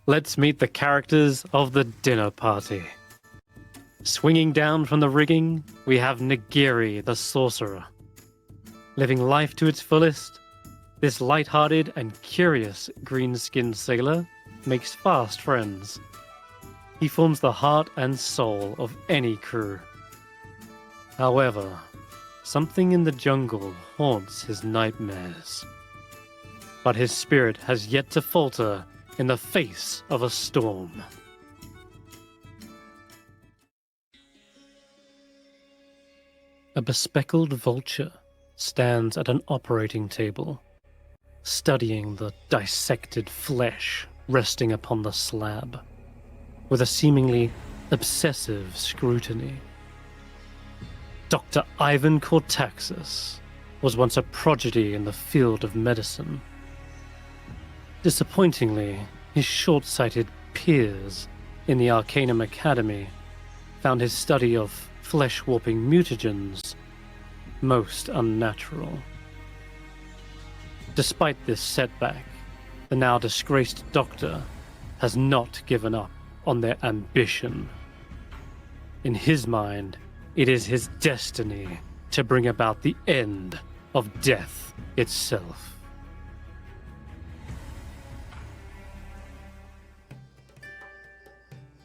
Let's meet the characters of the dinner party. Swinging down from the rigging, we have Nagiri, the sorcerer. Living life to its fullest, this light-hearted and curious green-skinned sailor makes fast friends. He forms the heart and soul of any crew. However, something in the jungle haunts his nightmares. But his spirit has yet to falter in the face of a storm. A bespectacled vulture stands at an operating table, studying the dissected flesh resting upon the slab, with a seemingly obsessive scrutiny. Dr. Ivan Cortaxis was once a prodigy in the field of medicine. Disappointingly, his short-sighted peers in the Arcanum Academy found his study of flesh-warping mutagens most unnatural. Despite this setback, the now disgraced doctor has not given up on their ambition. In his mind, it is his destiny to bring about the end of death itself.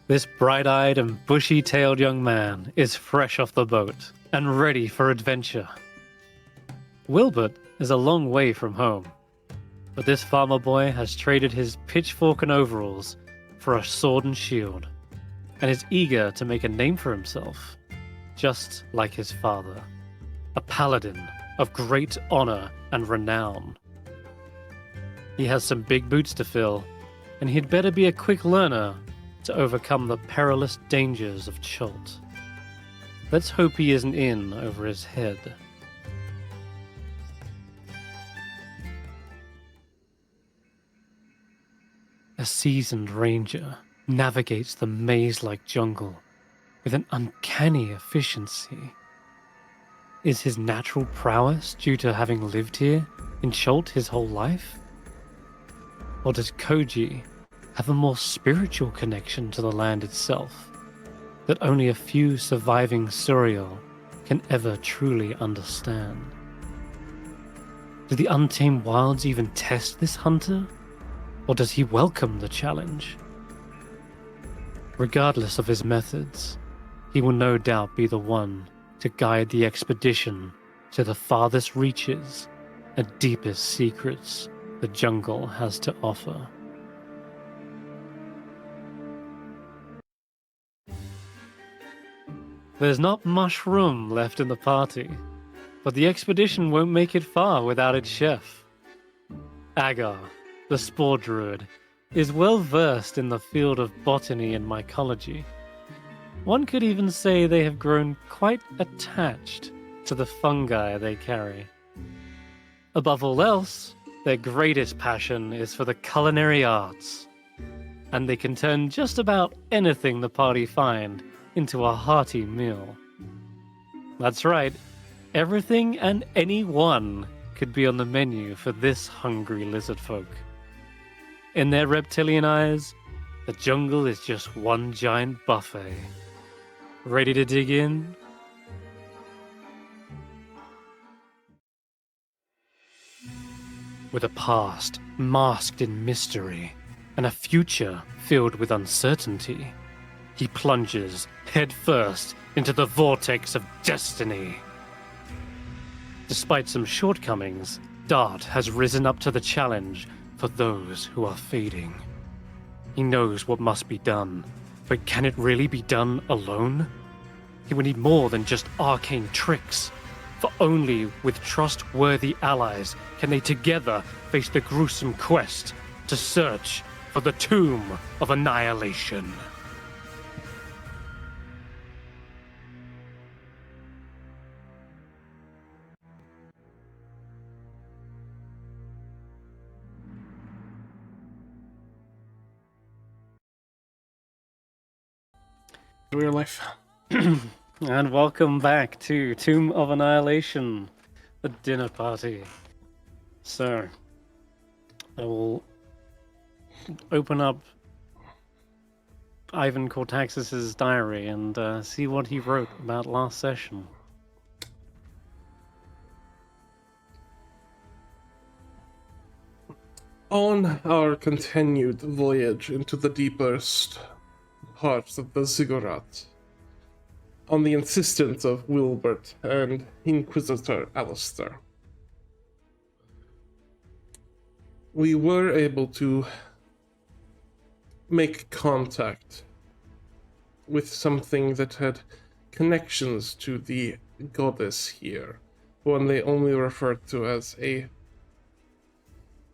This bright-eyed and bushy-tailed young man is fresh off the boat and ready for adventure. Willbert is a long way from home, but this farmer boy has traded his pitchfork and overalls for a sword and shield, and is eager to make a name for himself, just like his father, a paladin of great honor and renown. He has some big boots to fill, and he'd better be a quick learner to overcome the perilous dangers of Chult. Let's hope he isn't in over his head. A seasoned ranger navigates the maze-like jungle with an uncanny efficiency. Is his natural prowess due to having lived here in Chult his whole life? Or does Koji have a more spiritual connection to the land itself that only a few surviving Suriel can ever truly understand? Do the untamed wilds even test this hunter? Or does he welcome the challenge? Regardless of his methods, he will no doubt be the one to guide the expedition to the farthest reaches and deepest secrets the jungle has to offer. There's not much room left in the party, but the expedition won't make it far without its chef. Agar, the spore druid, is well versed in the field of botany and mycology. One could even say they have grown quite attached to the fungi they carry. Above all else, their greatest passion is for the culinary arts, and they can turn just about anything the party find into a hearty meal. That's right, everything and anyone could be on the menu for this hungry lizard folk. In their reptilian eyes, the jungle is just one giant buffet. Ready to dig in? With a past masked in mystery and a future filled with uncertainty, he plunges headfirst into the vortex of destiny. Despite some shortcomings, Dart has risen up to the challenge for those who are fading. He knows what must be done, but can it really be done alone? He will need more than just arcane tricks, for only with trustworthy allies can they together face the gruesome quest to search for the Tomb of Annihilation. Real life. And welcome back to Tomb of Annihilation, the dinner party. So, I will open up Ivan Cortaxis's diary and see what he wrote about last session. On our continued voyage into the deepest parts of the ziggurat, on the insistence of Willbert and Inquisitor Alistair, we were able to make contact with something that had connections to the goddess here, one they only referred to as a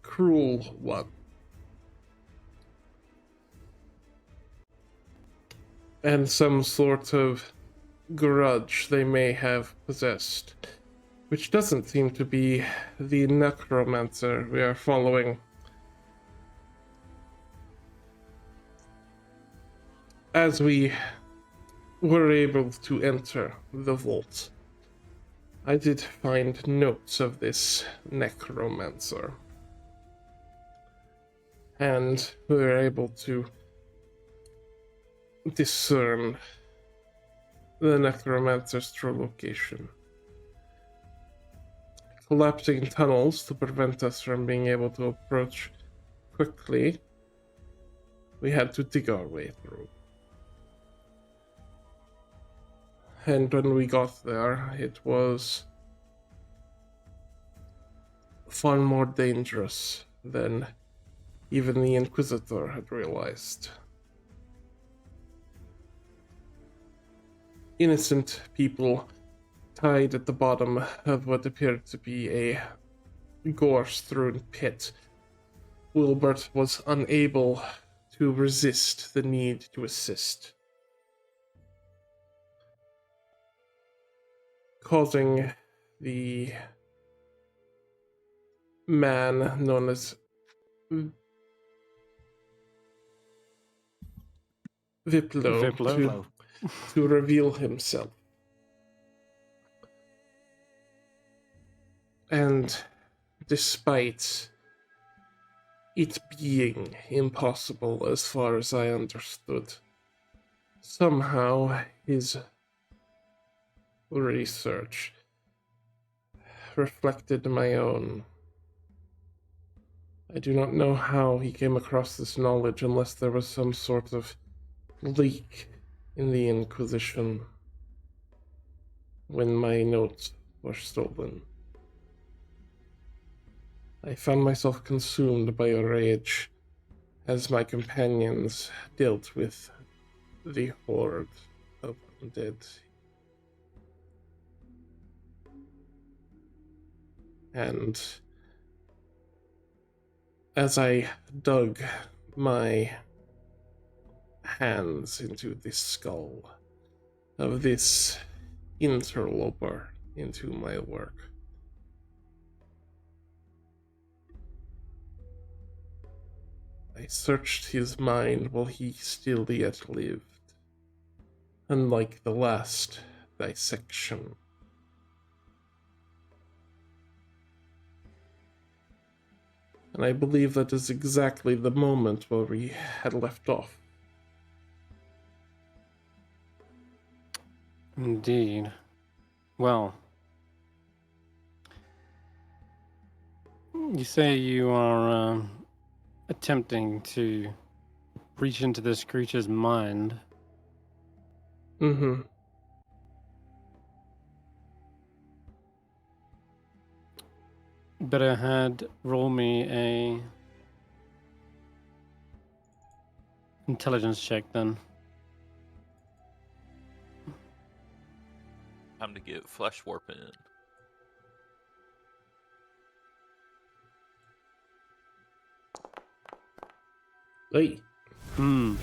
cruel one. And some sort of grudge they may have possessed, which doesn't seem to be the necromancer we are following. As we were able to enter the vault, I did find notes of this necromancer, and we were able to discern the necromancer's true location. Collapsing tunnels to prevent us from being able to approach quickly, we had to dig our way through. And when we got there, it was far more dangerous than even the Inquisitor had realized. Innocent people tied at the bottom of what appeared to be a gore-strewn pit. Willbert was unable to resist the need to assist, causing the man known as Viplo to reveal himself. And despite it being impossible as far as I understood, somehow his research reflected my own. I do not know how he came across this knowledge unless there was some sort of leak in the Inquisition when my notes were stolen. I found myself consumed by a rage as my companions dealt with the horde of undead. And as I dug my hands into the skull of this interloper into my work, I searched his mind while he still yet lived, unlike the last dissection. And I believe that is exactly the moment where we had left off. Indeed. Well, you say you are attempting to reach into this creature's mind. Mm-hmm. Better had roll me a intelligence check then. Time to get flesh warping in. Hey. Hmm.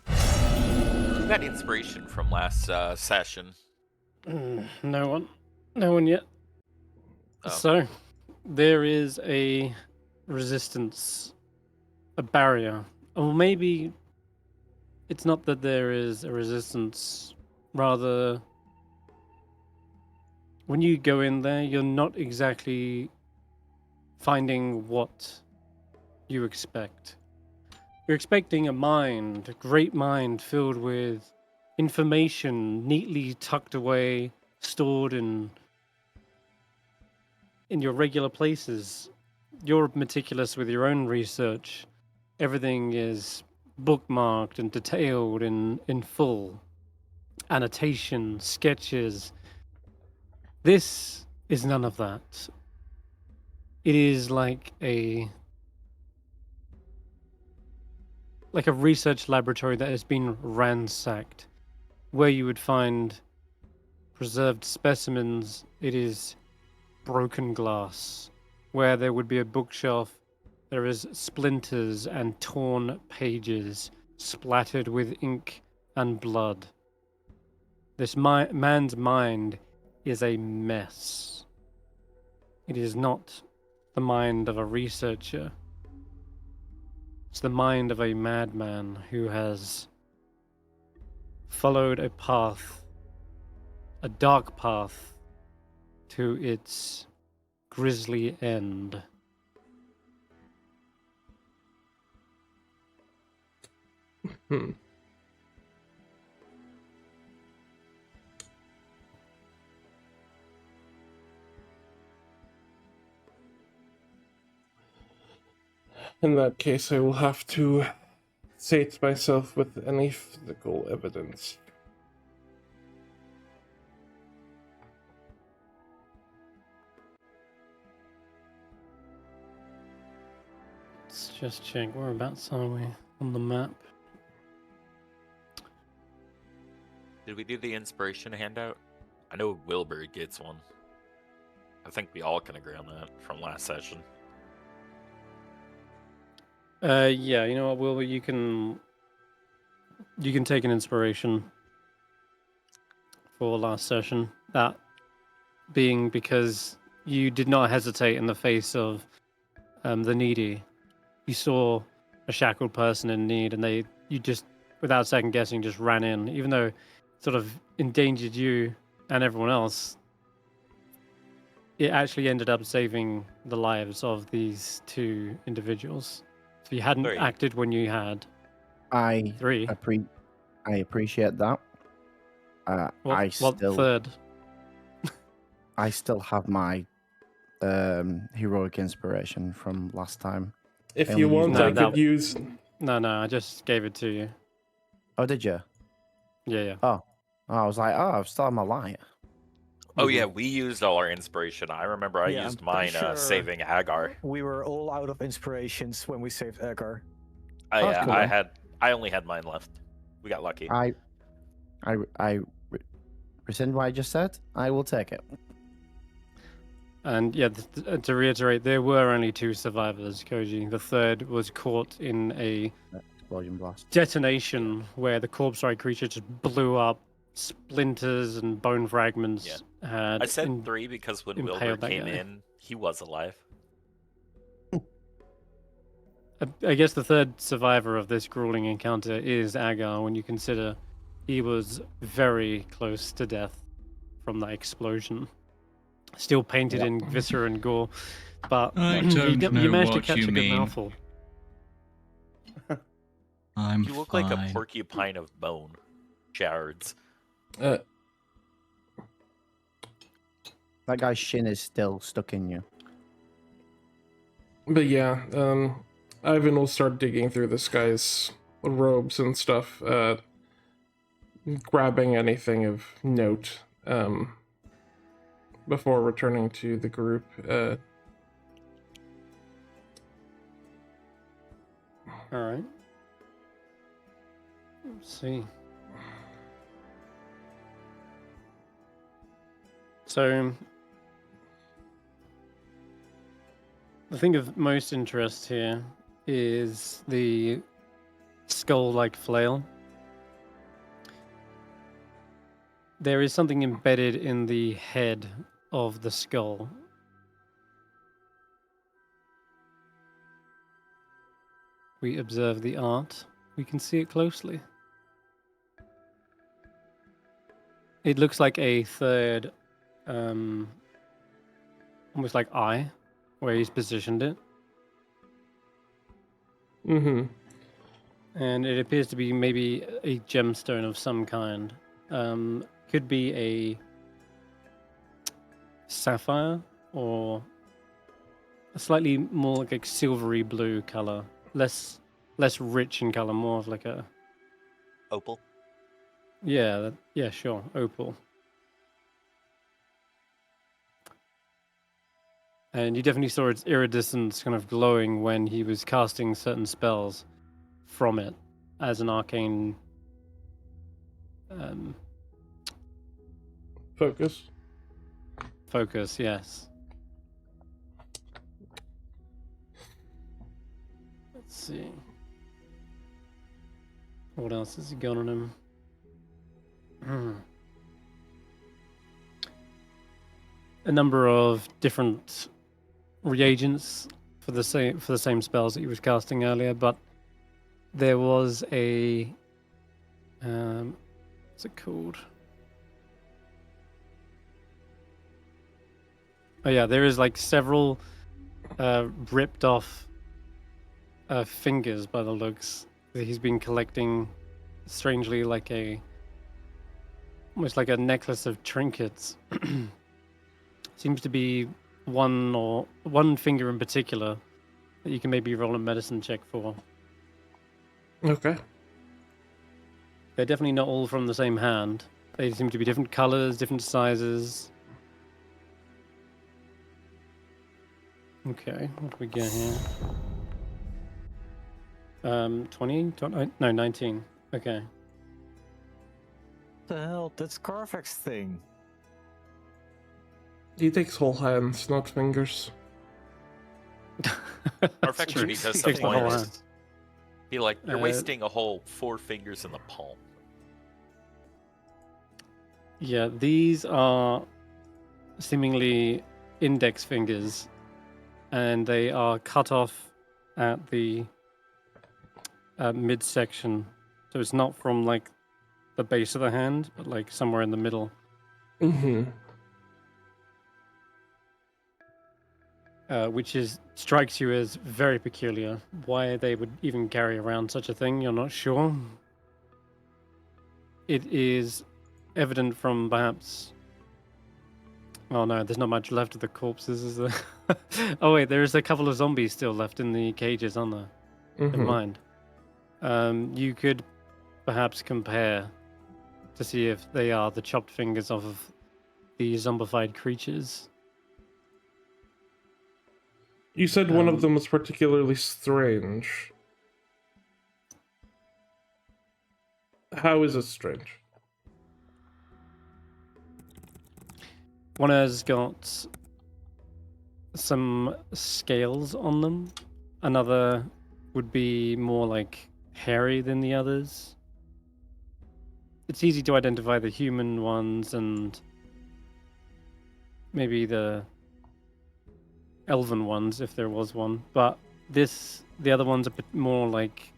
Who got inspiration from last session? No one yet. Oh. So, there is a resistance, a barrier. Or maybe it's not that there is a resistance, rather, when you go in there, you're not exactly finding what you expect. You're expecting a great mind filled with information neatly tucked away, stored in your regular places. You're meticulous with your own research. Everything is bookmarked and detailed in full. Annotation, sketches. This is none of that. It is like a research laboratory that has been ransacked, where you would find preserved specimens. It is broken glass. Where there would be a bookshelf, there is splinters and torn pages splattered with ink and blood. This man's mind is a mess. It is not the mind of a researcher. It's the mind of a madman who has followed a path, a dark path, to its grisly end. Hmm. In that case, I will have to sate myself with any physical evidence. Let's just check. Whereabouts are we on the map? Did we do the inspiration handout? I know Willbert gets one. I think we all can agree on that from last session. Yeah, you know what, Wilbur, you can take an inspiration for last session. That being because you did not hesitate in the face of the needy. You saw a shackled person in need, and you just, without second guessing, just ran in, even though it sort of endangered you and everyone else. It actually ended up saving the lives of these two individuals. If you hadn't acted when you had I three, I appreciate that. Third. I still have my heroic inspiration from last time. If And you we want, used I that. could use. No, I just gave it to you. Oh, did you? Yeah. Oh, I was like, I've still have my light. Oh yeah, we used all our inspiration. I remember I used mine saving Agar. We were all out of inspirations when we saved Agar. Cool. I only had mine left. We got lucky. I rescind what I just said. I will take it. And yeah, to reiterate, there were only two survivors, Koji. The third was caught in a explosion blast detonation where the corpse-like creature just blew up. Splinters and bone fragments had. I said 3 because when Willbert came in, he was alive. I guess the third survivor of this grueling encounter is Agar, when you consider he was very close to death from that explosion. Still painted in viscera and gore, but you managed to catch a good mouthful. You look like a porcupine of bone shards. That guy's shin is still stuck in you. But yeah, Ivan will start digging through this guy's robes and stuff, grabbing anything of note, before returning to the group. Alright. Let's see. So, the thing of most interest here is the skull-like flail. There is something embedded in the head of the skull. We observe the art. We can see it closely. It looks like a third, almost like eye, where he's positioned it. Mm-hmm. and it appears to be maybe a gemstone of some kind. Could be a sapphire or a slightly more like silvery blue color, less rich in color, more of like a Opal. yeah sure, opal. And you definitely saw its iridescence kind of glowing when he was casting certain spells from it as an arcane Focus. focus, yes. Let's see. What else has he got on him? A number of different reagents for the same spells that he was casting earlier, but there was a what's it called? Oh yeah, there is like several ripped off fingers by the looks that he's been collecting, strangely like almost like a necklace of trinkets. Seems to be one finger in particular that you can maybe roll a medicine check for. Okay. They're definitely not all from the same hand. They seem to be different colors, different sizes. Okay, what do we get here? 20? No, 19. Okay. The hell, that's Carfax thing. He takes whole hands, not fingers. Perfection true. because some Takes the whole pointers. hand. Be like, you're Uh, wasting a whole 4 fingers in the palm. Yeah, these are seemingly index fingers, and they are cut off at the midsection. So it's not from like the base of the hand, but like somewhere in the middle. Mm-hmm. Which strikes you as very peculiar. Why they would even carry around such a thing, you're not sure. It is evident from perhaps. Oh no, there's not much left of the corpses, is there? Oh wait, there is a couple of zombies still left in the cages, aren't there? Never Mm-hmm. mind. You could perhaps compare to see if they are the chopped fingers of the zombified creatures. You said one of them was particularly strange. How is it strange? One has got some scales on them. Another would be more like hairy than the others. It's easy to identify the human ones and maybe the elven ones if there was one, but the other ones are more like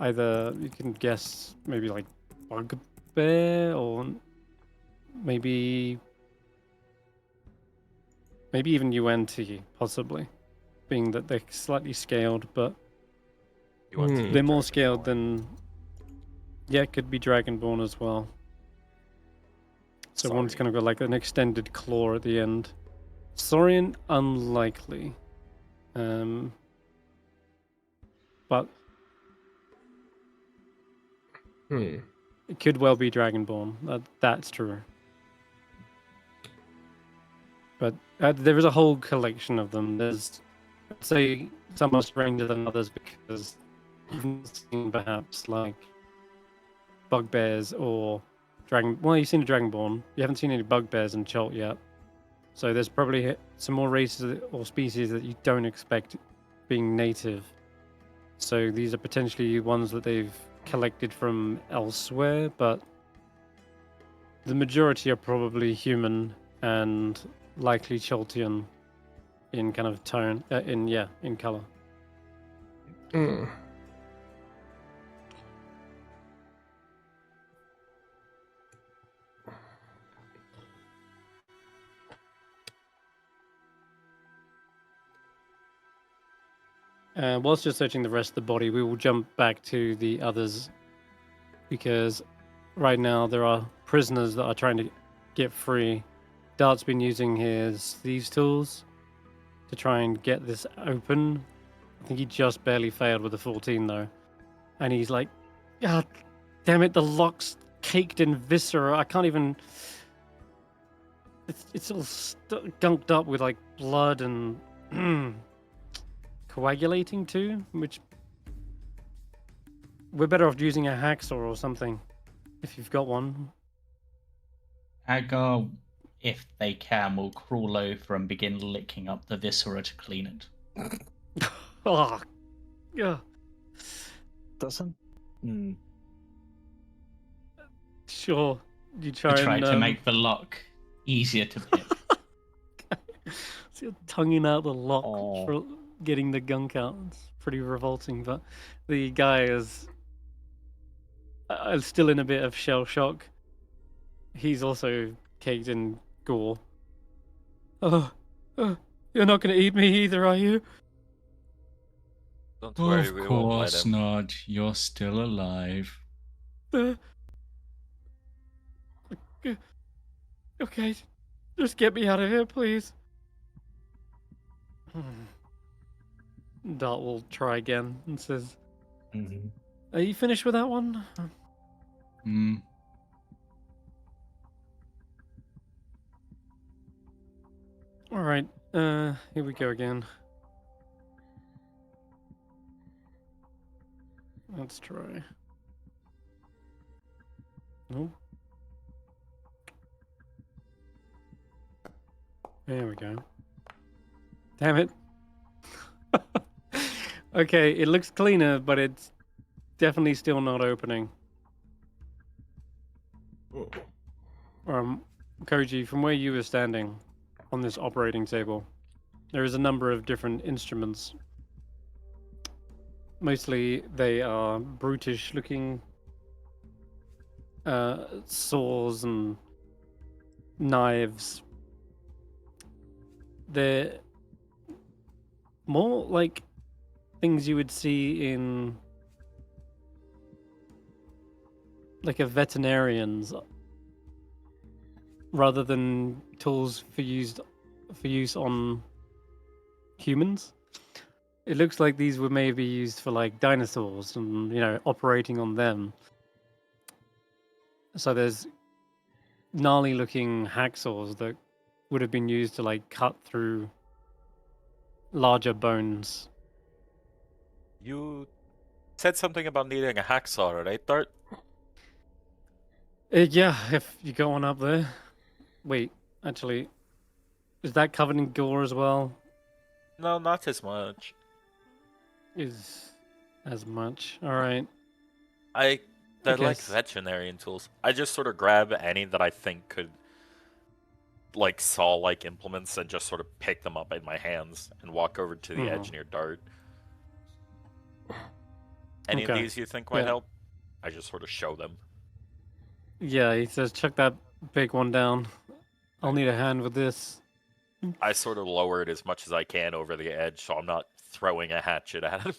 either you can guess maybe like bugbear or maybe even Yuan-Ti, possibly, being that they're slightly scaled, but You want to they're more scaled than. Yeah, it could be Dragonborn as well. So one's kind of got like an extended claw at the end. Saurian, unlikely. But it could well be Dragonborn. That's true. But there is a whole collection of them. There's, I'd say, some are stranger than others because you've seen perhaps like bugbears or dragon. Well, you've seen a Dragonborn. You haven't seen any bugbears in Chult yet. So there's probably some more races or species that you don't expect being native. So these are potentially ones that they've collected from elsewhere, but the majority are probably human and likely Chultian in kind of tone, in color. Whilst you're searching the rest of the body, we will jump back to the others because right now there are prisoners that are trying to get free. Dart's been using his thieves' tools to try and get this open. I think he just barely failed with a 14 though. And he's like, God damn it, the lock's caked in viscera. I can't even... It's all gunked up with like blood and coagulating too, which we're better off using a hacksaw or something if you've got one. Agar, if they can, will crawl over and begin licking up the viscera to clean it. Oh, yeah. Doesn't. Hmm. Sure. You try To try and to make the lock easier to pick. so you're tonguing out the lock Oh. for getting the gunk out. It's pretty revolting, but the guy is still in a bit of shell shock. He's also caked in gore. Oh, you're not going to eat me either, are you? Don't worry, Of we won't let course him. not. You're still alive. Uh, okay, just get me out of here, please. Dart will try again and says, Mhm. "Are you finished with that one?" Hmm. All right, here we go again. Let's try. Nope. There we go. Damn it. Okay, it looks cleaner, but it's definitely still not opening. Koji, from where you were standing on this operating table, there is a number of different instruments. Mostly they are brutish looking saws and knives. They're more like things you would see in like a veterinarian's rather than tools for use on humans. It looks like these were maybe used for like dinosaurs and, you know, operating on them. So there's gnarly looking hacksaws that would have been used to like cut through larger bones. You said something about needing a hacksaw, right, Dart? Yeah, if you go on up there. Wait, actually, is that covered in gore as well? No, not as much. Is as much. All right. I like guess- veterinarian tools. I just sort of grab any that I think could like saw-like implements and just sort of pick them up in my hands and walk over to the edge near Dart. Any of Okay. these you think might Yeah. help? I just sort of show them. Yeah, he says, chuck that big one down. I'll need a hand with this. I sort of lower it as much as I can over the edge, so I'm not throwing a hatchet at him.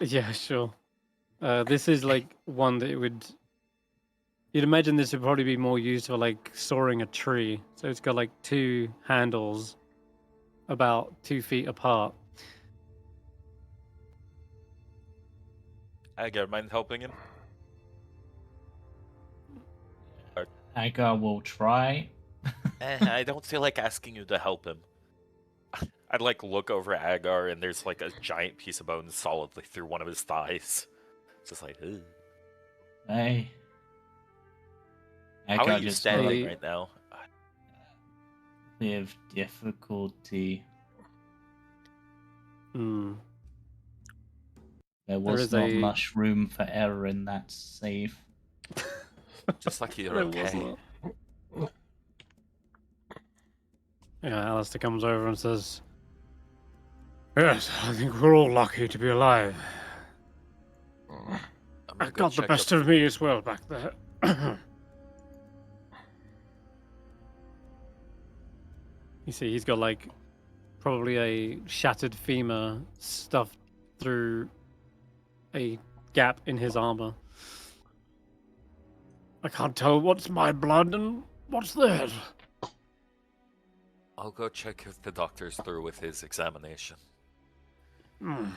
Yeah, sure. This is like one that it would. You'd imagine this would probably be more used for like sawing a tree. So it's got like two handles about 2 feet apart. Agar, mind helping him? Agar will try. I don't feel like asking you to help him. I'd like look over at Agar and there's like a giant piece of bone solidly through one of his thighs. Just like, ugh. Hey. How Agar are you just standing like- right now? with difficulty. Hmm. There was is not a- much room for error in that save. Just like you're There was okay. not. Yeah, Alistair comes over and says, "Yes, I think we're all lucky to be alive. I'm I gonna go got the check best up- of me as well back there." You see, he's got like probably a shattered femur stuffed through a gap in his armor. I can't tell what's my blood and what's theirs. I'll go check if the doctor's through with his examination. Hmm.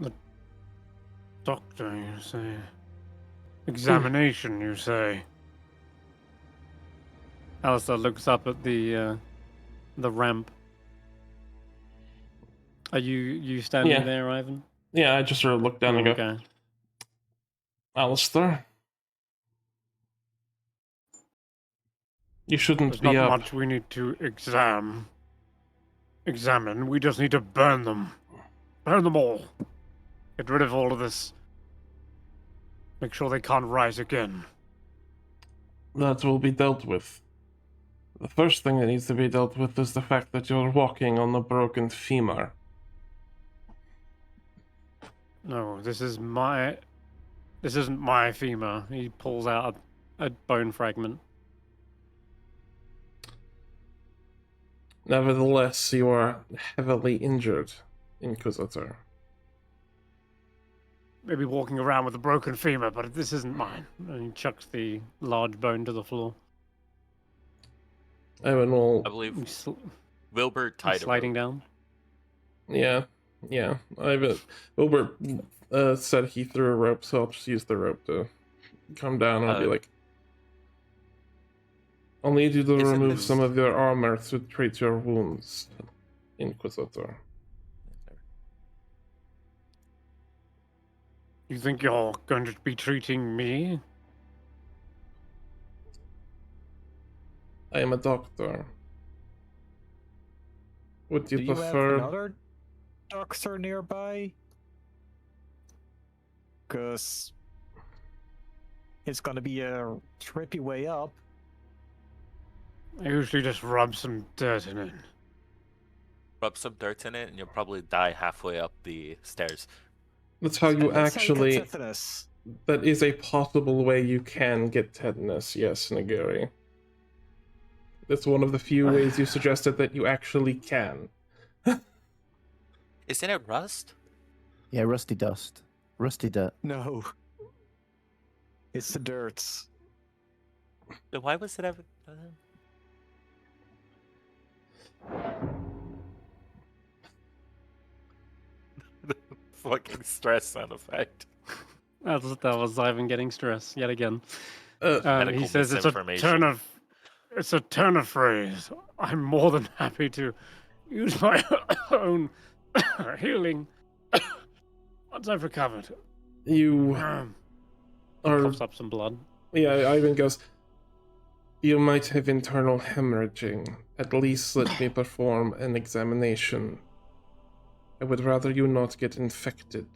The doctor, you say? Examination, you say? Alistair looks up at the ramp. Are you standing Yeah. there, Ivan? Yeah, I just sort of look down and go, Okay. Alistair, you shouldn't There's be not up. much we need to examine. We just need to burn them. Burn them all. Get rid of all of this. Make sure they can't rise again. That will be dealt with. The first thing that needs to be dealt with is the fact that you're walking on a broken femur. No, this isn't my femur. He pulls out a bone fragment. Nevertheless, you are heavily injured, Inquisitor. Maybe walking around with a broken femur, but this isn't mine. And he chucks the large bone to the floor. Evan will... I believe He's Willbert tied a sliding rope. Yeah. Wilbert said he threw a rope, so I'll just use the rope to come down and I'll be like, I'll need you to Isn't remove this- some of your armor to treat your wounds, Inquisitor. You think you're going to be treating me? I am a doctor. Would you Do you prefer... have another doctor nearby? Because it's gonna be a trippy way up. I usually just rub some dirt in it. Rub some dirt in it, and you'll probably die halfway up the stairs. That's how you That's how you actually... get tetanus. That is a possible way you can get tetanus, yes, Nagiri. That's one of the few ways you suggested that you actually can. Isn't it rust? Yeah, rusty dust. Rusty dirt. No. It's the dirt. Then why was it ever... Fucking stress sound effect. That was Ivan getting stressed yet again. He Medical says misinformation. it's a turn of phrase. I'm more than happy to use my own healing once I've recovered. You are... Coughs up some blood. Yeah, Ivan goes, you might have internal hemorrhaging. At least let me perform an examination. I would rather you not get infected,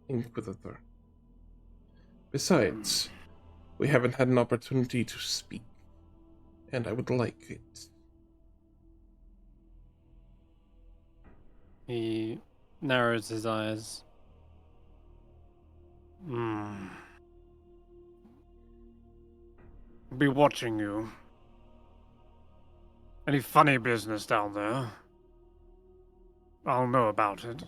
Inquisitor. Besides, we haven't had an opportunity to speak, and I would like it. He narrows his eyes. Be watching you. Any funny business down there? I'll know about it.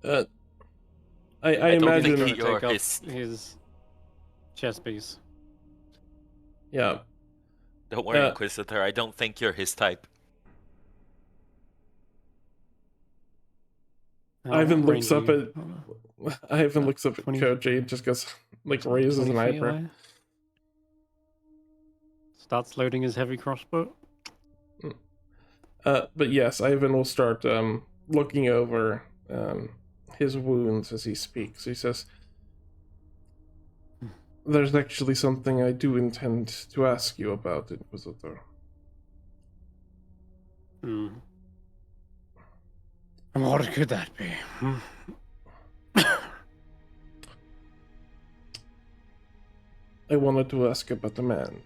I don't think imagine... you're Take up his- his chest piece. Yeah, Don't worry, Inquisitor. I don't think you're his type. Ivan looks up at... Rangy. Ivan looks up at 20 Koji and just goes, like, raises 20 an feet eyebrow. away. Starts loading his heavy crossbow. But yes, Ivan will start looking over his wounds as he speaks. He says, there's actually something I do intend to ask you about, Inquisitor. What could that be? I wanted to ask about a man.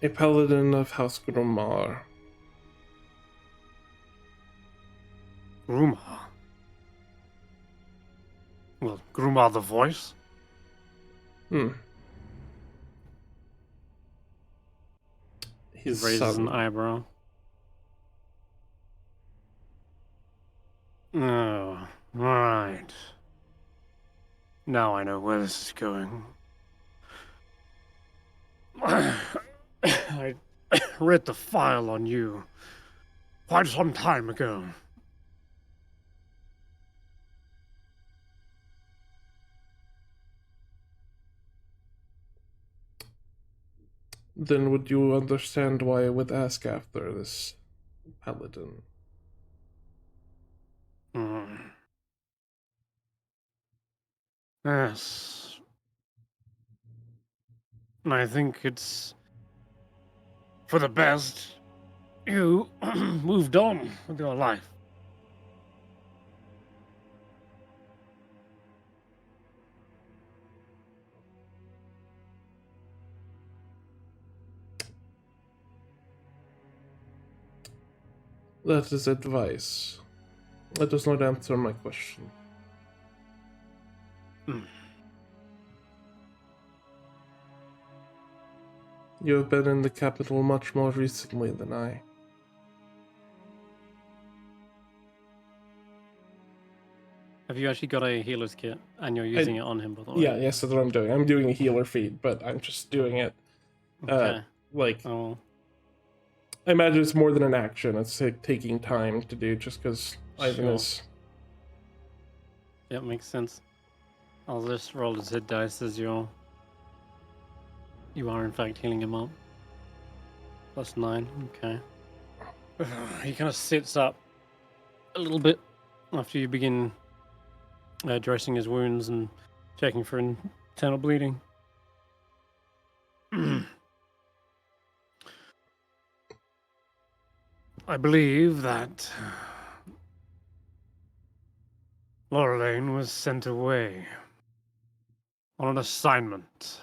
A paladin of House Gromar. Rumor. Grumar the Voice? Hmm. He His raises an son. eyebrow. Oh, right. Now I know where this is going. I read the file on you quite some time ago. Then would you understand why I would ask after this paladin? Hmm. Yes. I think it's for the best. You moved on with your life. That is advice. That does not answer my question. Hmm. You have been in the capital much more recently than I. Have you actually got a healer's kit and you're using it on him, by the way? Yeah, yes, that's what I'm doing. I'm doing a healer feed, but I'm just doing it. Okay. Like, Oh, I imagine it's more than an action. It's like taking time to do just because Ivan Sure. is. yeah, makes sense. I'll just roll his hit dice as you are in fact healing him up. +9, okay. He kind of sits up a little bit after you begin dressing his wounds and checking for internal bleeding. I believe that Lorelaine was sent away on an assignment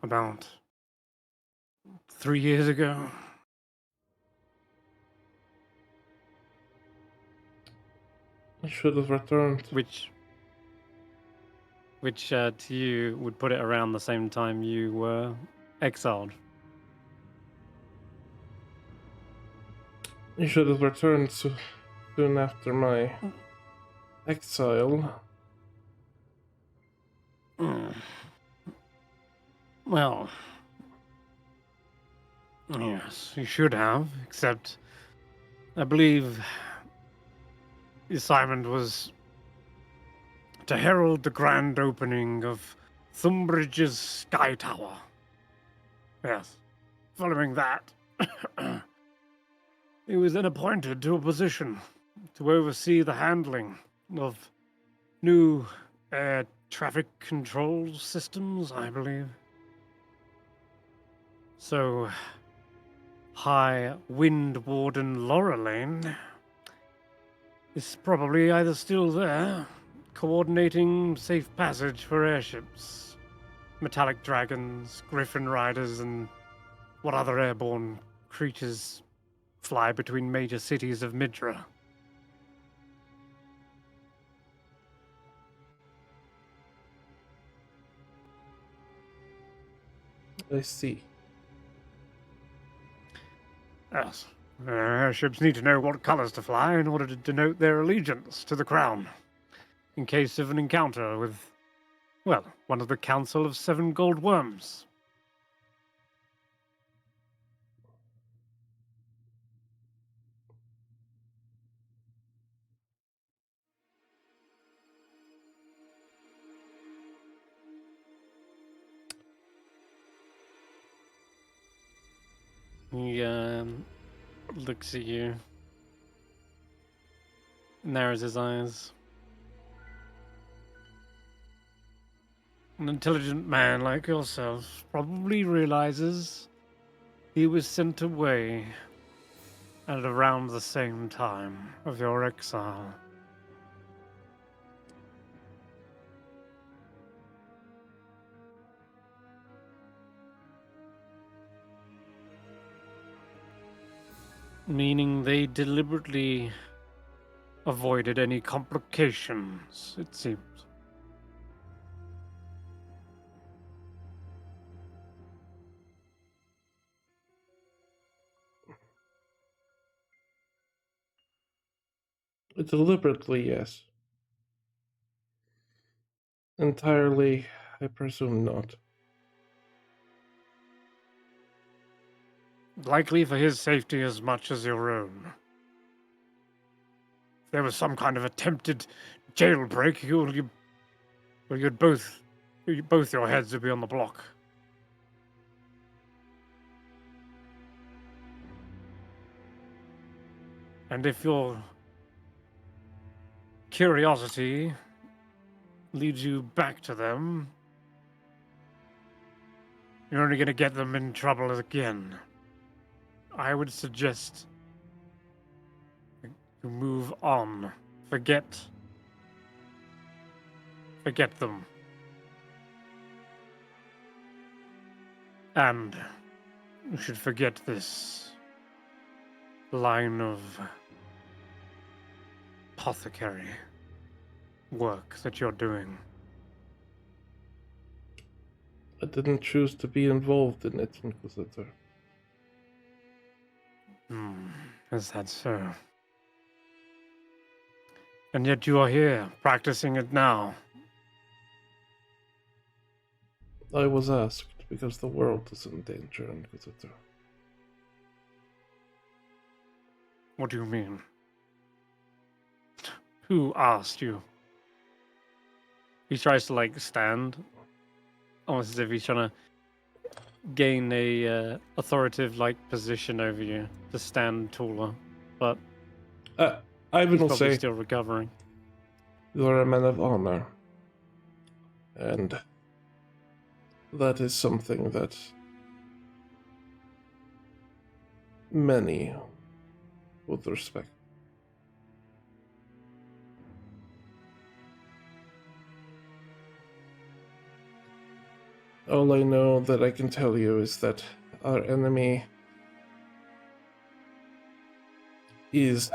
about 3 years ago. I should have returned. Which to you would put it around the same time you were exiled. I should have returned soon after my exile. Hmm. Well, yes, you should have, except I believe the assignment was to herald the grand opening of Thumbridge's Sky Tower. Yes. Following that, he was then appointed to a position to oversee the handling of new air traffic control systems, I believe. So, High Wind Warden Lorelaine is probably either still there, coordinating safe passage for airships, metallic dragons, griffin riders, and what other airborne creatures fly between major cities of Midra. I see. Yes. Airships need to know what colors to fly in order to denote their allegiance to the crown, in case of an encounter with, well, one of the Council of Seven Gold Worms. He looks at you, narrows his eyes. An intelligent man like yourself probably realizes he was sent away at around the same time of your exile. Meaning they deliberately avoided any complications, it seems. Deliberately, yes. Entirely, I presume not. Likely for his safety as much as your own. If there was some kind of attempted jailbreak, both your heads would be on the block. And if your curiosity leads you back to them, you're only going to get them in trouble again. I would suggest you move on. Forget them. And you should forget this line of apothecary work that you're doing. I didn't choose to be involved in it, Inquisitor. Is that so? And yet you are here, practicing it now. I was asked because the world is in danger, Inquisitor. What do you mean? Who asked you? He tries to, stand, almost as if he's trying to gain a authoritative, position over you, to stand taller. But Ivan he's will probably say, still recovering. you're a man of honor. And that is something that many would respect. All I know that I can tell you is that our enemy is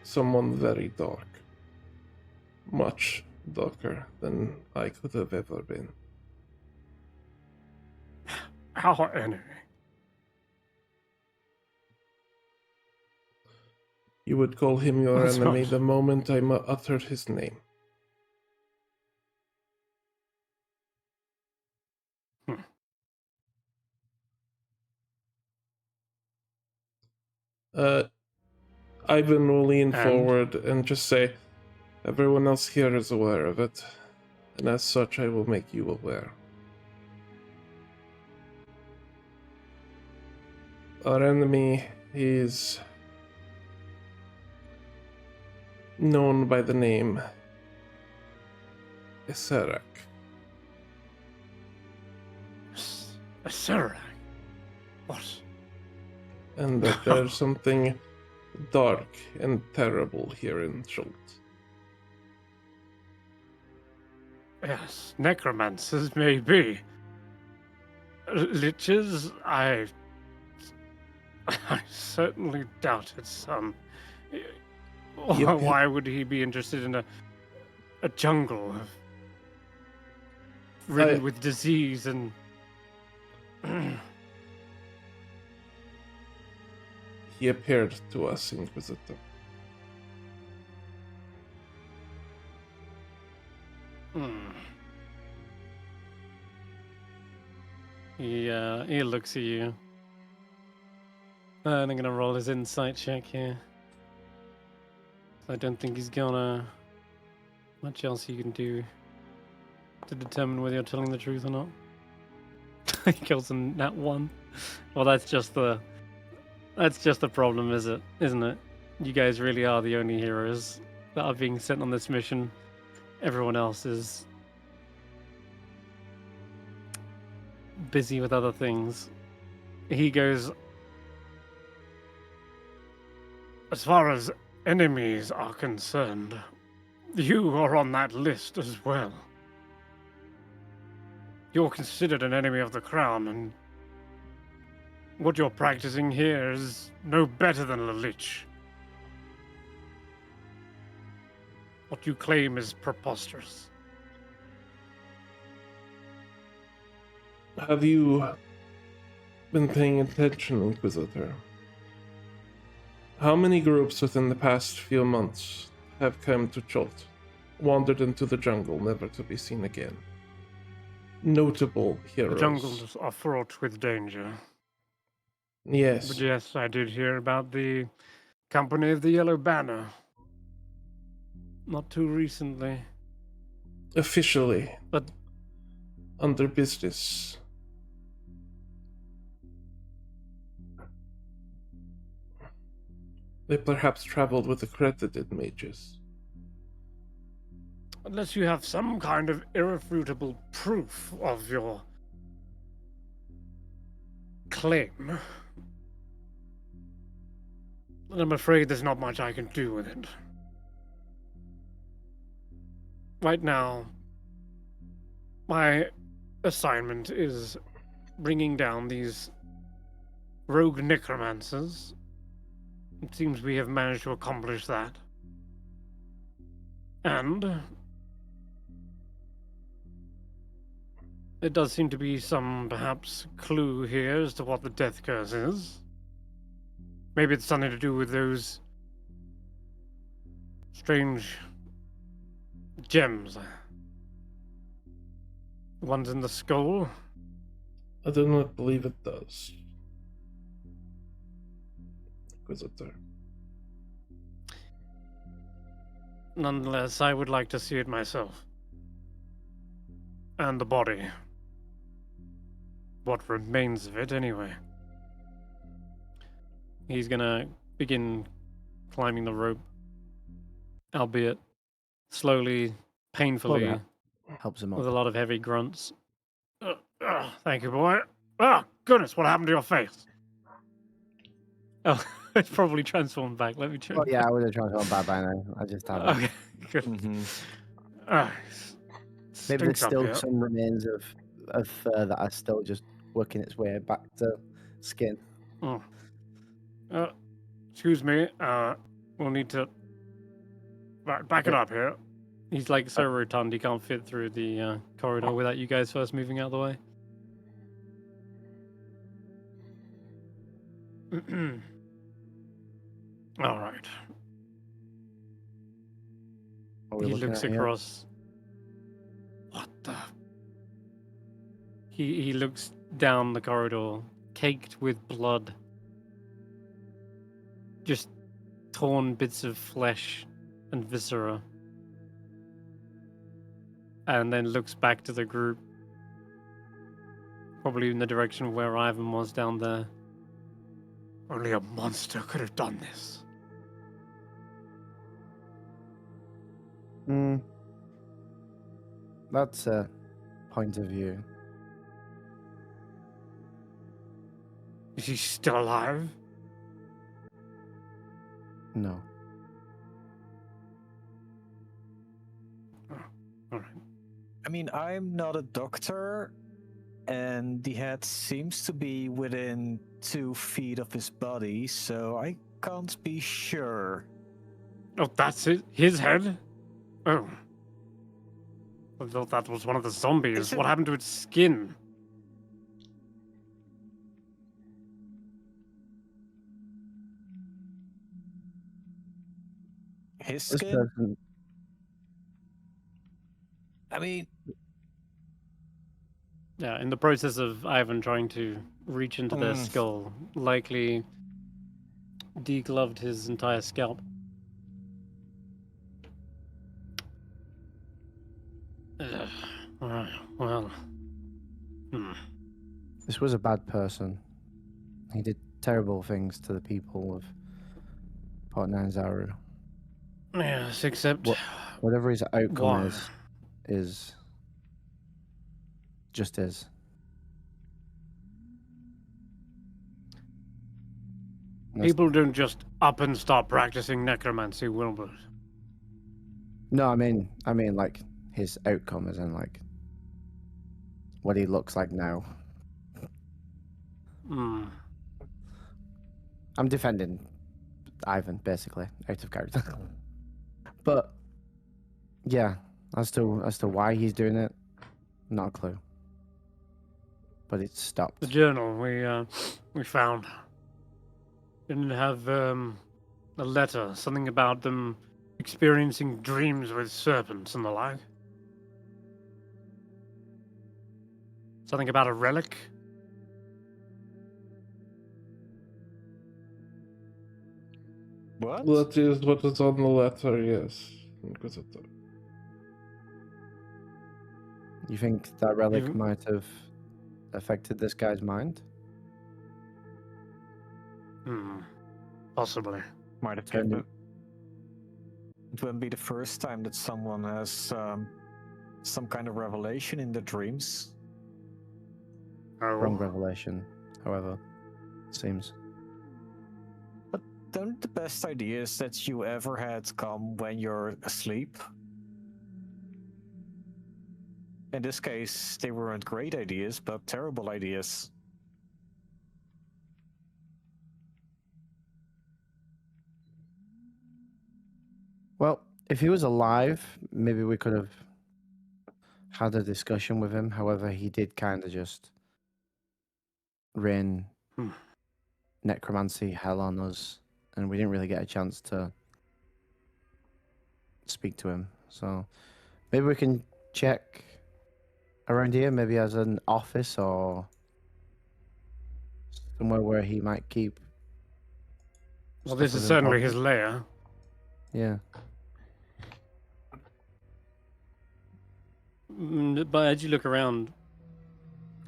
someone very dark. Much darker than I could have ever been. Our enemy. You would call him your That's enemy right. the moment I uttered his name. Ivan will lean forward and just say, everyone else here is aware of it, and as such I will make you aware. Our enemy is known by the name Eserak. Sir, what? And that there's something dark and terrible here in Schultz. Yes, necromancers maybe. Liches, I certainly doubt it, son. Why would he be interested in a jungle ridden with disease and... He appeared to us, Inquisitor. He looks at you. And I'm gonna roll his insight check here. I don't think he's gonna... Much else you can do to determine whether you're telling the truth or not. He kills him nat 1. Well, that's just the problem, isn't it? You guys really are the only heroes that are being sent on this mission. Everyone else is busy with other things. He goes, as far as enemies are concerned, you are on that list as well. You're considered an enemy of the crown, and what you're practicing here is no better than a lich. What you claim is preposterous. Have you been paying attention, Inquisitor? How many groups within the past few months have come to Cholt, wandered into the jungle, never to be seen again? Notable The heroes. jungles are fraught with danger. Yes. But yes, I did hear about the Company of the Yellow Banner. Not too recently. Officially, But under business. They perhaps traveled with accredited mages. unless you have some kind of irrefutable proof of your claim, then I'm afraid there's not much I can do with it. Right now, my assignment is bringing down these rogue necromancers. It seems we have managed to accomplish that. And there does seem to be some, perhaps, clue here as to what the death curse is. Maybe it's something to do with those strange gems. The ones in the skull. I do not believe it does. Inquisitor. Nonetheless, I would like to see it myself. And the body. What remains of it, anyway. He's gonna begin climbing the rope, albeit slowly, painfully, Well, helps him with a up. lot of heavy grunts. Thank you, boy. Oh, goodness, what happened to your face? Oh, it's probably transformed back. Let me check. Oh yeah, I would have transformed back by now. I just haven't. Okay, good. Mm-hmm. Maybe there's Stinks up still here. some remains of fur that are still just working its way back to skin. Oh. Excuse me. We'll need to back it up here. He's like so rotund he can't fit through the corridor without you guys first moving out of the way. All right. What are we He looking looks at here? across. What the? He looks down the corridor, caked with blood. Just torn bits of flesh and viscera. And then looks back to the group. Probably in the direction of where Ivan was down there. Only a monster could have done this. That's a point of view. Is he still alive? No. All right. I mean, I'm not a doctor, and the head seems to be within 2 feet of his body, so I can't be sure. Oh, that's it? His head? Oh. I thought that was one of the zombies. Is it- What happened to its skin? His This skin? person, In the process of Ivan trying to reach into their Mm. skull, likely degloved his entire scalp. Well. this was a bad person. He did terrible things to the people of Port Nanzaru. Yes, except Whatever his outcome Why? is just is. people don't just up and start practicing necromancy, Willbert. No, I mean like his outcome is in like what he looks like now. Hmm. I'm defending Ivan basically out of character. But yeah, as to why he's doing it, not a clue. But it's stopped. The journal we found didn't have A letter, something about them experiencing dreams with serpents and the like. Something about a relic. What? That is what is on the letter, yes. You think that relic You- might have affected this guy's mind? Possibly. Might have Turned been. him. It wouldn't be the first time that someone has some kind of revelation in their dreams. Wrong Oh, revelation, however, it seems. But don't the best ideas that you ever had come when you're asleep? In this case, they weren't great ideas, but terrible ideas. Well, if he was alive, maybe we could have had a discussion with him. However, he did kind of just rain necromancy hell on us, and we didn't really get a chance to speak to him. So maybe we can check around here, maybe as an office or somewhere where he might keep. well, stuff this of is certainly his importance. lair. Yeah. But as you look around,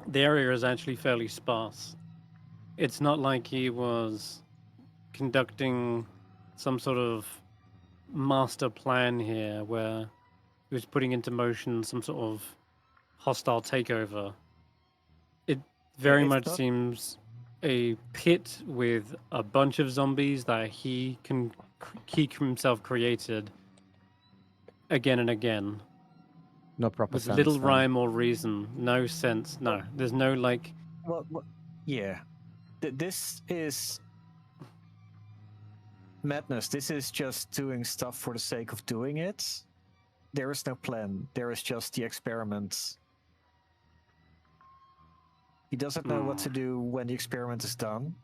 the area is actually fairly sparse. It's not like he was conducting some sort of master plan here where he was putting into motion some sort of hostile takeover. It very It's much not- seems a pit with a bunch of zombies that he himself created again and again. No proper With sense. little then. rhyme or reason, no sense. No, there's no like. Well, yeah. This is madness. This is just doing stuff for the sake of doing it. There is no plan. There is just the experiment. He doesn't know what to do when the experiment is done.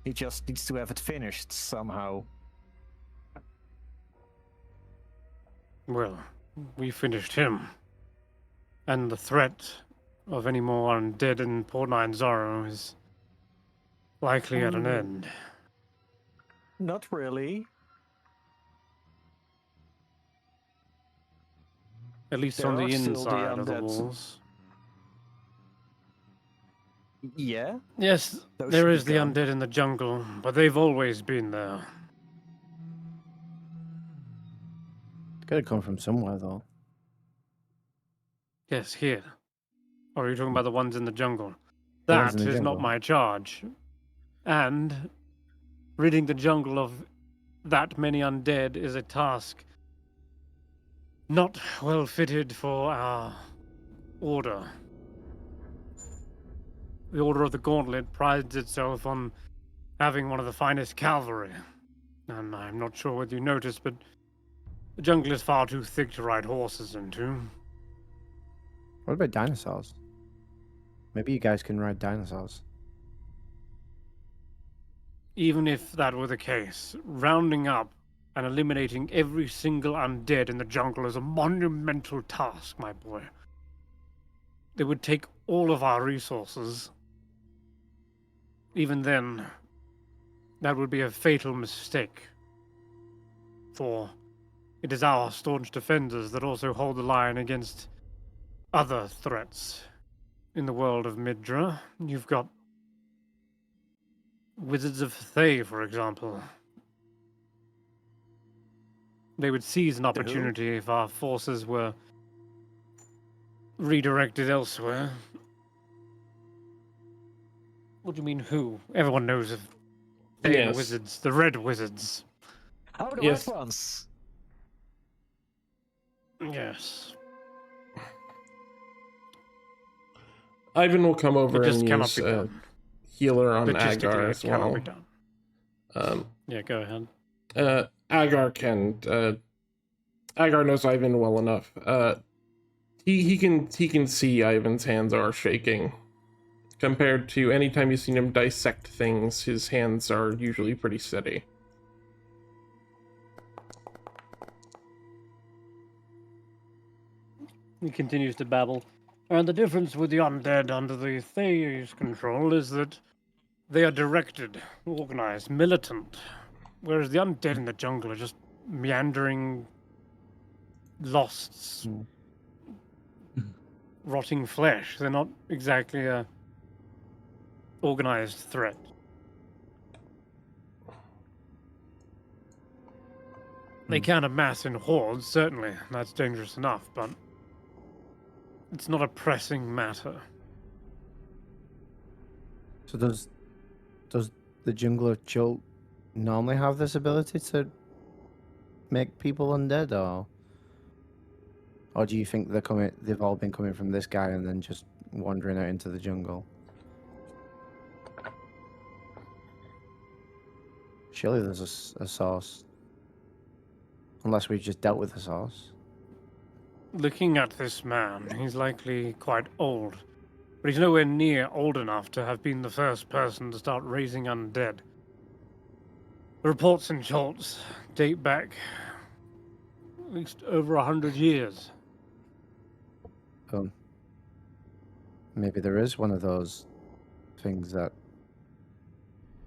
He just needs to have it finished somehow. Well, we finished him, and the threat of any more undead in Port Nine Zorro is likely at an end. Not really. At least There on the are still the inside of the undead. walls. Yeah. Yes, Those there should be is the gone. undead in the jungle, but they've always been there. Could have come from somewhere, though. Yes, here. Or are you talking about the ones in the jungle? The ones That in the is not jungle. my charge. And ridding the jungle of that many undead is a task not well fitted for our order. The Order of the Gauntlet prides itself on having one of the finest cavalry. And I'm not sure whether you noticed, but the jungle is far too thick to ride horses into. What about dinosaurs? Maybe you guys can ride dinosaurs. Even if that were the case, rounding up and eliminating every single undead in the jungle is a monumental task, my boy. It would take all of our resources. Even then, that would be a fatal mistake. For it is our staunch defenders that also hold the line against other threats in the world of Midra. You've got Wizards of Thay, for example. They would seize an opportunity if our forces were redirected elsewhere. What do you mean, who? Everyone knows of Thay Yes. Wizards, the Red Wizards. Oh, the Yes. red ones. Yes. Ivan will come over It just and cannot use be done. healer on Agar Logistically, as it cannot well. be done. Yeah, go ahead. Agar can. Agar knows Ivan well enough. He can see Ivan's hands are shaking, compared to any time you've seen him dissect things, his hands are usually pretty steady. He continues to babble. And the difference with the undead under the Thay's control is that they are directed, organized, militant. Whereas the undead in the jungle are just meandering, lost, rotting flesh. They're not exactly a organized threat. They can amass in hordes, certainly. That's dangerous enough, but it's not a pressing matter. So does the jungler Chult normally have this ability to make people undead, or do you think they've all been coming from this guy and then just wandering out into the jungle? Surely there's a source. Unless we've just dealt with the source. Looking at this man, he's likely quite old, but he's nowhere near old enough to have been the first person to start raising undead. The reports in Schultz date back at least over 100 years. Maybe there is one of those things that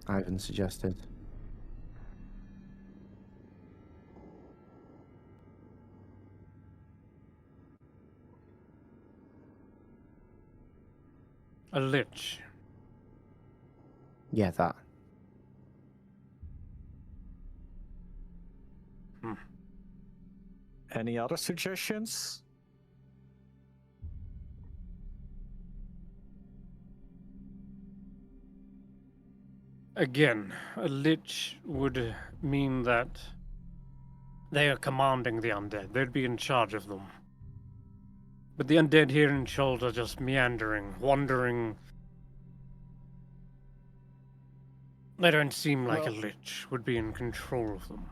Ivan suggested. A lich. Yeah, that. Any other suggestions? Again, a lich would mean that they are commanding the undead. They'd be in charge of them. But the undead here in Schuld are just meandering, wandering. They don't seem like a lich would be in control of them.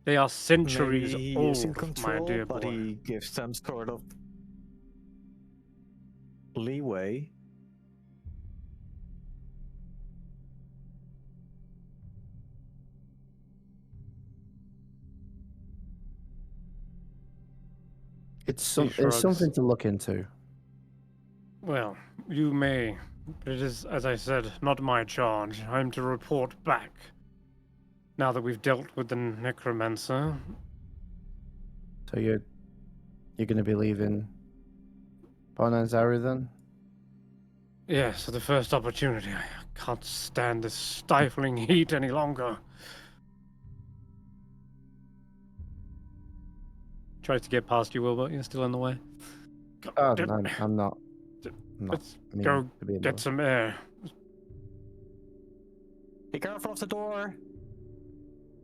They are centuries Maybe he old, is in my control, dear but boy. he gives some sort of leeway. It's shrugs. something to look into. Well, you may, but it is, as I said, not my charge. I'm to report back. Now that we've dealt with the necromancer. So you're going to be leaving Bonanzari then? Yes, at the first opportunity. I can't stand this stifling heat any longer. Tries to get past you, Willbert. You're still in the way. Oh, no, I'm not. Let's mean go to be in the get way. some air. Be careful of the door.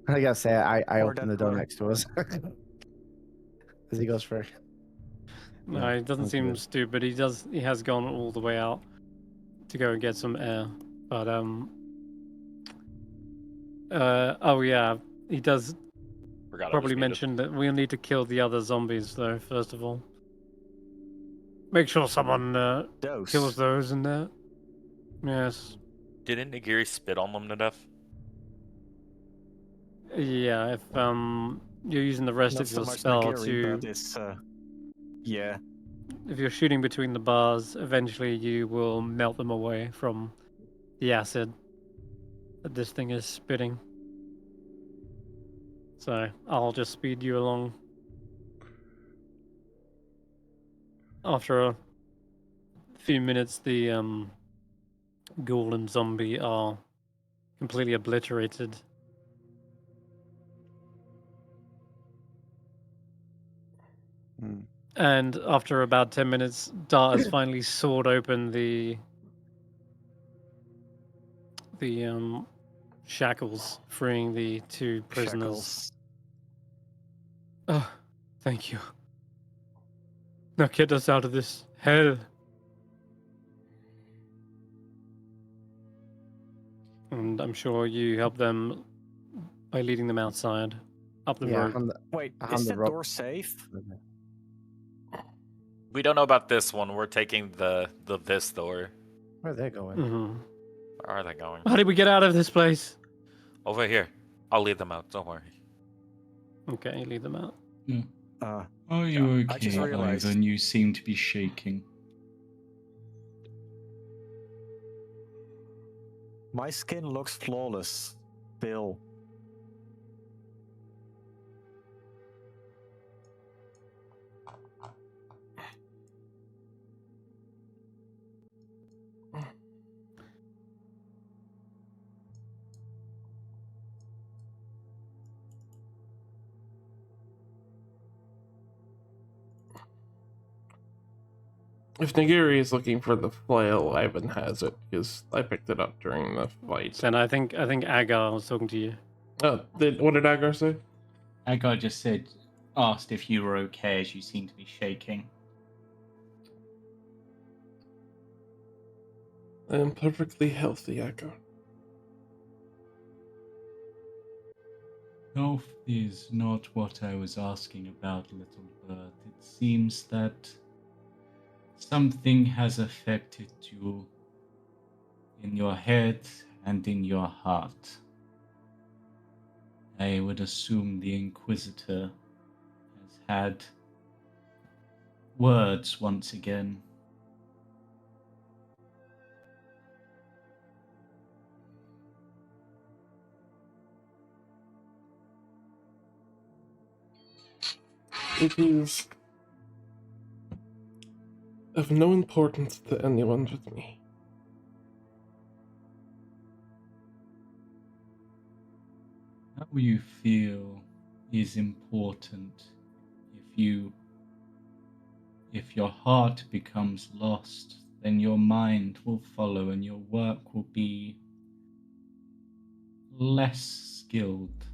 I gotta say, I Or open that the door door. next to us. As he goes through. No, Yeah, he doesn't sounds seem good. stupid. He has gone all the way out to go and get some air. But oh yeah, he does Forgot I was probably muted. mention that we'll need to kill the other zombies though, first of all. Make sure someone Those. kills those in there. Yes. Didn't Nagiri spit on them to death? Yeah, if you're using the rest Not of so your much spell Nagiri, to but it's yeah. if you're shooting between the bars, eventually you will melt them away from the acid that this thing is spitting. So I'll just speed you along. After a few minutes, the ghoul and zombie are completely obliterated. And after about 10 minutes, Dart has finally sawed open the shackles, freeing the two prisoners. Shackles. Oh, thank you. Now get us out of this hell. And I'm sure you help them by leading them outside, up the Yeah, road. Wait, I is hand the that rope. door safe? We don't know about this one. We're taking the this door. Where are they going? Mhm. Where are they going? How did we get out of this place? Over here. I'll lead them out. Don't worry. Okay, leave them out. Are you I just okay, realized- Ivan? You seem to be shaking. My skin looks flawless. Bill. If Nagiri is looking for the flail, Ivan has it because I picked it up during the fight. Then I think Agar was talking to you. What did Agar say? Agar just asked if you were okay, as you seem to be shaking. I am perfectly healthy, Agar. Health is not what I was asking about, little bird. It seems that something has affected you in your head and in your heart. I would assume the Inquisitor has had words once again. It is of no importance to anyone but me. How you feel is important. If your heart becomes lost, then your mind will follow and your work will be less skilled.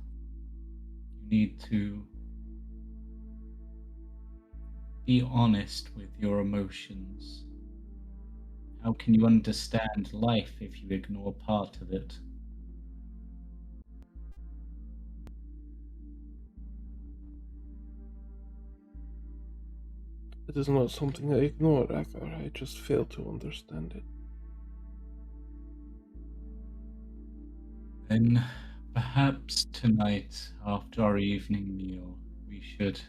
You need to be honest with your emotions. How can you understand life if you ignore part of it? It is not something I ignore, Agar. I just fail to understand it. Then perhaps tonight, after our evening meal, we should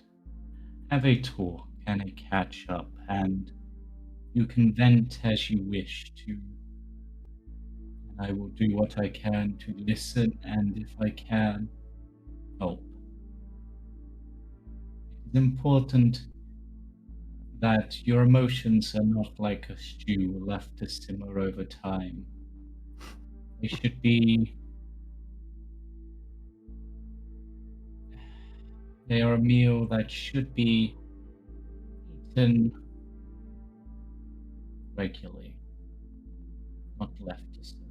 have a talk and a catch up, and you can vent as you wish to. I will do what I can to listen, and if I can, help. It is important that your emotions are not like a stew left to simmer over time. They should be... They are a meal that should be eaten regularly, not left to simmer.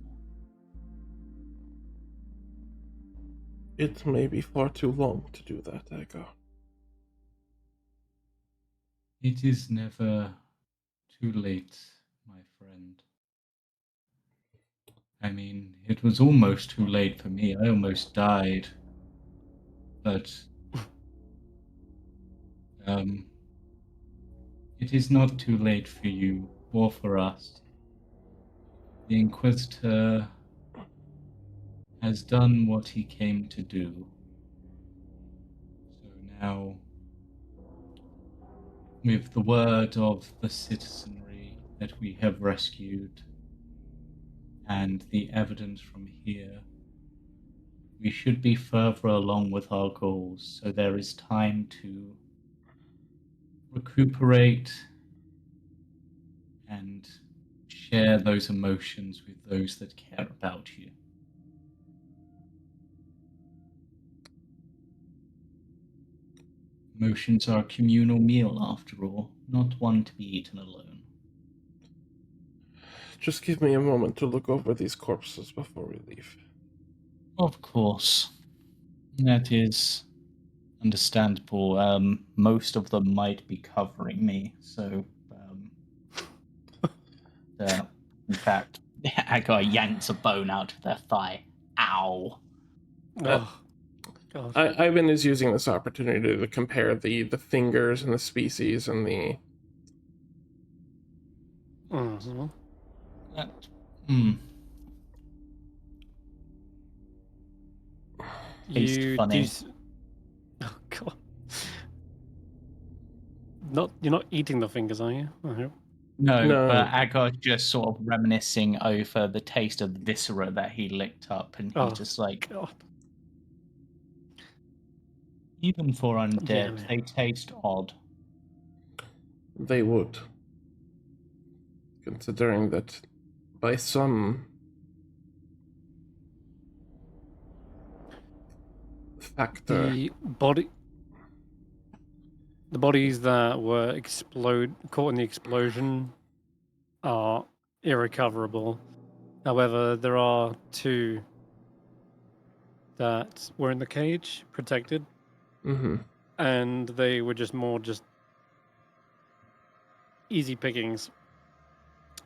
It may be far too long to do that, Agar. It is never too late, my friend. I mean, it was almost too late for me. I almost died. But it is not too late for you or for us. The Inquisitor has done what he came to do. So now, with the word of the citizenry that we have rescued and the evidence from here, we should be further along with our goals, so there is time to recuperate and share those emotions with those that care about you. Emotions are a communal meal, after all, not one to be eaten alone. Just give me a moment to look over these corpses before we leave. Of course. That is understandable. Most of them might be covering me, so... in fact, Agar yanks a bone out of their thigh. Ow! Oh, God. Ivan is using this opportunity to compare the fingers and the species and the Mhm. That, hmm. Tastes You funny. Oh god. You're not eating the fingers, are you? I hope. No, No. but Agar just sort of reminiscing over the taste of the viscera that he licked up, and he's Oh, just like, God. even for undead, Yeah, man. they taste odd. They would. Considering that by some factor. The bodies that were caught in the explosion are irrecoverable. However, there are 2 that were in the cage, protected, Mm-hmm. and they were just easy pickings.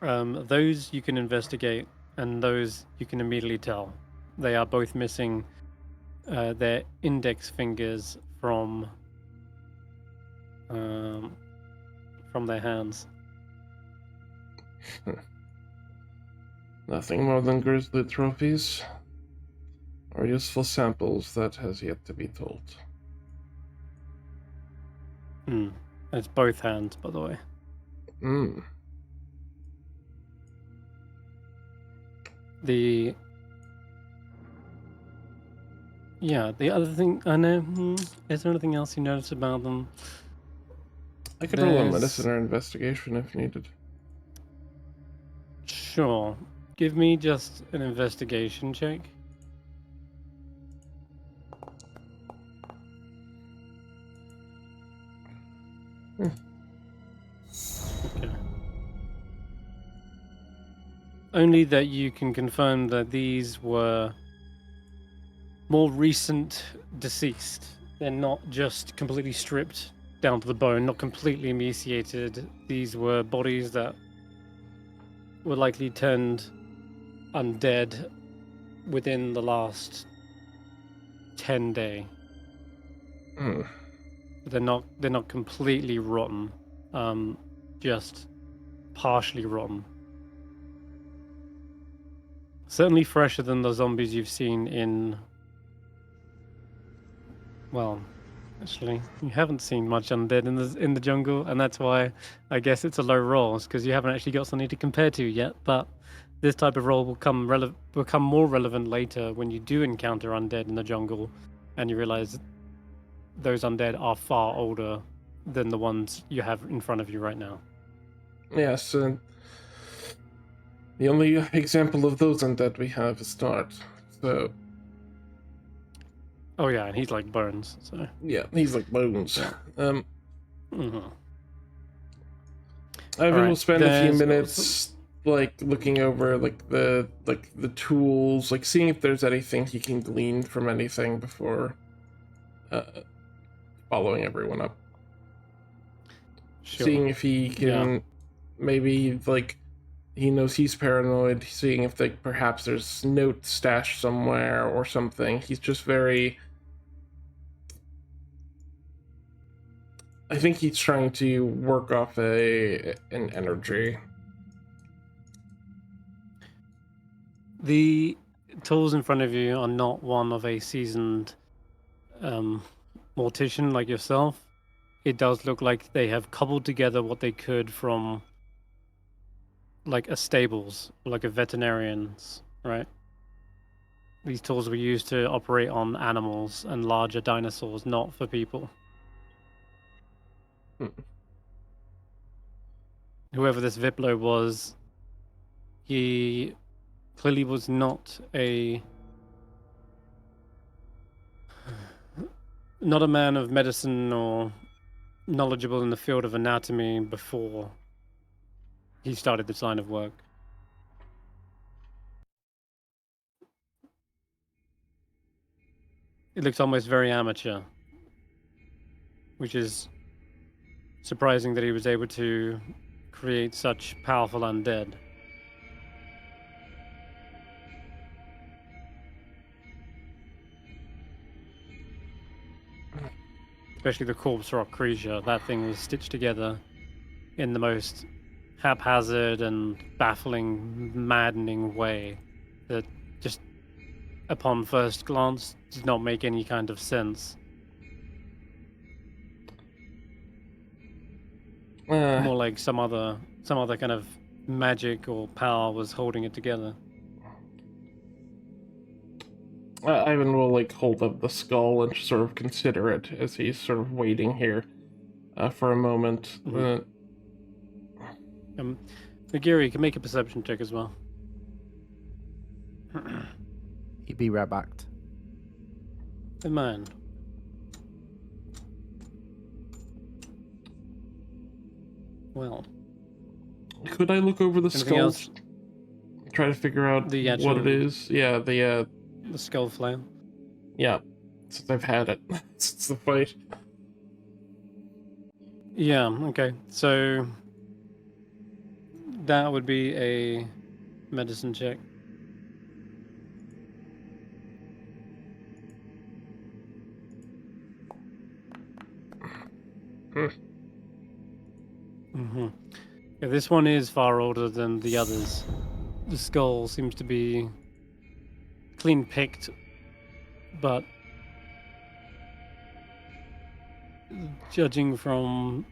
Those you can investigate, and those you can immediately tell. They are both missing their index fingers from their hands. Nothing more than grisly trophies or useful samples, that has yet to be told. It's both hands, by the way. Hmm. The other thing I know. Is there anything else you notice about them? I could roll a There's- medicine or investigation if needed. Sure. Give me just an investigation check. Okay. Only that you can confirm that these were more recent deceased. They're not just completely stripped down to the bone, not completely emaciated. These were bodies that were likely turned undead within the last 10 day. Hmm. They're not completely rotten, just partially rotten. Certainly fresher than the zombies you've seen in. Well, actually, you haven't seen much undead in the jungle, and that's why I guess it's a low roll, because you haven't actually got something to compare to yet. But this type of roll will become more relevant later when you do encounter undead in the jungle, and you realize those undead are far older than the ones you have in front of you right now. Yes, and the only example of those undead we have is Nart. So, Oh yeah, and he's like bones. So yeah, he's like bones. mhm. Ivan will Alright, spend a few there's minutes like looking over the tools, like seeing if there's anything he can glean from anything before following everyone up. Sure. Seeing if he can maybe like he knows he's paranoid, seeing if like perhaps there's notes stashed somewhere or something. He's just very, I think he's trying to work off an energy. The tools in front of you are not one of a seasoned mortician like yourself. It does look like they have cobbled together what they could from like a stables, like a veterinarian's, right? These tools were used to operate on animals and larger dinosaurs, not for people. Whoever this Viplo was, he clearly was not a man of medicine or knowledgeable in the field of anatomy before he started this line of work. It looks almost very amateur, which is surprising that he was able to create such powerful undead. Especially the corpse rock creature. That thing was stitched together in the most haphazard and baffling, maddening way that just upon first glance did not make any kind of sense. More like some other kind of magic or power was holding it together. Ivan will like hold up the skull and sort of consider it as he's sort of waiting here for a moment. Nagiri can make a perception check as well. He'd be right back. Good man. Well, could I look over the anything skull? else? Try to figure out The what actual- it is. Yeah, The skull flail. yeah. Since I've had it since the fight. Yeah, okay. So that would be a medicine check. Yeah, this one is far older than the others. The skull seems to be clean picked, but judging from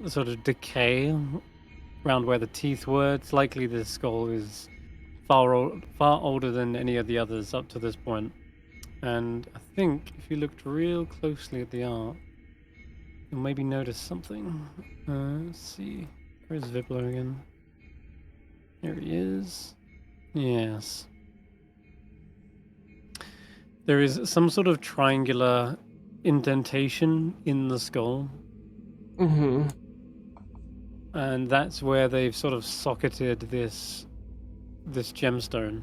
the sort of decay around where the teeth were, it's likely this skull is far older than any of the others up to this point. And I think if you looked real closely at the art, you'll maybe notice something. Let's see. Where's Vipler again? There he is. Yes. There is some sort of triangular indentation in the skull. Mm-hmm. And that's where they've sort of socketed this gemstone.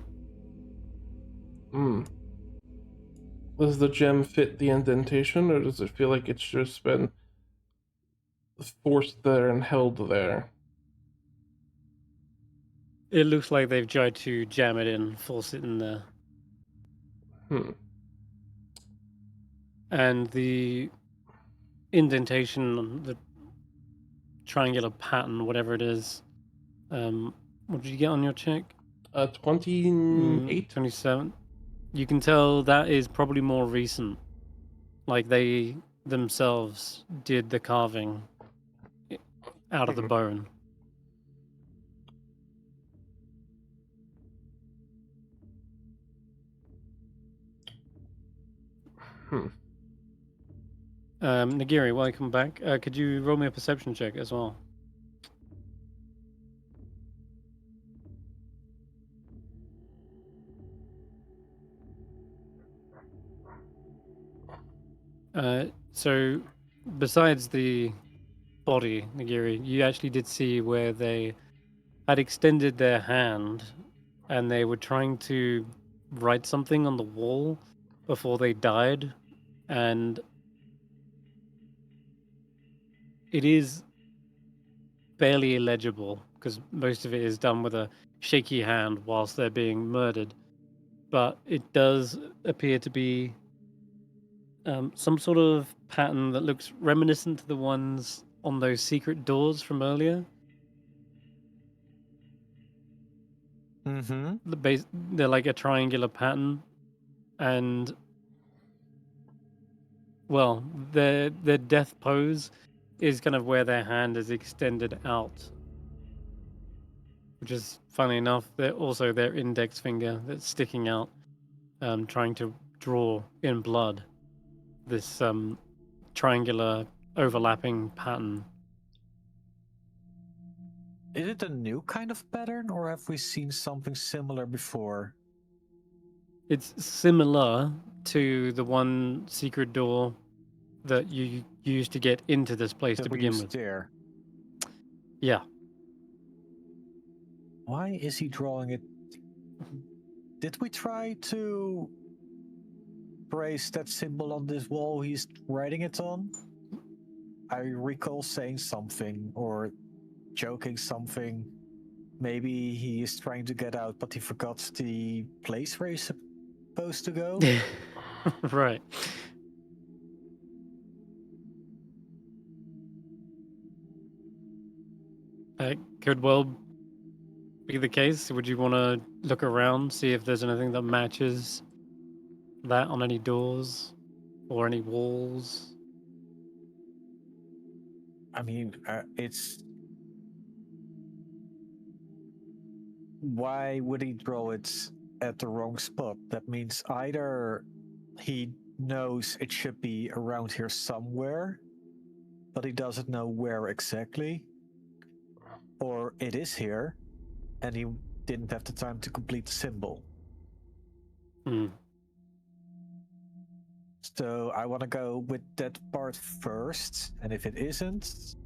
Does the gem fit the indentation, or does it feel like it's just been forced there and held there? It looks like they've tried to jam it in, force it in there. And the indentation, the triangular pattern, whatever it is, what did you get on your check? 28? 27. You can tell that is probably more recent. Like they themselves did the carving out of the bone. Nagiri, welcome back. Could you roll me a perception check as well? So, besides the body, Nagiri, you actually did see where they had extended their hand and they were trying to write something on the wall before they died, and it is barely illegible because most of it is done with a shaky hand whilst they're being murdered, but it does appear to be some sort of pattern that looks reminiscent to the ones on those secret doors from earlier. They're like a triangular pattern, and well, their death pose is kind of where their hand is extended out, which is funny enough. They're also their index finger that's sticking out, trying to draw in blood this triangular overlapping pattern. Is it a new kind of pattern, or have we seen something similar before? It's similar to the one secret door that you used to get into this place That to we begin used with. there. Yeah. Why is he drawing it? Did we try to trace that symbol on this wall he's writing it on? I recall saying something or joking something. Maybe he is trying to get out, but he forgot the place where he's supposed to go. Right. Could well be the case. Would you want to look around, see if there's anything that matches that on any doors or any walls? I mean, it's. Why would he throw it at the wrong spot? That means either he knows it should be around here somewhere, but he doesn't know where exactly, or it is here, and he didn't have the time to complete the symbol. So I want to go with that part first, and if it isn't,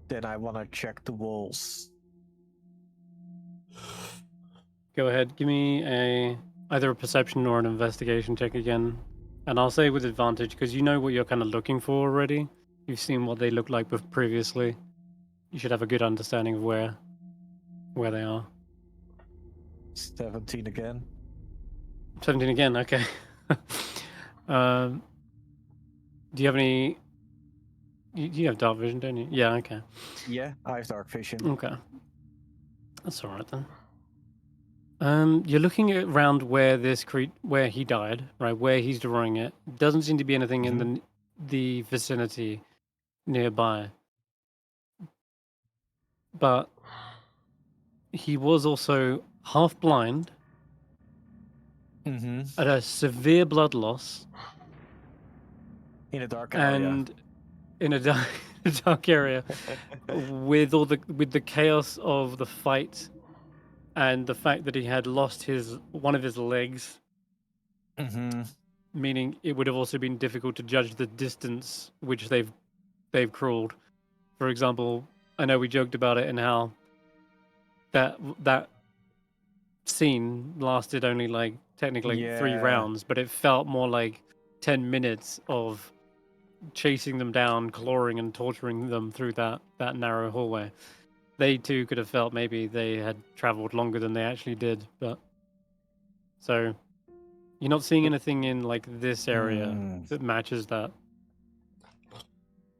then I want to check the walls. Go ahead, give me either a perception or an investigation check again. And I'll say with advantage, because you know what you're kind of looking for already. You've seen what they looked like previously. You should have a good understanding of where they are. 17 again. 17 again, okay. Do you have any... You have dark vision, don't you? Yeah, okay. Yeah, I have dark vision. Okay. That's alright then. You're looking around where where he died, right? Where he's drawing it. Doesn't seem to be anything in the vicinity nearby. But he was also half blind, at a severe blood loss, in a dark area, and in a dark area, with the chaos of the fight. And the fact that he had lost one of his legs, meaning it would have also been difficult to judge the distance which they've crawled. For example, I know we joked about it and how that scene lasted only like technically 3 rounds, but it felt more like 10 minutes of chasing them down, clawing and torturing them through that narrow hallway. They too could have felt maybe they had traveled longer than they actually did, but so you're not seeing anything in like this area that matches that,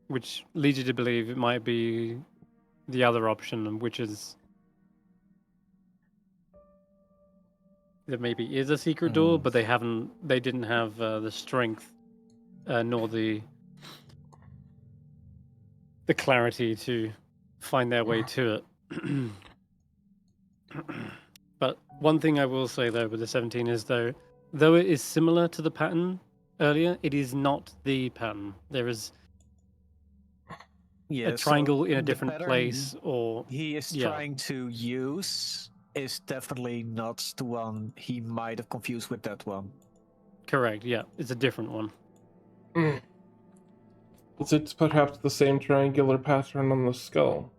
which leads you to believe it might be the other option, which is there maybe is a secret door, but they didn't have the strength nor the clarity to find their way to it. But one thing I will say though with the 17 is though it is similar to the pattern earlier, it is not the pattern. There is a triangle in a different place, or he is trying to use is definitely not the one he might have confused with that one. Correct, yeah. It's a different one. Is it perhaps the same triangular pattern on the skull?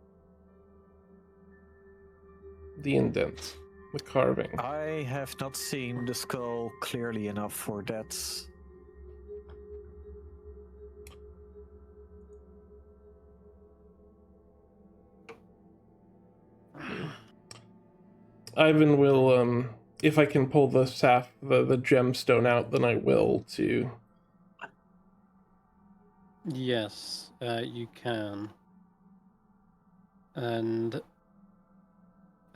The indent, the carving. I have not seen the skull clearly enough for that. Ivan will, if I can pull the the gemstone out, then I will too. Yes, you can. And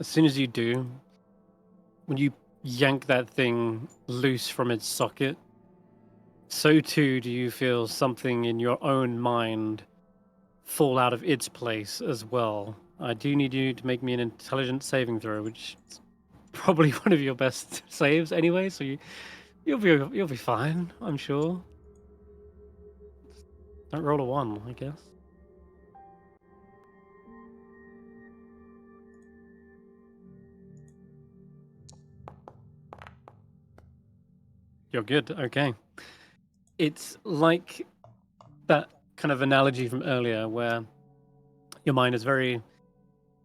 as soon as you do, when you yank that thing loose from its socket, so too do you feel something in your own mind fall out of its place as well. I do need you to make me an intelligence saving throw, which is probably one of your best saves anyway, so you'll be fine, I'm sure. Don't roll a 1, I guess. You're good, okay. It's like that kind of analogy from earlier where your mind is very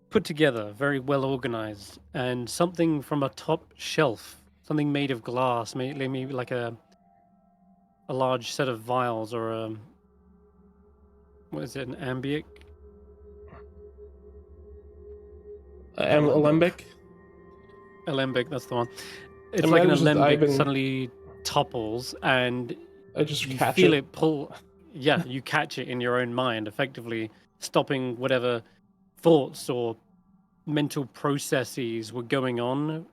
put together, very well organized, and something from a top shelf, something made of glass, maybe like a large set of vials or a, what is it, an alembic? Alembic? Alembic, that's the one. It's like an alembic suddenly topples and I just you catch feel it pull. Yeah, you catch it in your own mind, effectively stopping whatever thoughts or mental processes were going on,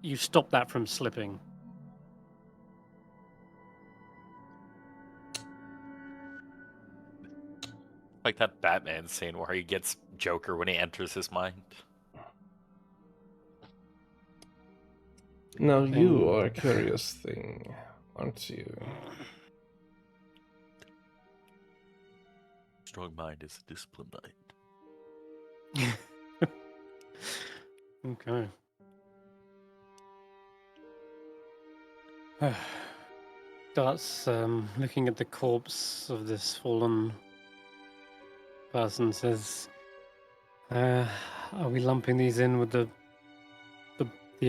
you stopped that from slipping. Like that Batman scene where he gets Joker when he enters his mind. Now you are a curious thing, aren't you? Strong mind is a disciplined mind. Okay. Starts looking at the corpse of this fallen person, says, are we lumping these in with the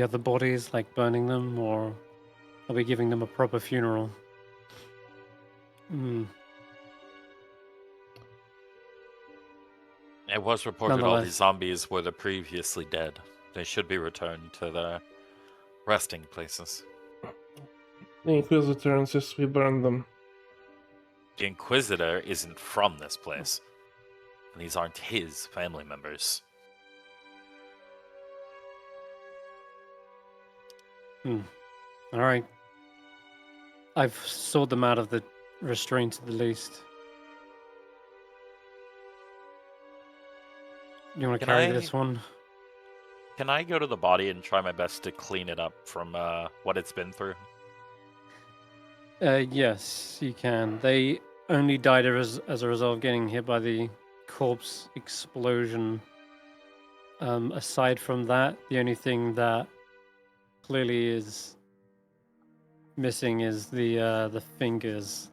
other bodies, like burning them, or are we giving them a proper funeral? It was reported all Nonetheless. these zombies were the previously dead. They should be returned to their resting places. The Inquisitor insists we burn them. The Inquisitor isn't from this place. And these aren't his family members. All right. I've sorted them out of the restraint at the least. You want to Can carry I- this one? Can I go to the body and try my best to clean it up from what it's been through? Yes, you can. They only died as a result of getting hit by the corpse explosion. Aside from that, the only thing that clearly is missing is the fingers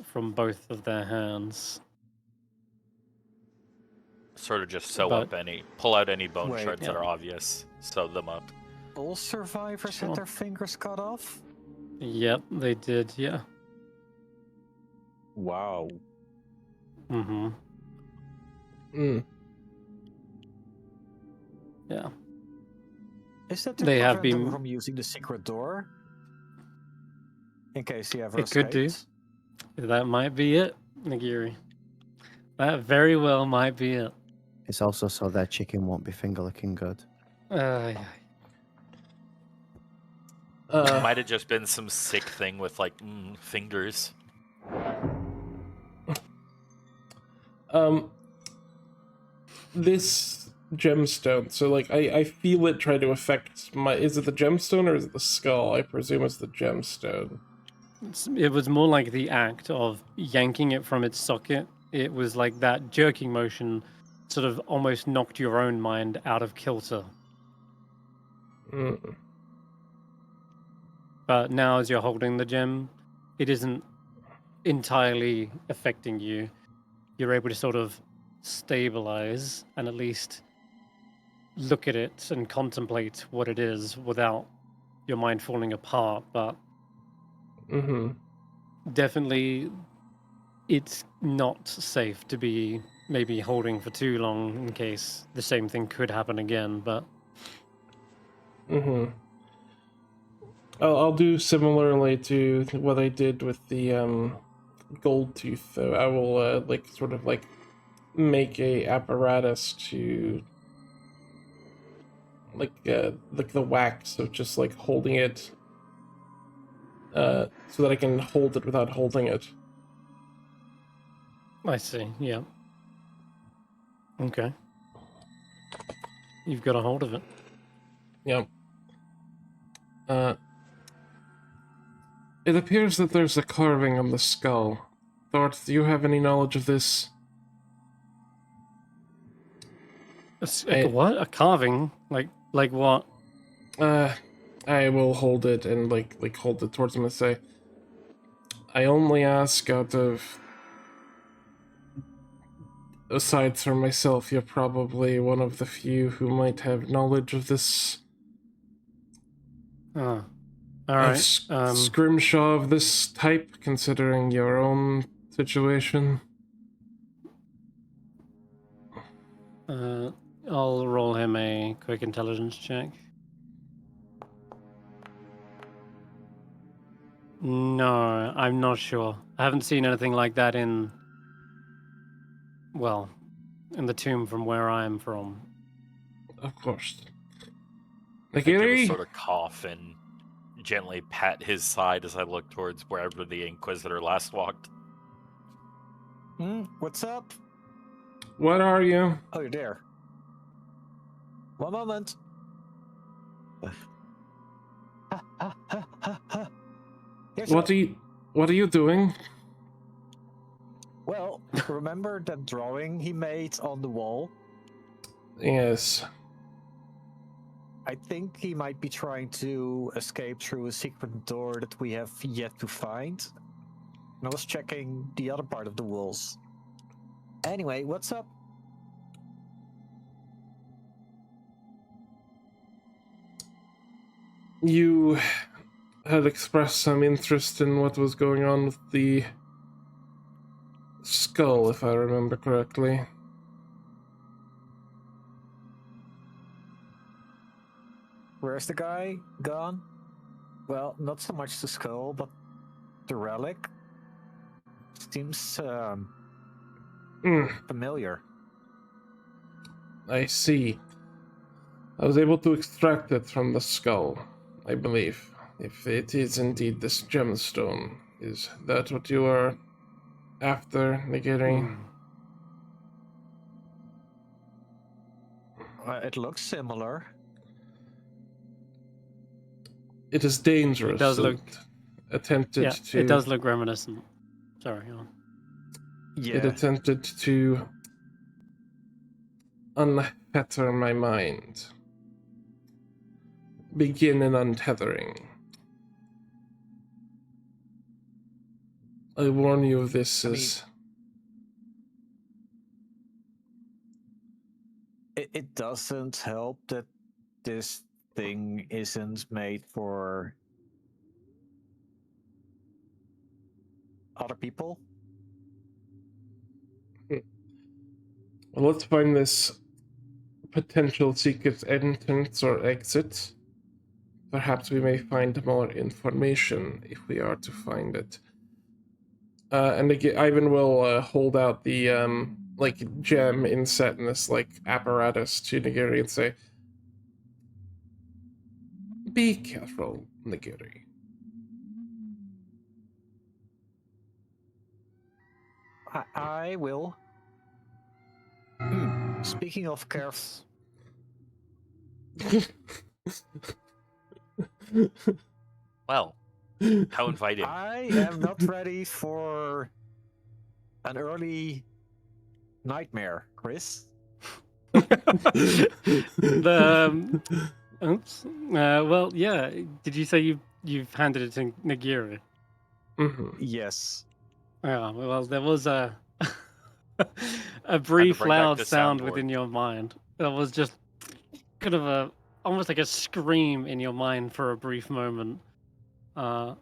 from both of their hands. Sort of just sew But- up pull out any bone Wait, shards that yeah. are obvious, sew them up. All survivors Sure. had their fingers cut off? Yep, they did. Yeah. Wow. Mm-hmm. Mm. Yeah. Is that to They have prevent them been- from using the secret door? In case he ever It could do. escaped? That might be it, Nagiri. That very well might be it. It's also so their chicken won't be finger licking good. Yeah. Might have just been some sick thing with like fingers. This gemstone. So, like, I feel it try to affect my. Is it the gemstone or is it the skull? I presume it's the gemstone. It was more like the act of yanking it from its socket. It was like that jerking motion sort of almost knocked your own mind out of kilter. Mm. But now as you're holding the gem, it isn't entirely affecting you. You're able to sort of stabilize and at least look at it and contemplate what it is without your mind falling apart. But Mm-hmm. definitely it's not safe to be maybe holding for too long in case the same thing could happen again. But Mm-hmm. I'll do similarly to what I did with the gold tooth, though. I will like sort of like make a apparatus to like the wax of just like holding it so that I can hold it without holding it. I see, yeah. Okay. You've got a hold of it. Yep. It appears that there's a carving on the skull. Thort, do you have any knowledge of this? What? A carving? Like what? I will hold it and like hold it towards him and say, I only ask out of, aside from myself, you're probably one of the few who might have knowledge of this. Oh. Alright. Scrimshaw of this type, considering your own situation. I'll roll him a quick intelligence check. No, I'm not sure. I haven't seen anything like that in, well, in the tomb from where I am from. Of course. I think it was Nagiri? sort of cough and gently pat his side as I look towards wherever the Inquisitor last walked. What's up? What are you? Oh, you're there. One moment. Here's What are you doing? Well, remember that drawing he made on the wall? Yes. I think he might be trying to escape through a secret door that we have yet to find. And I was checking the other part of the walls. Anyway, what's up? You had expressed some interest in what was going on with the skull, if I remember correctly. Where's the guy gone? Well, not so much the skull, but the relic. Seems familiar. I see. I was able to extract it from the skull, I believe. If it is indeed this gemstone, is that what you are after, Nagiri? It looks similar. It is dangerous. It does look. Attempted to. It does look reminiscent. Sorry. Go on. Yeah. It attempted to unfetter my mind. Begin an untethering. I warn you, this is. It doesn't help that this thing isn't made for other people. Well, let's find this potential secret entrance or exit. Perhaps we may find more information if we are to find it. And again, Ivan will hold out the gem inset in this apparatus to Nagiri and say, "Be careful, Nagiri." I will. Speaking of careful. Well, how inviting. I am not ready for an early nightmare, Chris. Oops. Well, yeah. Did you say you've handed it to Nagiri? Mm-hmm. Yes. Yeah. Well, there was a brief bring back loud the sound soundboard. within your mind. That was just kind of almost like a scream in your mind for a brief moment. Though,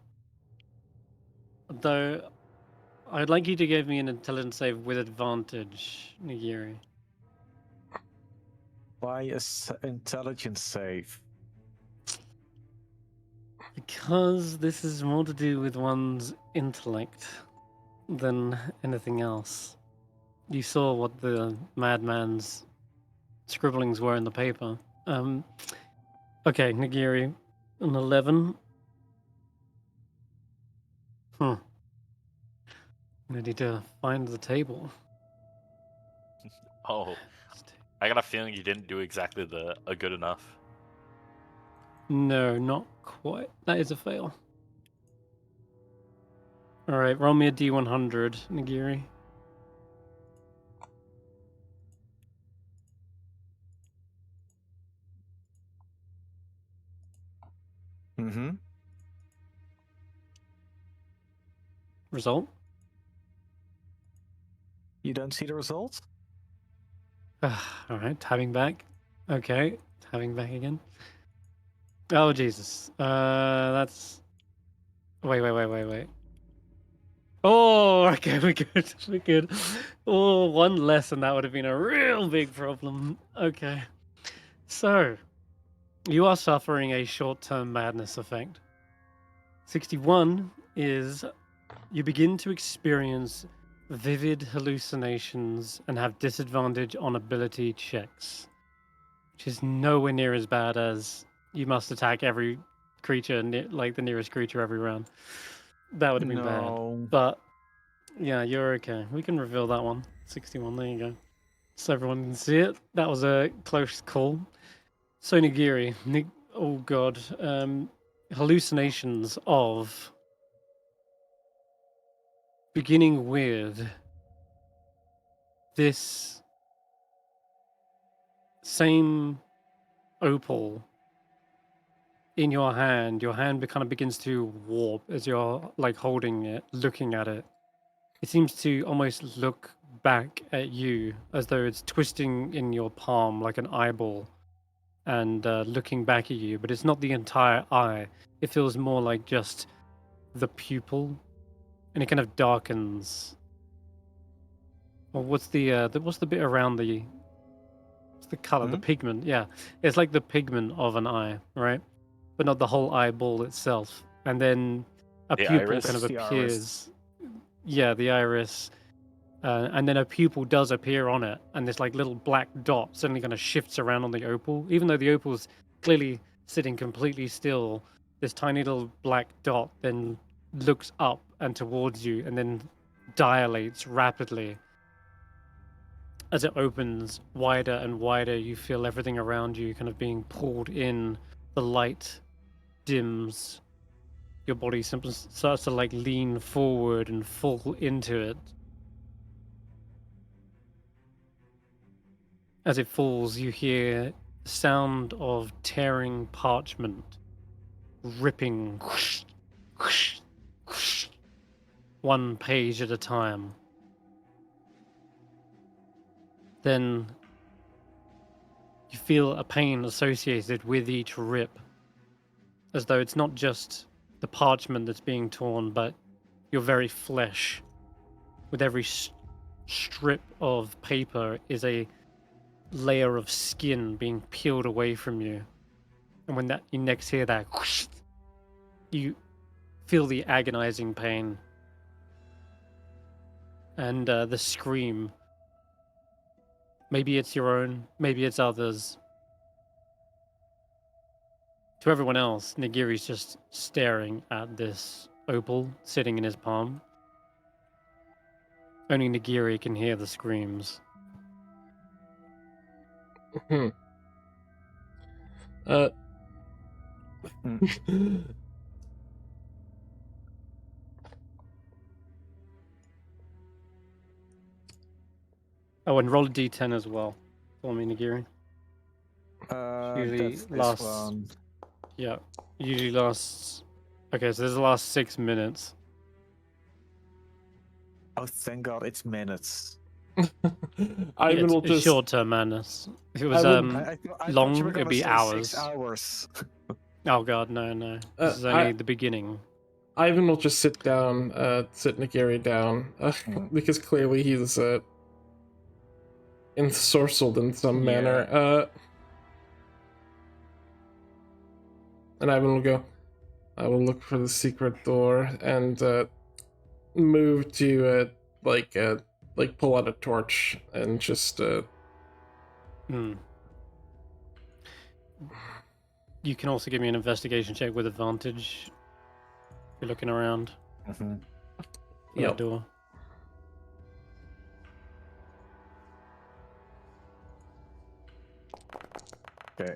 I'd like you to give me an intelligence save with advantage, Nagiri. Why is intelligence save? Because this is more to do with one's intellect than anything else. You saw what the madman's scribblings were in the paper. Okay, Nagiri, an 11. I need to find the table. Oh, I got a feeling you didn't do exactly a good enough. No, not quite. That is a fail. Alright, roll me a D100, Nagiri. Mm-hmm. Result? You don't see the result? Alright, tabbing back. Okay, tabbing back again. Oh, Jesus. That's... Wait. Oh, okay, we're good. We're good. Oh, one less and that would have been a real big problem. Okay. So, you are suffering a short-term madness effect. 61 is you begin to experience vivid hallucinations and have disadvantage on ability checks, which is nowhere near as bad as you must attack every creature, like the nearest creature every round. That would have been No. bad. But yeah, you're okay. We can reveal that one. 61, there you go. So everyone can see it. That was a close call. So Nagiri, oh god, hallucinations of beginning with this same opal in your hand kind of begins to warp as you're like holding it, looking at it. It seems to almost look back at you as though it's twisting in your palm like an eyeball and looking back at you, but it's not the entire eye. It feels more like just the pupil, and it kind of darkens. Well, what's the bit around the? What's the color? The pigment. Yeah, it's like the pigment of an eye, right? But not the whole eyeball itself. And then a The pupil iris? kind of The iris. appears. Yeah, the iris. And then a pupil does appear on it, and this like little black dot suddenly kind of shifts around on the opal. Even though the opal's clearly sitting completely still, this tiny little black dot then looks up and towards you, and then dilates rapidly. As it opens wider and wider, you feel everything around you kind of being pulled in. The light dims. Your body simply starts to like lean forward and fall into it. As it falls, you hear the sound of tearing parchment, ripping whoosh, whoosh, whoosh, one page at a time. Then you feel a pain associated with each rip, as though it's not just the parchment that's being torn, but your very flesh. With every strip of paper is a layer of skin being peeled away from you. And when you next hear that, whoosh, you feel the agonizing pain. And the scream. Maybe it's your own, maybe it's others. To everyone else, Nagiri's just staring at this opal sitting in his palm. Only Nagiri can hear the screams. Hmm. Oh, and roll a d10 as well for me, Nagiri. Usually That's this lasts. one. Yeah, usually lasts. Okay, so this is the last 6 minutes. Oh, thank God, it's minutes. Ivan will It's just short-term madness. If it was I would- I thought long, you were it'd gonna be say hours. 6 hours. Oh god, no. This is only the beginning. Ivan will just sit down, sit Nagiri down, because clearly he's ensorcelled in some manner. And Ivan will go, I will look for the secret door and move to pull out a torch and just You can also give me an investigation check with advantage. If you're looking around for Yep. that door. Okay.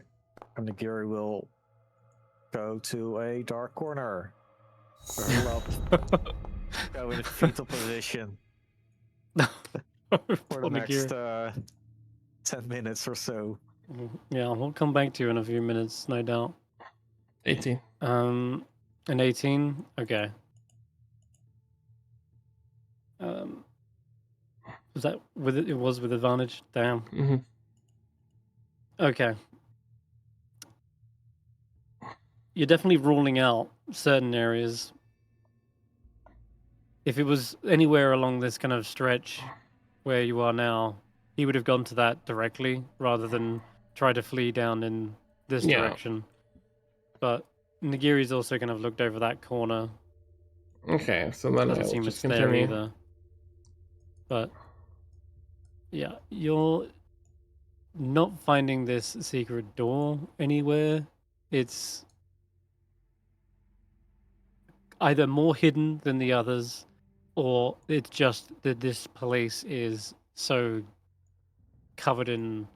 And the Nagiri will go to a dark corner. Curl up. Go in a fetal position for the next 10 minutes or so. Yeah, we'll come back to you in a few minutes, no doubt. 18. An 18? Okay. Was that with it? It was with advantage? Damn. Mm-hmm. Okay. You're definitely ruling out certain areas. If it was anywhere along this kind of stretch where you are now, he would have gone to that directly rather than try to flee down in this direction. But Nagiri's also kind of looked over that corner. Okay, so then I Doesn't will seem just it's there continue. either. But yeah, you're not finding this secret door anywhere. It's either more hidden than the others, or it's just that this place is so covered in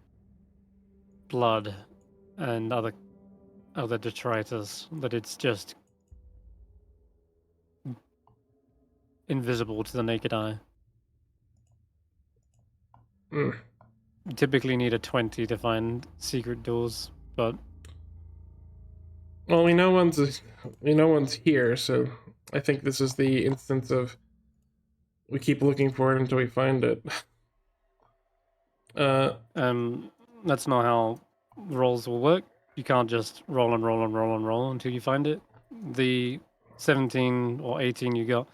blood and other detritus that it's just invisible to the naked eye. Hmm. You typically need a 20 to find secret doors, but Well, we know one's here, so I think this is the instance of we keep looking for it until we find it. that's not how rolls will work. You can't just roll and roll and roll and roll until you find it. The 17 or 18 you got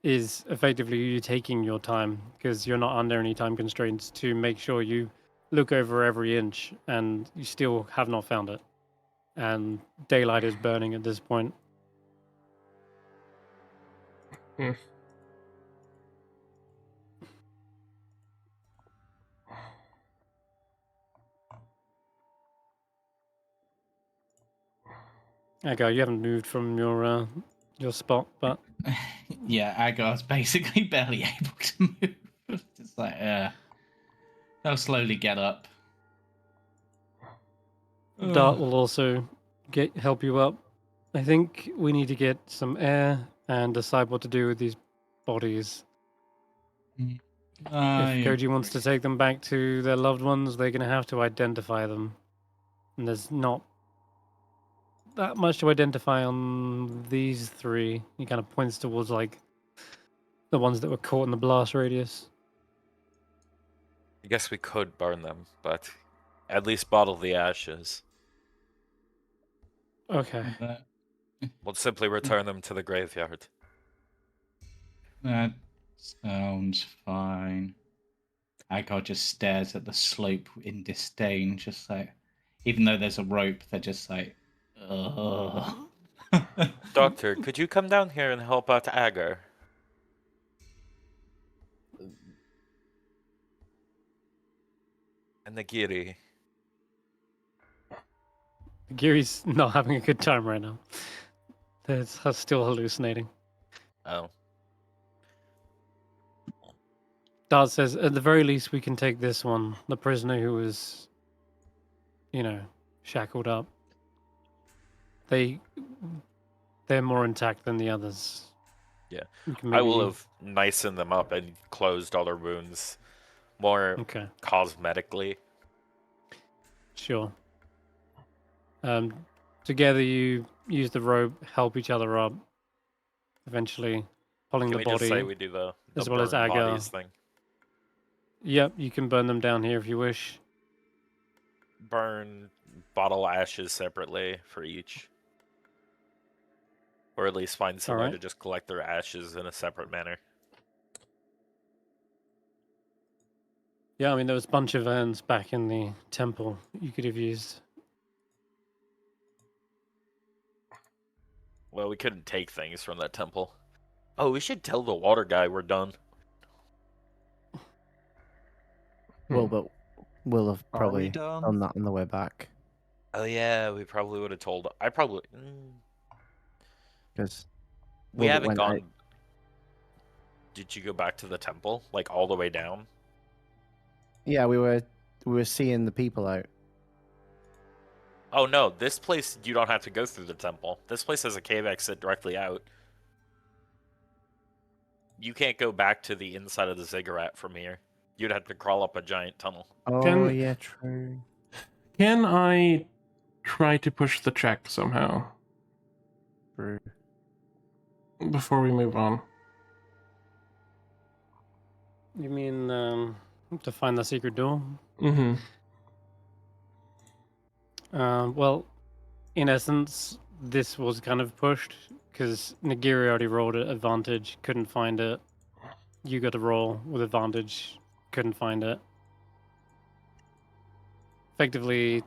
is effectively you taking your time because you're not under any time constraints to make sure you look over every inch, and you still have not found it. And daylight is burning at this point. Hmm. Agar, you haven't moved from your spot, but Yeah, Agar's basically barely able to move. It's like, they'll slowly get up. Dart will also help you up. I think we need to get some air and decide what to do with these bodies. If Koji wants to take them back to their loved ones, they're going to have to identify them. And there's not that much to identify on these three. He kind of points towards like the ones that were caught in the blast radius. I guess we could burn them, but at least bottle the ashes. Okay. We'll simply return them to the graveyard. That sounds fine. Agar just stares at the slope in disdain, just like, even though there's a rope, they're just like, ugh. Doctor, could you come down here and help out Agar? And Nagiri. Gary's not having a good time right now. It's still hallucinating. Oh. Dart says, at the very least, we can take this one, the prisoner who was, shackled up. They're more intact than the others. Yeah. Maybe... I will have nicened them up and closed all their wounds more cosmetically. Sure. Together you use the rope, help each other up. Eventually, pulling Can the we body. just say we do the as well as burn Agar. bodies thing? Yep, you can burn them down here if you wish. Burn bottle ashes separately for each. Or at least find somewhere Alright. to just collect their ashes in a separate manner. Yeah, I mean, there was a bunch of urns back in the temple you could have used. Well, we couldn't take things from that temple. Oh, we should tell the water guy we're done. But we'll have Are we probably done? done that on the way back. Oh yeah, we probably would have told. I probably. Because We haven't gone. Did you go back to the temple, like all the way down? Yeah, we were seeing the people out. Oh no, this place you don't have to go through the temple. This place has a cave exit directly out. You can't go back to the inside of the ziggurat from here. You'd have to crawl up a giant tunnel. Oh, yeah, true. Can I try to push the check somehow True. before we move on? You mean to find the secret door? Mm-hmm. Well, in essence, this was kind of pushed because Nagiri already rolled at advantage, couldn't find it. You got a roll with advantage, couldn't find it. Effectively,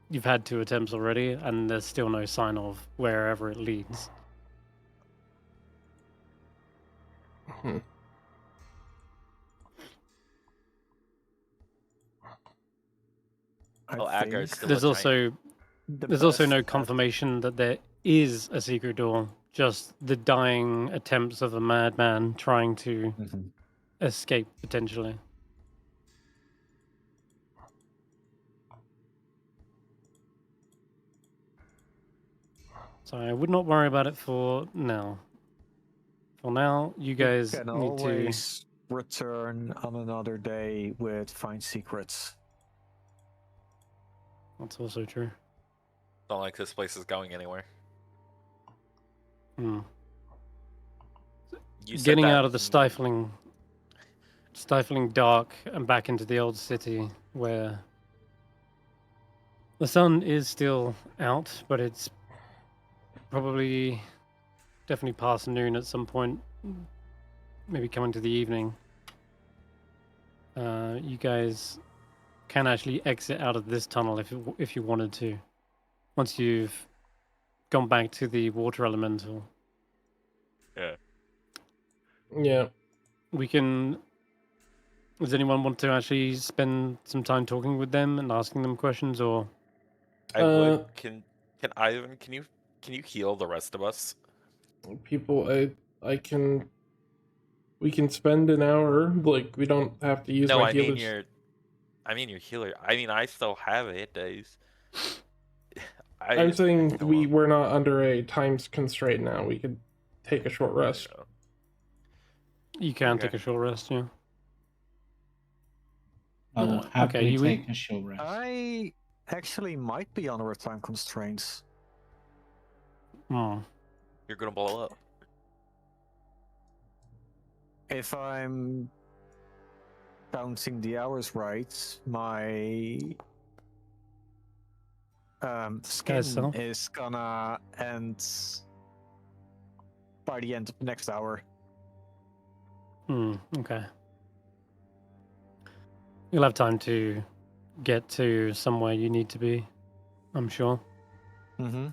you've had 2 attempts already, and there's still no sign of wherever it leads. Mm-hmm. Agar's think still There's a giant. there's also no best bet- confirmation that there is a secret door. Just the dying attempts of a madman trying to Mhm. escape potentially. So I would not worry about it for now. For now, you guys can need to. always return on another day with find secrets. That's also true. It's not like this place is going anywhere. Hmm. You said Getting that out of the stifling dark and back into the old city where the sun is still out, but it's probably definitely past noon at some point, maybe coming to the evening. You guys can actually exit out of this tunnel if you wanted to, once you've gone back to the water elemental. Yeah. Yeah. We can. Does anyone want to actually spend some time talking with them and asking them questions, or? I would. Can Ivan? Can you heal the rest of us? People, I can. We can spend an hour. Like, we don't have to use No, my I mean healers. your healer. I mean, I still have hit days. I'm saying don't know. we're not under a time constraint now. We could take a short rest. You can Okay. take a short rest, yeah. I will Okay, happily you take a short rest. I actually might be under a time constraints. Hmm. You're gonna blow up. If I'm counting the hours right, my skin so? is gonna end by the end of the next hour. Okay. You'll have time to get to somewhere you need to be, I'm sure. Mm-hmm.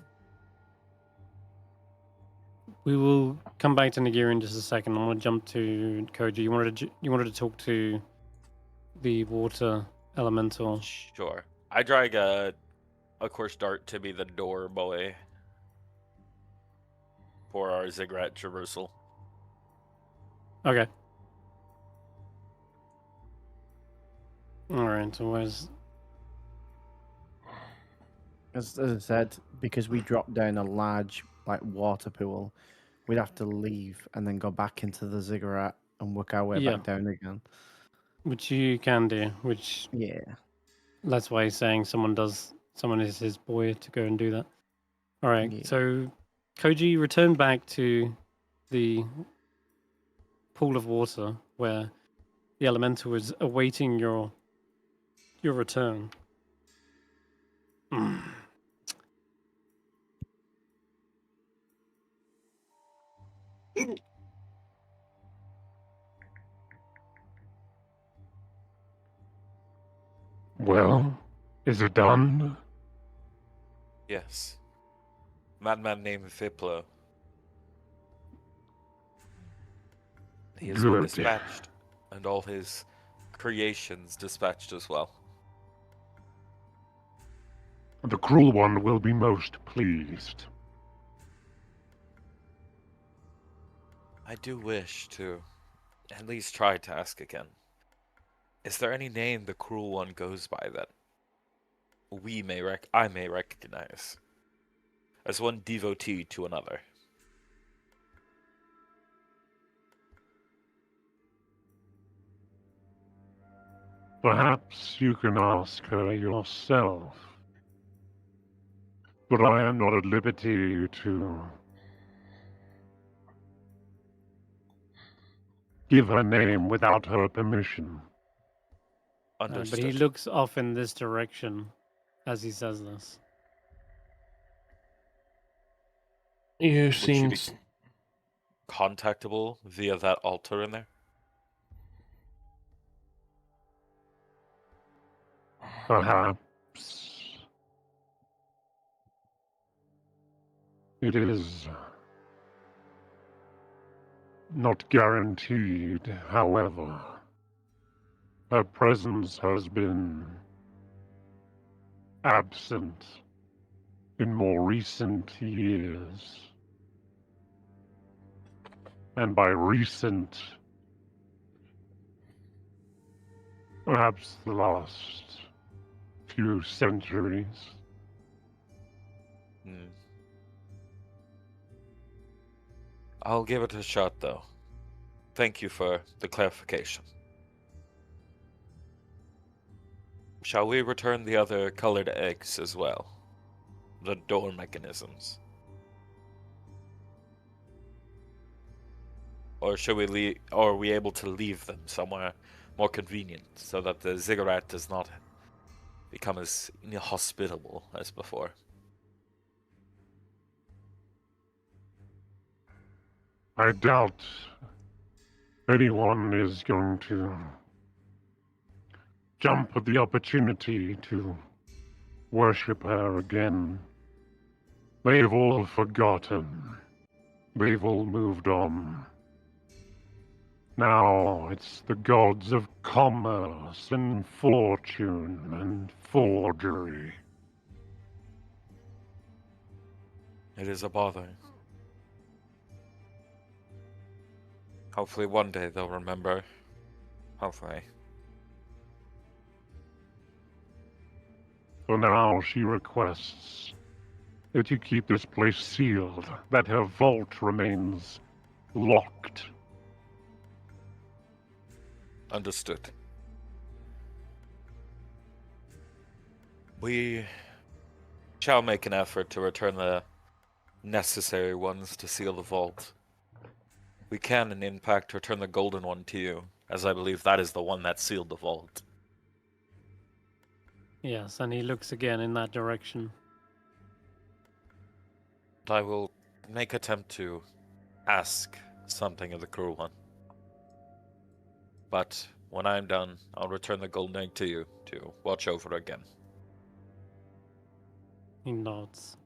We will come back to Nagiri in just a second. I want to jump to Koji. You wanted to talk to the water elemental. Sure. I drag a course dart to be the door boy for our ziggurat traversal. Okay. All right. So where's? As I said, because we dropped down a large water pool, we'd have to leave and then go back into the ziggurat and work our way Yeah. back down again. Which you can do. Which Yeah. that's why he's saying someone is his boy to go and do that. All right. Yeah. So Koji returned back to the pool of water where the elemental is awaiting your return. Well, is it done? Yes. Madman named Viplo. He has been Good. dispatched, and all his creations dispatched as well. The cruel one will be most pleased. I do wish to at least try to ask again. Is there any name the cruel one goes by that I may recognize as one devotee to another? Perhaps you can ask her yourself. But I am not at liberty to give her name without her permission. But Understood. he looks off in this direction as he says this. You Would seem. she be contactable via that altar in there? Perhaps. It is not guaranteed, however. Her presence has been absent in more recent years. And by recent, perhaps the last few centuries. Hmm. I'll give it a shot, though. Thank you for the clarification. Shall we return the other colored eggs as well? The door mechanisms? Or should we leave, or are we able to leave them somewhere more convenient so that the ziggurat does not become as inhospitable as before? I doubt anyone is going to jump at the opportunity to worship her again. They've all forgotten. They've all moved on. Now it's the gods of commerce and fortune and forgery. It is a bother. Hopefully one day they'll remember. Hopefully. For now, she requests that you keep this place sealed, that her vault remains locked. Understood. We shall make an effort to return the necessary ones to seal the vault. We can, in fact, return the golden one to you, as I believe that is the one that sealed the vault. Yes, and he looks again in that direction. I will make attempt to ask something of the cruel one. But when I'm done, I'll return the golden egg to you to watch over it again. He nods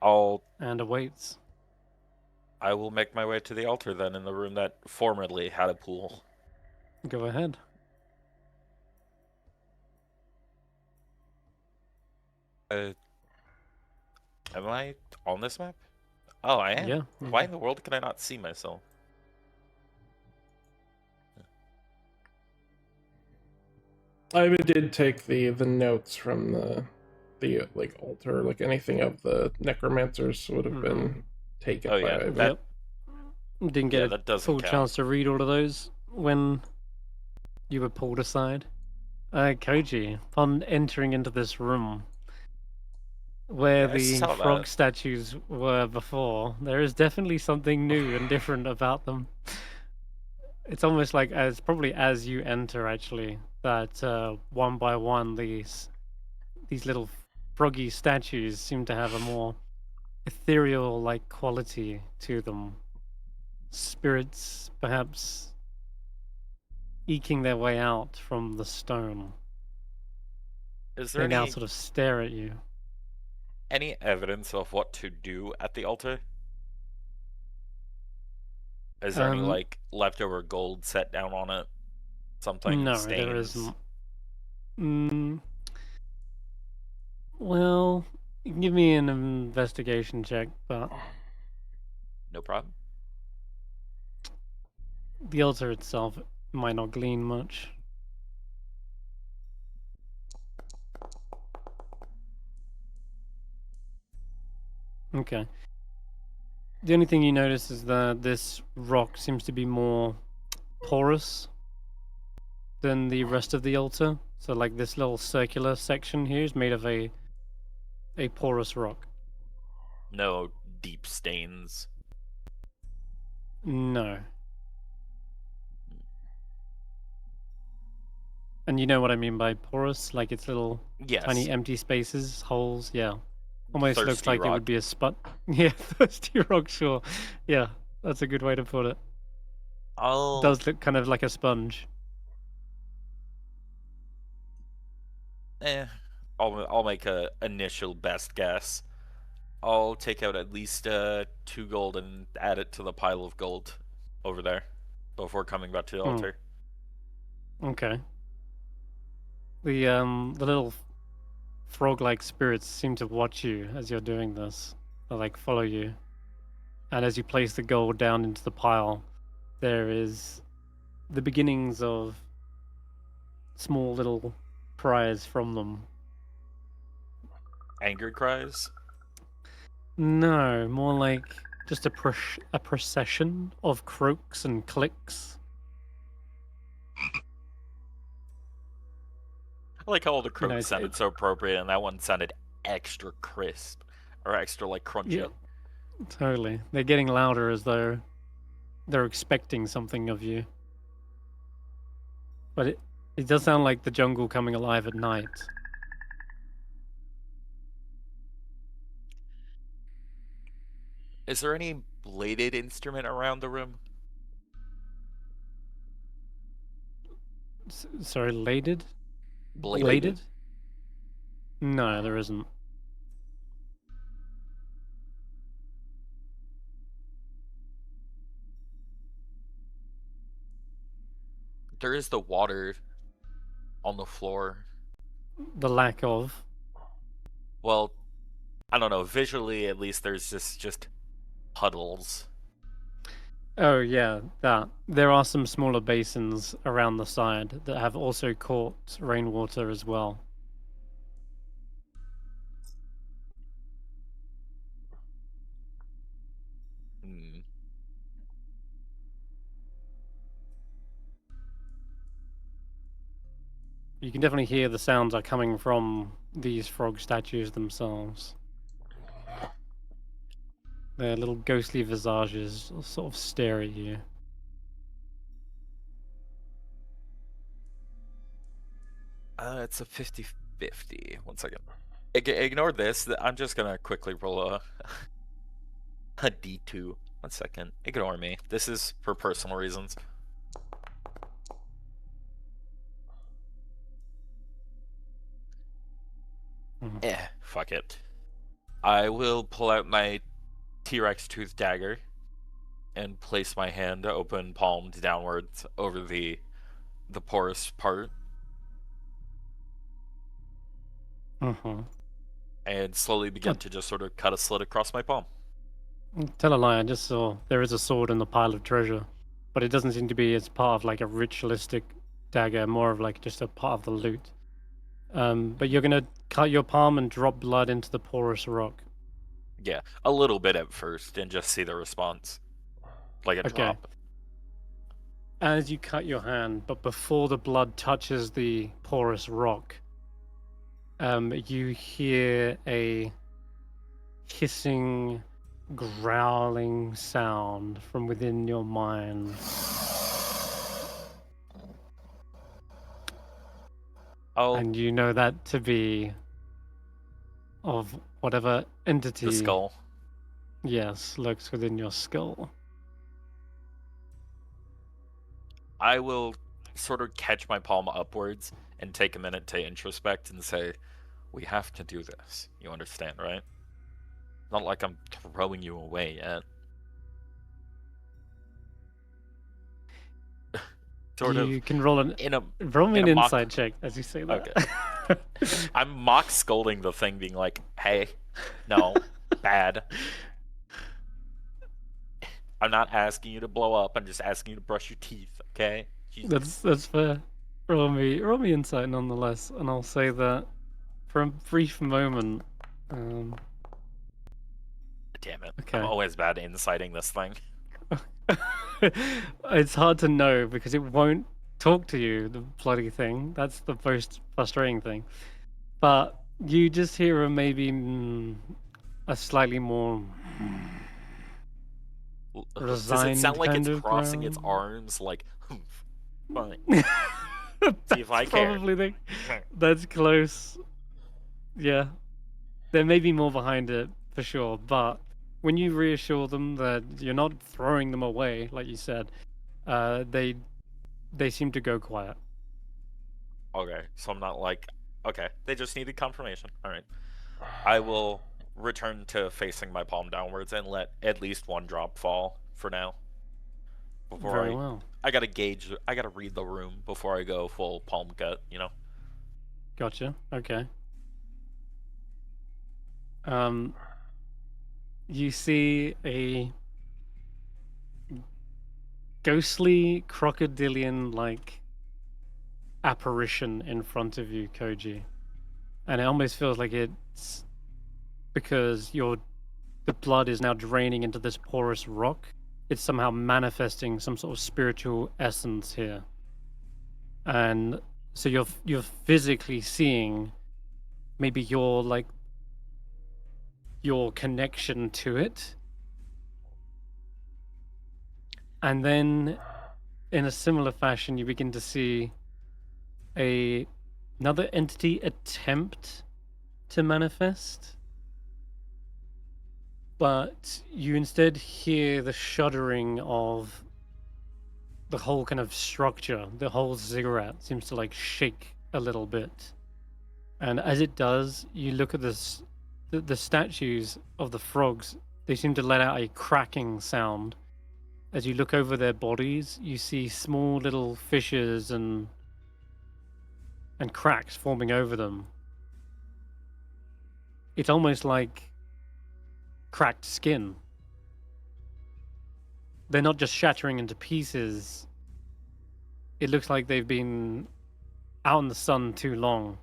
I and awaits. will make my way to the altar then in the room that formerly had a pool. Go ahead. Am I on this map? Oh, I am. Yeah. Why in the world can I not see myself? I did take the notes from the like altar, like anything of the necromancers would have been taken Oh, by yeah, Ivan. that- Yep. Didn't get that a doesn't full count. chance to read all of those when you were pulled aside. Koji, upon entering into this room where Yeah, I the saw frog that. statues were before, there is definitely something new and different about them. It's almost like probably as you enter, actually, that one by one these little froggy statues seem to have a more ethereal like quality to them. Spirits perhaps eking their way out from the stone. Is there They now any sort of stare at you. evidence of what to do at the altar? Is there any Um, like leftover gold set down on it? Something No, stains? there isn't. Well, you can give me an investigation check, but No problem. the altar itself might not glean much. Okay. The only thing you notice is that this rock seems to be more porous than the rest of the altar. So, like, this little circular section here is made of a porous rock. No deep stains. No. And you know what I mean by porous? Like, it's little Yes. tiny empty spaces, holes, yeah. Almost looks Thirsty like it rock. would be a spot. Yeah, thirsty rock, sure. Yeah, that's a good way to put it. It does look kind of like a sponge. I'll make a initial best guess. I'll take out at least 2 gold and add it to the pile of gold over there before coming back to the altar. Okay. The little frog-like spirits seem to watch you as you're doing this. They like follow you. And as you place the gold down into the pile, there is the beginnings of small little cries from them. Angry cries? No, more like just a procession of croaks and clicks. I like how all the croaks it's- sounded so appropriate, and that one sounded extra crisp. Or extra, like, crunchy. Yeah, totally. They're getting louder as though they're expecting something of you. But it does sound like the jungle coming alive at night. Is there any bladed instrument around the room? Sorry, laded? Bladed? No, there isn't. There is the water on the floor. The lack of. Well, I don't know. Visually, at least, there's just puddles. Oh yeah, that. There are some smaller basins around the side that have also caught rainwater as well. Hmm. You can definitely hear the sounds are coming from these frog statues themselves. Their little ghostly visages sort of stare at you. It's a 50-50. One second. Ignore this. I'm just gonna quickly roll a D2. 1 second. Ignore me. This is for personal reasons. Fuck it. I will pull out my T-Rex tooth dagger and place my hand open palmed downwards over the porous part and slowly begin to just sort of cut a slit across my palm. Tell a lie, I just saw there is a sword in the pile of treasure, but it doesn't seem to be as part of like a ritualistic dagger, more of like just a part of the loot. But you're gonna cut your palm and drop blood into the porous rock. Yeah, a little bit at first and just see the response. Like a drop. As you cut your hand, but before the blood touches the porous rock, you hear a hissing, growling sound from within your mind. Oh. And you know that to be of whatever entity. The skull. Yes, lurks within your skull. I will sort of catch my palm upwards and take a minute to introspect and say, we have to do this. You understand, right? Not like I'm throwing you away yet. You can roll me an insight check as you say that. Okay. I'm mock scolding the thing, being like, hey, no, bad. I'm not asking you to blow up, I'm just asking you to brush your teeth, okay? Jesus. That's fair. Roll me insight nonetheless, and I'll say that for a brief moment. Damn it. Okay. I'm always bad at inciting this thing. It's hard to know because it won't talk to you, the bloody thing. That's the most frustrating thing. But you just hear a slightly more Does it sound like it's crossing its arms like, fine. See if I care. Probably that's close. Yeah. There may be more behind it, for sure, but when you reassure them that you're not throwing them away, like you said, they seem to go quiet. Okay, so I'm not like, okay, they just needed confirmation. All right. I will return to facing my palm downwards and let at least one drop fall for now. Very well. I gotta gauge, I gotta read the room before I go full palm cut, you know? Gotcha. Okay. You see a ghostly crocodilian-like apparition in front of you, Koji, and it almost feels like it's because the blood is now draining into this porous rock. It's somehow manifesting some sort of spiritual essence here, and so you're physically seeing maybe your connection to it, and then in a similar fashion you begin to see another entity attempt to manifest, but you instead hear the shuddering of the whole kind of structure. The whole ziggurat seems to like shake a little bit, and as it does, you look at the statues of the frogs. They seem to let out a cracking sound. As you look over their bodies, you see small little fissures and cracks forming over them. It's almost like cracked skin. They're not just shattering into pieces. It looks like they've been out in the sun too long,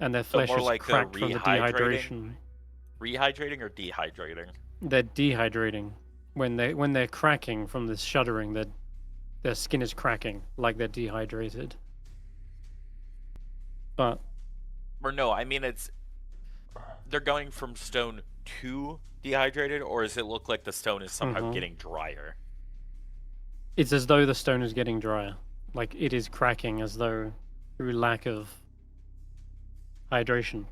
and their flesh more is like cracked from the dehydration. Rehydrating or dehydrating? They're dehydrating. When they're cracking from this shuddering, their skin is cracking like they're dehydrated. But Or no, I mean they're going from stone to dehydrated, or does it look like the stone is somehow getting drier? it's as though the stone is getting drier. Like it is cracking as though through lack of hydration.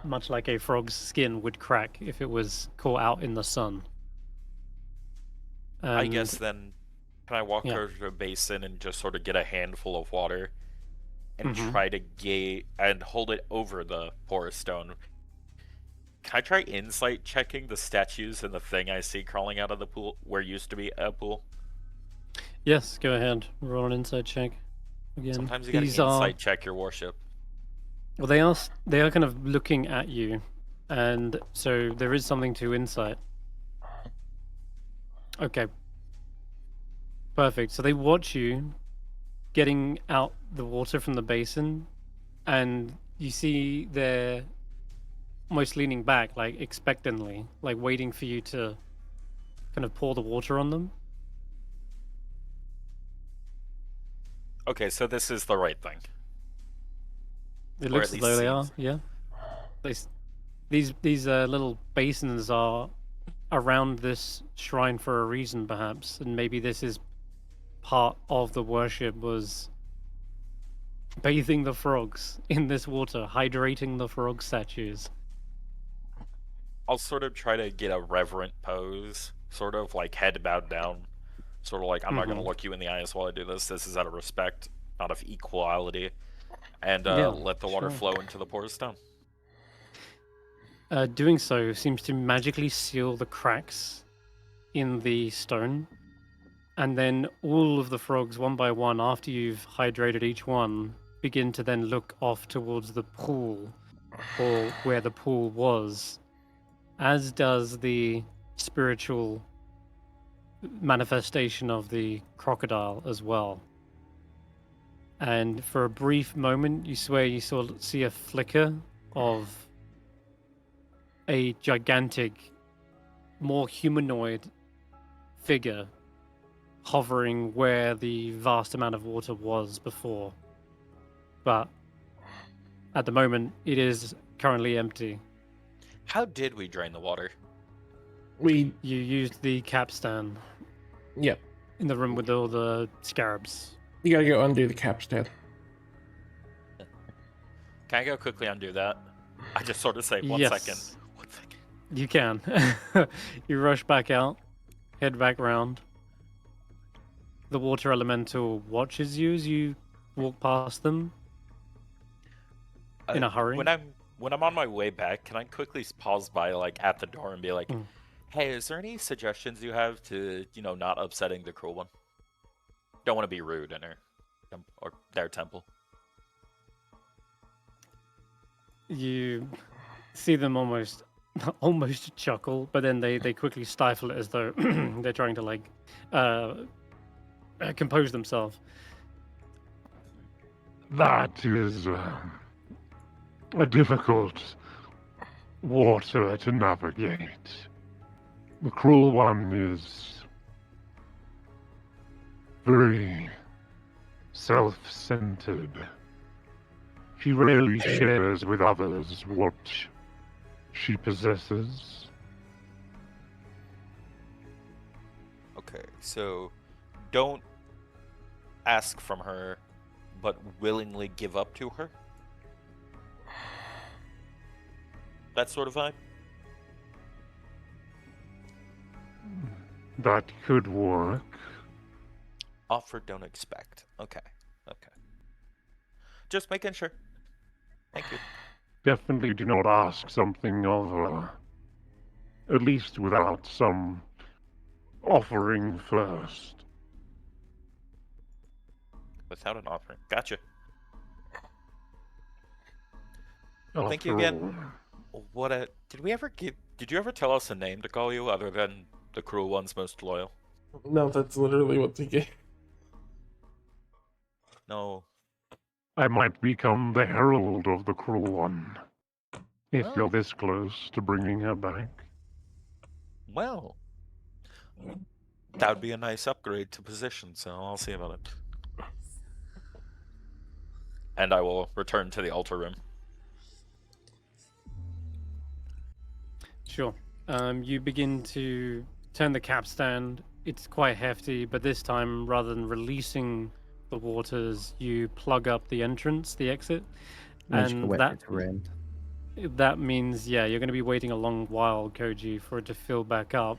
Much like a frog's skin would crack if it was caught out in the sun. I guess then, can I walk yeah. over to a basin and just sort of get a handful of water and Mhm. try to and hold it over the porous stone? Can I try insight checking the statues and the thing I see crawling out of the pool where used to be a pool? Yes, go ahead. Roll an insight check. Again. Sometimes you gotta These insight check your worship. Well, they are kind of looking at you, and so there is something to insight. Okay. Perfect. So they watch you getting out the water from the basin, and you see they're almost leaning back, like expectantly, like waiting for you to kind of pour the water on them. Okay, so this is the right thing. It Or looks at as least though they are, seems. yeah. These little basins are around this shrine for a reason, perhaps, and maybe this is part of the worship, was bathing the frogs in this water, hydrating the frog statues. I'll sort of try to get a reverent pose, sort of like head bowed down, sort of like I'm not going to look you in the eyes while I do this. This is out of respect, not of equality, and let the water flow into the porous stone. Doing so seems to magically seal the cracks in the stone, and then all of the frogs, one by one, after you've hydrated each one, begin to then look off towards the pool, or where the pool was, as does the spiritual manifestation of the crocodile as well. And for a brief moment, you swear you see a flicker of a gigantic, more humanoid figure hovering where the vast amount of water was before. But at the moment, it is currently empty. How did we drain the water? You used the capstan. Yep. In the room with all the scarabs. You gotta go undo the capstan. Can I go quickly undo that? I just sort of say, one Yes. second. You can. You rush back out, head back round. The water elemental watches you as you walk past them in a hurry. When I'm on my way back, can I quickly pause by at the door and be like, "Hey, is there any suggestions you have to, not upsetting the cruel one? Don't want to be rude in her or their temple." You see them almost chuckle, but then they quickly stifle it as though they're trying to like compose themselves. That is a difficult water to navigate. The cruel one is very self-centered. She rarely shares with others what she possesses. Okay, so don't ask from her, but willingly give up to her? That sort of vibe? That could work. Offer, don't expect. Okay, okay. Just making sure. Thank you. Definitely do not ask something of her. At least without some offering first. Without an offering. Gotcha. Thank you After again. all, Did you ever tell us a name to call you other than the cruel one's most loyal? No, that's literally what they gave. No. I might become the herald of the cruel one. If Oh. you're this close to bringing her back. Well, that would be a nice upgrade to position, so I'll see about it. And I will return to the altar room. Sure. You begin to turn the capstan. It's quite hefty, but this time, rather than releasing the waters, you plug up the entrance, the exit, And and wait for it to rain. that means, yeah, you're going to be waiting a long while, Koji, for it to fill back up,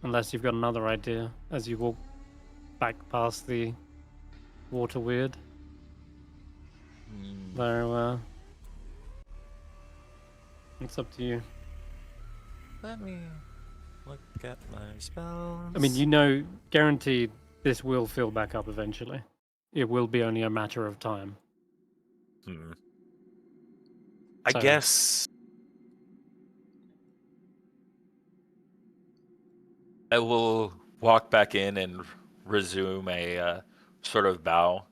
unless you've got another idea as you walk back past the water weird. So, it's up to you. Let me look at my spells. I mean, you know, guaranteed this will fill back up eventually. It will be only a matter of time. I So- guess I will walk back in and resume a sort of bow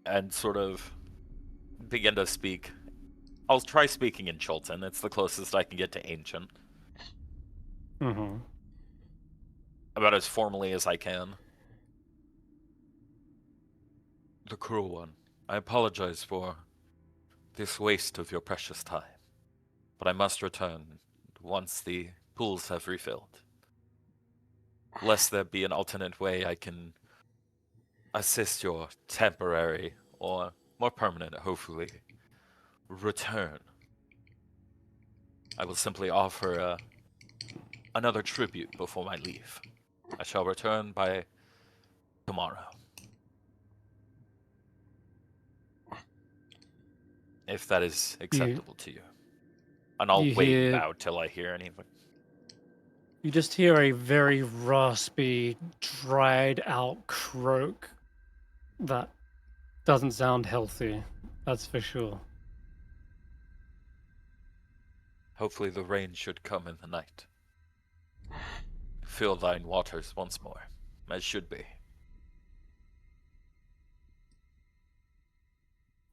and sort of begin to speak. I'll try speaking in Chultan. It's the closest I can get to ancient. Mm-hmm. About as formally as I can. The cruel one, I apologize for this waste of your precious time, but I must return once the pools have refilled. Lest there be an alternate way I can assist your temporary, or more permanent, hopefully, return. I will simply offer another tribute before my leave. I shall return by tomorrow. If that is acceptable to you. And I'll you wait hear- and bow till I hear anything. You just hear a very raspy, dried out croak that doesn't sound healthy, that's for sure. Hopefully the rain should come in the night. Fill thine waters once more, as should be.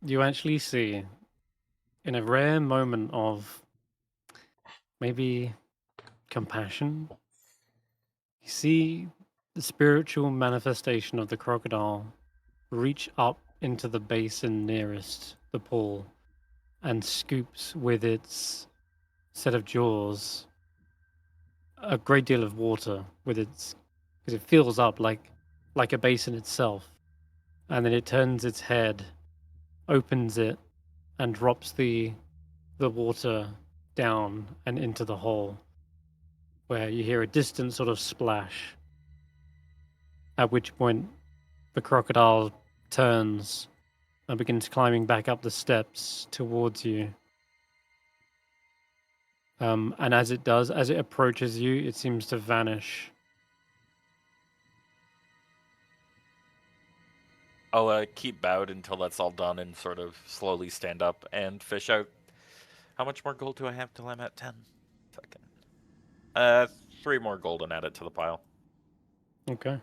You actually see, in a rare moment of maybe compassion, you see the spiritual manifestation of the crocodile reach up into the basin nearest the pool and scoops with its set of jaws a great deal of water with its, because it fills up like a basin itself, and then it turns its head, opens it, and drops the water down and into the hole, where you hear a distant sort of splash. At which point, the crocodile turns and begins climbing back up the steps towards you. And as it does, as it approaches you, it seems to vanish. I'll keep bowed until that's all done and sort of slowly stand up and fish out. How much more gold do I have till I'm at 10? Second. 3 more gold and add it to the pile. Okay.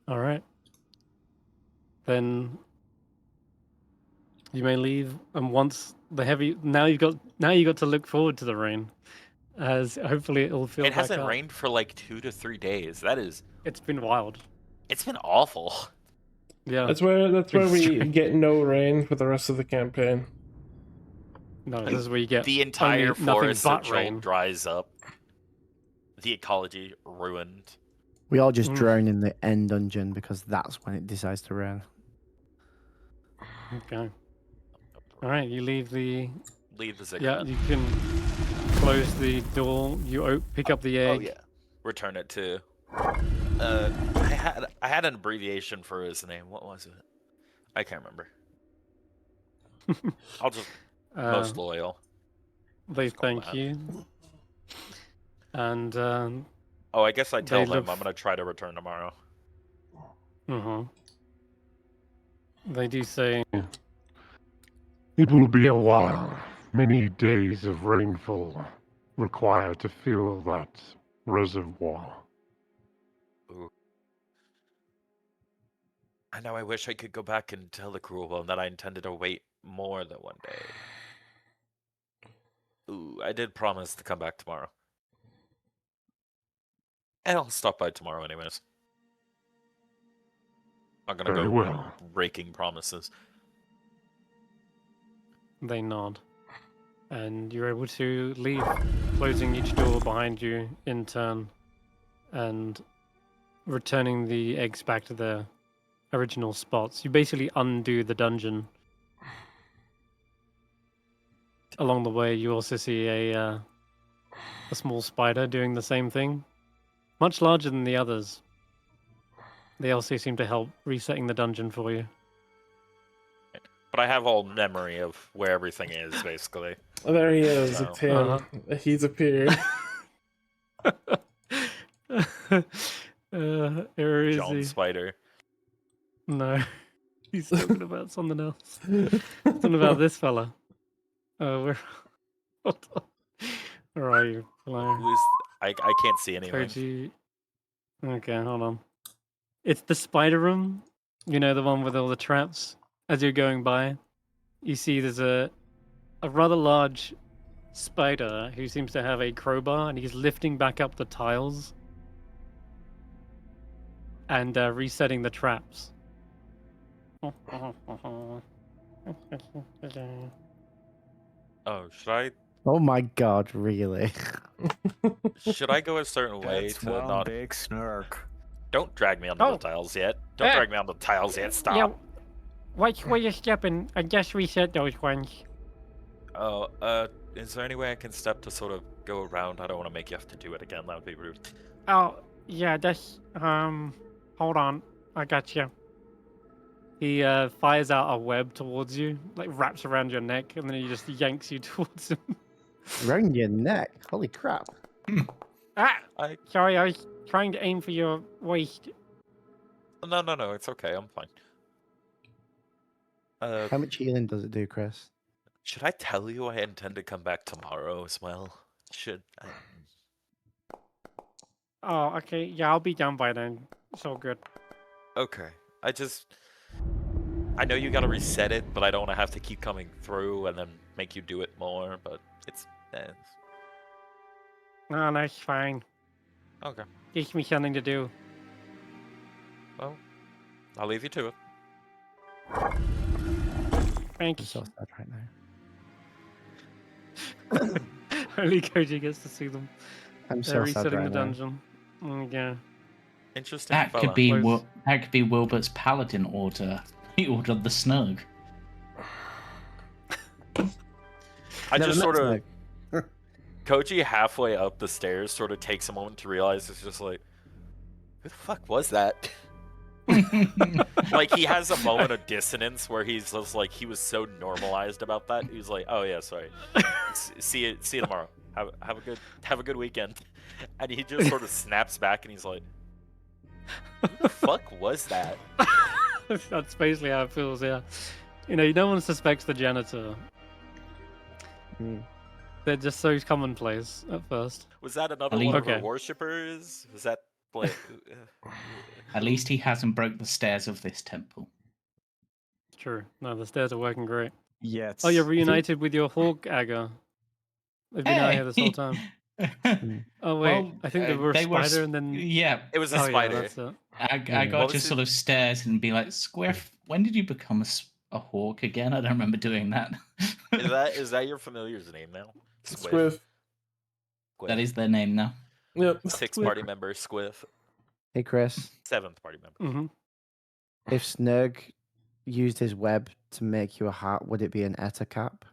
All right. Then you may leave, and once the heavy now you got to look forward to the rain, as hopefully it'll fill It back hasn't up. rained for like 2 to 3 days. That is, It's been wild. it's been awful. Yeah. That's where we strange. get no rain for the rest of the campaign. No, this is where you get The entire nothing forest but of rain. Joel dries up. The ecology ruined. We all just Mm. drown in the end dungeon because that's when it decides to rain. Okay. All right, you leave the. Leave the Yeah, ziggurat. you can close the door. You pick up the egg. Oh yeah. Return it to. I had an abbreviation for his name. What was it? I can't remember. I'll just most loyal. They Just call thank that. you. And Oh, I guess I tell They him look I'm gonna try to return tomorrow. they do say, It will be a while. Many days of rainfall required to fill that reservoir. Ooh. I know. I wish I could go back and tell the cruel one that I intended to wait more than one day. Ooh, I did promise to come back tomorrow. And I'll stop by tomorrow anyways. I'm gonna Very go well. breaking promises. they nod. And you're able to leave, closing each door behind you in turn and returning the eggs back to their original spots. You basically undo the dungeon. Along the way, you also see a small spider doing the same thing, much larger than the others. They also seem to help resetting the dungeon for you. But I have all memory of where everything is, basically. Oh, there he is. So, It's him. He's appeared. Where is John he? Spider. No, he's talking about something else. Something about this fella. Where? Hold on. Where are you? Hello. Who is... I can't see anything. Koji. Okay, hold on. It's the spider room. You know, the one with all the traps. As you're going by, you see there's a rather large spider who seems to have a crowbar, and he's lifting back up the tiles and resetting the traps. Oh, Oh my god, really? should I go a certain way That's to one not... big snark. Don't drag me onto Oh. the tiles yet. Don't drag me onto the tiles yet. Stop. Yeah, watch where you're stepping. I just reset those ones. Oh, is there any way I can step to sort of go around? I don't want to make you have to do it again. That would be rude. Oh, yeah, that's, hold on. I got you. He fires out a web towards you, like wraps around your neck, and then he just yanks you towards him. Round your neck. Holy crap. Ah! I... Sorry, I was trying to aim for your waist. No, it's okay. I'm fine. How much healing does it do, Chris? Should I tell you I intend to come back tomorrow as well? Should I... Oh, okay. Yeah, I'll be done by then. It's all good. Okay. I know you gotta reset it, but I don't want to have to keep coming through and then make you do it more, but it's... No, that's fine. Okay. Gives me something to do. Well, I'll leave you to it. I'm Thanks. so sad right now. Only Koji gets to see them. I'm They're so sad resetting right the now. dungeon. Yeah. Interesting That fella. could be Close. that could be Wilbert's paladin order. He ordered the snug. I Never just met sort of... Snake. Koji halfway up the stairs sort of takes a moment to realize it's just like, who the fuck was that? Like, he has a moment of dissonance where he's just like, he was so normalized about that. He's like, oh yeah, sorry. See you tomorrow. Have a good weekend. And he just sort of snaps back and he's like, Who the fuck was that? That's basically how it feels, yeah. You know, no one suspects the janitor. Hmm. They're just so commonplace at first. Was that another Ali- one of her Okay. worshippers? Was that like? At least he hasn't broke the stairs of this temple. True. No, the stairs are working great. Yet. Oh, you're reunited with your hawk, Agar. They've been out here this whole time. Oh wait, Well, I think they were a they were spider, and then yeah. It was a oh yeah, spider. that's it. I What got was just it? sort of stares and be like, Square. When did you become a hawk again? I don't remember doing that. Is that your familiar's name now? Squiff. That is their name now. Yep. Sixth Squiff. party member, Squiff. Hey, Chris. Seventh party member. Mm-hmm. If Snurg used his web to make you a hat, would it be an Etta cap?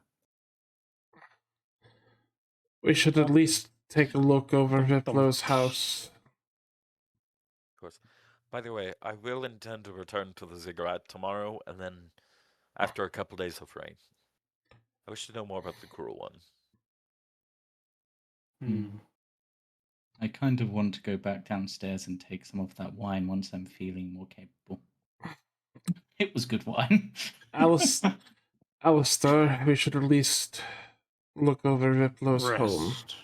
We should at least take a look over Viplow's house. Of course. By the way, I will intend to return to the ziggurat tomorrow, and then after a couple days of rain. I wish to know more about the cruel one. Hmm. I kind of want to go back downstairs and take some of that wine once I'm feeling more capable. It was good wine. Alistair, we should at least look over Viplow's home. Rest.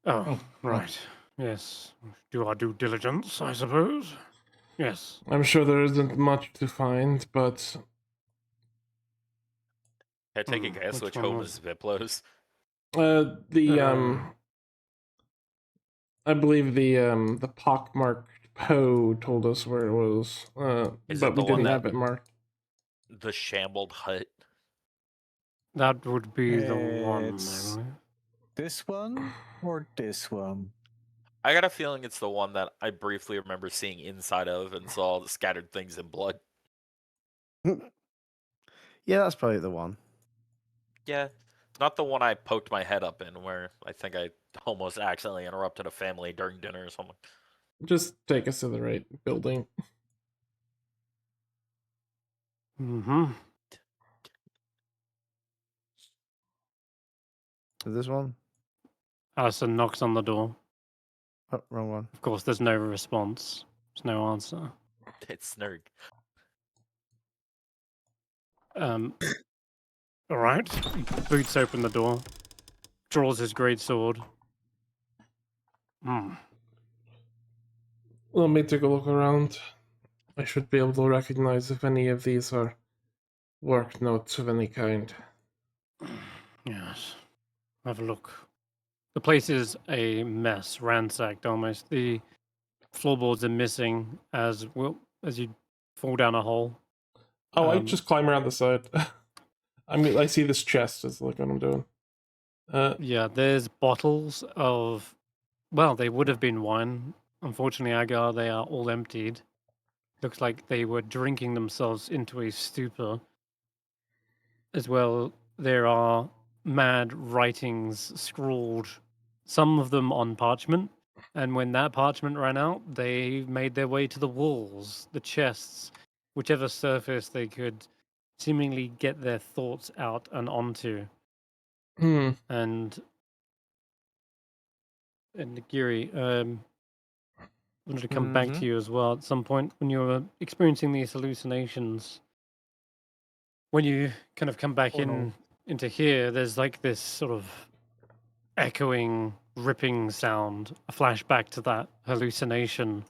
Oh, right. Yes. Do our due diligence, I suppose. Yes. I'm sure there isn't much to find, but Can I take a guess which which one home was- is Viplow's? I believe the pockmarked Poe told us where it was, Is but it the we one didn't that- have it marked. The shambled hut. That would be the one. I It's- believe. This one or this one? I got a feeling it's the one that I briefly remember seeing inside of and saw the scattered things in blood. Yeah, that's probably the one. Yeah, not the one I poked my head up in, where I think I almost accidentally interrupted a family during dinner or something. Just take us to the right building. Mm-hmm. This one? Alison knocks on the door. Oh, wrong one. Of course, there's no response. There's no answer. It's Snurg. All right. Boots open the door. Draws his great sword. Hmm. Let me take a look around. I should be able to recognize if any of these are work notes of any kind. Yes. Have a look. The place is a mess, ransacked almost. The floorboards are missing as you fall down a hole. Oh, I just climb around the side. I see this chest. Is like what I'm doing. Yeah, there's bottles of, well, they would have been wine. Unfortunately, Agar, they are all emptied. Looks like they were drinking themselves into a stupor. As well, there are mad writings scrawled, some of them on parchment. And when that parchment ran out, they made their way to the walls, the chests, whichever surface they could seemingly get their thoughts out and onto. And Nagiri, wanted to come back to you as well at some point when you were experiencing these hallucinations. When you kind of come back into here, there's like this sort of echoing, ripping sound, a flashback to that hallucination.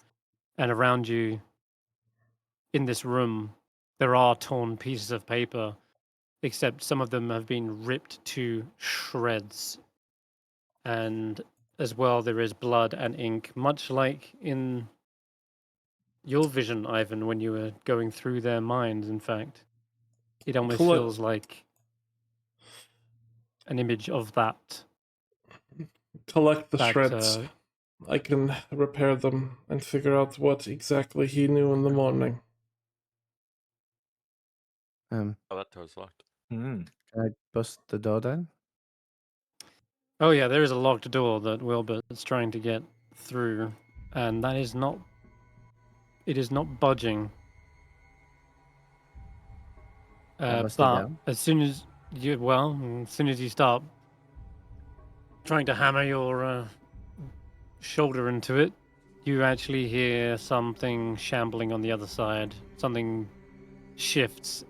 And around you, in this room, there are torn pieces of paper, except some of them have been ripped to shreds. And as well, there is blood and ink, much like in your vision, Ivan, when you were going through their minds, in fact. It almost feels like an image of that. Collect the shreds. I can repair them and figure out what exactly he knew in the morning. Oh, that door's locked. Can I bust the door down? Oh yeah, there is a locked door that Willbert is trying to get through, and that is not. It is not budging. bust it But down? as soon as you start trying to hammer your shoulder into it, you actually hear something shambling on the other side. Something shifts.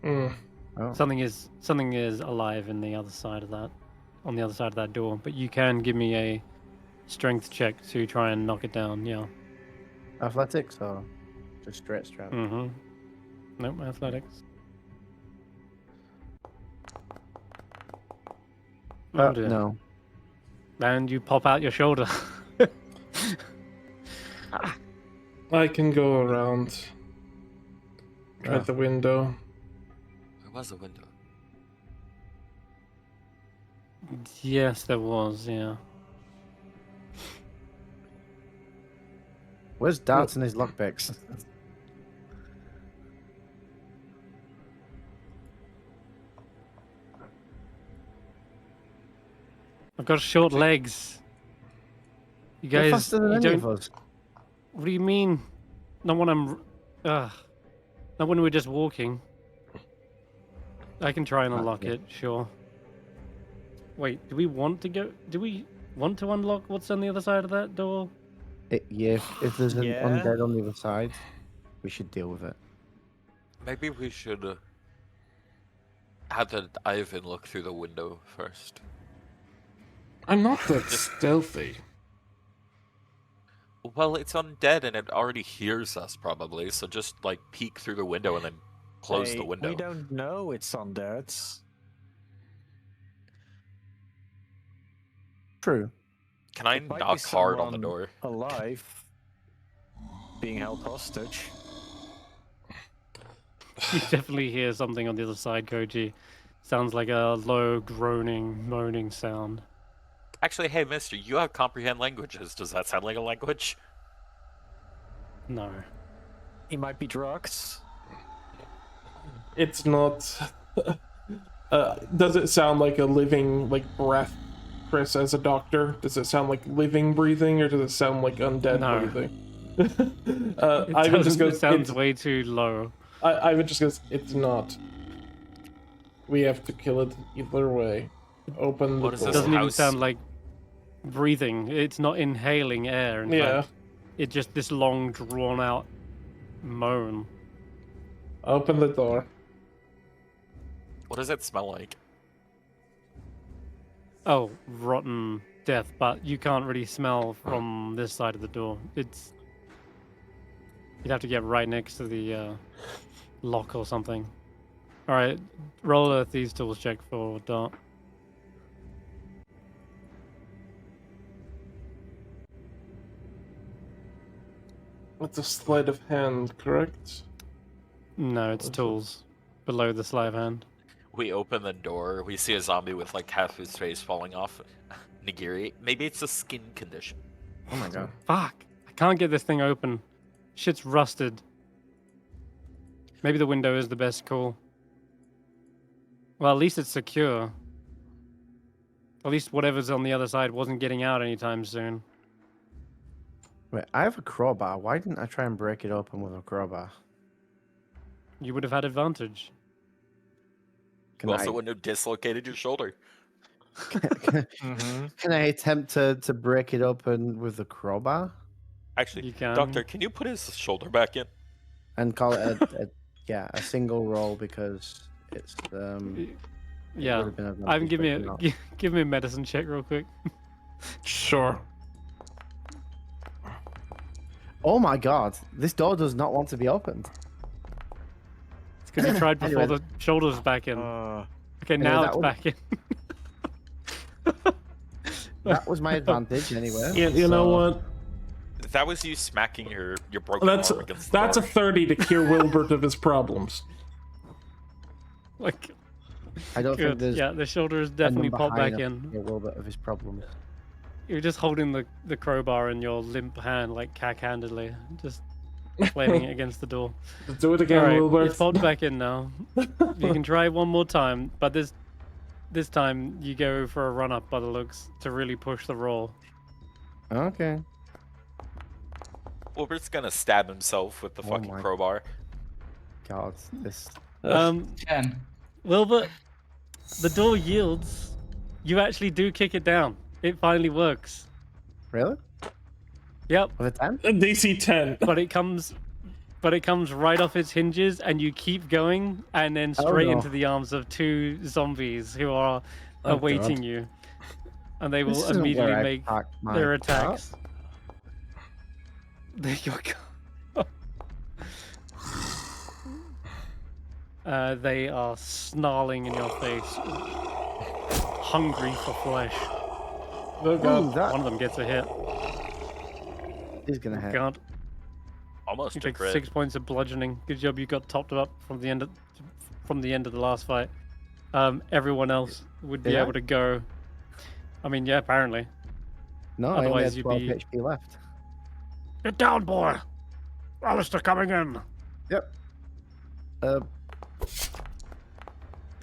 Mm. Oh. Something is alive in the other side of that, on the other side of that door. But you can give me a strength check to try and knock it down. Yeah. Athletics or just straight strength? Mm-hmm. Nope. Athletics. Oh dear. No. And you pop out your shoulder. I can go around. Try Ah. the window. There was a window. Yes, there was. Yeah. Where's darts and his lockpicks? I've got short legs. You You're guys, faster than you any don't. of us. What do you mean? Not when I'm. Not when we're just walking. I can try and unlock Okay. it, sure. Wait, do we want to go? Do we want to unlock what's on the other side of that door? Yeah, if there's an Yeah. undead on the other side, we should deal with it. Maybe we should have Ivan look through the window first. I'm not that stealthy. Well, it's undead and it already hears us probably, so just like peek through the window and then close Hey, the window. We don't know it's undead. True. Can I It might be knock hard on the someone door? alive, being held hostage. You definitely hear something on the other side, Koji. Sounds like a low groaning, moaning sound. Actually, hey, mister, you have comprehend languages. Does that sound like a language? No. He might be drugged. It's not. Does it sound like a living, like, breath, Chris, as a doctor? Does it sound like living breathing, or does it sound like undead No. breathing? It Ivan just goes. it sounds "It's-" way too low. Ivan just goes. It's not. We have to kill it either way. Open the What is It door. this doesn't even house- sound like breathing. It's not inhaling air. In Yeah. fact, it's just this long, drawn-out moan. Open the door. What does it smell like? Oh, rotten death, but you can't really smell from this side of the door. It's... You'd have to get right next to the lock or something. Alright, roll a Thieves' Tools check for Dart. It's a sleight of hand, correct? No, it's What's it? tools. Below the sleight of hand. We open the door, we see a zombie with like half his face falling off. Nagiri, maybe it's a skin condition. Oh my god. Fuck! I can't get this thing open. Shit's rusted. Maybe the window is the best call. Well, at least it's secure. At least whatever's on the other side wasn't getting out anytime soon. Wait, I have a crowbar. Why didn't I try and break it open with a crowbar? You would have had advantage. Can You also I, wouldn't have dislocated your shoulder. can I attempt to break it open with a crowbar Actually, You can. Doctor, can you put his shoulder back in? and call it a single roll because it's it Yeah. would have been Ivan, advantage, give but me a not. give me a medicine check real quick. Sure. Oh my god, this door does not want to be opened. It's because you tried before Anyway. the shoulders back in. Uh, Okay, anyway, now that it's would- back in. That was my advantage anyway. You know so- what? That was you smacking your broken That's arm against the a door. 30 to cure Willbert of his problems. Like, I don't think good. there's Yeah, the shoulders a definitely number popped high back enough in. to get a little bit of his problems. You're just holding the crowbar in your limp hand, like cack-handedly, just flailing it against the door. Let's do it again, Alright, Willbert. it's popped back in now. You can try one more time, but this time you go for a run-up by the looks to really push the roll. Okay. Wilbert's gonna stab himself with the Oh fucking my- crowbar. God, this. 10. Wilbert, the door yields. You actually do kick it down. It finally works. Really? Yep, With a 10? DC 10. but it comes right off its hinges, and you keep going, and then straight no. into the arms of 2 zombies who are Oh, awaiting God. you, and they This will isn't immediately where I make parked my their car. attacks. There you go. They are snarling in your face, hungry for flesh. Oh, God. Ooh, that One of them gets a hit. is gonna hit. God, Almost you a take crit. 6 points of bludgeoning. Good job, you got topped up from the end of the last fight. Everyone else would be Did I? able to go. I mean, yeah, apparently. No, I only Otherwise had you'd 12 be- HP left. Get down, boy! Alistair coming in. Yep.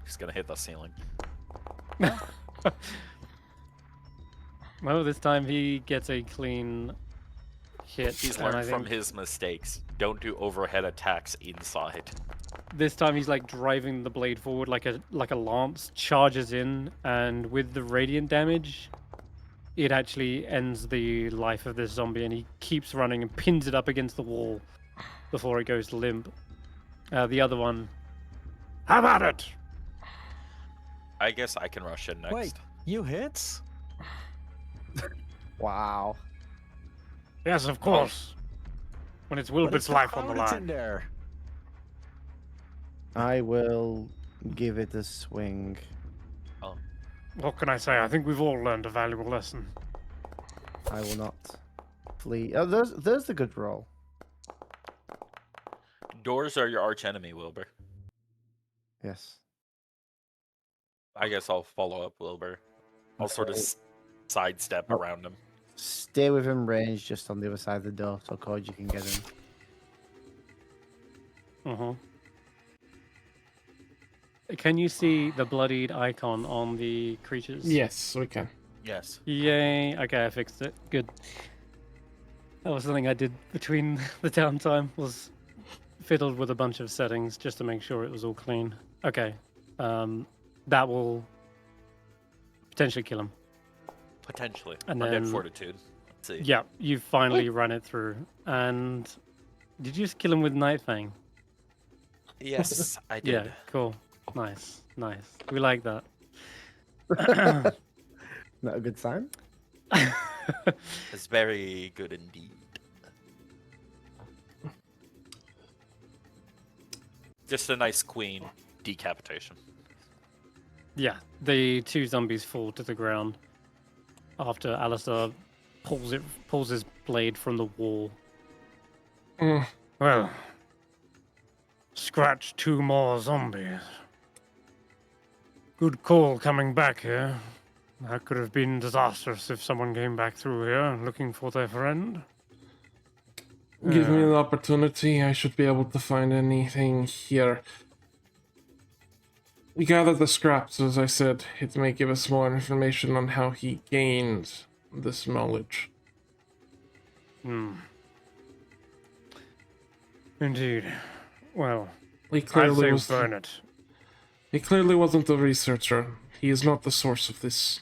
He's gonna hit the ceiling. Well, this time he gets a clean hit. He's and learned I from think his mistakes. Don't do overhead attacks inside. this time he's like driving the blade forward like a lance, charges in, and with the radiant damage, it actually ends the life of this zombie, and he keeps running and pins it up against the wall before it goes limp. The other one, have at it! I guess I can rush in next. Wait, you hit? Wow. Yes, of course. When it's Wilbert's life on the In line. there. I will give it a swing. What can I say? I think we've all learned a valuable lesson. I will not flee. Oh, there's the good roll. Doors are your arch enemy, Wilbur. Yes. I guess I'll follow up Wilbur. I'll sort of Okay. sidestep Oh. around him. Stay within range, just on the other side of the door, so Koji can get in. Can you see the bloodied icon on the creatures? Yes, we can. Yes. Yay. Okay, I fixed it. Good. That was something I did between the downtime, was fiddled with a bunch of settings just to make sure it was all clean. Okay. That will potentially kill him. Potentially. And Undead then- Fortitude. Let's see. Yeah, you finally run it through. And did you just kill him with Nightfang? Yes, I did. Yeah, cool. Nice, nice. We like that. Not a good sign. It's very good indeed. Just a nice queen decapitation. Yeah, the 2 zombies fall to the ground after Alistair pulls his blade from the wall. Mm. Well, scratch 2 more zombies. Good call coming back here. That could have been disastrous if someone came back through here looking for their friend. Give me an opportunity. I should be able to find anything here. We gathered the scraps, as I said. It may give us more information on how he gained this knowledge. Indeed. Well, He I'd clearly say was. burn it. He clearly wasn't a researcher. He is not the source of this.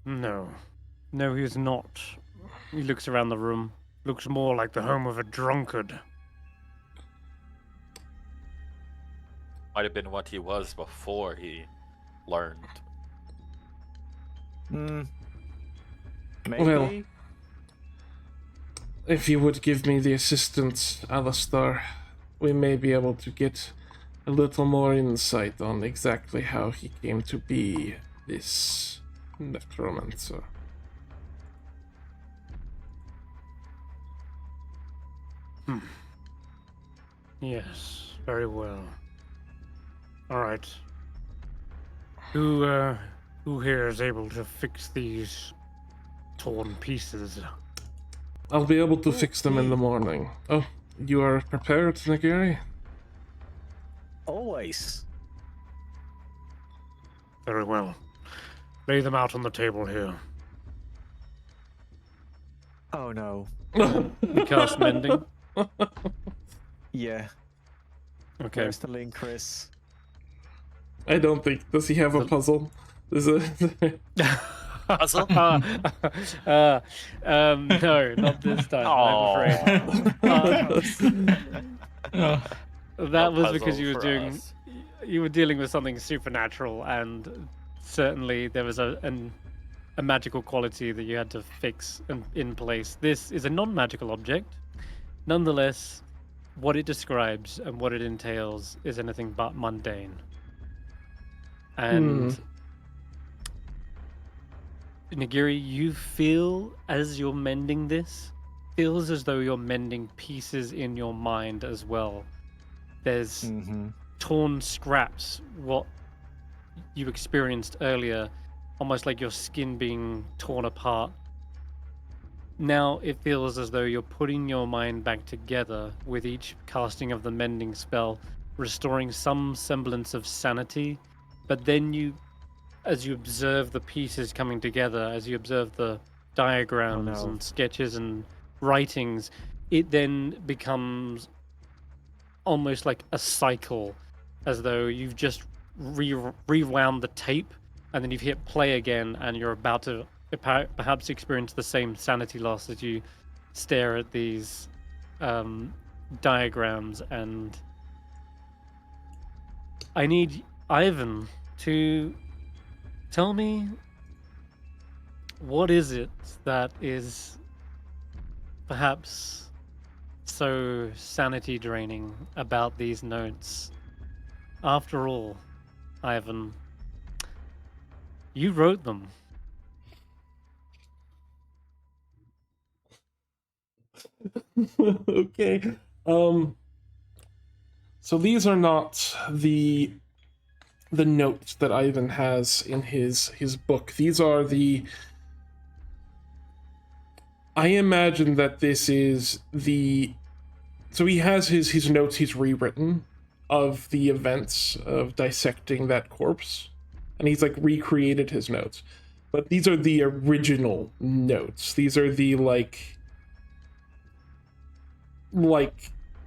No. No, he is not. He looks around the room. Looks more like the home of a drunkard. Might have been what he was before he learned. Maybe. Well, if you would give me the assistance, Alistair, we may be able to get a little more insight on exactly how he came to be this necromancer. Yes, very well. All right. Who here is able to fix these torn pieces? I'll be able to fix them in the morning. Oh, you are prepared, Nagiri? Always. Very well. Lay them out on the table here. Oh no. You cast mending. Yeah. Okay. Where's the link, Chris? I don't think. Does he have a puzzle? Is it? Puzzle? No, not this time. I'm afraid. That was because puzzle you were for doing, us. you were dealing with something supernatural, and certainly there was a magical quality that you had to fix in place. This is a non-magical object. Nonetheless, what it describes and what it entails is anything but mundane. And Nagiri, you feel as you're mending this, feels as though you're mending pieces in your mind as well. There's torn scraps, what you experienced earlier, almost like your skin being torn apart. Now it feels as though you're putting your mind back together with each casting of the mending spell, restoring some semblance of sanity. But then you, as you observe the pieces coming together, as you observe the diagrams and sketches and writings, it then becomes almost like a cycle, as though you've just rewound the tape and then you've hit play again and you're about to perhaps experience the same sanity loss as you stare at these diagrams. And I need Ivan to tell me, what is it that is perhaps so sanity draining about these notes? After all, Ivan, you wrote them. Okay. So these are not the notes that Ivan has in his book. These are I imagine that this is so he has his notes he's rewritten of the events of dissecting that corpse, and he's like recreated his notes. But these are the original notes. These are the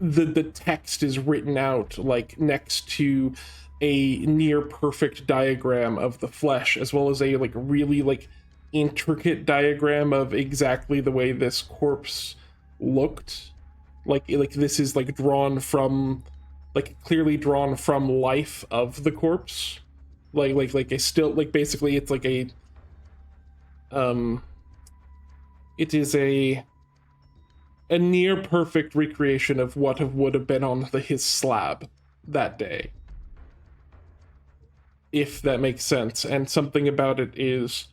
the text is written out like next to a near perfect diagram of the flesh, as well as a like really like intricate diagram of exactly the way this corpse looked. Like this is like drawn from, like clearly drawn from life of the corpse. Like a still, like basically it's like a it is a near perfect recreation of what would have been on his slab that day, if that makes sense. And something about it is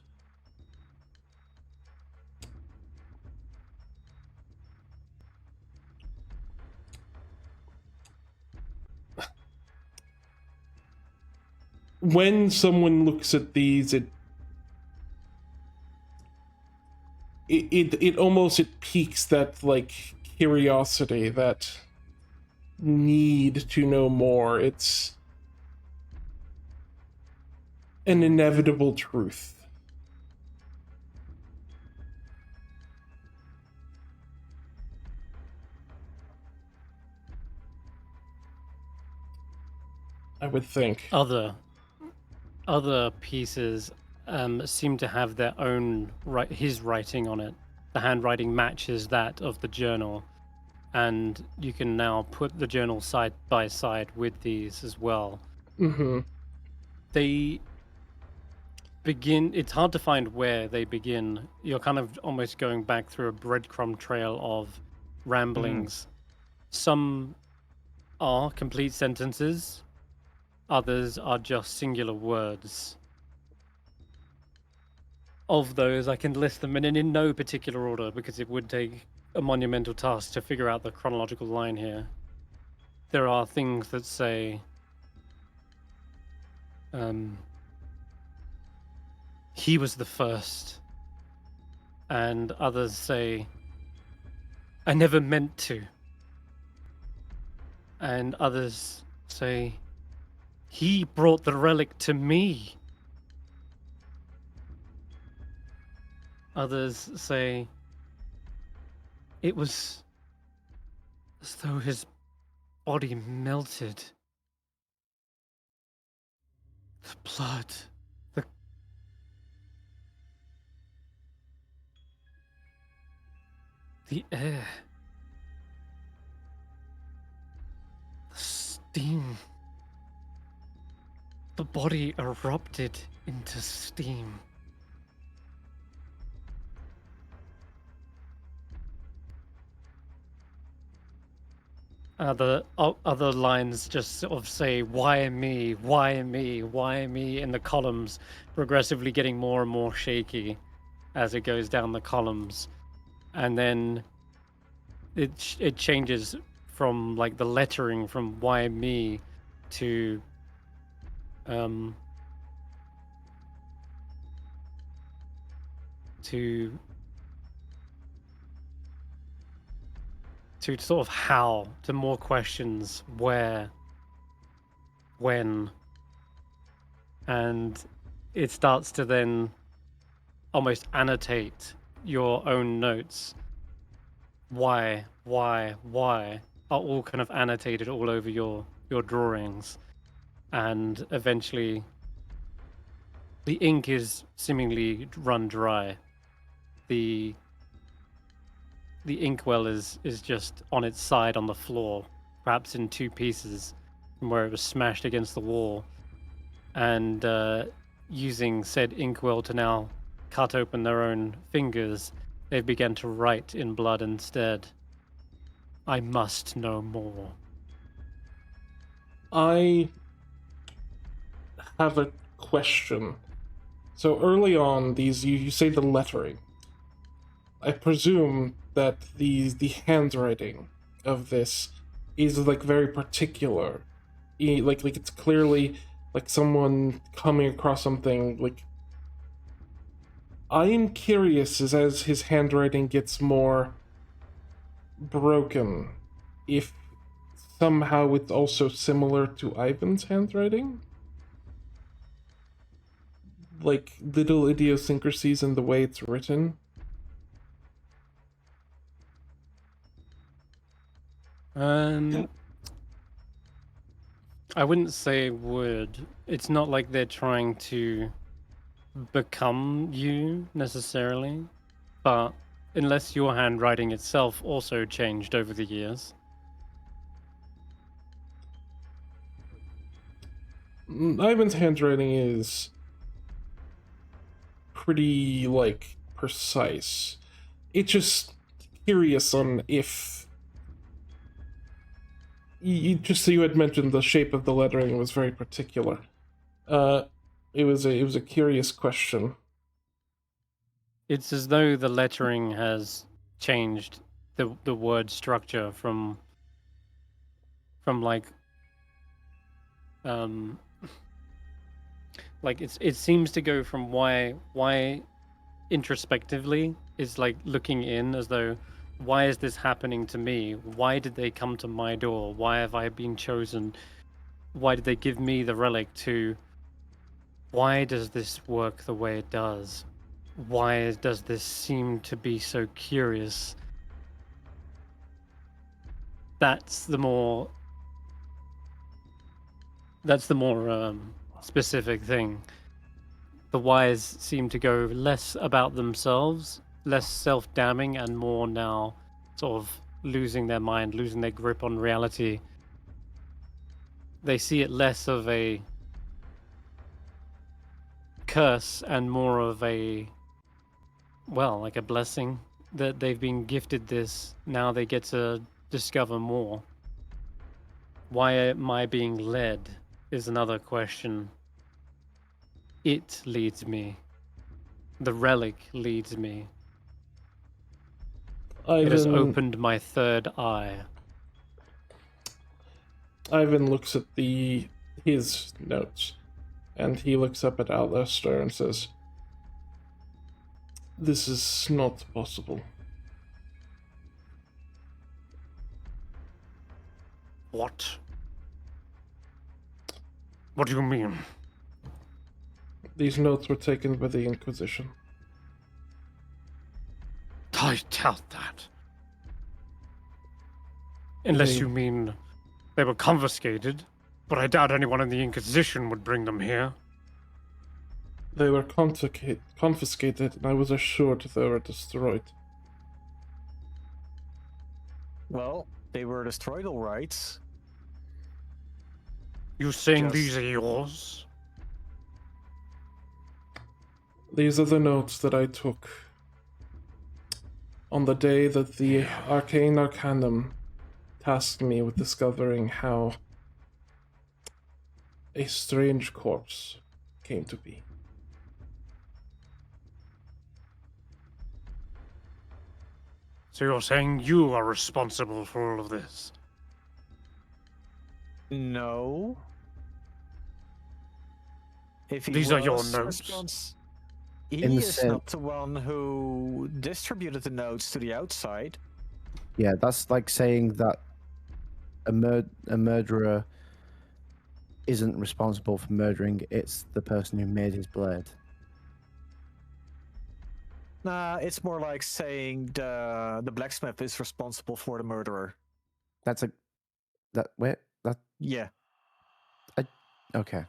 when someone looks at these, it almost, it piques that like curiosity, that need to know more. It's an inevitable truth. I would think. Other pieces seem to have their own his writing on it. The handwriting matches that of the journal, and you can now put the journal side by side with these as well. They begin, it's hard to find where they begin. You're kind of almost going back through a breadcrumb trail of ramblings. Some are complete sentences, others are just singular words. Of those, I can list them in no particular order, because it would take a monumental task to figure out the chronological line here. There are things that say, he was the first, and others say, I never meant to, and others say, he brought the relic to me. Others say, it was as though his body melted. The blood, The air. The steam. The body erupted into steam. Other lines just sort of say, "Why me? Why me? Why me?" in the columns, progressively getting more and more shaky as it goes down the columns, and then it changes from like the lettering from "Why me" to to sort of how, to more questions, where, when, and it starts to then almost annotate your own notes. Why are all kind of annotated all over your drawings, and eventually the ink is seemingly run dry. The inkwell is just on its side on the floor, perhaps in two pieces from where it was smashed against the wall. And using said inkwell to now cut open their own fingers, they've begun to write in blood instead. I must know more. I have a question. So early on, these you say the lettering. I presume that the handwriting of this is like very particular. Like it's clearly like someone coming across something. Like, I am curious as his handwriting gets more broken, if somehow it's also similar to Ivan's handwriting? Like little idiosyncrasies in the way it's written? I wouldn't say would. It's not like they're trying to become you necessarily, but unless your handwriting itself also changed over the years. Ivan's handwriting is pretty, like, precise. It's just curious on if... just so you had mentioned the shape of the lettering was very particular. It was a curious question. It's as though the lettering has changed the word structure from like it seems to go from why introspectively is like looking in, as though, why is this happening to me? Why did they come to my door? Why have I been chosen? Why did they give me the relic? To why does this work the way it does? Why does this seem to be so curious? That's the more specific thing. The whys seem to go less about themselves, less self-damning, and more now sort of losing their mind, losing their grip on reality. They see it less of a curse and more of a, well, like a blessing that they've been gifted this. Now they get to discover more. Why am I being led is another question. It leads me. The relic leads me. It has opened my third eye. Ivan looks at his notes, and he looks up at Alistair and says, "This is not possible." What? What do you mean? These notes were taken by the Inquisition. I doubt that. Unless you mean they were confiscated, but I doubt anyone in the Inquisition would bring them here. They were confiscated, and I was assured they were destroyed. Well, they were destroyed, all right. You saying Just- these are yours? These are the notes that I took on the day that the Arcane Arcanum tasked me with discovering how a strange corpse came to be. So you're saying you are responsible for all of this? No. If he These are your was notes? He In the is sen- not the one who distributed the notes to the outside. Yeah, that's like saying that a murderer isn't responsible for murdering. It's the person who made his blade. Nah, it's more like saying the blacksmith is responsible for the murderer. That's a that wait that Yeah. okay.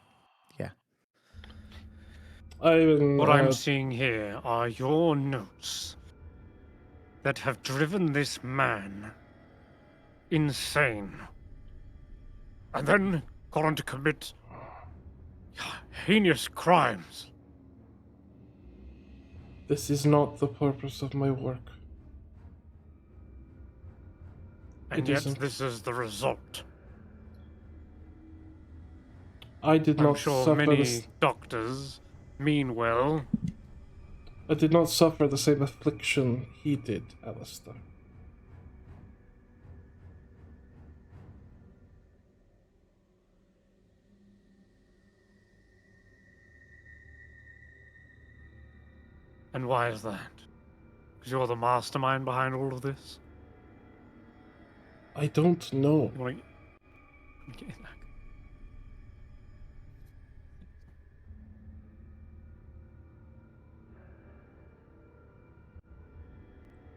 What I'm seeing here are your notes that have driven this man insane. And then gone on to commit heinous crimes. This is not the purpose of my work. And It yet isn't. this is the result. I did I'm not sure suffer many doctors mean well. I did not suffer the same affliction he did, Alistair. And why is that? Because you're the mastermind behind all of this? I don't know. You wanna- Okay.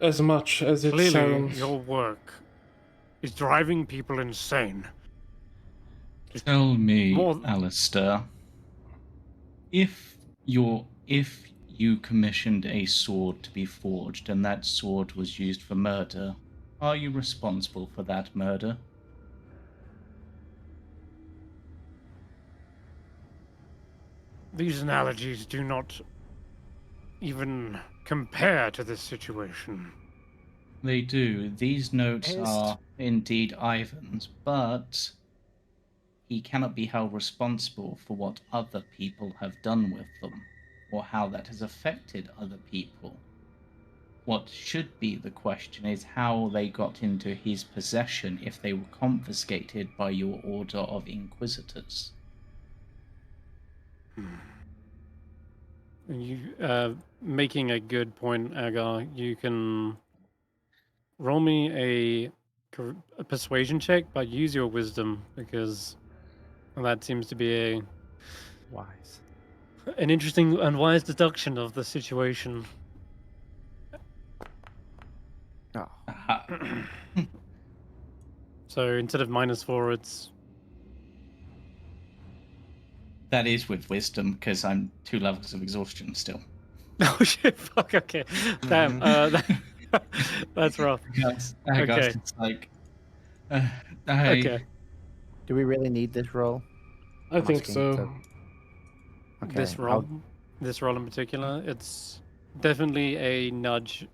As much as it Clearly, sounds. your work is driving people insane. Tell me, More- Alistair, if you commissioned a sword to be forged and that sword was used for murder, are you responsible for that murder? These analogies do not even compare to this situation. They do. These notes His- are indeed Ivan's, but he cannot be held responsible for what other people have done with them, or how that has affected other people. What should be the question is how they got into his possession if they were confiscated by your order of inquisitors. You making a good point, Agar. You can roll me a persuasion check, but use your wisdom because that seems to be Wise. an interesting and wise deduction of the situation. Oh, Aha. So instead of -4, it's That is with wisdom, because I'm 2 levels of exhaustion still. oh shit! Fuck. Okay, damn. That's rough. Because Okay. it's like, Okay. do we really need this roll? I I'm think asking so. to- Okay. This I'll- role in particular, it's definitely a nudge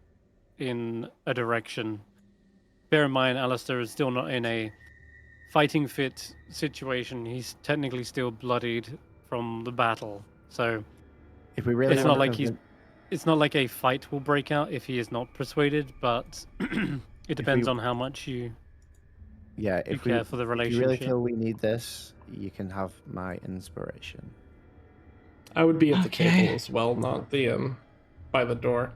in a direction. Bear in mind, Alistair is still not in a fighting fit situation. He's technically still bloodied from the battle, so if we really it's want not to like it's not like a fight will break out if he is not persuaded. But it depends on how much you if we care for the if you really relationship. feel we need this, you can have my inspiration. I would be at the Okay. table as well, not the by the door.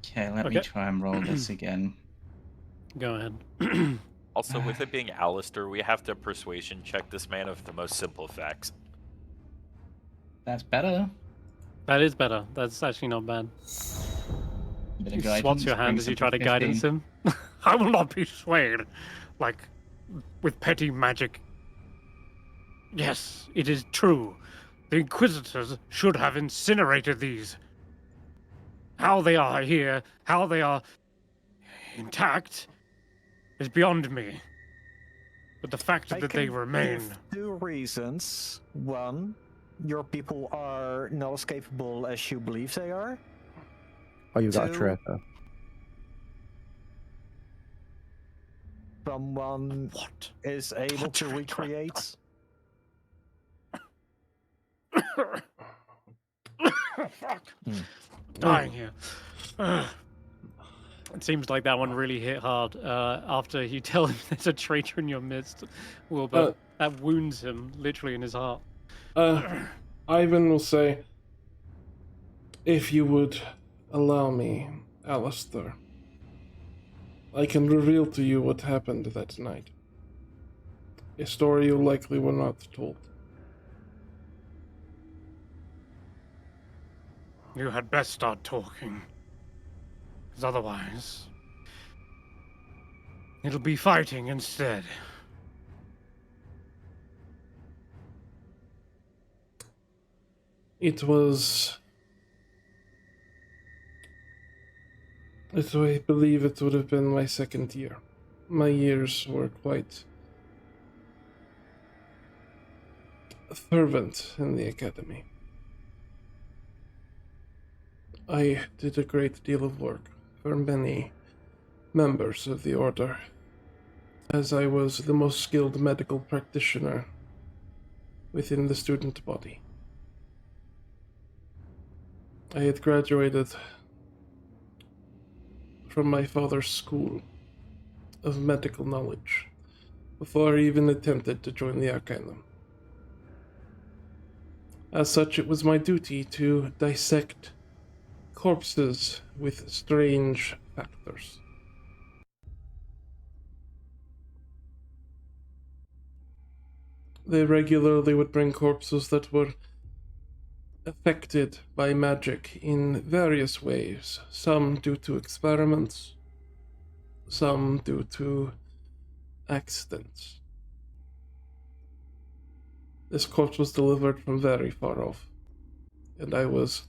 Okay, let me Okay. try and roll this again. Go ahead. Also, with it being Alistair, we have to persuasion check this man of the most simple facts. That's better. That is better. That's actually not bad. Bit He of swats guidance your hand brings as you up try to 15. guidance him. I will not be swayed, like, with petty magic. Yes, it is true. The Inquisitors should have incinerated these. How they are here, how they are intact, is beyond me. But the fact I that they can remain... give 2 reasons. One, your people are not as capable as you believe they are. Oh, you got a 2, traitor. someone What? is able to recreate. Fuck. Dying here. It seems like that one really hit hard after you tell him there's a traitor in your midst, Willbert. That wounds him, literally in his heart. Ivan will say, if you would allow me, Alistair, I can reveal to you what happened that night. A story you likely were not told. You had best start talking. Because otherwise... it'll be fighting instead. It was... I believe it would have been my 2nd year. My years were quite fervent in the academy. I did a great deal of work for many members of the order, as I was the most skilled medical practitioner within the student body. I had graduated from my father's school of medical knowledge before I even attempted to join the Arcanum. As such, it was my duty to dissect corpses with strange factors. They regularly would bring corpses that were affected by magic in various ways, some due to experiments, some due to accidents. This corpse was delivered from very far off, and I was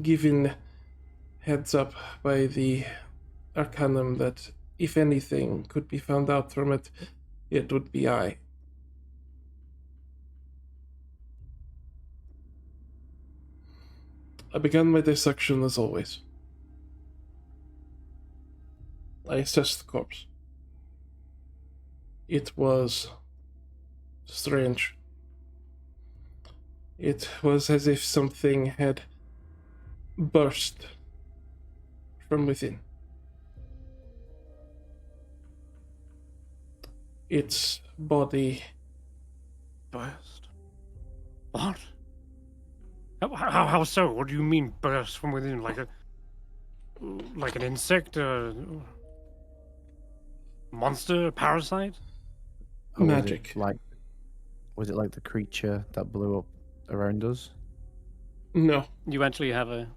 given heads up by the Arcanum that if anything could be found out from it, it would be I. I began my dissection as always. I assessed the corpse. It was strange. It was as if something had burst from within. Its body... Burst? What? How so? What do you mean burst from within? Like an insect? Monster? A parasite? Or magic. Was it like the creature that blew up around us? No. You actually have a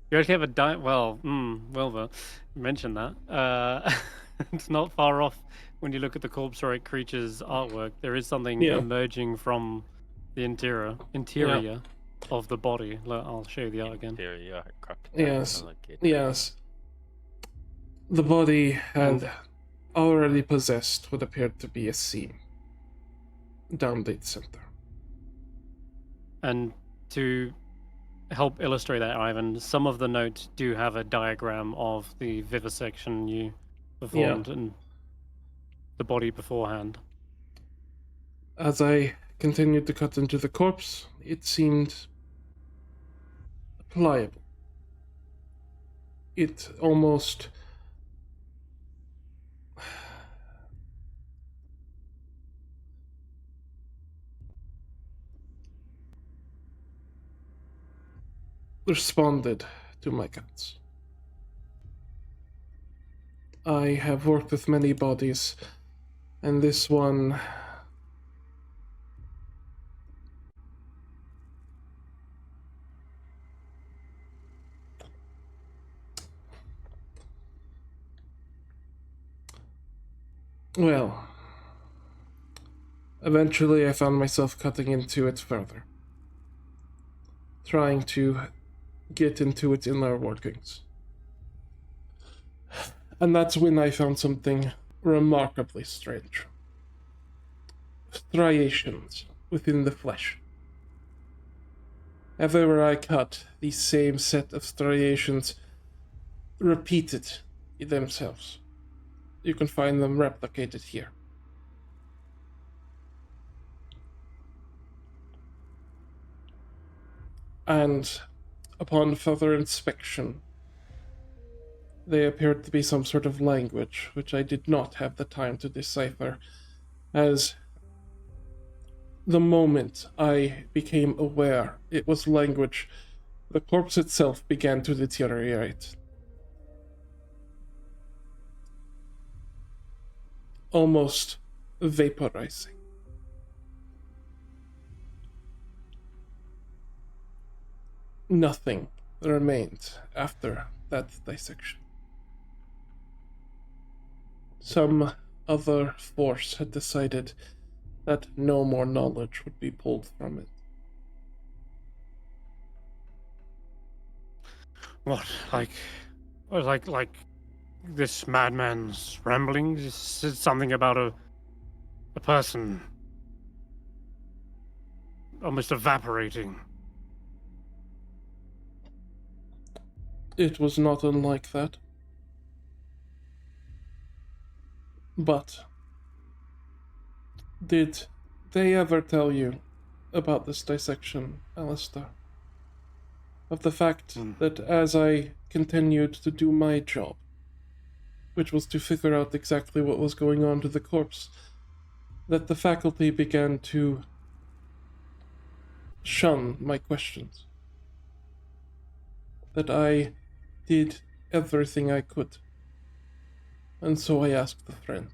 Wilbur mentioned that. It's not far off when you look at the corpse-like creature's artwork. There is something emerging from the interior of the body. I'll show you the art again. Yes. Yes. The body had already possessed what appeared to be a seam down the center. And to help illustrate that, Ivan, some of the notes do have a diagram of the vivisection you performed and the body beforehand. As I continued to cut into the corpse, it seemed pliable. It almost... responded to my cuts. I have worked with many bodies, and this one... well, eventually I found myself cutting into it further, trying to get into its inner workings. And that's when I found something remarkably strange. Striations within the flesh. Everywhere I cut, the same set of striations repeated themselves. You can find them replicated here. And upon further inspection, they appeared to be some sort of language, which I did not have the time to decipher, as the moment I became aware it was language, the corpse itself began to deteriorate. Almost vaporizing. Nothing remained after that dissection. Some other force had decided that no more knowledge would be pulled from it. What, like this madman's ramblings? Is something about a person almost evaporating? It was not unlike that. But did they ever tell you about this dissection, Alistair? Of the fact that as I continued to do my job, which was to figure out exactly what was going on to the corpse, that the faculty began to shun my questions. That I did everything I could. And so I asked a friend.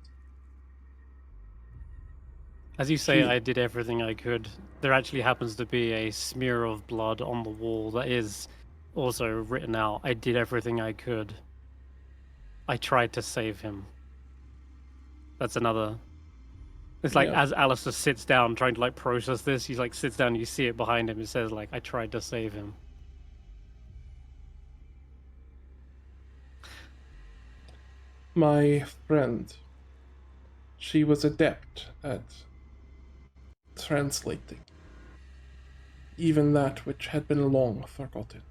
As you say, I did everything I could. There actually happens to be a smear of blood on the wall that is also written out. I did everything I could. I tried to save him. That's another. It's like as Alistair sits down trying to like process this, he like sits down and you see it behind him. It says like, I tried to save him. My friend, she was adept at translating even that which had been long forgotten.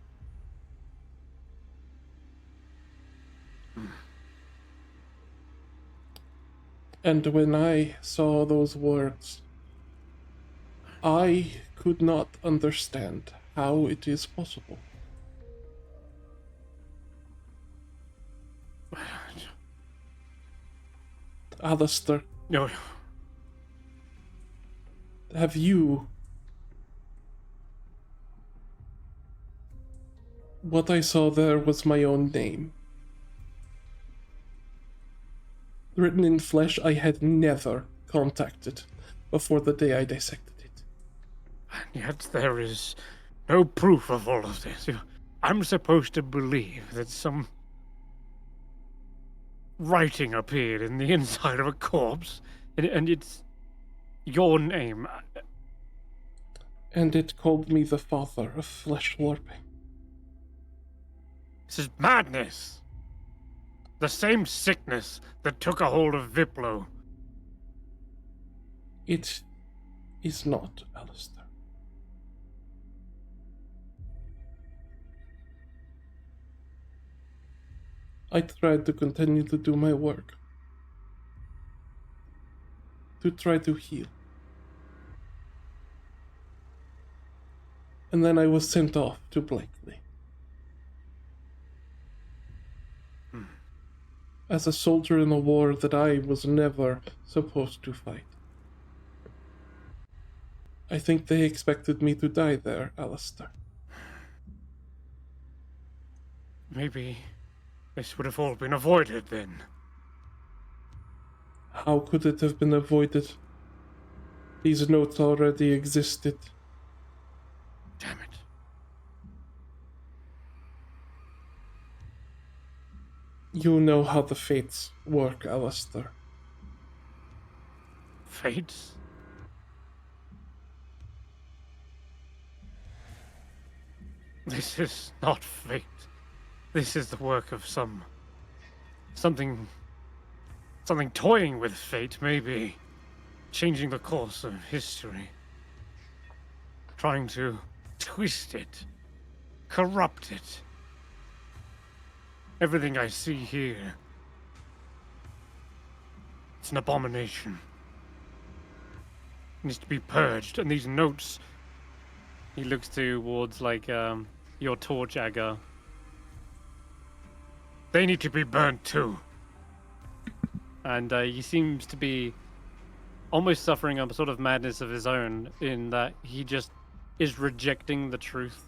And when I saw those words, I could not understand how it is possible. Alistair, No. have you... What I saw there was my own name. Written in flesh I had never contacted before the day I dissected it. And yet there is no proof of all of this. I'm supposed to believe that some writing appeared in the inside of a corpse, and it's your name. And it called me the father of flesh warping. This is madness. The same sickness that took a hold of Viplo. It is not, Alistair. I tried to continue to do my work. To try to heal. And then I was sent off to Blakely. As a soldier in a war that I was never supposed to fight. I think they expected me to die there, Alistair. Maybe this would have all been avoided then. How could it have been avoided? These notes already existed. Damn it. You know how the fates work, Alistair. Fates? This is not fate. This is the work of something Something toying with fate, maybe. Changing the course of history. Trying to twist it. Corrupt it. Everything I see here. It's an abomination. It needs to be purged, and these notes... He looks towards, like, your torch, Agar. They need to be burnt too. And he seems to be almost suffering a sort of madness of his own, in that he just is rejecting the truth.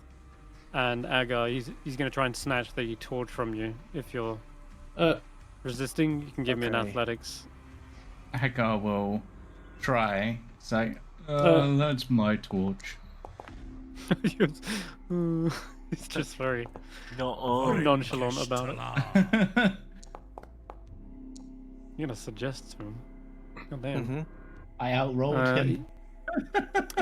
And Agar, he's going to try and snatch the torch from you. If you're resisting, you can give me an athletics. Agar will try. Say, that's my torch. He's just very nonchalant about it. You're gonna suggest to him. God damn. I outrolled him.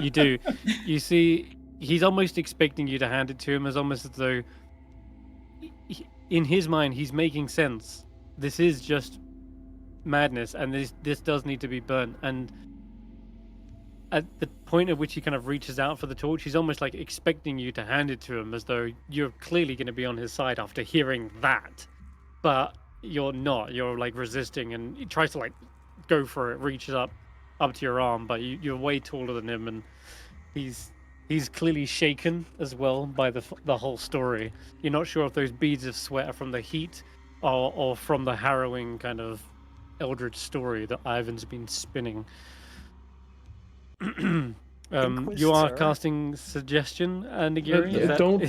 You do. You see, he's almost expecting you to hand it to him, as almost as though, in his mind, he's making sense. This is just madness, and this does need to be burnt. And at the point at which he kind of reaches out for the torch, he's almost like expecting you to hand it to him, as though you're clearly going to be on his side after hearing that. But you're not. You're like resisting, and he tries to like go for it, reaches up to your arm, but you're way taller than him, and he's clearly shaken as well by the whole story. You're not sure if those beads of sweat are from the heat or from the harrowing kind of eldritch story that Ivan's been spinning. You are casting suggestion, Nagiri? Don't.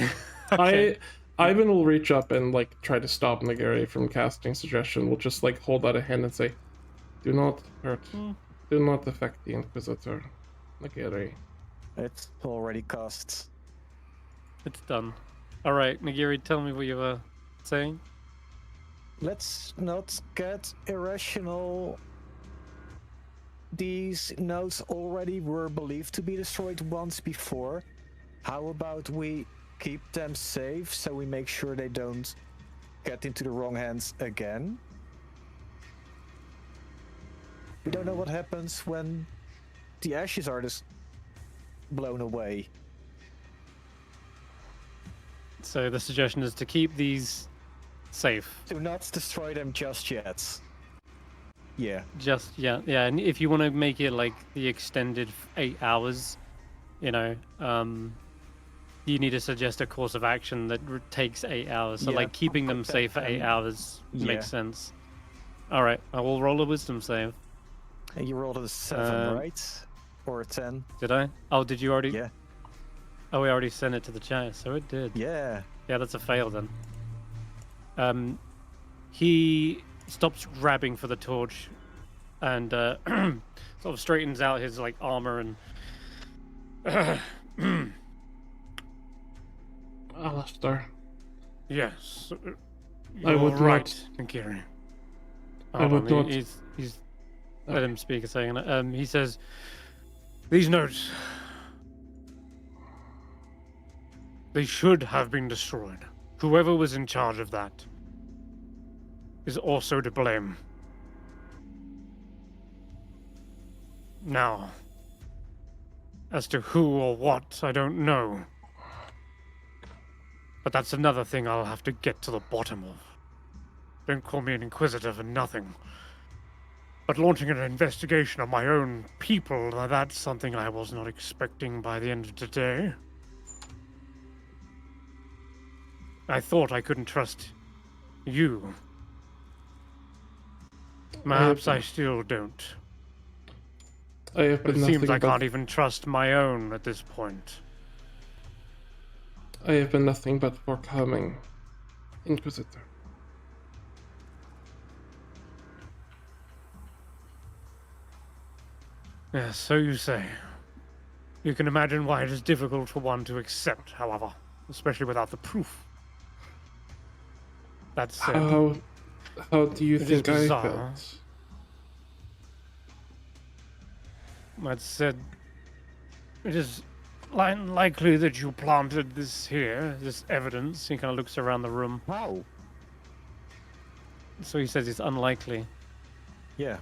Okay. Ivan will reach up and like try to stop Nagiri from casting suggestion. We'll just like hold out a hand and say, "Do not hurt. Do not affect the Inquisitor, Nagiri." It's already cast. It's done. All right, Nagiri, tell me what you were saying. Let's not get irrational. These notes already were believed to be destroyed once before. How about we keep them safe so we make sure they don't get into the wrong hands again? We don't know what happens when the ashes are just blown away. So the suggestion is to keep these safe. Do not destroy them just yet. Yeah. Yeah. And if you want to make it like the extended 8 hours, you know, you need to suggest a course of action that takes 8 hours. So like keeping them safe for 8 hours makes sense. All right, I will roll a wisdom save. And you rolled a 7, right? Or a 10? Did I? Oh, did you already? Yeah. Oh, we already sent it to the chat, so it did. Yeah. Yeah, that's a fail then. He stops grabbing for the torch and sort of straightens out his like armor and Alistair. Yes. I would right, Nagiri. I would not. He's let him speak a second. He says, these notes, they should have been destroyed. Whoever was in charge of that is also to blame. Now, as to who or what, I don't know. But that's another thing I'll have to get to the bottom of. Don't call me an inquisitor for nothing. But launching an investigation of my own people, that's something I was not expecting by the end of today. I thought I couldn't trust you. Perhaps I still don't. I have But been it seems nothing I but, can't even trust my own at this point. I have been nothing but forthcoming, Inquisitor. Yes, so you say. You can imagine why it is difficult for one to accept, however, especially without the proof. That said, How do you it is think I bizarre. felt? That said, it is likely that you planted this here, this evidence. He kind of looks around the room. Wow. So he says it's unlikely. Yeah.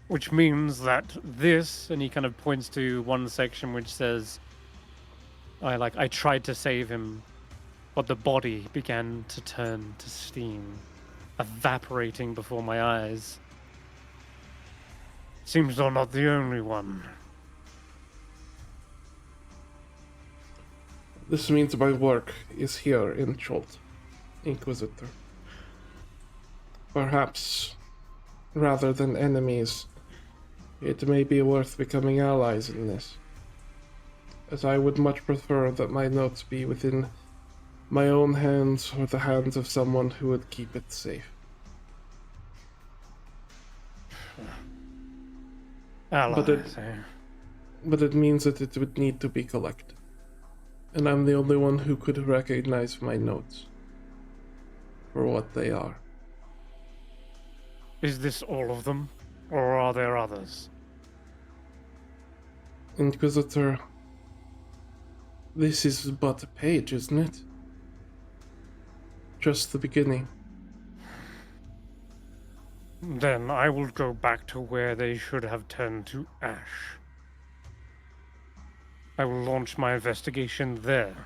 Which means that this, and he kind of points to one section which says, I tried to save him, but the body began to turn to steam, evaporating before my eyes. Seems you're not the only one. This means my work is here in Chult, Inquisitor. Perhaps, rather than enemies, it may be worth becoming allies in this, as I would much prefer that my notes be within my own hands or the hands of someone who would keep it safe. Allies, But it means that it would need to be collected, and I'm the only one who could recognize my notes for what they are. Is this all of them, or are there others? Inquisitor, this is but a page, isn't it? Just the beginning. Then I will go back to where they should have turned to ash. I will launch my investigation there.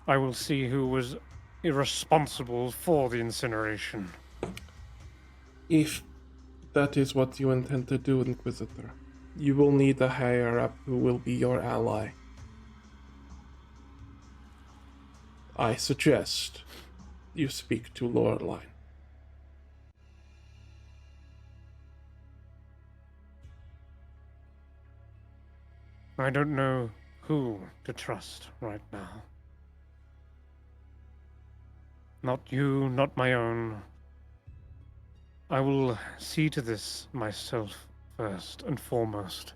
I will see who was irresponsible for the incineration. If that is what you intend to do, Inquisitor, you will need a higher-up who will be your ally. I suggest you speak to Loreline. I don't know who to trust right now. Not you, not my own. I will see to this myself first and foremost.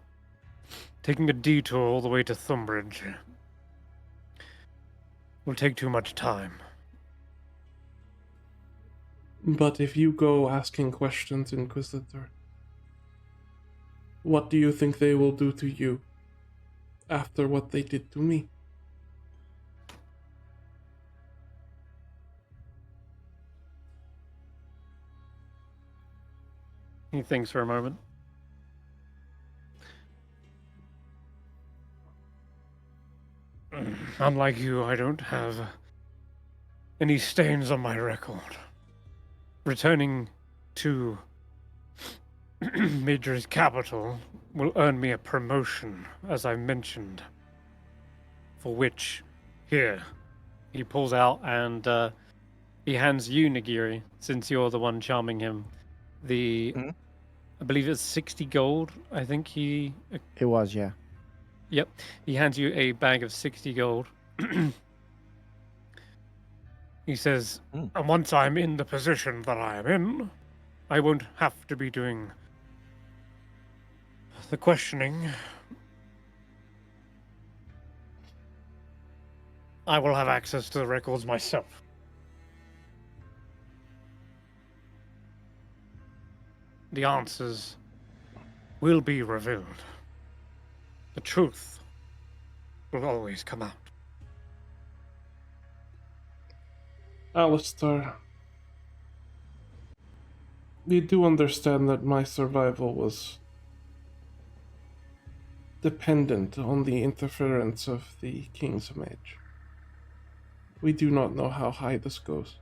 Taking a detour all the way to Thumbridge will take too much time. But if you go asking questions, Inquisitor, what do you think they will do to you after what they did to me? He thinks for a moment. Unlike you, I don't have any stains on my record. Returning to Major's capital will earn me a promotion, as I mentioned. For which, here, he pulls out and he hands you, Nagiri, since you're the one charming him, I believe it's 60 gold, I think he... It was, yeah. Yep, he hands you a bag of 60 gold. He says, and once I'm in the position that I am in, I won't have to be doing the questioning. I will have access to the records myself. The answers will be revealed. The truth will always come out. Alistair, you do understand that my survival was dependent on the interference of the King's Mage. We do not know how high this goes.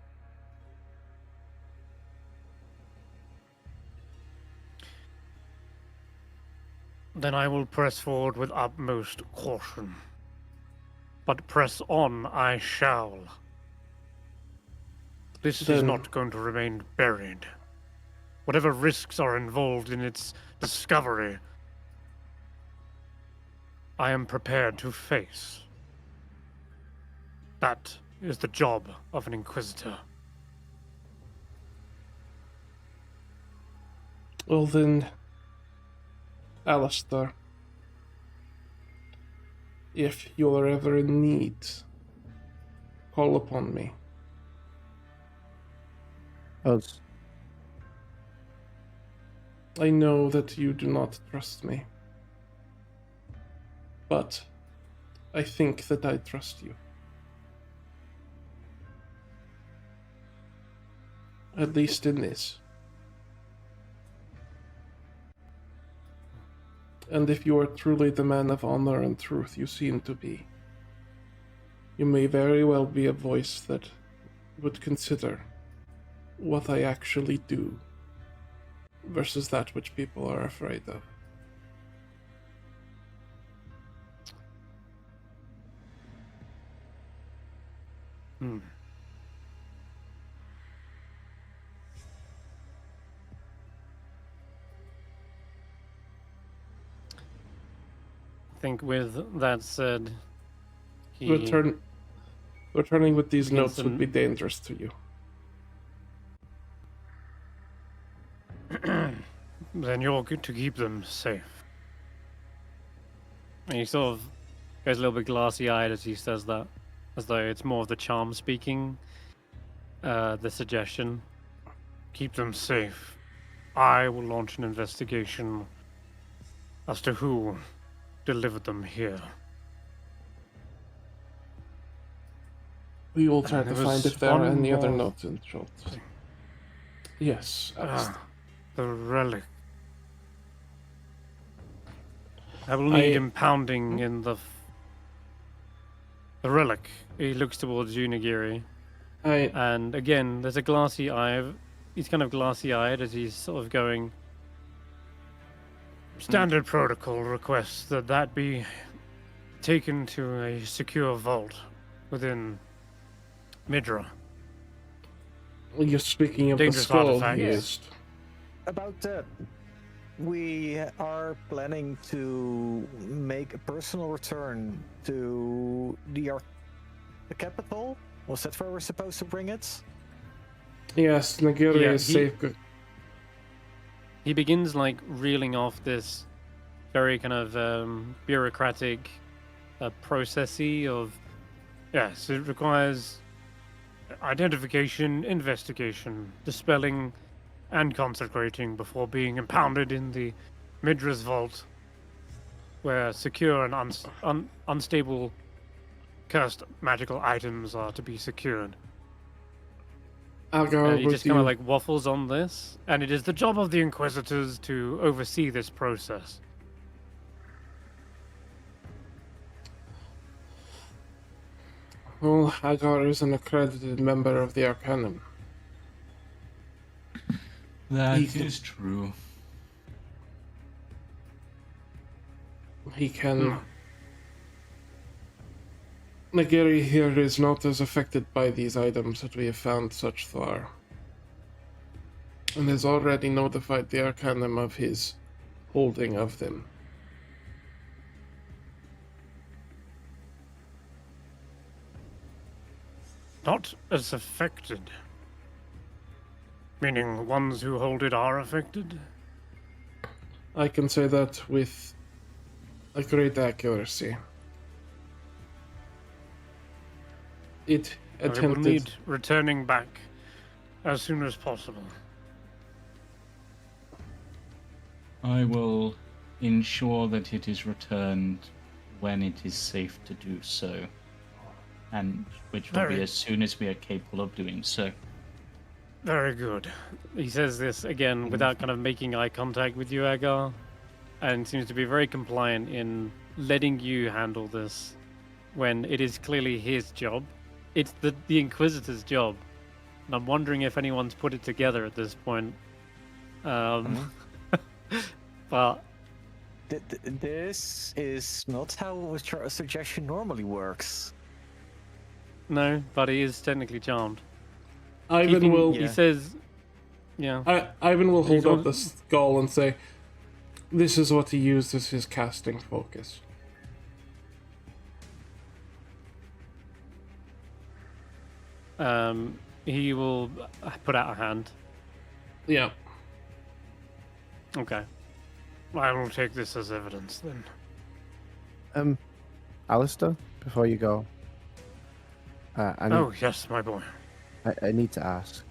Then I will press forward with utmost caution. But press on I shall. This is not going to remain buried. Whatever risks are involved in its discovery, I am prepared to face. That is the job of an Inquisitor. Well then, Alistair, if you are ever in need, call upon me. Us. I know that you do not trust me, but I think that I trust you. At least in this. And if you are truly the man of honor and truth you seem to be, you may very well be a voice that would consider what I actually do versus that which people are afraid of. Hmm. I think with that said, he Returning with these begins notes would be dangerous to you. then you're good to keep them safe. And he sort of goes a little bit glassy-eyed as he says that, as though it's more of the charm speaking, the suggestion. Keep them safe. I will launch an investigation as to who delivered them here. We will try to there find was if there are one any other more notes in Schultz. Yes, the relic. I will need impounding in the relic. He looks towards you, Nagiri. And again, there's a glassy eye. He's kind of glassy-eyed as he's sort of going. Standard protocol requests that be taken to a secure vault within Midra. You're speaking of Dangerous the skull artifact. he Yes. used. About that, we are planning to make a personal return to the capital. Was that where we're supposed to bring it? Yes, Nagiri is safe. He begins like reeling off this very kind of bureaucratic processy of yes, it requires identification, investigation, dispelling, and consecrating before being impounded in the Midra's vault, where secure and unstable cursed magical items are to be secured. Agar, And he just kind of like waffles on this, and it is the job of the Inquisitors to oversee this process. Well, Agar is an accredited member of the Arcanum. That is true. He can... Nagiri here is not as affected by these items that we have found such far, and has already notified the Arcanum of his holding of them. Not as affected. Meaning the ones who hold it are affected? I can say that with a great accuracy. It I will attempted... need returning back as soon as possible. I will ensure that it is returned when it is safe to do so, and which will be as soon as we are capable of doing so. Very good. He says this again without kind of making eye contact with you, Agar, and seems to be very compliant in letting you handle this when it is clearly his job. It's the Inquisitor's job. And I'm wondering if anyone's put it together at this point. But this is not how a suggestion normally works. no, but he is technically charmed. Ivan will... He says... Yeah. Ivan will hold up the skull and say, this is what he used as his casting focus. He will put out a hand. Yeah. Okay. I will take this as evidence then. Alistair, before you go. Oh, yes, my boy. I need to ask.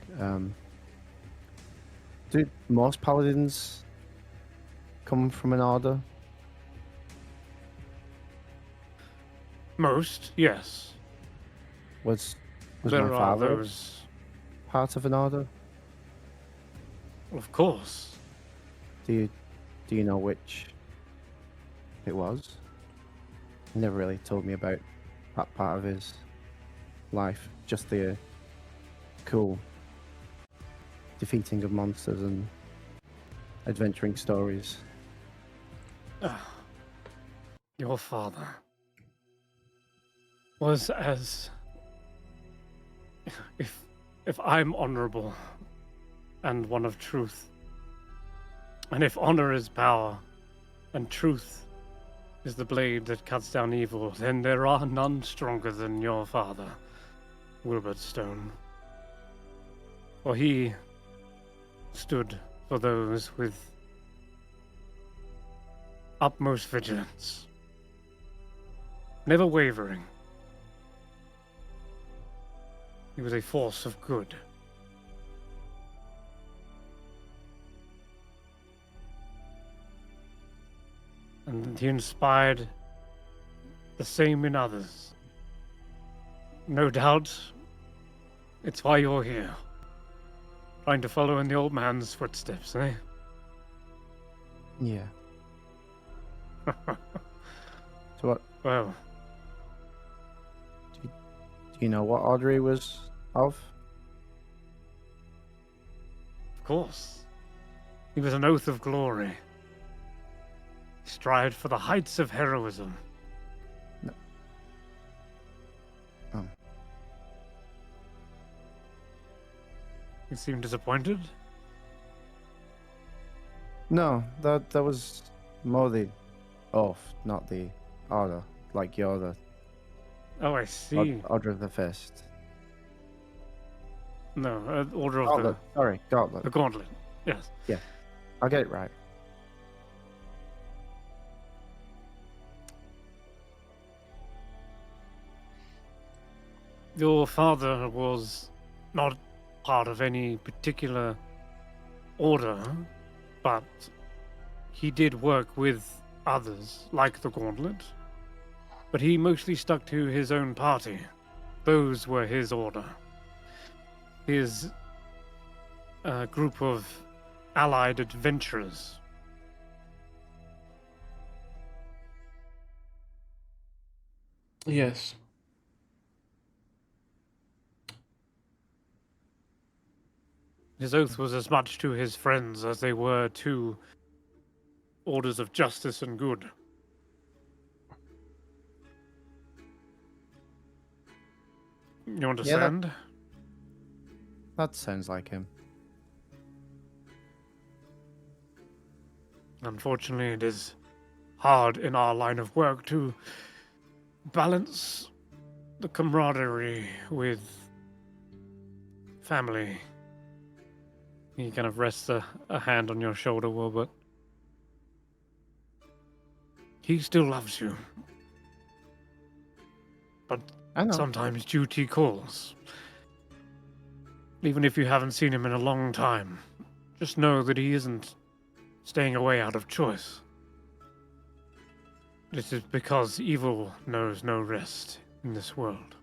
Do most paladins come from an order? Most, yes. Was There my are father those. part of an order? Of course. Do you know which it was? He never really told me about that part of his life. Just the cool defeating of monsters and adventuring stories. Your father was as... If I'm honorable and one of truth, and if honor is power, and truth is the blade that cuts down evil, then there are none stronger than your father, Willbert Stone. For he stood for those with utmost vigilance, never wavering. He was a force of good. And he inspired the same in others. No doubt, it's why you're here. Trying to follow in the old man's footsteps, eh? Yeah. So what? Well, Do you know what order he was of? of course. He was an oath of glory. He strived for the heights of heroism. No. Oh. You seem disappointed? No, that was more the oath, not the order. Like you're the Oh, I see. order of the fist. No, Order of Gauntlet. Sorry, gauntlet. the Gauntlet. Yes. I'll get it right. Your father was not part of any particular order, but he did work with others, like the Gauntlet. But he mostly stuck to his own party. Those were his order. His group of allied adventurers. Yes. His oath was as much to his friends as they were to orders of justice and good. You understand? That sounds like him. Unfortunately, it is hard in our line of work to balance the camaraderie with family. He kind of rests a hand on your shoulder, Willbert. He still loves you. But I know. sometimes duty calls. Even if you haven't seen him in a long time, just know that he isn't staying away out of choice. This is because evil knows no rest in this world.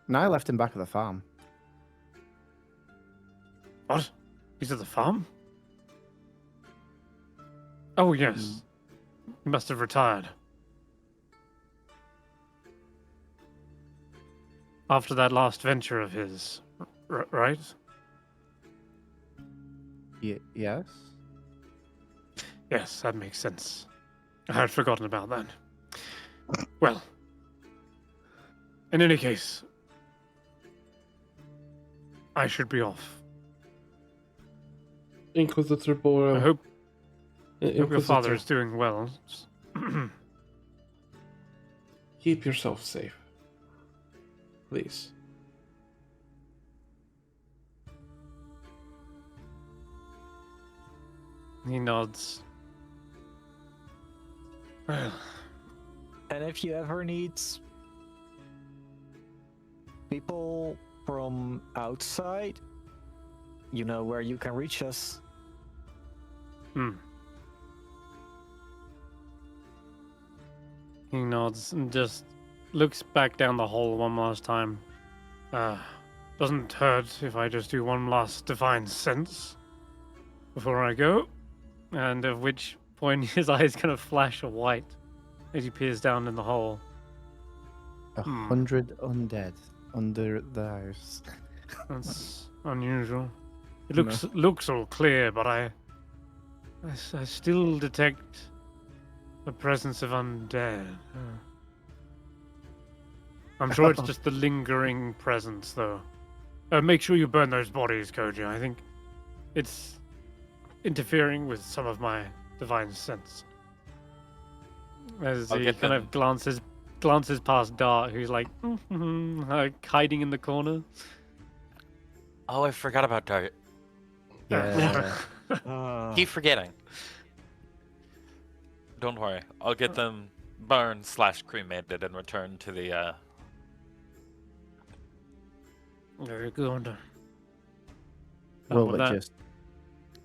And I left him back at the farm. What? He's at the farm? Oh, yes. He must have retired. After that last venture of his, right? Yes? Yes, that makes sense. I had forgotten about that. Well, in any case, I should be off. Inquisitor Boral. I hope your father is doing well. Keep yourself safe. Please. He nods. Well, And if you ever need people from outside, you know where you can reach us. He nods and just looks back down the hall one last time. doesn't hurt if I just do one last divine sense before I go, and at which point his eyes kind of flash a white as he peers down in the hole. 100 undead under the house. That's unusual. It looks all clear, but I still detect the presence of undead. I'm sure it's just the lingering presence, though. Make sure you burn those bodies, Koji. I think it's interfering with some of my divine sense. As he kind of glances past Dart, who's like hiding in the corner. Oh, I forgot about Dart. Yeah. Keep forgetting. Don't worry. I'll get them burned/cremated and returned to the Very good. Well, with but that, just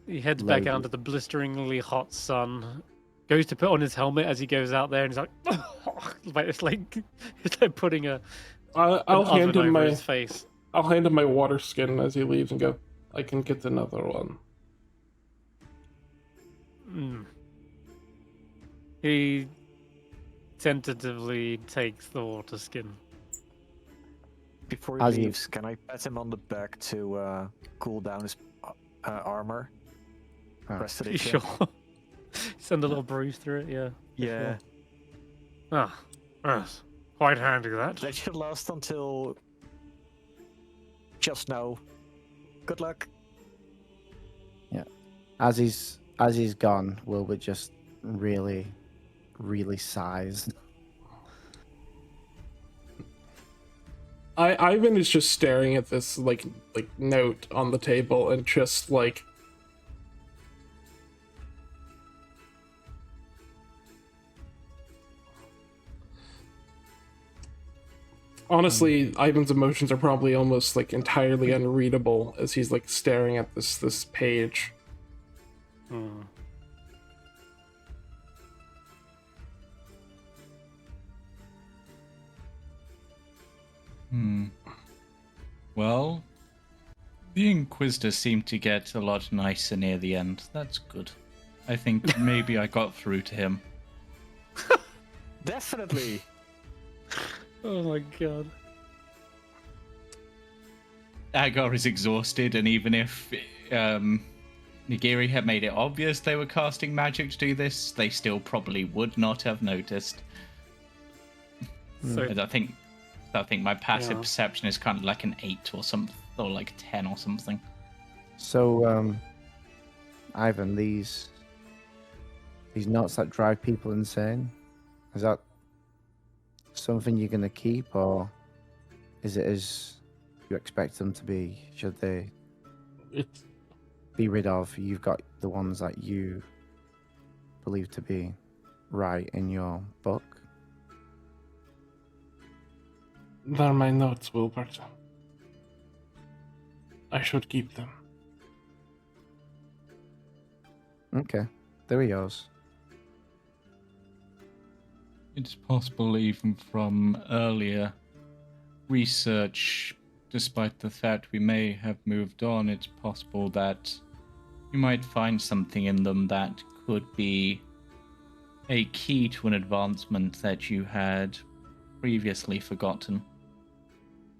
he heads back loaded. out into the blisteringly hot sun. Goes to put on his helmet as he goes out there, and he's like, it's like putting an I'll hand oven him over my his face. I'll hand him my water skin as he leaves and go, I can get another one. He tentatively takes the water skin. Before he As you- leaves, can I pat him on the back to cool down his armor? Ah, Rest of You it. sure? Send a little bruise through it, yeah. Yeah. Ah, yes. Quite handy, that. That should last until just now. Good luck. As he's gone, Wilbur just really sighs. Ivan is just staring at this like note on the table and just like honestly, Ivan's emotions are probably almost like entirely unreadable as he's like staring at this page. Well, the Inquisitors seem to get a lot nicer near the end. That's good. I think maybe I got through to him. Definitely. Oh my god. Agar is exhausted, and even if Nagiri had made it obvious they were casting magic to do this, they still probably would not have noticed. So, I think my passive Yeah. perception is kind of like an 8 or something, or like 10 or something. So, Ivan, these notes that drive people insane, is that something you're gonna keep, or is it as you expect them to be? Should they It's be rid of? You've got the ones that you believe to be right in your book. they're my notes, Willbert. I should keep them. Okay, there are yours. It's possible even from earlier research, despite the fact we may have moved on, it's possible that you might find something in them that could be a key to an advancement that you had previously forgotten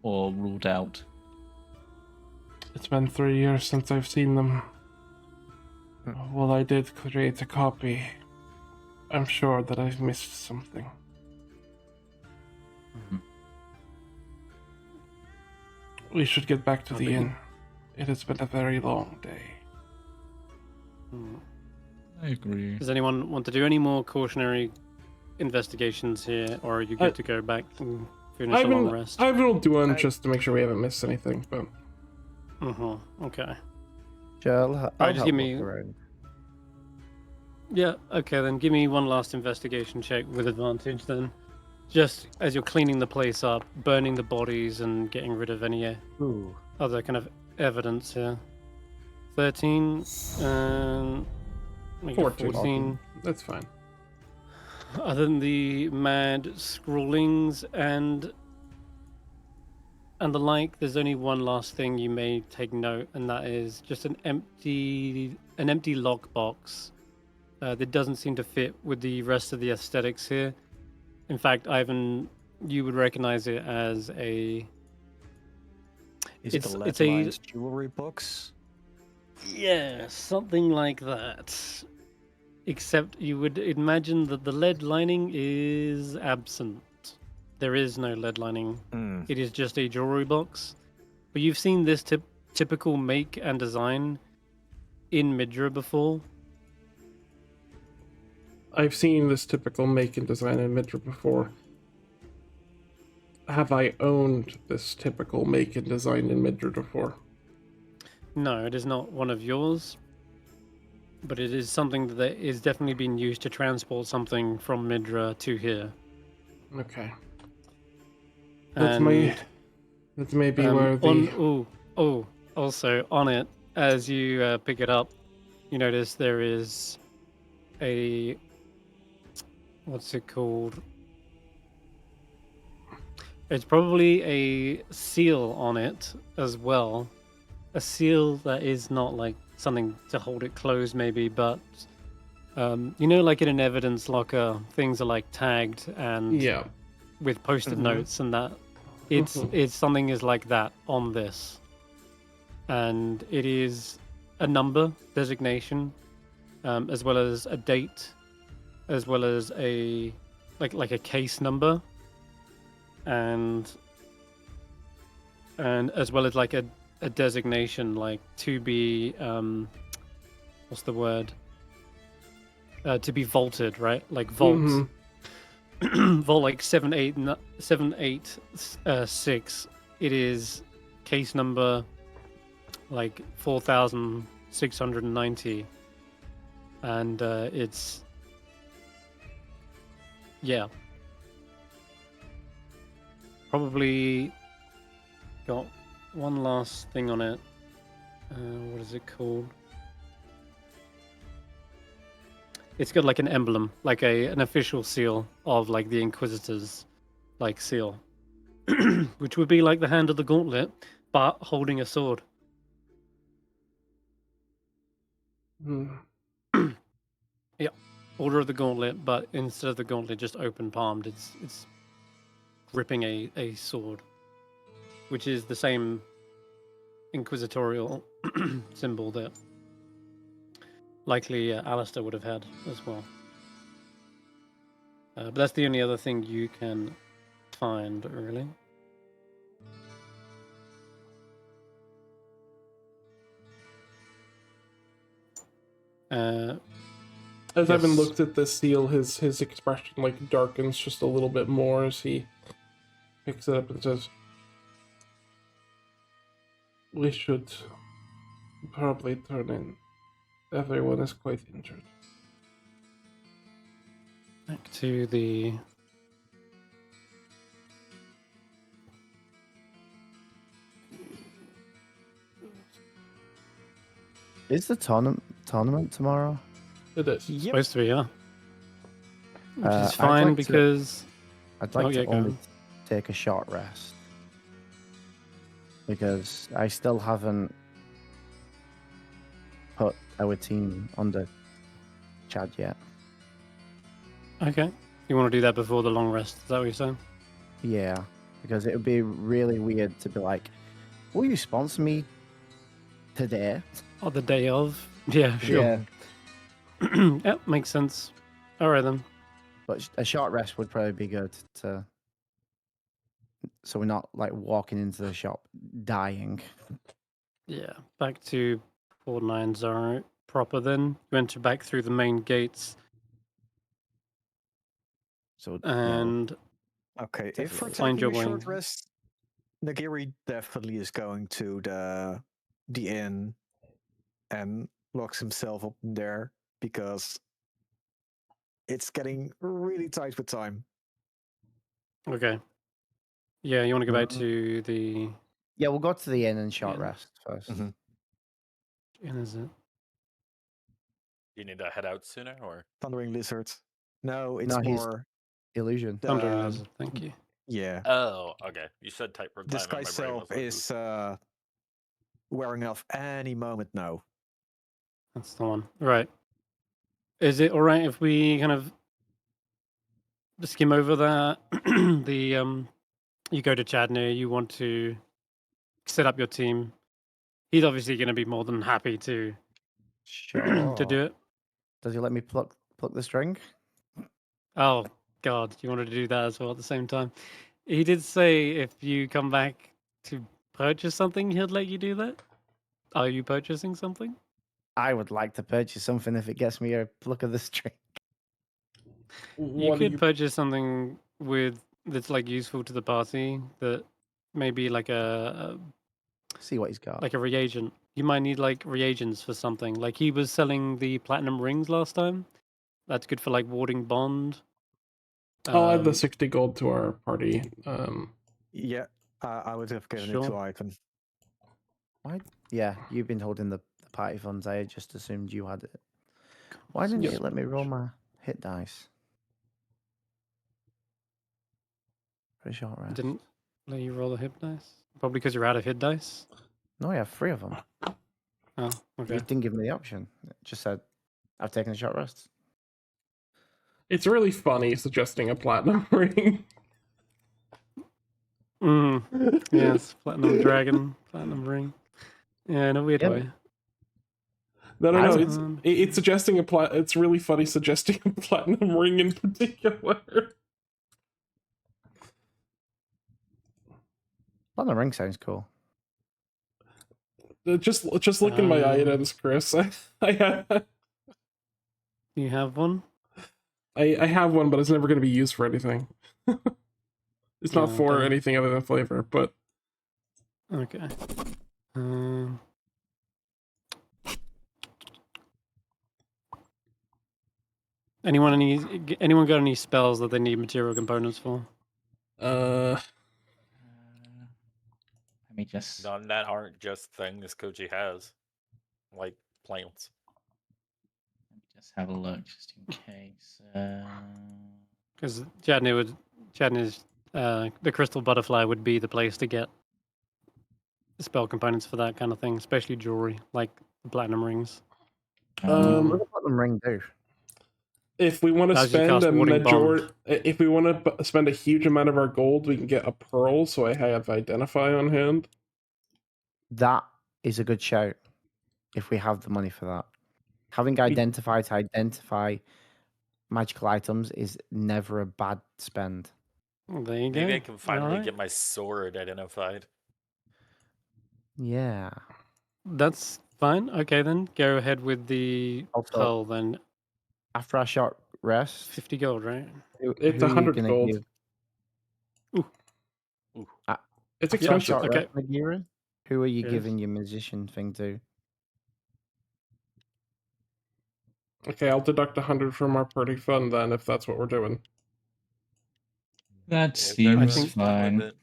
or ruled out. It's been 3 years since I've seen them. Well, I did create a copy. I'm sure that I've missed something. We should get back to the inn. It has been a very long day. I agree. Does anyone want to do any more cautionary investigations here, or are you good to go back and finish a long rest? I will do one just to make sure we haven't missed anything, but... Okay. Joel, I'll just help give me- look around. Yeah, okay, then give me one last investigation check with advantage then. Just as you're cleaning the place up, burning the bodies and getting rid of any Ooh. other kind of evidence here. 13 and make it 14. That's fine. Other than the mad scrawlings and and the like, there's only one last thing you may take note, and that is just an empty lockbox that doesn't seem to fit with the rest of the aesthetics here. In fact, Ivan, you would recognize it as a. Is it It's a it's lead a lines jewelry box? yeah, something like that. Except you would imagine that the lead lining is absent. There is no lead lining. Hmm. It is just a jewelry box. But you've seen this typical make and design in Midra before. I've seen this typical make and design in Midra before. Have I owned this typical make and design in Midra before? No, it is not one of yours. But it is something that is definitely being used to transport something from Midra to here. Okay. And That may be where the... also on it, as you pick it up, you notice there is a... What's it called? It's probably a seal on it as well. A seal that is not like something to hold it closed, maybe, but like in an evidence locker, things are like tagged and Yeah. with post-it notes, and that it's something is like that on this, and it is a number designation, as well as a date, as well as a like a case number, and as well as like a designation like to be what's the word, to be vaulted, right? Like vault vault like 786. It is case number like 4690, and it's probably got one last thing on it. What is it called? It's got like an emblem, like an official seal of like the Inquisitor's like seal, which would be like the hand of the gauntlet, but holding a sword. Yeah, Order of the Gauntlet, but instead of the gauntlet just open palmed, it's gripping a sword, which is the same inquisitorial symbol that likely Alistair would have had as well. But that's the only other thing you can find, really. As Evan looked at the seal, his expression like darkens just a little bit more as he picks it up and says, "We should probably turn in. Everyone is quite injured." Back to the... Is the tournament tomorrow? It is. Supposed to be, yeah. Which is I'd fine like because... I'd like to go only on. take a short rest. Because I still haven't put our team under Chad yet. Okay. You want to do that before the long rest? Is that what you're saying? Yeah, because it would be really weird to be like, will you sponsor me today? Or the day of? Yeah, sure. Yeah. Yep, makes sense. All right, then. But a short rest would probably be good so we're not like walking into the shop dying. Yeah, back to 490 proper then. You enter back through the main gates, So and Okay, if we're Find taking your a short way. rest, Nagiri definitely is going to the inn and locks himself up in there because it's getting really tight with time. okay. Yeah, you want to go back to the... yeah, we'll go to the inn and short Inn. rest first. Mhm. Inn, is it? You need to head out sooner, or Thundering Lizard. No, it's No, he's- more Illusion. Thundering Lizard, thank you. Yeah. Oh, okay. You said type for time. This and my guy's brain was self is wearing off any moment now. That's the one. Right. Is it alright if we kind of skim over that? You go to Chadney, you want to set up your team. He's obviously going to be more than happy to Sure. to do it. Does he let me pluck the string? Oh God, you wanted to do that as well at the same time. He did say if you come back to purchase something, he'd let you do that. Are you purchasing something? I would like to purchase something if it gets me a pluck of the string. You What do could purchase something that's like useful to the party that maybe like a See what he's got. like a reagent. You might need like reagents for something. Like he was selling the platinum rings last time. That's good for like warding bond. I'll add the 60 gold to our party. Yeah, I would have given it Sure. to Ivan. Why? Yeah, you've been holding the party funds. I just assumed you had it. Why didn't Yep. it let me roll my hit dice? For a short rest. Didn't let you roll a hit dice? Probably because you're out of hit dice. No, I have 3 of them. Oh, You okay. just didn't give me the option. It just said, I've taken a short rest. It's really funny suggesting a platinum ring. Yes, platinum dragon, platinum ring. Yeah, in a weird Yep. way. No. It's suggesting It's really funny suggesting a platinum ring in particular. Platinum ring sounds cool. Just look in my items, Chris. I have. You have one? I have one, but it's never going to be used for anything. It's not for damn. anything other than flavor, but... Okay. Anyone got any spells that they need material components for? Let me just. None that aren't just things Koji has, like plants. Let me just have a look, just in case. Because Chadney's the crystal butterfly would be the place to get the spell components for that kind of thing, especially jewelry, like the platinum rings. What does a platinum ring do? If we want to Allows you to spend cast a Warding majority, Bond. if we want to spend a huge amount of our gold, we can get a pearl. So I have identify on hand. That is a good shout. If we have the money for that, having identify to identify magical items is never a bad spend. Well, there you go. Maybe I can finally Alright. get my sword identified. Yeah. That's fine. Okay, then go ahead with the Also- pearl. Then After our short rest, 50 gold, right? It's who are you 100 gonna gold. give- Ooh. It's After our expensive. short Okay. rest, Nagiri, who are you Yes. giving your musician thing to? Okay, I'll deduct 100 from our party fund then, if that's what we're doing. That If everyone's seems fine with fine. it.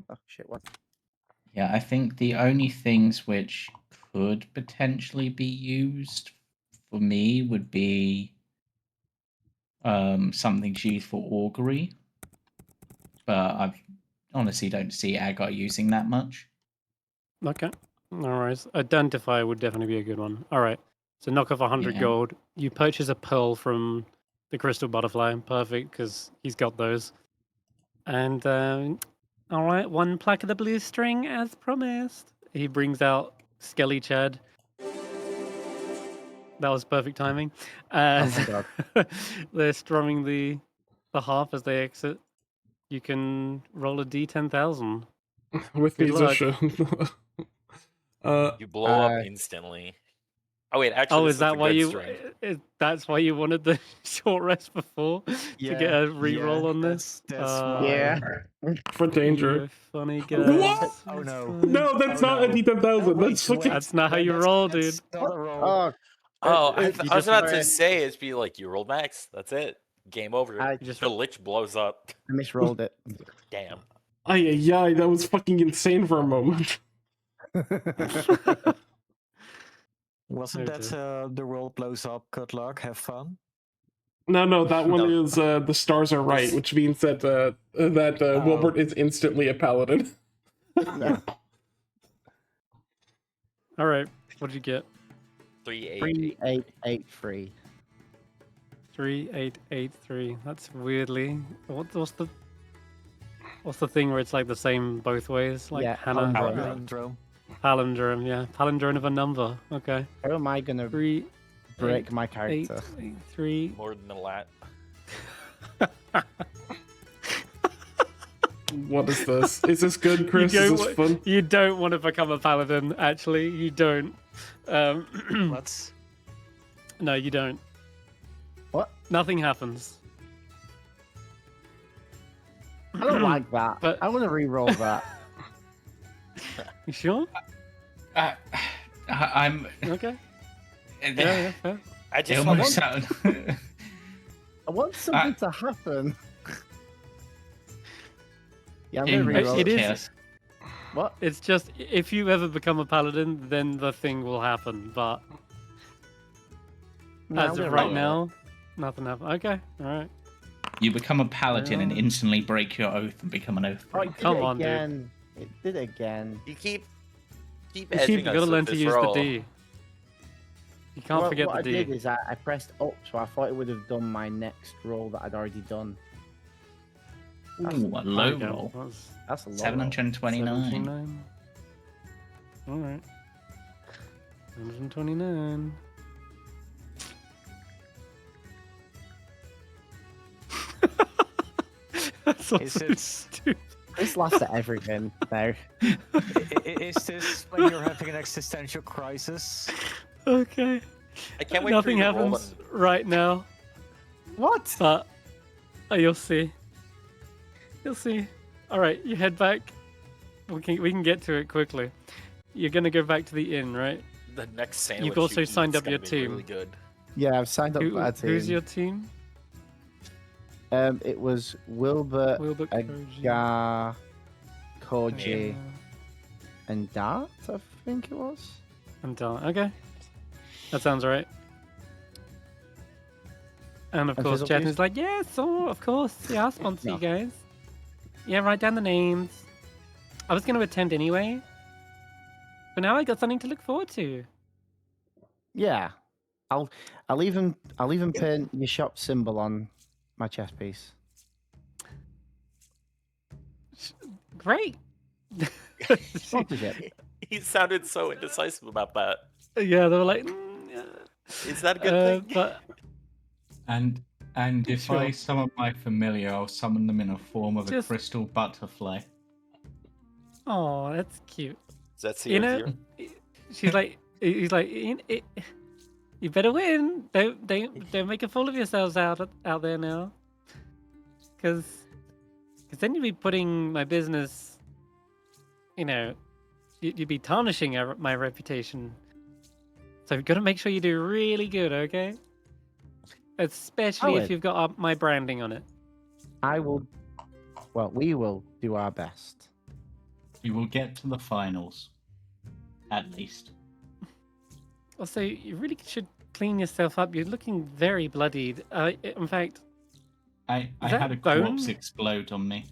Oh shit! What? Yeah, I think the only things which could potentially be used for me would be something used for augury, but I honestly don't see Agar using that much. Okay. No worries. Identify would definitely be a good one. All right. So knock off 100 Yeah. gold. You purchase a pearl from the crystal butterfly. Perfect, because he's got those. And all right, 1 plaque of the blue string as promised. He brings out Skelly Chad. That was perfect timing. Oh my god! They're strumming the harp as they exit. You can roll a D10,000. With Good luck. musician. You blow up instantly. Oh wait, actually, Oh, this is that the why good you? string. That's why you wanted the short rest before to get a reroll on this. That's Yeah. For danger. You're funny What? guys. Oh You're no. funny. No, that's Oh, not no. a D10,000. wait, That's fucking... That's not how you roll, dude. That's not a roll. Oh, Oh, I you was just about to read- say it'd be like you rolled max. That's it. Game over. I just The lich blows up. I misrolled it. Damn. Ay, that was fucking insane for a moment. Wasn't Oh, that the roll blows up? Good luck. Have fun. No, that one No. is the stars are right, which means that Willbert is instantly a paladin. All right. What did you get? 3883. 3883. That's weirdly. What's the thing where it's like the same both ways? Like Yeah, Hannah. Palindrome. Palindrome. Yeah, palindrome of a number. Okay. How am I gonna 3, break my character? 3. More than a lot. What is this? Is this good, Chris? Is this fun? You don't want to become a paladin. Actually, you don't. What? No, you don't. What? Nothing happens. I don't like that. But- I want to re-roll that. You sure? I'm. Okay. Yeah, fair. I It just almost want sound. I want something to happen. Yeah, I'm gonna re-roll It it. is. What? It's just if you ever become a paladin, then the thing will happen. But No, I'm as gonna of right re-roll now, nothing happened. Okay, all right. You become a paladin and Yeah. instantly break your oath and become an oath Oh, breaker. it did Come it on, dude. again. It did it again. you keep You edging gotta us learn with to this use roll. the D. You can't Well, forget what the I D. did is I pressed up, so I thought it would have done my next roll that I'd already done. Ooh, a low Okay, roll. that's That's a lot. 729. 729. All right. 729. That's so Is it- stupid. This lasts at everything now. Is this when you're having an existential crisis? Okay. I can't wait Nothing for you to roll happens them. right now, What? but you'll see. You'll see. All right, you head back. We can get to it quickly. You're gonna go back to the inn, right? The next sandwich You've also you eat signed is up your gonna be team. Really good. Yeah, I've signed up for that team. Who's your team? It was Willbert, Willbert, Koji, Agar, Koji, Agar, and Dart, I think it was. and Dart. Okay, that sounds right. And of And course, Fizzle Jen Fuse? is like, yeah, so of course, yeah, I'll sponsor No. you guys. Yeah, write down the names. I was going to attend anyway, but now I got something to look forward to. Yeah, I'll even pin your shop symbol on my chest piece. Great. Sponsorship. He sounded so indecisive about that. Yeah, they were like, yeah. Is that a good thing? But And if I Sure. summon my familiar, I'll summon them in a form of Just- a crystal butterfly. oh, that's cute. Does that You seem know, she's like, he's like, you better win. Don't make a fool of yourselves out there now, because then you'd be putting my business, you'd be tarnishing my reputation. So you've got to make sure you do really good, okay? Especially if Owen. you've got my branding on it. I will. Well, we will do our best. You will get to the finals, at least. Also, you really should clean yourself up. You're looking very bloodied. In fact, I that had a bone? corpse explode on me.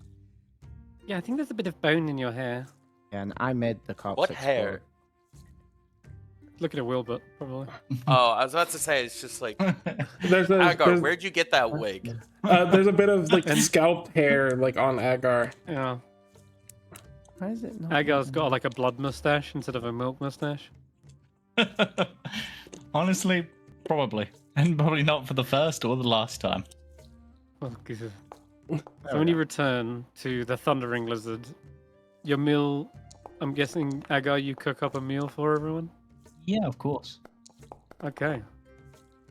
yeah, I think there's a bit of bone in your hair. And I made the cops. What explode. hair? Look at a Willbert, probably. Oh, I was about to say it's just like There's a Agar. Where'd you get that wig? there's a bit of like scalped hair like on Agar. Yeah. Why is it not? Agar's got like a blood mustache instead of a milk mustache. Honestly, probably. And probably not for the first or the last time. Well, good. So when you return to the Thundering Lizard, your meal, I'm guessing, Agar, you cook up a meal for everyone? Yeah, of course. Okay.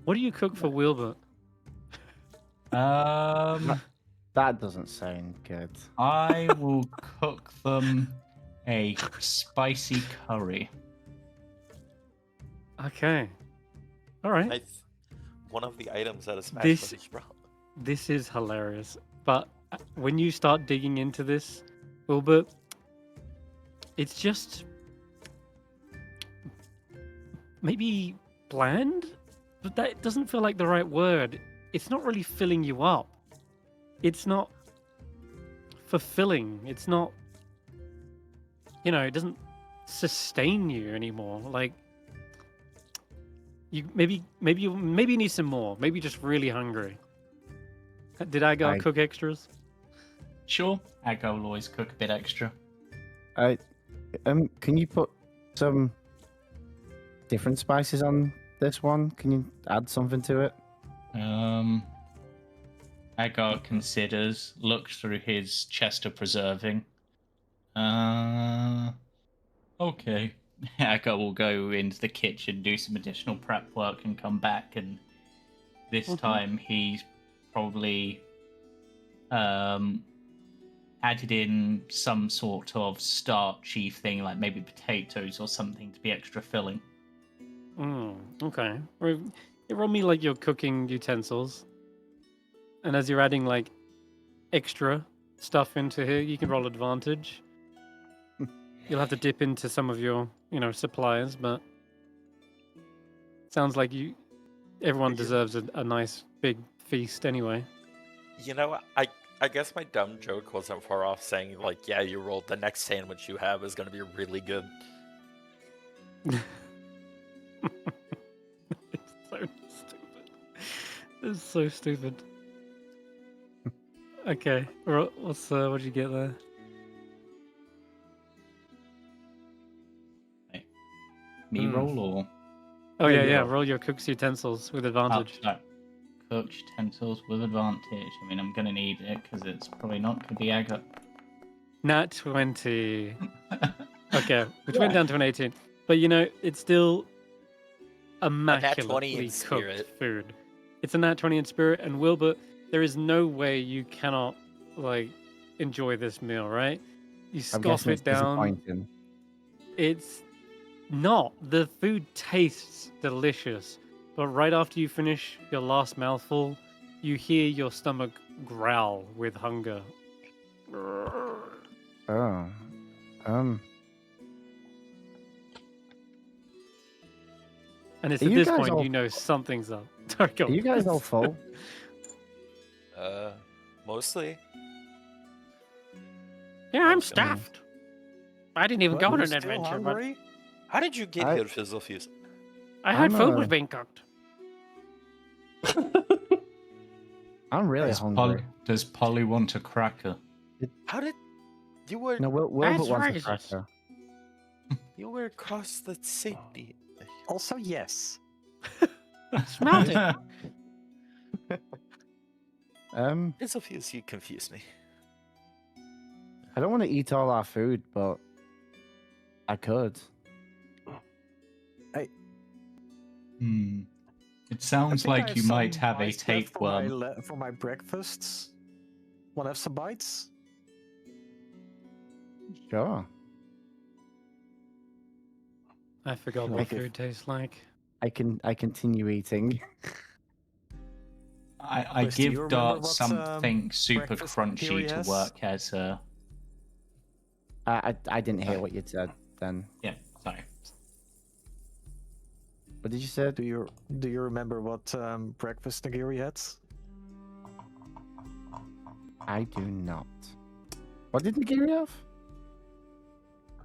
What do you cook for Willbert? That doesn't sound good. I will cook them a spicy curry. Okay. All right. Nice. One of the items that a Smash This- Brothers brought. This is hilarious. But when you start digging into this, Willbert, it's just maybe bland, but that doesn't feel like the right word. it's not really filling you up. It's not fulfilling. It's not, it doesn't sustain you anymore. Like, you maybe you need some more. Maybe you're just really hungry. Did Agar cook extras? Sure, Agar will always cook a bit extra. Can you put some different spices on this one? Can you add something to it? Agar considers, looks through his chest of preserving. Okay. Agar will go into the kitchen, do some additional prep work, and come back. And this time he's probably added in some sort of starchy thing, like maybe potatoes or something to be extra filling. Okay. Roll me like your cooking utensils. And as you're adding like extra stuff into here, you can roll advantage. You'll have to dip into some of your, supplies, but sounds like everyone deserves a nice big feast anyway. I guess my dumb joke wasn't far off, saying like, yeah, you rolled the next sandwich you have is going to be really good. It's so stupid. It's so stupid. Okay, what'd you get there? Me roll or? Oh yeah. Roll your cook's utensils with advantage. No. Cooked utensils with advantage. I mean, I'm gonna need it because it's probably not gonna be Agar. Nat 20. Okay, which went down to an 18. But it's still immaculately cooked food. It's a nat 20 in spirit, and Willbert, there is no way you cannot enjoy this meal, right? You scoff it down. It's not. The food tastes delicious, but right after you finish your last mouthful, you hear your stomach growl with hunger. Oh. And it's at this point something's up. Sorry, go on. Are you guys all full? Mostly. Yeah, I'm stuffed. I didn't even go on an adventure, but how did you get here, Fizzlefuse? I heard food was being cooked. I'm really hungry. Does Polly want a cracker? How did you were? No, Willbert wants a cracker. You were across the safety. Also, yes. Smelled it. Fizzlefuse, you confuse me. I don't want to eat all our food, but I could. It sounds like you might have a tapeworm. For my breakfasts. Want to have some bites? Sure. I forgot what food tastes like. I continue eating. I give Dart something super crunchy to work as a... I didn't hear what you said then. Yeah, sorry. What did you say? Do you remember what breakfast Nagiri had? I do not. What did Nagiri have?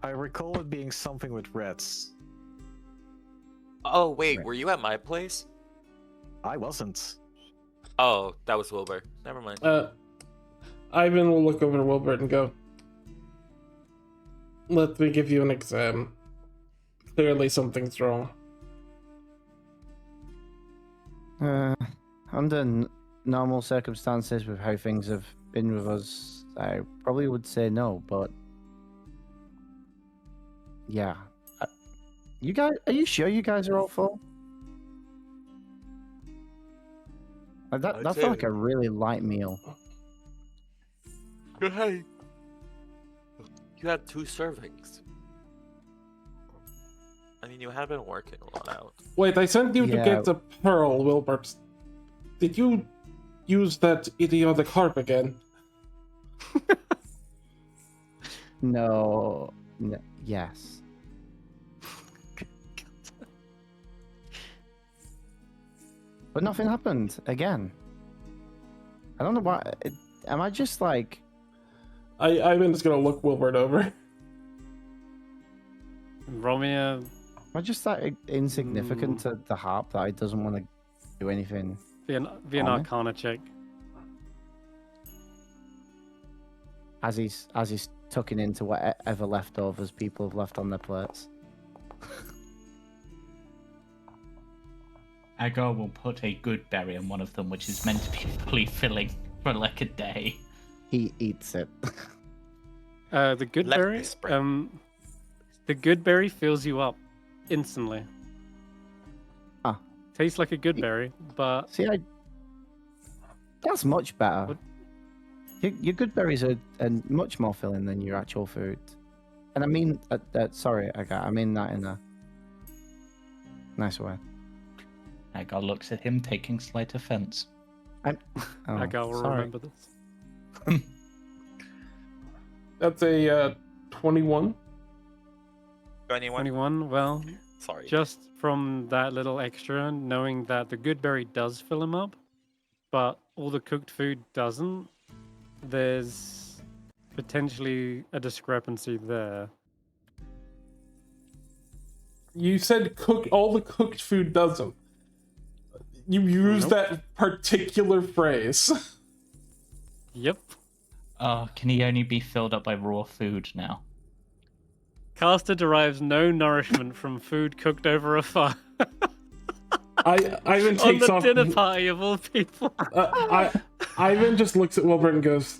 I recall it being something with rats. Oh wait, were you at my place? I wasn't. Oh, that was Willbert. Never mind. Ivan will look over to Willbert and go, "Let me give you an exam. Clearly something's wrong." Under normal circumstances with how things have been with us, I probably would say no, but yeah. You guys, are you sure you guys are all full? That felt like a really light meal. Hey, you had 2 servings. I mean, you had been working a lot out. Wait, I sent you to get the pearl, Willbert. Did you use that idiotic harp again? No. Yes. But nothing happened again. I don't know why. Am I just like? I'm just gonna look Willbert over. Romeo, Am I just that insignificant to the harp that it doesn't want to do anything? be an me? Arcana check. As he's tucking into whatever leftovers people have left on their plates. Agar will put a good berry on one of them, which is meant to be fully filling for like a day. He eats it. The good Let me berry, spray. the good berry fills you up instantly. Ah. Tastes like a good berry, but See, that's much better. What? Your good berries are much more filling than your actual food. And I mean, sorry, I mean that in a nice way. Agar looks at him, taking slight offense. Oh, Agar will sorry. remember this. That's a 21. 21? 21, well, Sorry. just from that little extra, knowing that the good berry does fill him up, but all the cooked food doesn't, there's potentially a discrepancy there. You said all the cooked food doesn't. You used that particular phrase. Yep. Can he only be filled up by raw food now? Caster derives no nourishment from food cooked over a fire. Ivan On takes the off. dinner party of all people. Ivan just looks at Willbert and goes,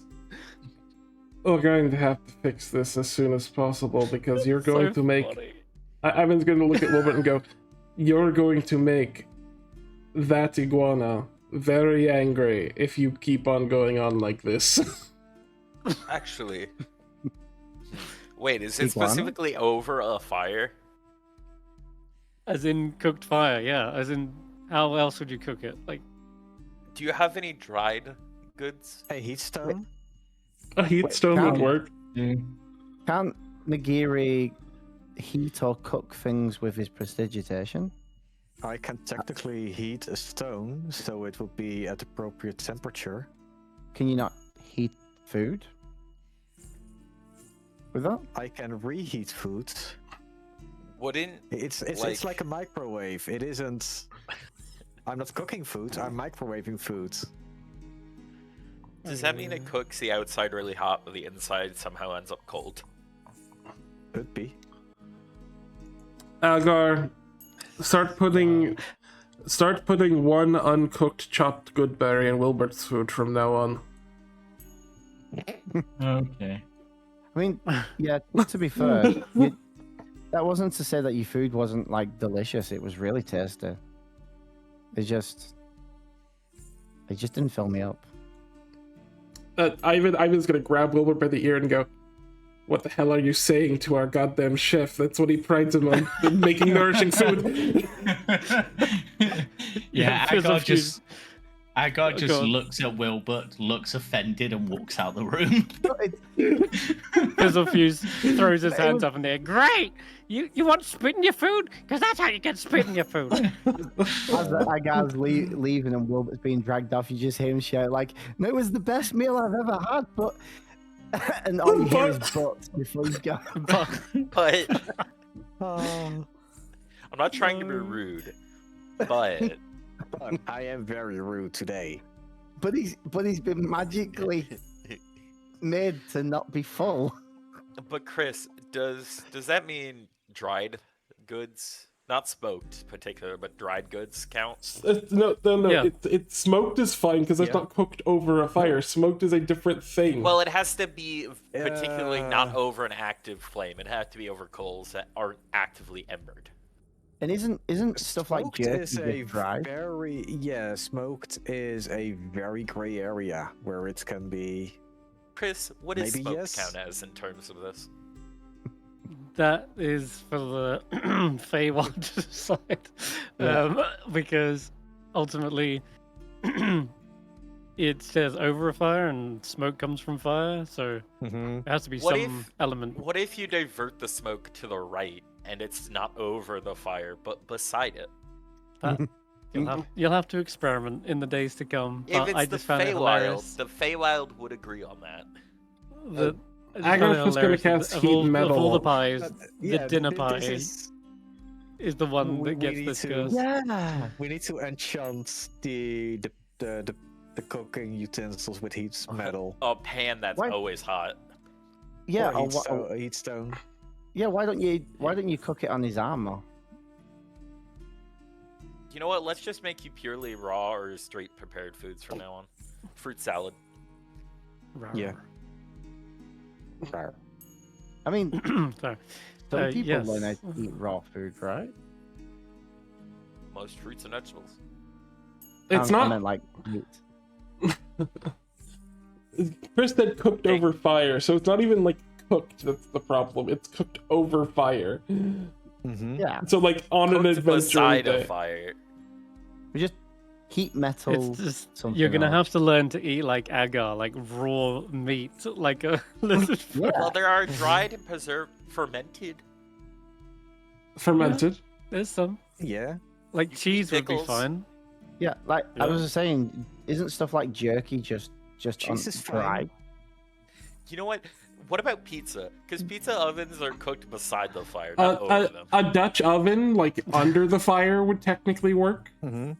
"We're going to have to fix this as soon as possible because you're going to make." Funny. Ivan's going to look at Willbert and go, "You're going to make that iguana very angry if you keep on going on like this." Actually. Wait, is it Iguana? specifically over a fire? As in cooked fire, yeah. As in, how else would you cook it? Like, Do you have any dried goods? A heat stone? A heat stone would Cal- work. Can't Nagiri heat or cook things with his prestidigitation? I can technically heat a stone, so it will be at appropriate temperature. Can you not heat food with that? I can reheat food. Wouldn't It's like a microwave. It isn't. I'm not cooking food. I'm microwaving food. does that mean it cooks the outside really hot, but the inside somehow ends up cold? Could be. Agar, start putting one uncooked chopped good berry in Wilbert's food from now on. Okay. I mean, yeah, to be fair, that wasn't to say that your food wasn't like delicious. It was really tasty. It just didn't fill me up. Ivan's gonna grab Wilbert by the ear and go, "What the hell are you saying to our goddamn chef? That's what he prides him on, in making nourishing food." Yeah, feels Agar just Go on. looks at Willbert, looks offended, and walks out the room. Fizzle Fuse throws his hands up in the air. Great! You want spit in your food? Because that's how you get spit in your food. As that guy's leaving and Wilbert's being dragged off, you just hear him shout like, "No, it was the best meal I've ever had," but and all you hear is "but" before you go. But Oh, I'm not trying to be rude, but but I am very rude today. But he's been magically made to not be full. Chris, does that mean dried goods, not smoked particular, but dried goods count? No. Yeah. It smoked is fine because it's Yeah. not cooked over a fire. Smoked is a different thing. Well, it has to be particularly not over an active flame. It has to be over coals that aren't actively embered. And isn't stuff like Smoked jerky is a just dried? smoked is a very gray area where it can be. Chris, what does Maybe smoke yes. count as in terms of this? That is for the Feywild to decide. Because ultimately it says over a fire and smoke comes from fire, so Mm-hmm. there has to be What some element. What if you divert the smoke to the right and it's not over the fire but beside it? You'll have to experiment in the days to come. If But it's I the just found it Feywild, hilarious. the Feywild would agree on that. I just found it Agar's just gonna hilarious that cast of heat all, metal. Of all the pies, Yeah, the dinner this pie is- is the one we that gets need this to- curse. Yeah. We need to enchant the cooking utensils with heat metal. A pan that's Why- always hot. Yeah. or Or heat stone. yeah. Why don't you cook it on his armor? You know what? Let's just make you purely raw or straight prepared foods from now on. Fruit salad. Yeah. I mean, Sorry. some people yes. learn how to eat raw food, right? Most fruits and vegetables. It's I not. meant like meat. Chris said cooked over fire, so it's not even like cooked that's the problem. It's cooked over fire. Mm-hmm. Yeah. So like on an Cooked adventure beside day. a fire. We just heat metal. It's just something you're gonna else. have to learn to eat like agar, like raw meat, like a lizard. Yeah. Well, there are dried and preserved, fermented. Fermented. There's some Yeah. like cheese would be pickles. fine. Yeah, like I Yeah. was saying, isn't stuff like jerky just on Cheese is dry? fine. You know what? What about pizza? Because pizza ovens are cooked beside the fire, not over them. A Dutch oven, like under the fire, would technically work. Mm-hmm.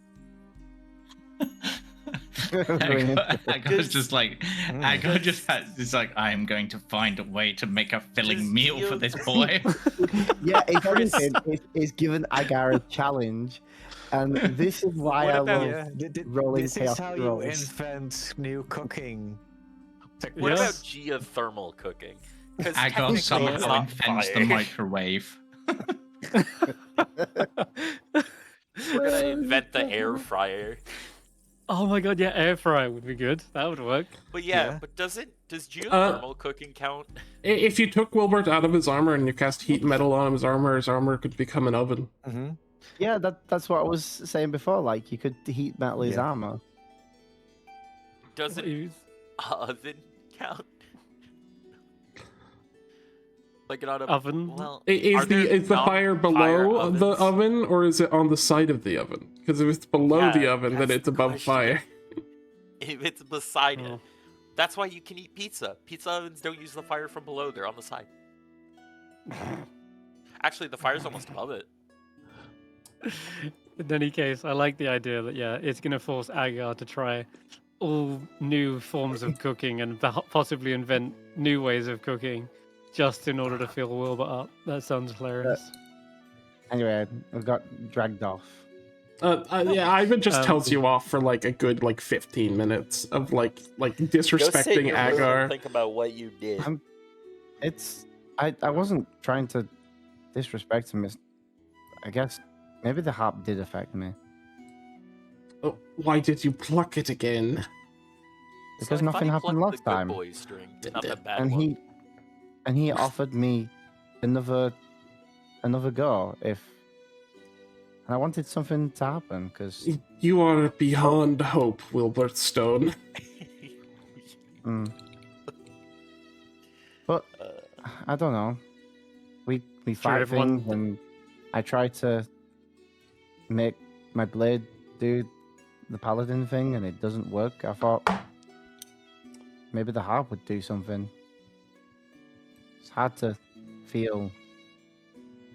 Agar's just like, Agar just has, it's like, I am going to find a way to make a filling Just meal for feel- this boy. Yeah, if Chris- anything, it's given Agar a challenge, and this is why What I about- love Yeah. rolling This is chaos how you rolls. invent new cooking What Yes. about geothermal cooking? Because Agar technically it's somehow not invents the fire. microwave. We're gonna invent the air fryer. Oh my god, yeah, air fryer would be good. That would work. But yeah, Yeah. but does geothermal cooking count? If you took Willbert out of his armor and you cast heat metal on his armor could become an oven. Mm-hmm. Yeah, that's what I was saying before. Like you could heat metal his Yeah. armor. Does it Use- oven count? Like not a Oven? Well, Is are there the fire below non-fire the ovens? oven, or is it on the side of the oven? Because if it's below the Yeah, oven, then that's it's the above question. fire. If it's beside Oh. it, that's why you can eat pizza. Pizza ovens don't use the fire from below; they're on the side. Actually, the fire's almost above it. In any case, I like the idea that yeah, it's gonna force Agar to try all new forms of cooking and possibly invent new ways of cooking, just in order to fill Wilbur up. That sounds hilarious. Anyway, I got dragged off. Yeah, Ivan just Um, tells you off for like a good 15 minutes of like Go sit in disrespecting your room and Agar. think about what you did. It's I wasn't trying to disrespect him. I guess maybe the harp did affect me Oh, why did you pluck it again? because So I thought nothing he happened plucked last the good time, boy string, not the bad and one. he offered me another go if. And I wanted something to happen because You are beyond hope, Wilbert Stone. But I don't know. We fight everyone- things, and I try to make my blade do the paladin thing, and it doesn't work. I thought maybe the harp would do something. It's hard to feel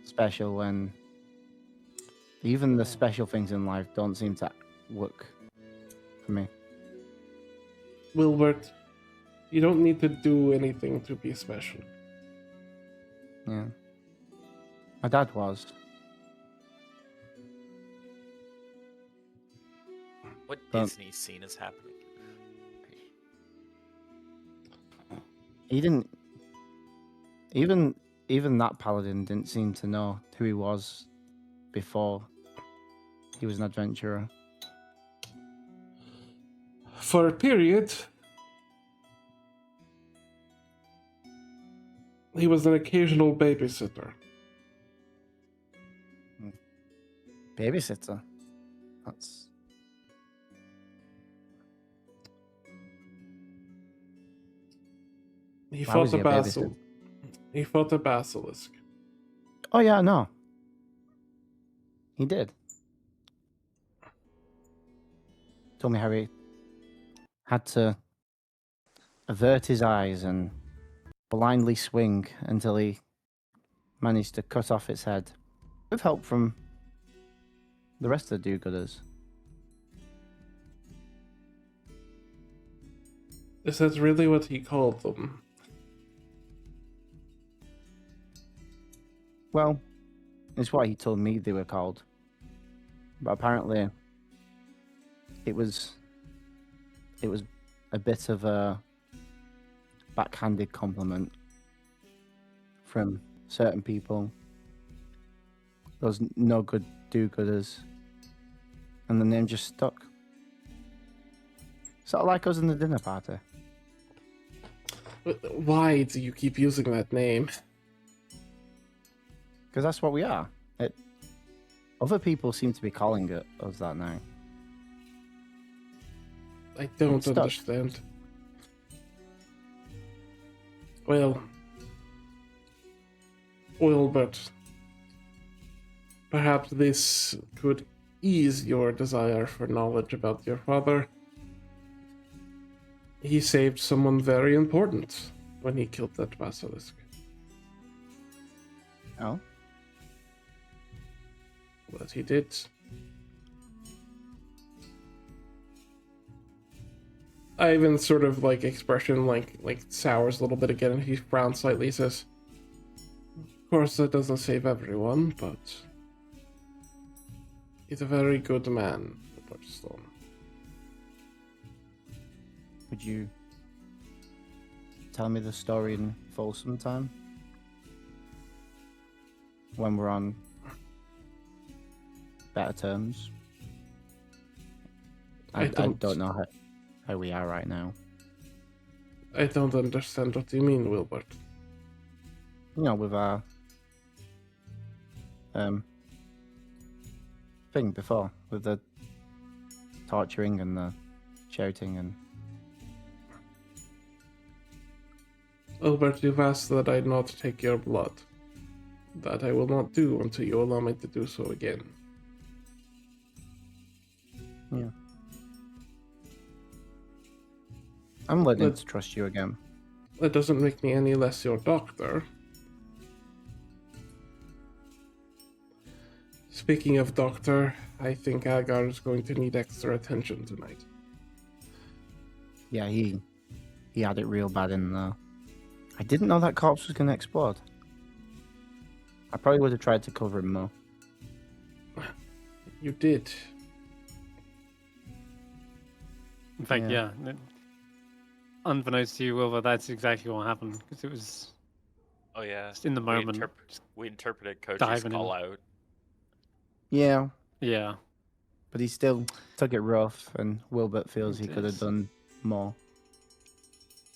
special when even the special things in life don't seem to work for me. Wilbert, you don't need to do anything to be special. Yeah. My dad was. What Um, Disney scene is happening? He didn't. Even that paladin didn't seem to know who he was before he was an adventurer. For a period, he was an occasional babysitter. Babysitter. That's He Why fought was a he a basilisk. He fought a basilisk. Oh yeah, no. He did. told me how he had to avert his eyes and blindly swing until he managed to cut off its head, with help from the rest of the do-gooders. Is that really what he called them? Well, it's what he told me they were called. But apparently, it was a bit of a backhanded compliment from certain people. Those no good do-gooders. And the name just stuck. Sort of like us in the dinner party. Why do you keep using that name? Because that's what we are. Other people seem to be calling it us that now. I don't It's stuck. understand. Well, Willbert, perhaps this could ease your desire for knowledge about your father. He saved someone very important when he killed that basilisk. Oh? What he did. Ivan's sort of expression sours a little bit again, and he frowns slightly. He says, "Of course, that doesn't save everyone, but he's a very good man, Stone." Would you tell me the story in full sometime? When we're on better terms? I don't know how we are right now. I don't understand what you mean, Willbert. You know, with our thing before, with the torturing and the shouting and... Willbert, you've asked that I not take your blood. That I will not do until you allow me to do so again. Yeah. I'm learning to trust you again. That doesn't make me any less your doctor. Speaking of doctor, I think Agar is going to need extra attention tonight. Yeah, he had it real bad in there. I didn't know that corpse was going to explode. I probably would have tried to cover him more. You did. In fact, yeah. Unbeknownst to you, Wilbur, that's exactly what happened, because it was Oh yeah. just in the moment. We interpreted Koji's diving in. call out. Yeah, Yeah. but he still took it rough, and Willbert feels He he could have did. done more.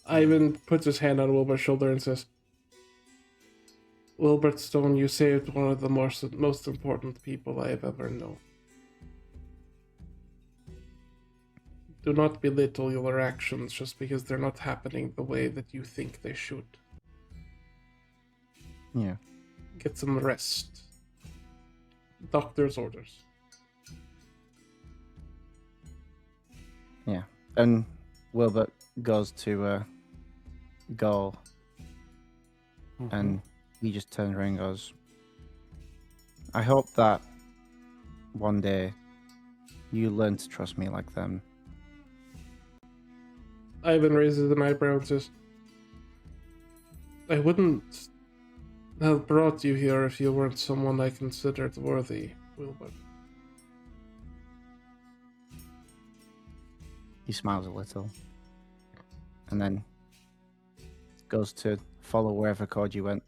Ivan puts his hand on Wilbert's shoulder and says, "Willbert Stone, you saved one of the most important people I have ever known. Do not belittle your actions just because they're not happening the way that you think they should. Yeah. Get some rest. Doctor's orders." Yeah. And Wilbert goes to go, and he just turns around and goes, "I hope that one day you learn to trust me like them." Ivan raises an eyebrow and says, "I wouldn't have brought you here if you weren't someone I considered worthy, Willbert." He smiles a little, and then goes to follow wherever Koji went.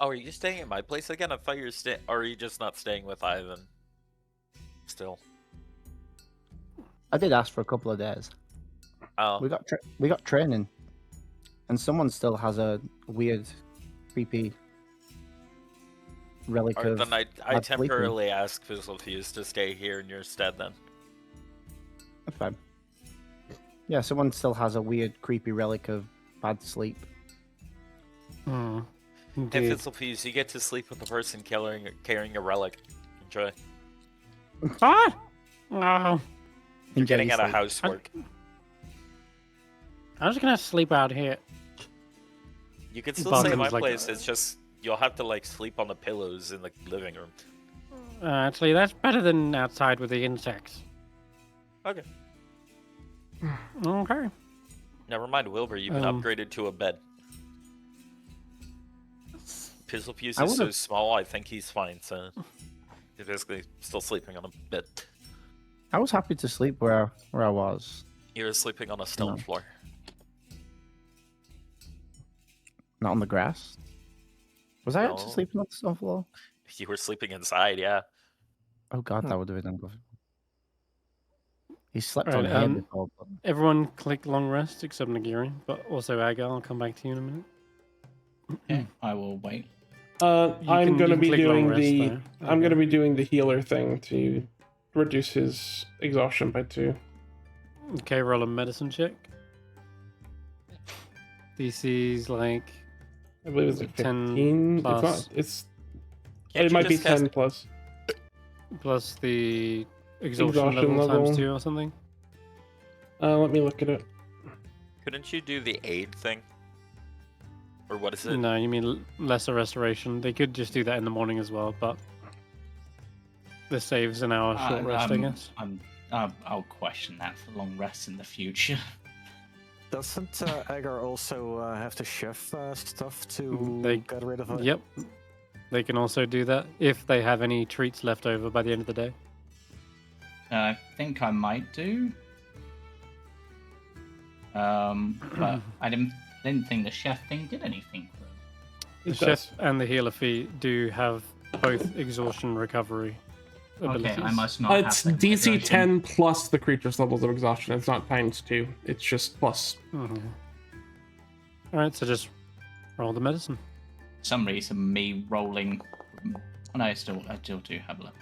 Oh, are you staying at my place again? I thought you were or are you just not staying with Ivan? Still. I did ask for a couple of days. Oh. We got training, and someone still has a weird, creepy relic Alright, of. then I bad sleeping. temporarily ask Fizzlefuse to stay here in your stead then. That's fine. Yeah, someone still has a weird, creepy relic of bad sleep. Hmm. Hey Indeed. Fizzlefuse, you get to sleep with the person carrying a relic. Enjoy. Ah! Oh, You're Enjoy getting your out of sleep. housework. I'm just gonna sleep out here. You can still Bottom's stay at my like- place. It's just you'll have to like sleep on the pillows in the living room. Actually, that's better than outside with the insects. Okay. Okay. Never mind, Wilbur. You've been Um, upgraded to a bed. Pizzlepews I is so would've- small. I think he's fine. So you're basically still sleeping on a bed. I was happy to sleep where I was. You're sleeping on a stone No. floor. Not on the grass. Was I No. actually sleeping on the stone floor? You were sleeping inside, yeah. Oh god, Hmm. that would have been uncomfortable. He slept Right, on here before. But... Everyone click long rest except Nagiri, but also Agar. I'll come back to you in a minute. Okay, I will wait. I'm you gonna can be click long doing rest the there. I'm gonna be doing the healer thing to reduce his exhaustion by 2. Okay, roll a medicine check. DC's like I believe it's like 10 15. plus. It's not. Can't It you might be just cast 10 plus. plus the exhaustion, Exhaustion level level. times 2 or something. Let me look at it. Couldn't you do the aid thing? Or what is it? No, you mean lesser restoration. They could just do that in the morning as well, but this saves an hour short rest, I guess. I'll question that for long rests in the future. Doesn't Agar also have to chef stuff to They- get rid of it? Yep. They can also do that if they have any treats left over by the end of the day. I think I might do. But I didn't think the chef thing did anything for him. The It chef does. and the healer fee do have both exhaustion recovery abilities. Okay, I must not have It's them. DC Exhaustion. 10 plus the creature's levels of exhaustion. It's not times 2. It's just plus. Alright, so just roll the medicine. For some reason, me rolling. No, I still do have a level.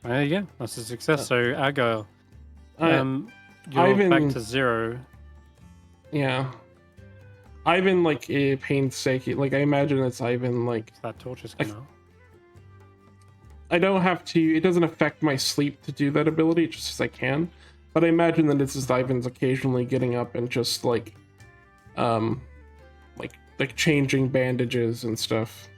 There you go. That's a success. So, Agar, I- you're Ivan- back to 0. Yeah. Ivan, like, painstaking. Like, I imagine it's Ivan, like, That torch is come out. I don't have to. It doesn't affect my sleep to do that ability, just as I can. But I imagine that it's just Ivan's occasionally getting up and just like changing bandages and stuff.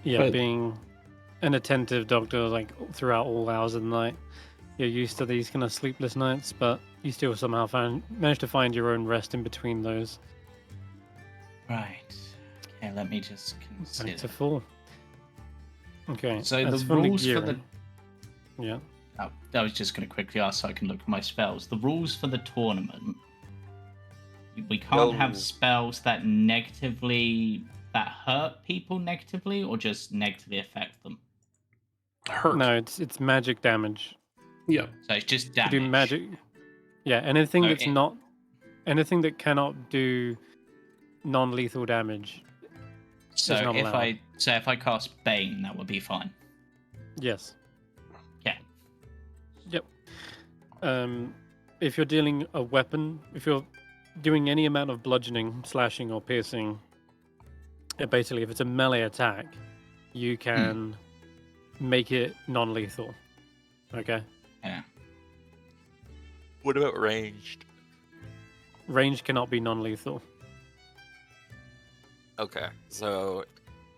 Yeah, But- being an attentive doctor, like throughout all hours of the night, you're used to these kind of sleepless nights, but you still somehow manage to find your own rest in between those. Right. Okay, let me just Back consider. to 4. Okay. So that's the rules for the. Nagiri. Yeah. Oh, I was just going to quickly ask so I can look at my spells. The rules for the tournament. We can't have No. spells that hurt people negatively, or just negatively affect them. Hurt. No, it's magic damage. Yeah. So it's just You damage. do magic. Yeah, anything So that's not, anything that cannot do non-lethal damage. So is not if allowed. if I cast Bane, that would be fine. Yes. Yeah. Yep. If you're dealing a weapon, if you're doing any amount of bludgeoning, slashing, or piercing, basically, if it's a melee attack, you can make it non-lethal. Okay. Yeah. What about ranged? Range cannot be non-lethal. Okay, so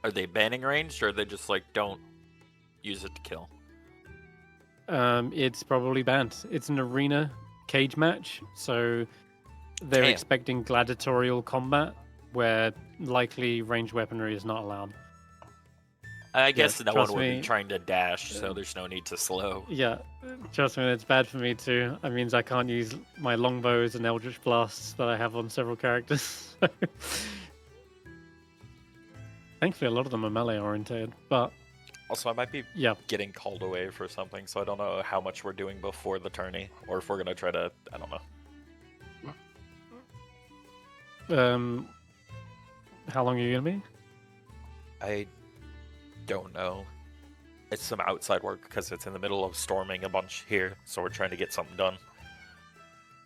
are they banning ranged, or are they just like don't use it to kill? It's probably banned. It's an arena cage match, so they're Damn. expecting gladiatorial combat, where likely ranged weaponry is not allowed. I guess no one trust would me. be trying to dash, so there's no need to slow. Yeah, trust me, it's bad for me too. It means I can't use my longbows and eldritch blasts that I have on several characters. Thankfully, a lot of them are melee oriented, but Also, I might be yeah, getting called away for something, so I don't know how much we're doing before the tourney, or if we're gonna try to, I don't know. how long are you gonna be? I don't know. It's some outside work because it's in the middle of storming a bunch here, so we're trying to get something done.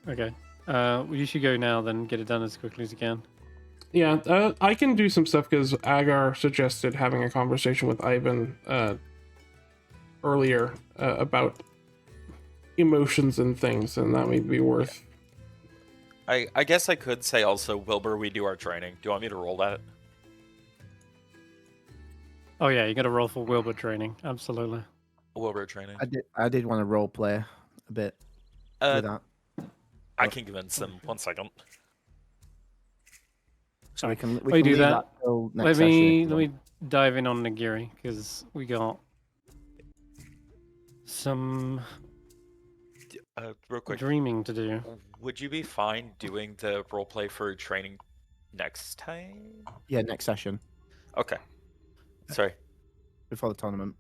Okay. Well, you should go now, then get it done as quickly as you can. Yeah, I can do some stuff because Agar suggested having a conversation with Ivan earlier about emotions and things, and that may be worth. I guess I could say also, Wilbur, we do our training. Do you want me to roll that? Oh yeah, you got to roll for Willbert training. Absolutely. Wilbur training. I did want to role play a bit with that. I can convince them. 1 second. So we can While you do leave that, till next let session if me you want. dive in on Nagiri because we got some Real quick, dreaming to do. would you be fine doing the roleplay for training next time? Yeah, next session Okay. Sorry. before the tournament.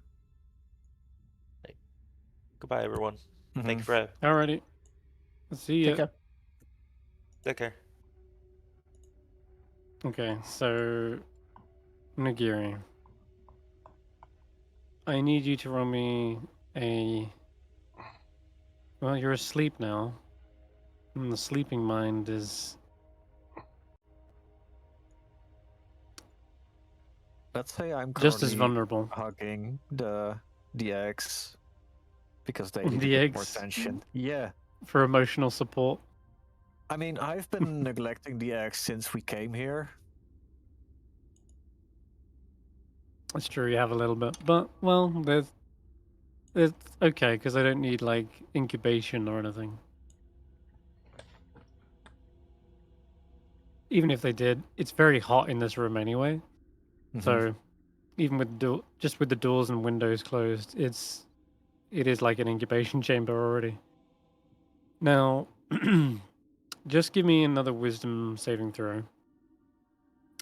Goodbye, everyone. Thank you for having. Alrighty. See ya. Take care. Take care. Okay, so Nagiri, I need you to roll me a. Well, you're asleep now, and the sleeping mind is. Let's say I'm Just as currently vulnerable. hugging the eggs because they The need a bit more eggs? attention. Yeah. For emotional support. I mean, I've been neglecting the eggs since we came here. That's true, you have a little bit, but well, it's okay because I don't need like incubation or anything. Even if they did, it's very hot in this room anyway. So even with just with the doors and windows closed, it is like an incubation chamber already. Now, just give me another wisdom saving throw.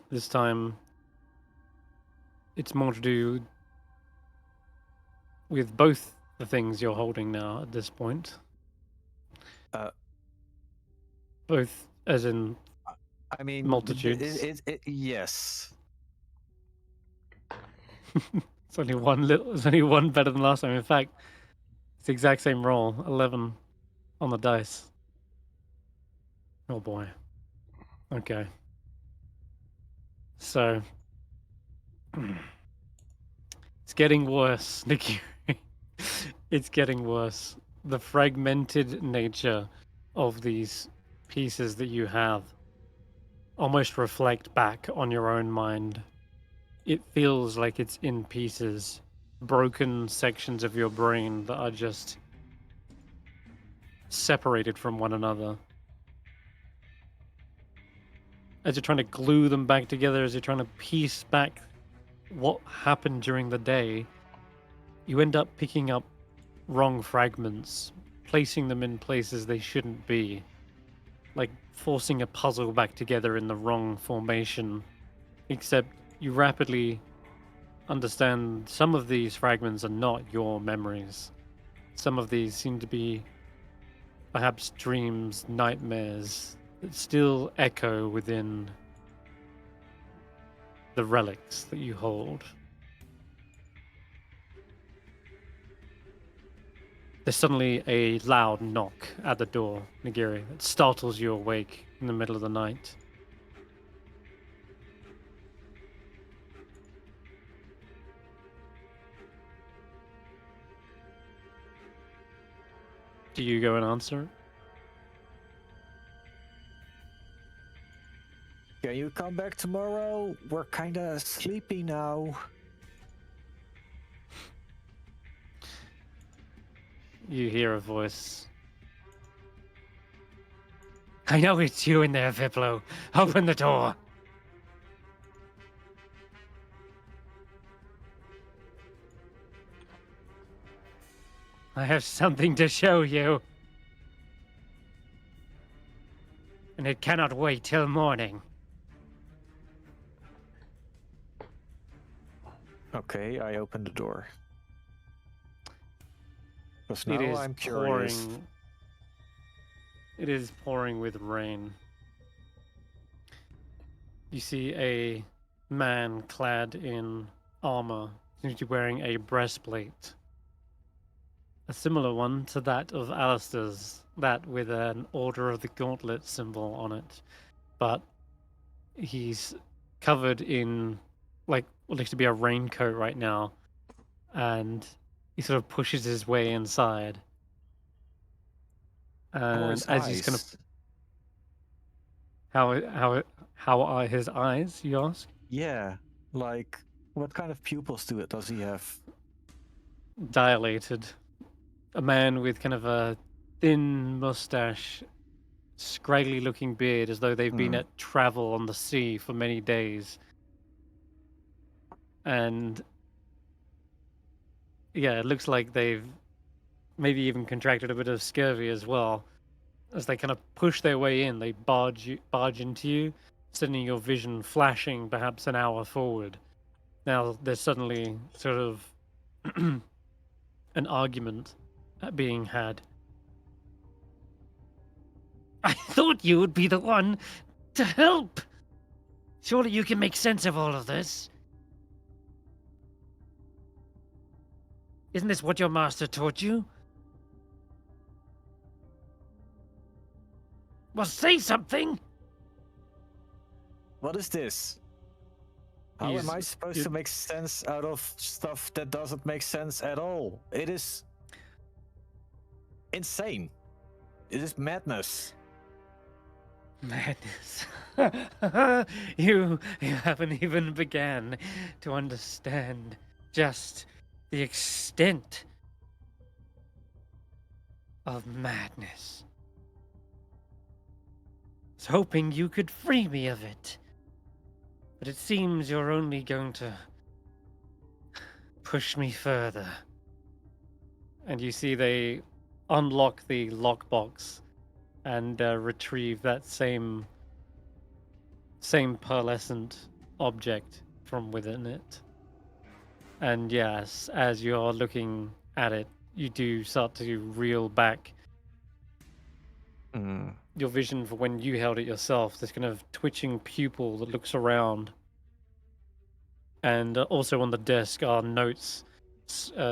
This time, it's more to do with both the things you're holding now at this point. Both, as in I mean, multitudes. Yes. It's only one it's only one better than last time. In fact, it's the exact same roll, 11 on the dice. Oh boy. Okay. So it's getting worse, Nikki. It's getting worse. The fragmented nature of these pieces that you have almost reflect back on your own mind. It feels like it's in pieces, broken sections of your brain that are just separated from one another. As you're trying to glue them back together, as you're trying to piece back what happened during the day, you end up picking up wrong fragments, placing them in places they shouldn't be, like forcing a puzzle back together in the wrong formation. Except you rapidly understand some of these fragments are not your memories. Some of these seem to be perhaps dreams, nightmares that still echo within the relics that you hold. There's suddenly a loud knock at the door, Nagiri, that startles you awake in the middle of the night. Do you go and answer it? Can you come back tomorrow? We're kinda sleepy now. You hear a voice. I know it's you in there, Viplo. Open the door. I have something to show you. And it cannot wait till morning. Okay, I open the door. Because It now is I'm curious. pouring. It is pouring with rain. You see a man clad in armor, seems to be wearing a breastplate. A similar one to that of Alistair's, that with an Order of the Gauntlet symbol on it. But he's covered in like what looks to be a raincoat right now, and he sort of pushes his way inside. And as he's gonna, how are his eyes? You ask. Yeah, like what kind of pupils does he have? Dilated. A man with kind of a thin mustache, scraggly looking beard, as though they've been at travel on the sea for many days. And yeah, it looks like they've maybe even contracted a bit of scurvy as well. As they kind of push their way in, they barge into you, sending your vision flashing perhaps an hour forward. Now there's suddenly sort of an argument being had. I thought you would be the one to help. Surely you can make sense of all of this. Isn't this what your master taught you? Well, say something. What is this? How am I supposed to make sense out of stuff that doesn't make sense at all? It is insane. It is madness. Madness. You haven't even began to understand just the extent of madness. I was hoping you could free me of it, but it seems you're only going to push me further. And you see they unlock the lockbox and retrieve that same pearlescent object from within it. And yes, as you're looking at it, you do start to reel back your vision for when you held it yourself. This kind of twitching pupil that looks around. And also on the desk are notes,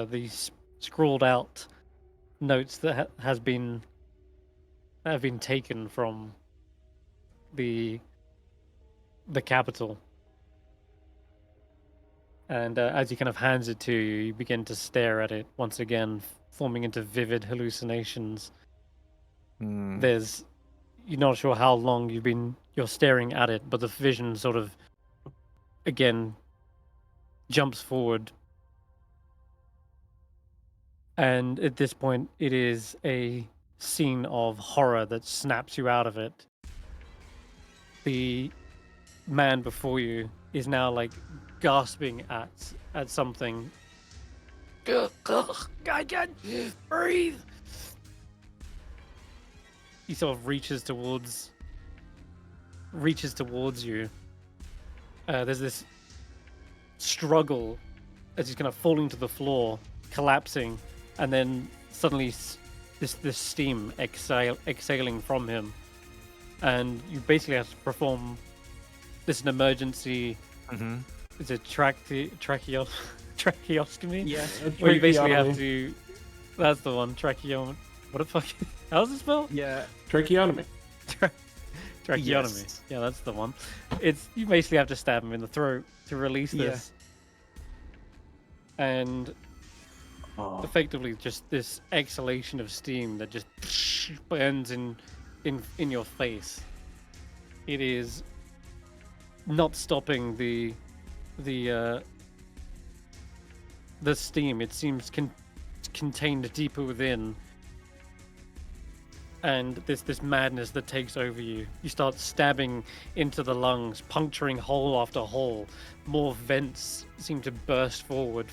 these scrawled out notes that have been taken from the capital. And as he kind of hands it to you, you begin to stare at it once again, forming into vivid hallucinations. You're not sure how long you're staring at it, but the vision sort of again jumps forward. And at this point, it is a scene of horror that snaps you out of it. The man before you is now like gasping at something. I can't breathe. He sort of reaches towards you. There's this struggle as he's kind of falling to the floor, collapsing, and then suddenly this steam exhaling from him, and you basically have to perform this an emergency. Is it tracheostomy? Yeah, Where you basically have to. That's the one. Tracheotomy. What the fuck? How's it spelled? Yeah, Tracheotomy. Tracheotomy. Yes. Yeah, that's the one. It's you basically have to stab him in the throat to release this. And effectively just this exhalation of steam that just burns in your face. It is not stopping the steam. It seems contained deeper within. And this madness that takes over you. You start stabbing into the lungs, puncturing hole after hole. More vents seem to burst forth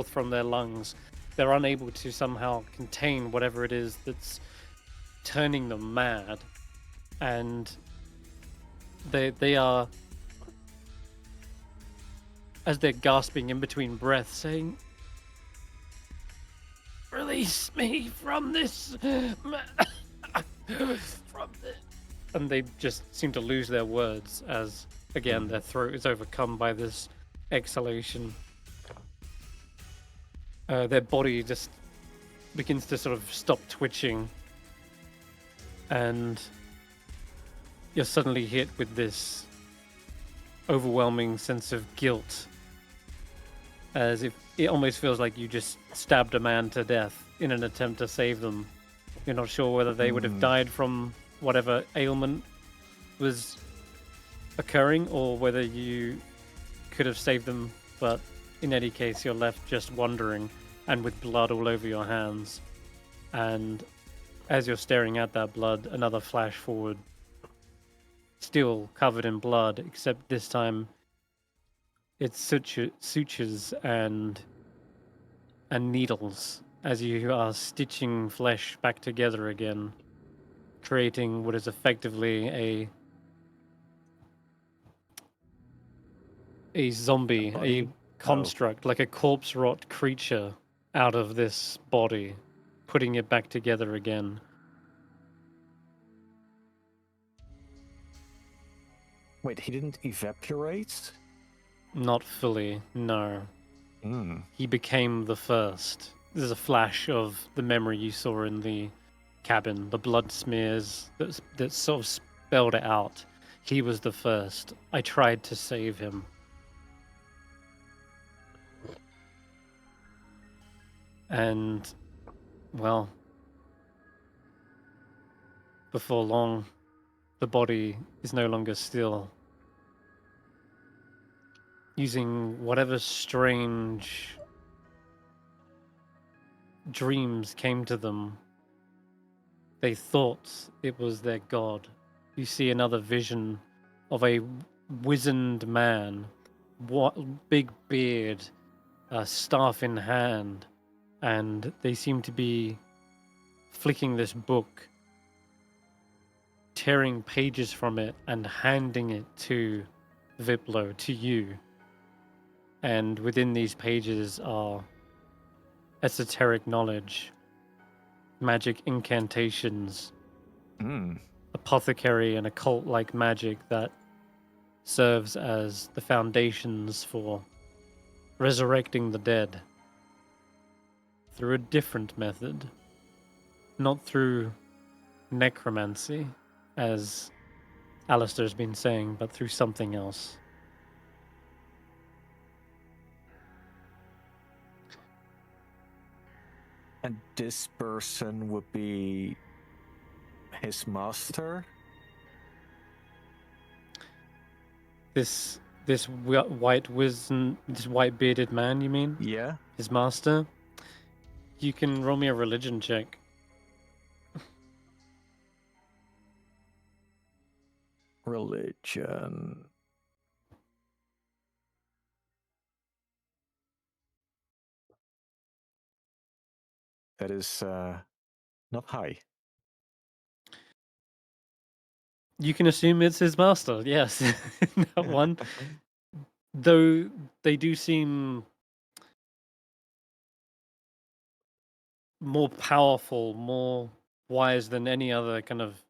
from their lungs. They're unable to somehow contain whatever it is that's turning them mad. And they are, as they're gasping in between breaths, saying, "Release me from this, from this." And they just seem to lose their words as, again, their throat is overcome by this exhalation. Their body just begins to sort of stop twitching. And you're suddenly hit with this overwhelming sense of guilt, as if it almost feels like you just stabbed a man to death in an attempt to save them. You're not sure whether they would have died from whatever ailment was occurring or whether you could have saved them, but in any case, you're left just wondering and with blood all over your hands. And as you're staring at that blood, another flash forward, still covered in blood, except this time it's sutures and needles as you are stitching flesh back together again, creating what is effectively a zombie, a construct, like a corpse rot creature out of this body, putting it back together again. Wait, he didn't evaporate? Not fully, no. He became the first. There's a flash of the memory you saw in the cabin, the blood smears that sort of spelled it out. He was the first. I tried to save him. And, well, before long, the body is no longer still. Using whatever strange dreams came to them, they thought it was their god. You see another vision of a wizened man, big beard, staff in hand, and they seem to be flicking this book, tearing pages from it and handing it to Viplo, to you. And within these pages are esoteric knowledge, magic incantations, apothecary and occult-like magic that serves as the foundations for resurrecting the dead through a different method, not through necromancy, as Alistair's been saying, but through something else. And this person would be his master? This white wizened, this white bearded man, you mean? Yeah. His master? You can roll me a religion check. Religion. That is not high. You can assume it's his master, yes. That one. Though they do seem more powerful, more wise than any other kind of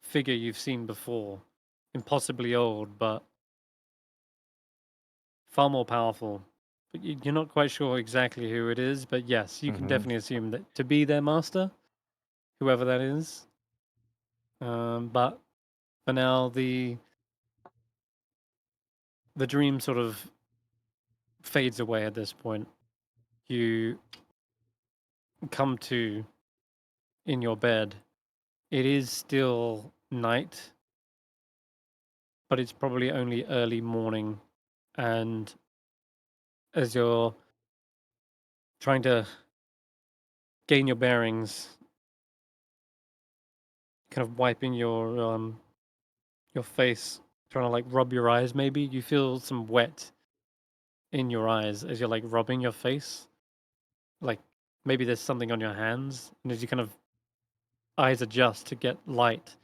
figure you've seen before. Impossibly old, but far more powerful. But you're not quite sure exactly who it is, but yes, you can definitely assume that to be their master, whoever that is. But for now, the dream sort of fades away at this point. You come to in your bed. It is still night, but it's probably only early morning. And as you're trying to gain your bearings, kind of wiping your face, trying to like rub your eyes, maybe you feel some wet in your eyes as you're like rubbing your face. Like maybe there's something on your hands, and as you kind of eyes adjust to get light,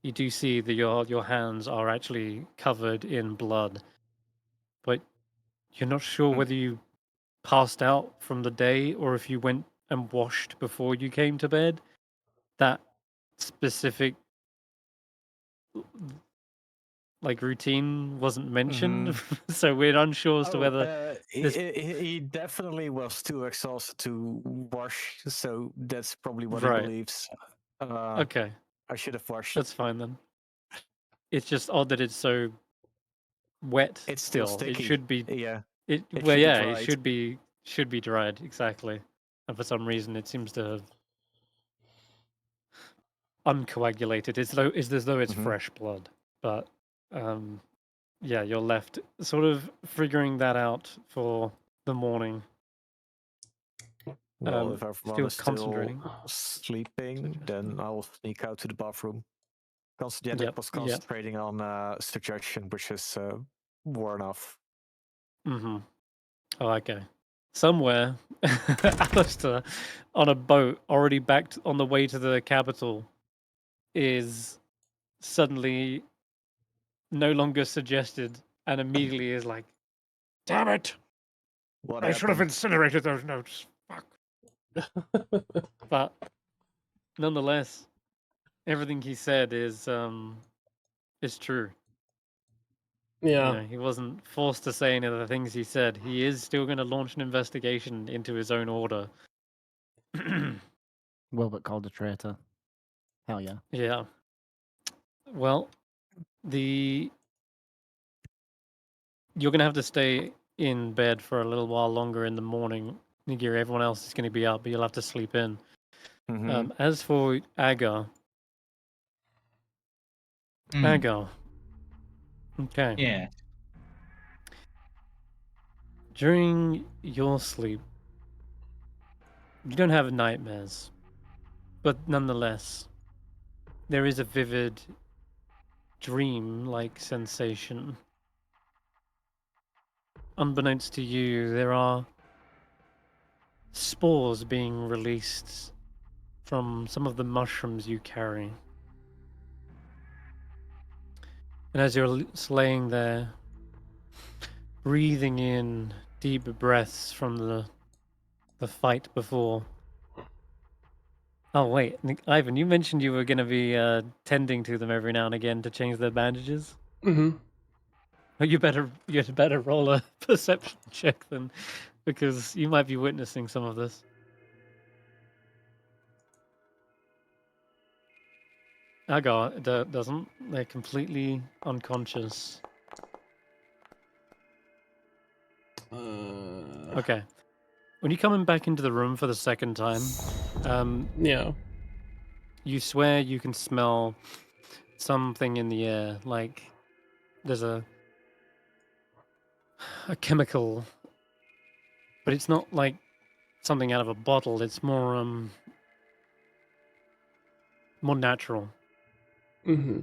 you do see that your hands are actually covered in blood. But you're not sure whether you passed out from the day or if you went and washed before you came to bed. That specific like routine wasn't mentioned, so we're unsure as to whether he definitely was too exhausted to wash, so that's probably what he Right. believes. Okay, I should have washed. that's fine then. It's just odd that it's so wet It's still still. It sticky. should be. Yeah. It It well, should be yeah, it dried. should be dried exactly, and for some reason it seems to have uncoagulated. It's as though it's Mhm. fresh blood, but yeah, you're left sort of figuring that out for the morning. Well, if everyone Still is concentrating. sleeping, then I'll sneak out to the bathroom. Yep, Yep, was yep. concentrating on suggestion, which is worn off. Mm-hmm. Oh, okay. Somewhere, Alistair, on a boat, already back on the way to the capital, is suddenly no longer suggested and immediately is like, damn it! What I should have happened? incinerated those notes. Fuck. But nonetheless, everything he said is true. Yeah. You know, he wasn't forced to say any of the things he said. He is still going to launch an investigation into his own order. Willbert called a traitor. Hell yeah. Yeah. Well, you're going to have to stay in bed for a little while longer in the morning. Nagiri, everyone else is going to be up, but you'll have to sleep in. Mhm. As for Agar, Hmm. Agar. Okay. Yeah. During your sleep, you don't have nightmares, but nonetheless, there is a vivid dream-like sensation. Unbeknownst to you, there are spores being released from some of the mushrooms you carry. And as you're laying there, breathing in deep breaths from the fight before. Oh wait, Ivan, you mentioned you were going to be tending to them every now and again to change their bandages. Mm-hmm. Oh, you better roll a perception check then, because you might be witnessing some of this. Agar doesn't. They're completely unconscious. Okay. When you're coming back into the room for the second time, Yeah. you swear you can smell something in the air, like there's a chemical, but it's not like something out of a bottle. It's more natural. Mm-hmm.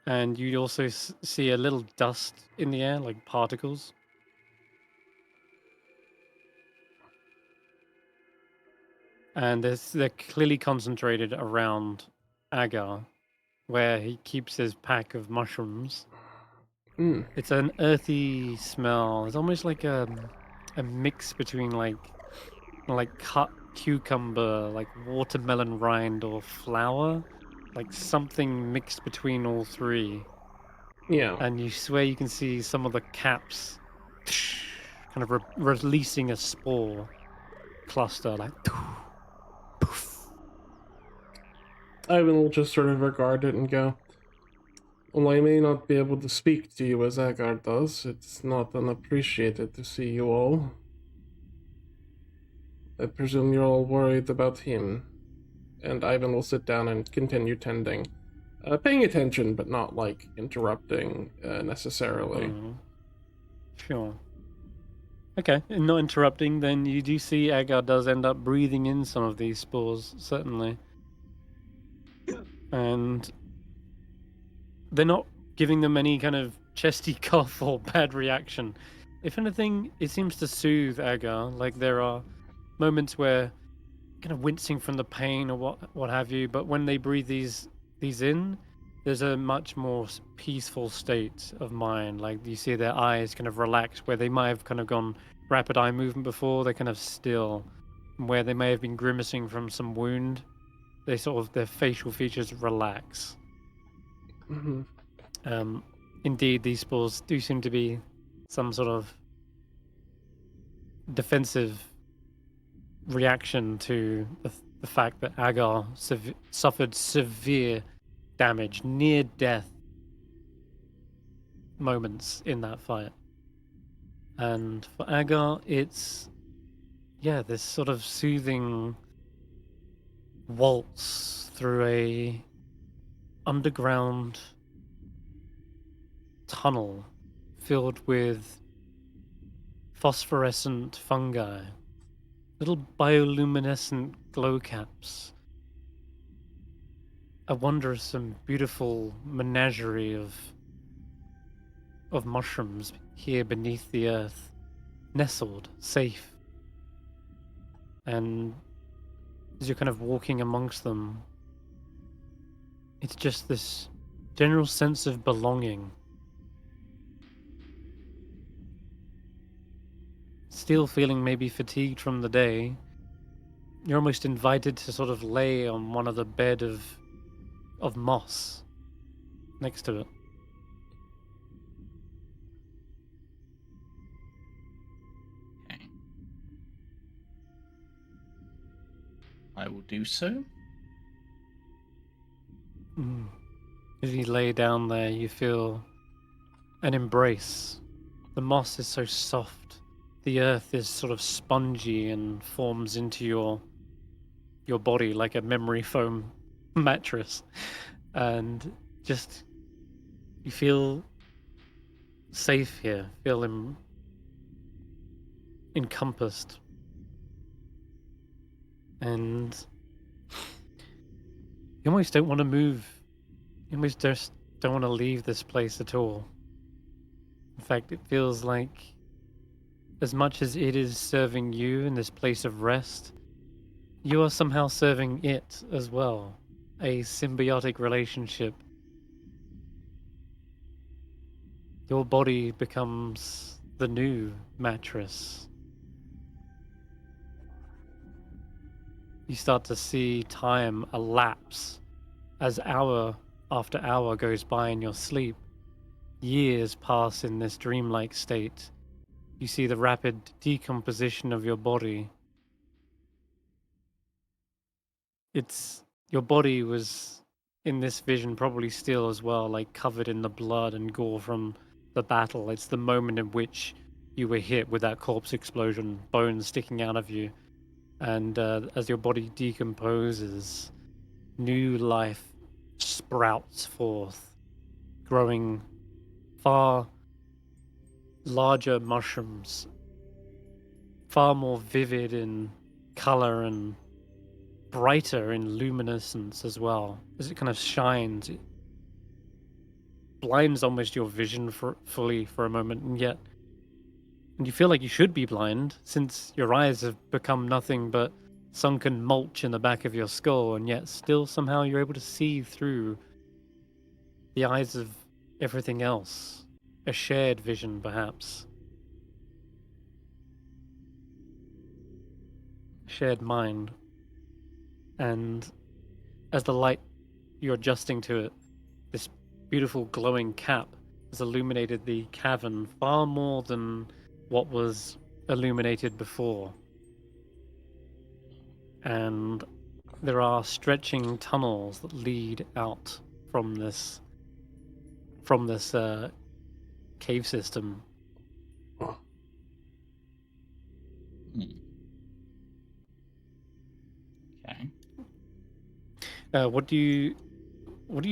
And you also see a little dust in the air, like particles. And they're clearly concentrated around Agar, where he keeps his pack of mushrooms. Mm. It's an earthy smell. It's almost like a mix between like cut cucumber, like watermelon rind or flour, like something mixed between all three. Yeah. And you swear you can see some of the caps kind of releasing a spore cluster, like poof. Ivan will just sort of regard it and go, well, I may not be able to speak to you as Agar does. It's not unappreciated to see you all. I presume you're all worried about him. And Ivan will sit down and continue tending. Paying attention, but not, like, interrupting necessarily. Mm-hmm. Sure. Okay, and not interrupting, then you do see Agar does end up breathing in some of these spores, certainly. And they're not giving them any kind of chesty cough or bad reaction. If anything, it seems to soothe Agar. Like there are moments where kind of wincing from the pain or what have you, but when they breathe these in, there's a much more peaceful state of mind. Like you see their eyes kind of relax, where they might have kind of gone rapid eye movement before, they're kind of still. Where they may have been grimacing from some wound, they sort of their facial features relax. Mm-hmm. Indeed, these spores do seem to be some sort of defensive reaction to the fact that Agar suffered severe damage, near death, moments in that fight. And for Agar, it's this sort of soothing waltz through a underground tunnel filled with phosphorescent fungi, little bioluminescent glow caps, a wondrous and beautiful menagerie of mushrooms here beneath the earth, nestled, safe. And as you're kind of walking amongst them, it's just this general sense of belonging. Still feeling maybe fatigued from the day, you're almost invited to sort of lay on one of the bed of moss next to it. Okay. I will do so. As you lay down there, you feel an embrace. The moss is so soft. The earth is sort of spongy and forms into your body like a memory foam mattress. And just, you feel safe here, feel encompassed. And you almost don't want to move. You almost just don't want to leave this place at all. In fact, it feels like as much as it is serving you in this place of rest, you are somehow serving it as well. A symbiotic relationship. Your body becomes the new mattress. You start to see time elapse as hour after hour goes by in your sleep. Years pass in this dreamlike state. You see the rapid decomposition of your body. Your body was in this vision probably still as well, like covered in the blood and gore from the battle. It's the moment in which you were hit with that corpse explosion, bones sticking out of you. And as your body decomposes, new life sprouts forth, growing far larger mushrooms, far more vivid in color and brighter in luminescence as well. As it kind of shines, it blinds almost your vision fully for a moment, and you feel like you should be blind since your eyes have become nothing but sunken mulch in the back of your skull, and yet still somehow you're able to see through the eyes of everything else. A shared vision, perhaps. Shared mind. And as the light, you're adjusting to it, this beautiful glowing cap has illuminated the cavern far more than what was illuminated before. And there are stretching tunnels that lead out from this cave system. Okay. What do you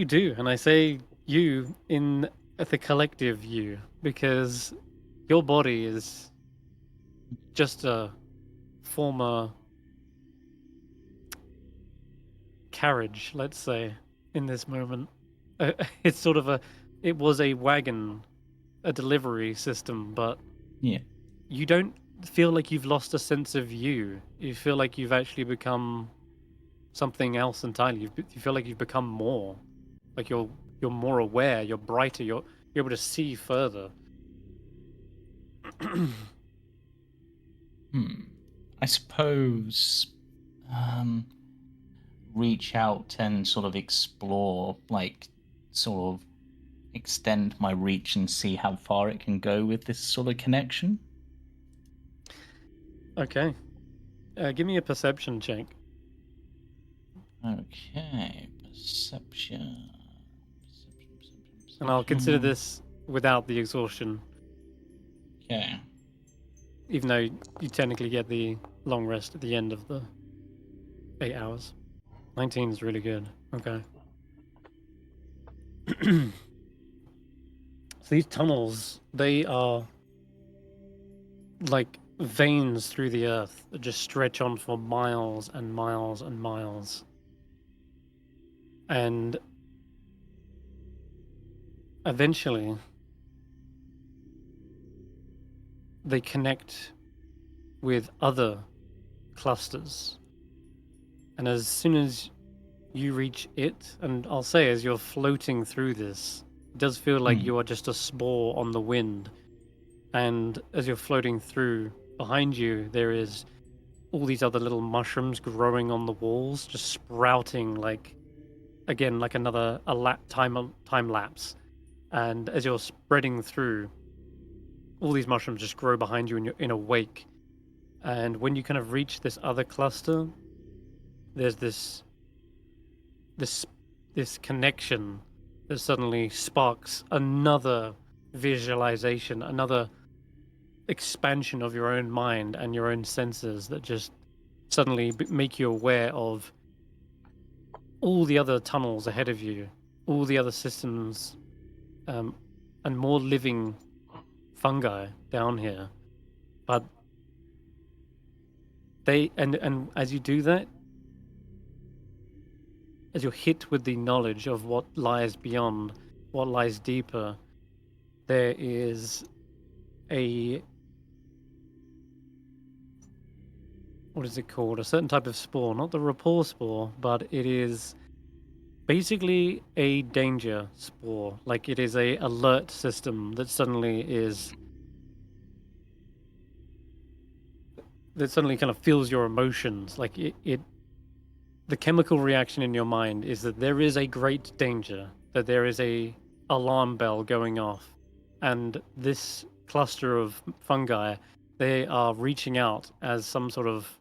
do? And I say you in the collective you, because your body is just a former carriage, let's say, in this moment. It's sort of it was a wagon, a delivery system, but Yeah. you don't feel like you've lost a sense of you. You feel like you've actually become something else entirely. You feel like you've become more. Like you're more aware, you're brighter, you're able to see further. I suppose reach out and sort of explore, like sort of extend my reach and see how far it can go with this sort of connection. Okay. Give me a perception check. Okay, perception. And I'll consider this without the exhaustion. Okay. Even though you technically get the long rest at the end of the 8 hours. 19 is really good. Okay. So these tunnels, they are like veins through the earth that just stretch on for miles and miles and miles. And eventually, they connect with other clusters. And as soon as you reach it, and I'll say as you're floating through this, it does feel like you are just a spore on the wind. And as you're floating through, behind you, there is all these other little mushrooms growing on the walls, just sprouting like, again, like another time lapse. And as you're spreading through, all these mushrooms just grow behind you in a wake. And when you kind of reach this other cluster, there's this connection that suddenly sparks another visualization, another expansion of your own mind and your own senses that just suddenly make you aware of all the other tunnels ahead of you, all the other systems, and more living fungi down here. But they and as you do that, as you're hit with the knowledge of what lies beyond, what lies deeper, there is what is it called? A certain type of spore, not the rapport spore, but it is basically a danger spore. Like it is a alert system that suddenly kind of feels your emotions. Like the chemical reaction in your mind is that there is a great danger, that there is a alarm bell going off, and this cluster of fungi, they are reaching out as some sort of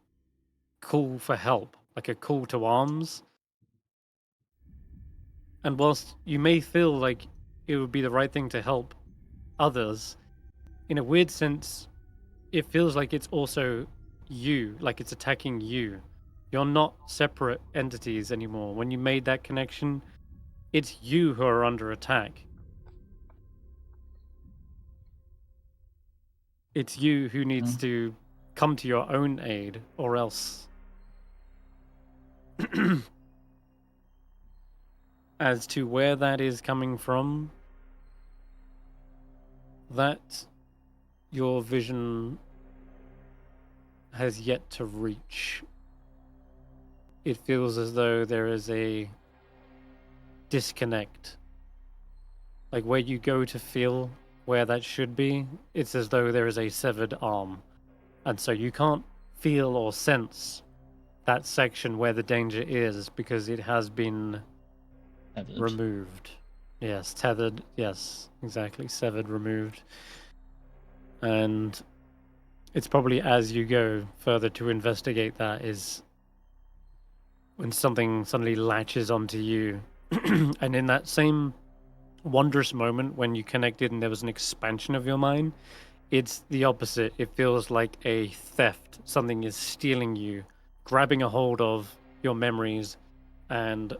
call for help, like a call to arms. And whilst you may feel like it would be the right thing to help others, in a weird sense, it feels like it's also you, like it's attacking you. You're not separate entities anymore. When you made that connection, it's you who are under attack. It's you who needs to come to your own aid, or else. As to where that is coming from, that your vision has yet to reach. It feels as though there is a disconnect. Like where you go to feel where that should be, it's as though there is a severed arm. And so you can't feel or sense that section where the danger is because it has been removed. Yes, tethered. Yes, exactly. Severed, removed. And it's probably as you go further to investigate that is when something suddenly latches onto you. And in that same wondrous moment when you connected and there was an expansion of your mind, it's the opposite. It feels like a theft. Something is stealing you, grabbing a hold of your memories and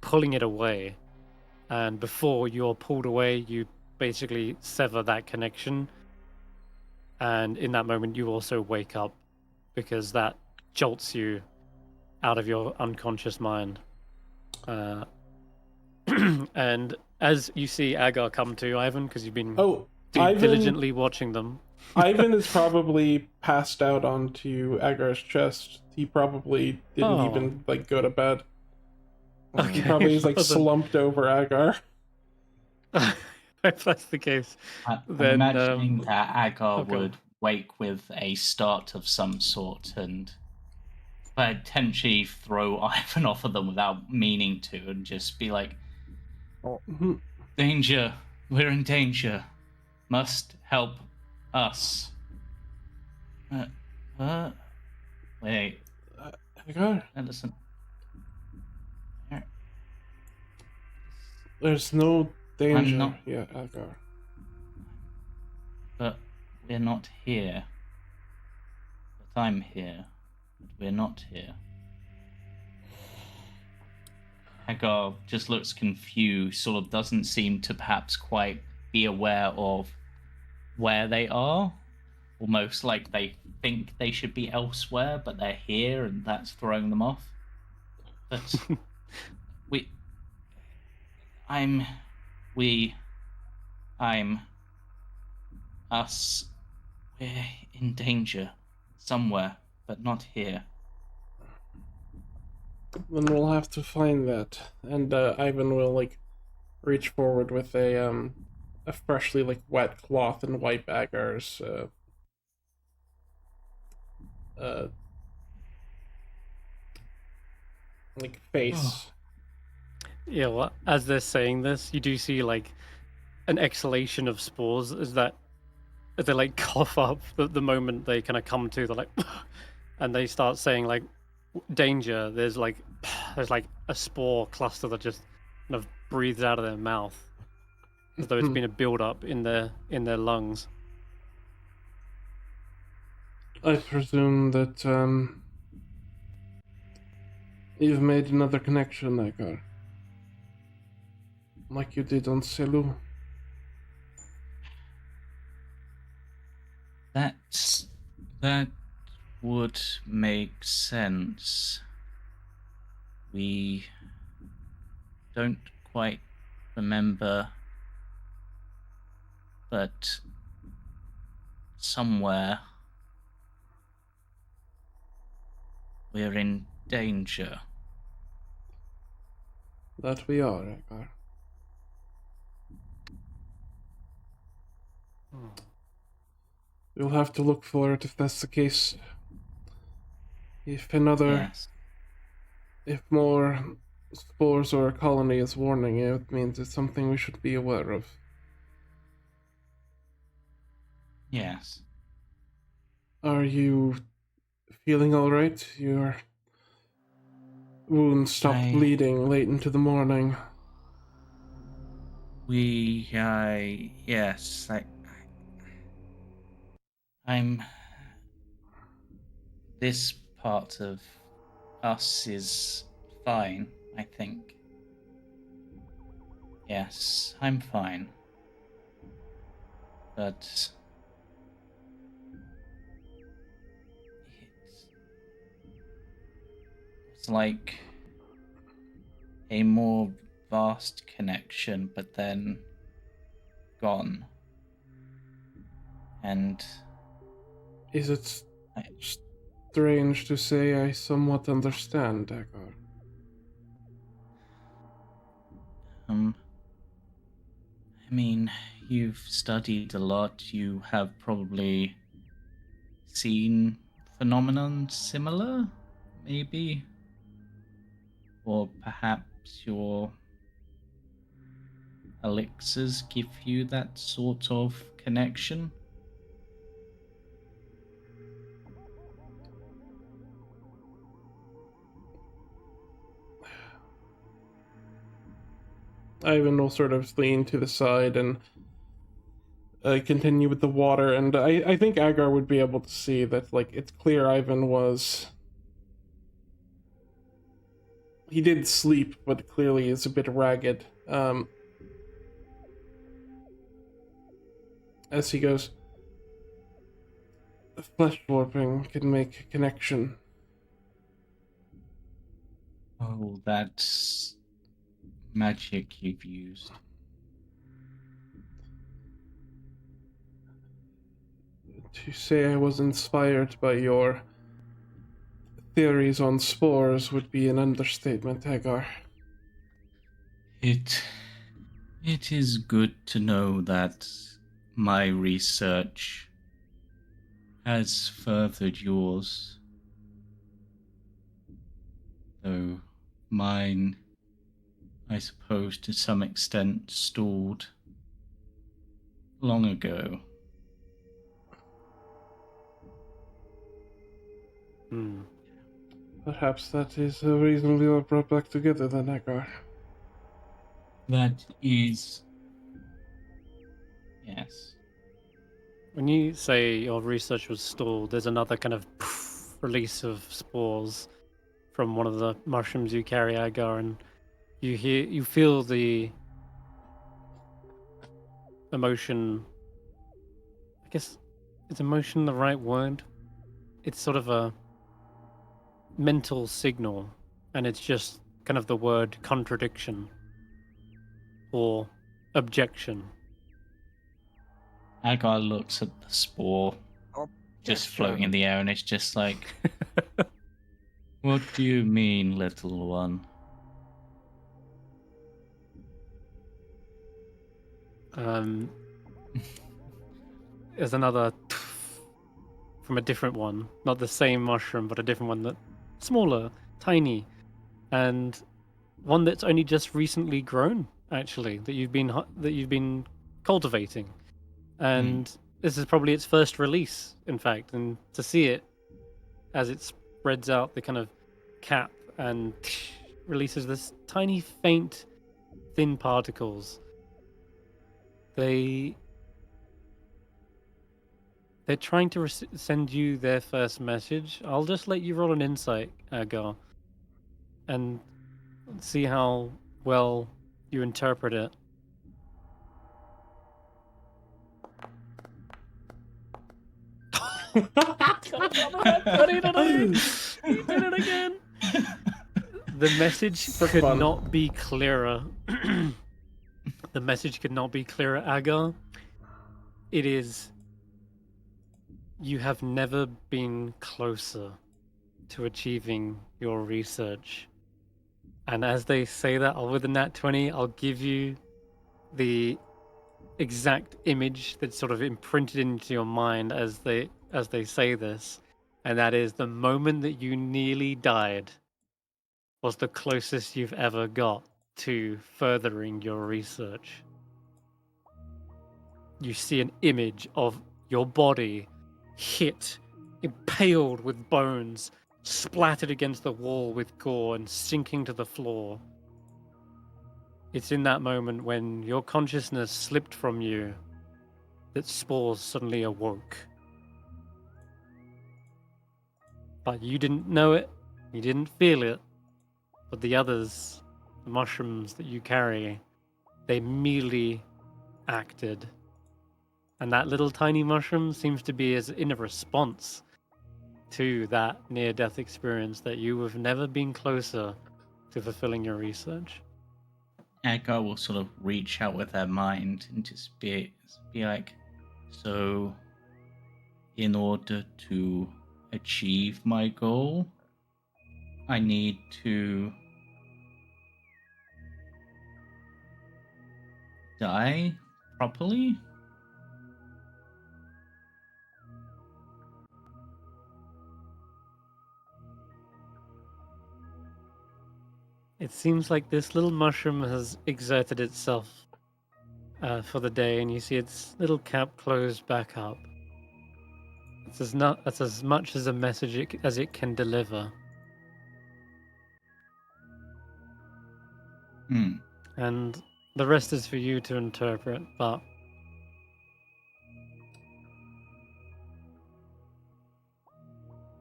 pulling it away. And before you're pulled away, you basically sever that connection. And in that moment, you also wake up because that jolts you out of your unconscious mind. And as you see Agar come to, Ivan, because you've been diligently watching them. Ivan is probably passed out onto Agar's chest. He probably didn't even go to bed. He probably is slumped over Agar. If that's the case, I'm then imagining that Agar would wake with a start of some sort and potentially throw Ivan off of them without meaning to, and just be like, "Danger! We're in danger. Must help us." Wait. Agar? Listen. There's no danger. Yeah, Agar. But we're not here. But I'm here. But we're not here. Agar just looks confused, sort of doesn't seem to perhaps quite be aware of where they are. Almost like they think they should be elsewhere, but they're here and that's throwing them off. But I'm us. We're in danger somewhere, but not here. Then we'll have to find that. And Ivan will like reach forward with a freshly like wet cloth and wipe Agar's like face. Yeah, well, as they're saying this, you do see like an exhalation of spores as they like cough up the moment they kind of come to. They're like, and they start saying like, danger. There's like a spore cluster that just kind of breathes out of their mouth, as though it's been a build up in their lungs. I presume that you've made another connection, Agar. Like you did on Selu. That would make sense. We don't quite remember, but somewhere we're in danger. That we are, Agar. We'll have to look for it if that's the case. If more spores or a colony is warning you, it means it's something we should be aware of. Yes. Are you feeling alright? Your wound stopped bleeding late into the morning. Yes, I'm... This part of us is fine, I think. Yes, I'm fine. But... It's like a more vast connection, but then gone. And... Is it strange to say I somewhat understand, Agar? I mean, you've studied a lot. You have probably seen phenomenon similar, maybe? Or perhaps your elixirs give you that sort of connection? Ivan will sort of lean to the side and continue with the water, and I think Agar would be able to see that, like, it's clear Ivan was... He did sleep, but clearly is a bit ragged. As he goes, flesh warping can make a connection. Oh, that's magic you've used. To say I was inspired by your theories on spores would be an understatement, Agar. It is good to know that my research has furthered yours, though mine, I suppose, to some extent stalled long ago. Perhaps that is the reason we were brought back together then, Agar. That is... Yes. when you say your research was stalled, there's another kind of release of spores from one of the mushrooms you carry, Agar, and you feel the emotion. I guess is emotion the right word? It's sort of a mental signal, and it's just kind of the word contradiction or objection. Agar looks at the spore just floating in the air, and it's just like, what do you mean, little one? There's another from a different one, not the same mushroom, but a different one that smaller, tiny, and one that's only just recently grown. Actually, that you've been cultivating, and this is probably its first release, in fact. And to see it as it spreads out the kind of cap and releases this tiny, faint, thin particles. They're trying to send you their first message. I'll just let you roll an insight, Agar, and see how well you interpret it. He did it again. The message could not be clearer. The message could not be clearer, Agar. It is, you have never been closer to achieving your research. And as they say that, with a nat 20, I'll give you the exact image that's sort of imprinted into your mind as they say this. And that is, the moment that you nearly died was the closest you've ever got to furthering your research. You see an image of your body hit, impaled with bones, splattered against the wall with gore and sinking to the floor. It's in that moment when your consciousness slipped from you that spores suddenly awoke. But you didn't know it, you didn't feel it, but the others, the mushrooms that you carry, they immediately acted. And that little tiny mushroom seems to be as in a response to that near-death experience that you have never been closer to fulfilling your research. Agar will sort of reach out with her mind and just be like, so in order to achieve my goal, I need to die properly? It seems like this little mushroom has exerted itself for the day, and you see its little cap closed back up. That's as much as a message as it can deliver. And the rest is for you to interpret, but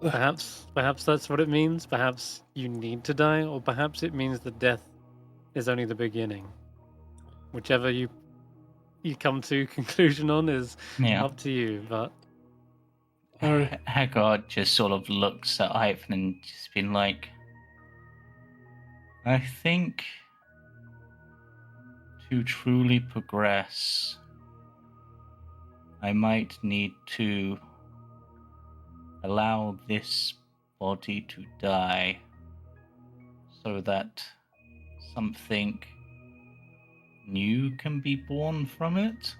perhaps that's what it means. Perhaps you need to die, or perhaps it means that death is only the beginning. Whichever you come to conclusion on is up to you, but Agar just sort of looks at Ivan and just been like, I think to truly progress, I might need to allow this body to die so that something new can be born from it.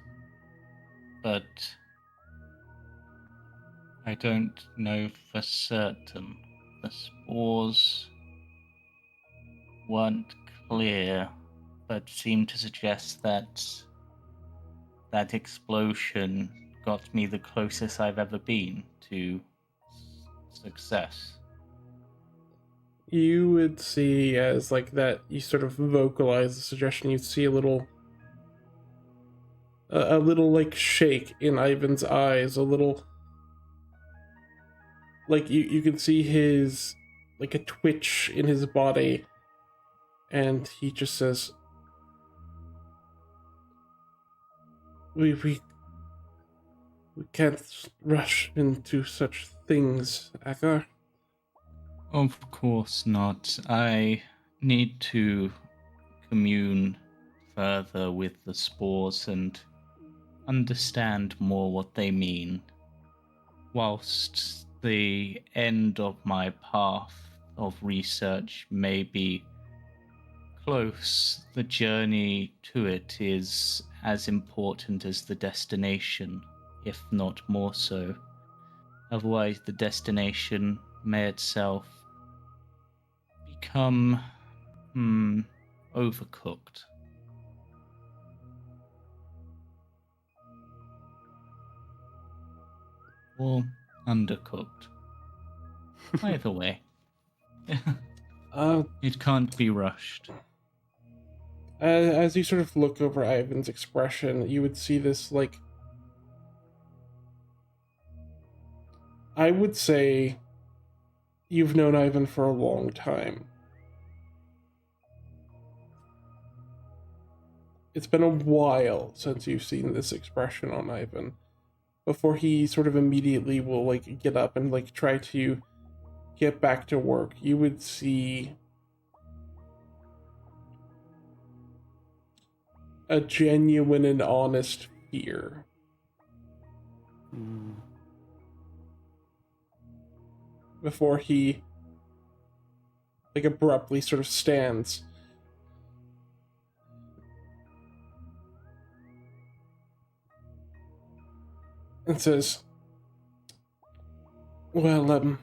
But I don't know for certain. The spores weren't clear, but seemed to suggest that that explosion got me the closest I've ever been to success. You would see as like that, you sort of vocalize the suggestion, you'd see a little a little like shake in Ivan's eyes, a little like you can see his like a twitch in his body, and he just says, we can't rush into such things, Agar. Of course not. I need to commune further with the spores and understand more what they mean. Whilst the end of my path of research may be close, the journey to it is as important as the destination, if not more so. Otherwise, the destination may itself become overcooked. Or undercooked. Either way. It can't be rushed. As you sort of look over Ivan's expression, you would see this, like, I would say you've known Ivan for a long time. It's been a while since you've seen this expression on Ivan, before he sort of immediately will, like, get up and, like, try to get back to work. You would see a genuine and honest fear. Before he, like, abruptly sort of stands. And says, well,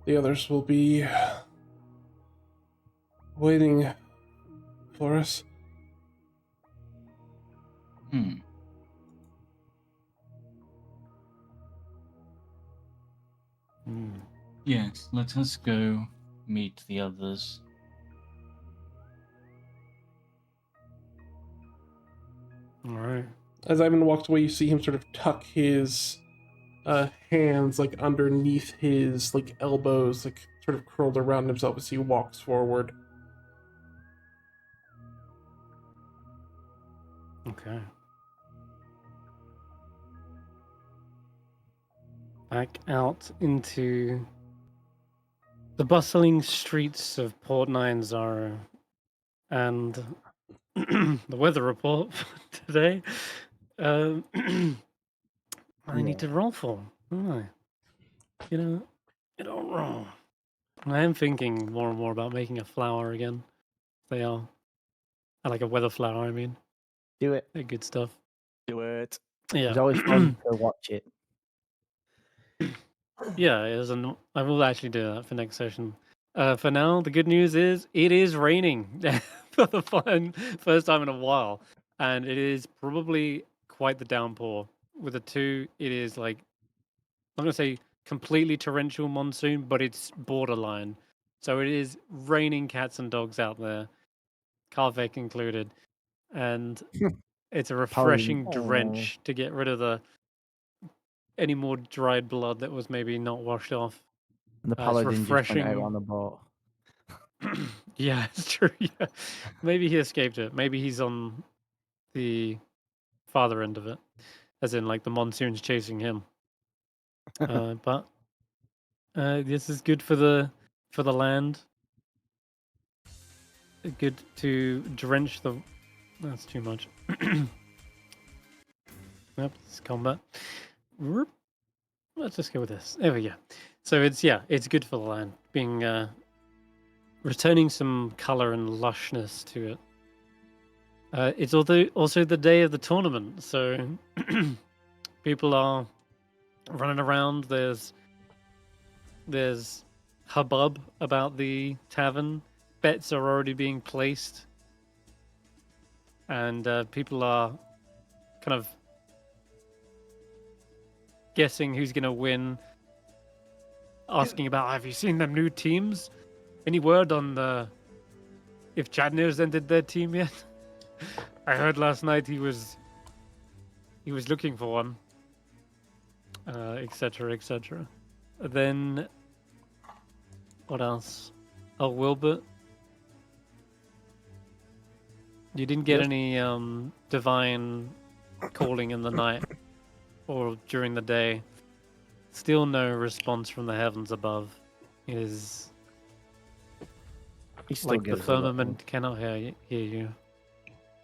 the others will be waiting for us. Yes, let us go meet the others. Alright. As Ivan walks away, you see him sort of tuck his hands, like, underneath his, like, elbows, like, sort of curled around himself as he walks forward. Okay. Back out into the bustling streets of Port Nyanzaro, and the weather report for today. I need to roll for, don't I? You don't roll. I am thinking more and more about making a flower again. They are. I like a weather flower, I mean. Do it. They're good stuff. Do it. Yeah. It's always fun to watch it. Yeah, it is. I will actually do that for next session. For now, the good news is it is raining for the first time in a while, and it is probably quite the downpour. With a 2, it is like, I'm gonna say completely torrential monsoon, but it's borderline. So it is raining cats and dogs out there, Carvec included, and it's a refreshing drench to get rid of any more dried blood that was maybe not washed off. And the It's paladin just went refreshing. out on the boat. Yeah, it's true. Yeah, maybe he escaped it. Maybe he's on the farther end of it, as in like the monsoon's chasing him. But this is good for the land. Good to drench the. That's too much. Yep, it's combat. Let's just go with this. There we go. So it's good for the land, being returning some color and lushness to it. It's also the day of the tournament, so people are running around. There's hubbub about the tavern. Bets are already being placed, and people are kind of guessing who's going to win, asking about, have you seen them new teams? Any word on if Chadner's entered their team yet? I heard last night he was looking for one, etc., etc. Then, what else? Oh, Willbert. You didn't get Yes. any divine calling in the night or during the day. Still no response from the heavens above. It is He still like the gives a little- firmament cannot hear you.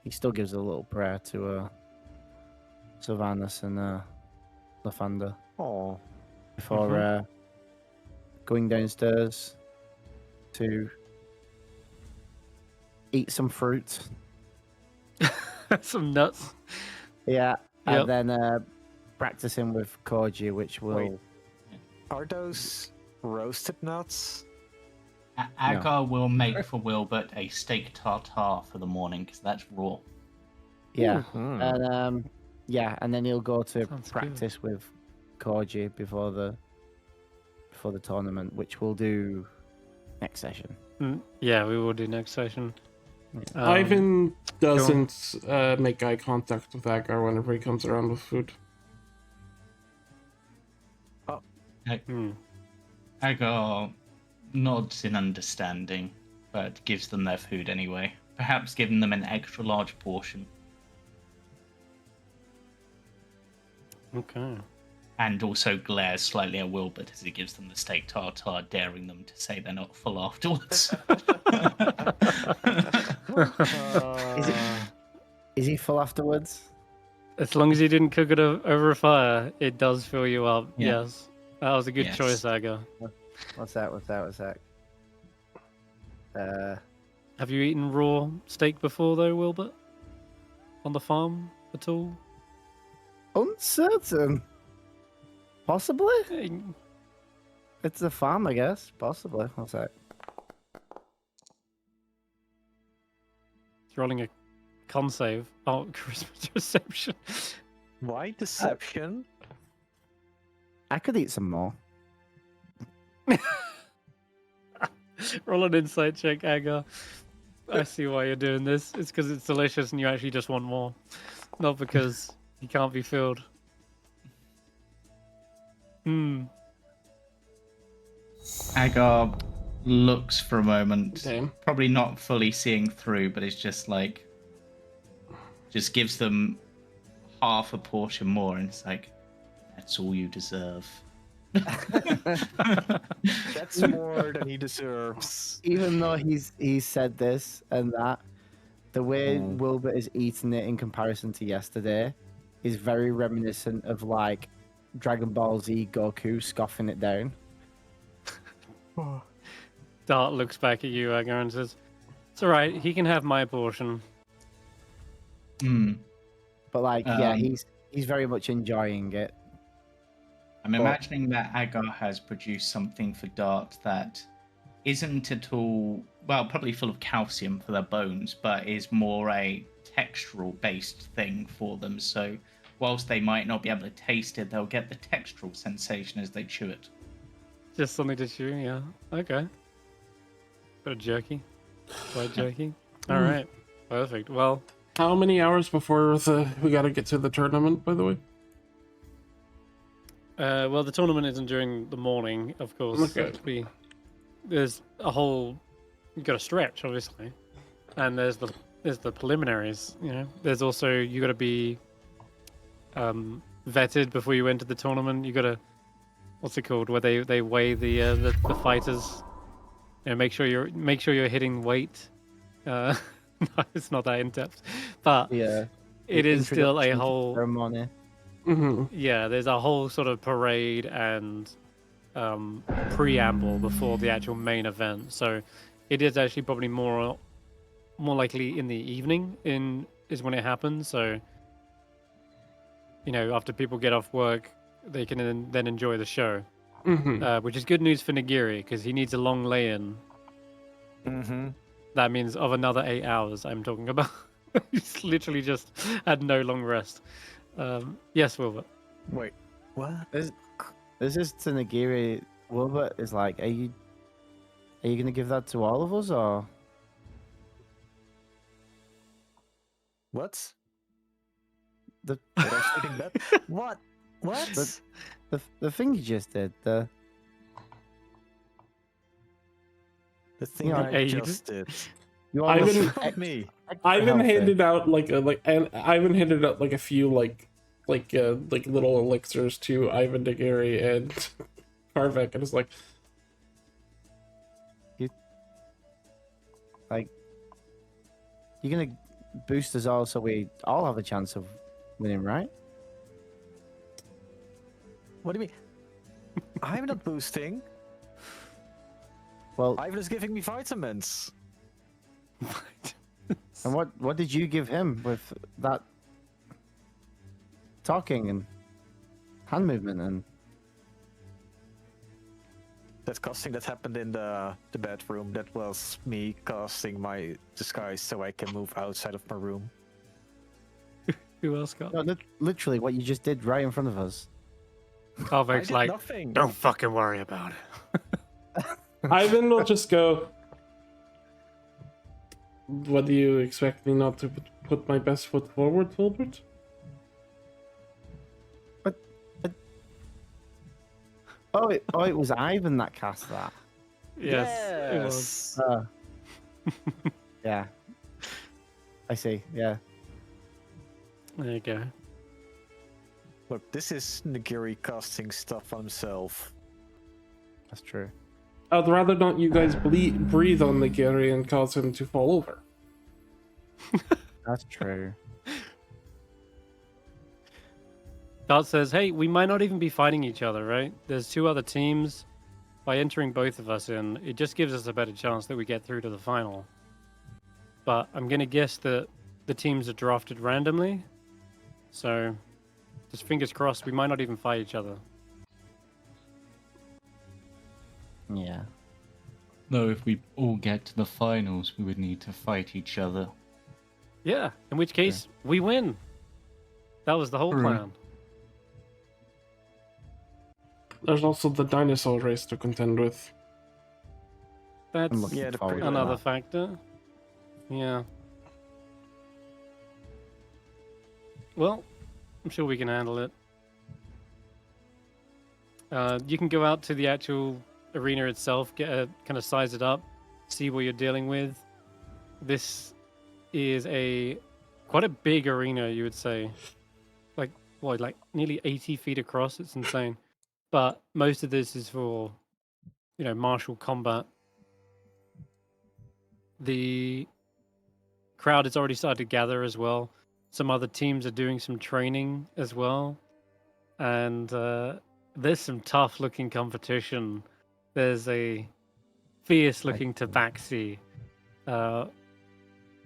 He still gives a little prayer to Sylvanus and Lathander Oh, before going downstairs to eat some fruit. Some nuts. Yeah, Yep. and then practicing with Koji, which will. Wait. Are those roasted nuts? Agar will make for Wilbert a steak tartare for the morning because that's raw. Yeah, Hmm. and yeah, and then he'll go to Sounds good. practice with Koji before the tournament, which we'll do next session. Yeah, we will do next session. Ivan doesn't make eye contact with Agar whenever he comes around with food. Agar nods in understanding, but gives them their food anyway. Perhaps giving them an extra large portion. Okay. And also glares slightly at Wilbert as he gives them the steak tartare, daring them to say they're not full afterwards. Is he full afterwards? As long as you didn't cook it over a fire, it does fill you up. Yeah. Yes. That was a good Yes. choice, Agar. What's that? Have you eaten raw steak before, though, Wilbert? On the farm at all? Uncertain. Possibly. Eh, It's a farm, I guess. Possibly. What's that? Rolling a con save. Oh, Christmas reception. Why deception? I could eat some more. Roll an insight check, Agar. I see why you're doing this. It's because it's delicious and you actually just want more. Not because you can't be filled. Agar looks for a moment, Damn. probably not fully seeing through, but it's just like, just gives them half a portion more, and it's like, that's all you deserve. That's more than he deserves. Even though he's said this and that, the way Wilbert is eating it in comparison to yesterday is very reminiscent of like Dragon Ball Z Goku scoffing it down. Dart looks back at you, Agar, and says, "It's all right. He can have my portion." But like, yeah, Um, he's very much enjoying it. I'm imagining that Agar has produced something for Dart that isn't at all, well, probably full of calcium for their bones, but is more a textural based thing for them. So whilst they might not be able to taste it, they'll get the textural sensation as they chew it. Just something to chew, yeah. Okay. Bit of jerky. White jerky. All right. Perfect. Well, How many hours before we gotta get to the tournament, by the way? well, the tournament isn't during the morning, of course. Okay. There's a whole. You got to stretch, obviously, and there's the preliminaries. You know, there's also you got to be vetted before you enter the tournament. You got to, what's it called? Where they weigh the fighters. You know, make sure you're hitting weight. No, it's not that in depth, but Yeah, it is still a introduction to whole. ceremony. Mm-hmm. Yeah, there's a whole sort of parade and preamble before the actual main event. So it is actually probably more likely in the evening is when it happens. So you know, after people get off work, they can then enjoy the show, which is good news for Nagiri because he needs a long lay-in. Mm-hmm. That means of another 8 hours. I'm talking about. He's literally just had no long rest. Yes, Wilbert. Wait, what? This is to Nagiri. Wilbert is like, are you gonna give that to all of us, or What? The Did I sleep in bed? What? What? the thing you just did. The thing You know, I Aid. just did. You Ivan- almost Fuck me. Ivan healthy. handed out Ivan handed out like a few like little elixirs to Ivan Nagiri and Karvik, and it's like, You're gonna boost us all, so we all have a chance of winning, right? What do you mean? I'm not boosting. Well, Ivan is giving me vitamins. and what did you give him with that talking and hand movement and? That casting that happened in the bedroom, that was me casting my disguise so I can move outside of my room. Who else got? No, literally what you just did right in front of us. I Karvik's did like, nothing. don't fucking worry about it. Ivan will just go, what do you expect me not to put my best foot forward, Willbert? Oh, it was Ivan that cast that. Yes, it was. Yeah. I see. Yeah. There you go. Look, this is Nagiri casting stuff on himself. That's true. I'd rather not you guys breathe on Nagiri and cause him to fall over. That's true. Dart says, hey, we might not even be fighting each other, right? There's 2 other teams. By entering both of us in, it just gives us a better chance that we get through to the final. But I'm going to guess that the teams are drafted randomly. So, just fingers crossed, we might not even fight each other. Yeah. Though if we all get to the finals, we would need to fight each other. Yeah, in which case, we win. That was the whole True. plan. There's also the dinosaur race to contend with. That's I'm looking Yeah, the forward to another that. factor. Yeah. Well, I'm sure we can handle it. You can go out to the actual arena itself, kind of size it up, see what you're dealing with. This is quite a big arena, you would say. Like nearly 80 feet across. It's insane. But most of this is for, martial combat. The crowd has already started to gather as well. Some other teams are doing some training as well. And there's some tough-looking competition. There's a fierce-looking tabaxi. A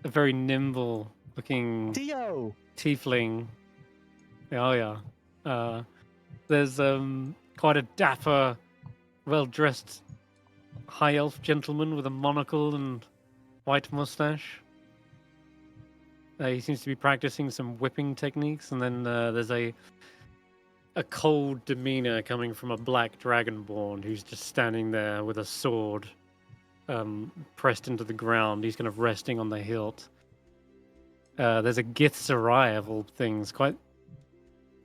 very nimble-looking Dio! tiefling. Oh, yeah. There's quite a dapper, well-dressed high elf gentleman with a monocle and white mustache. He seems to be practicing some whipping techniques, and then there's a cold demeanor coming from a black dragonborn who's just standing there with a sword pressed into the ground. He's kind of resting on the hilt. There's a Gith Sarai of all things, quite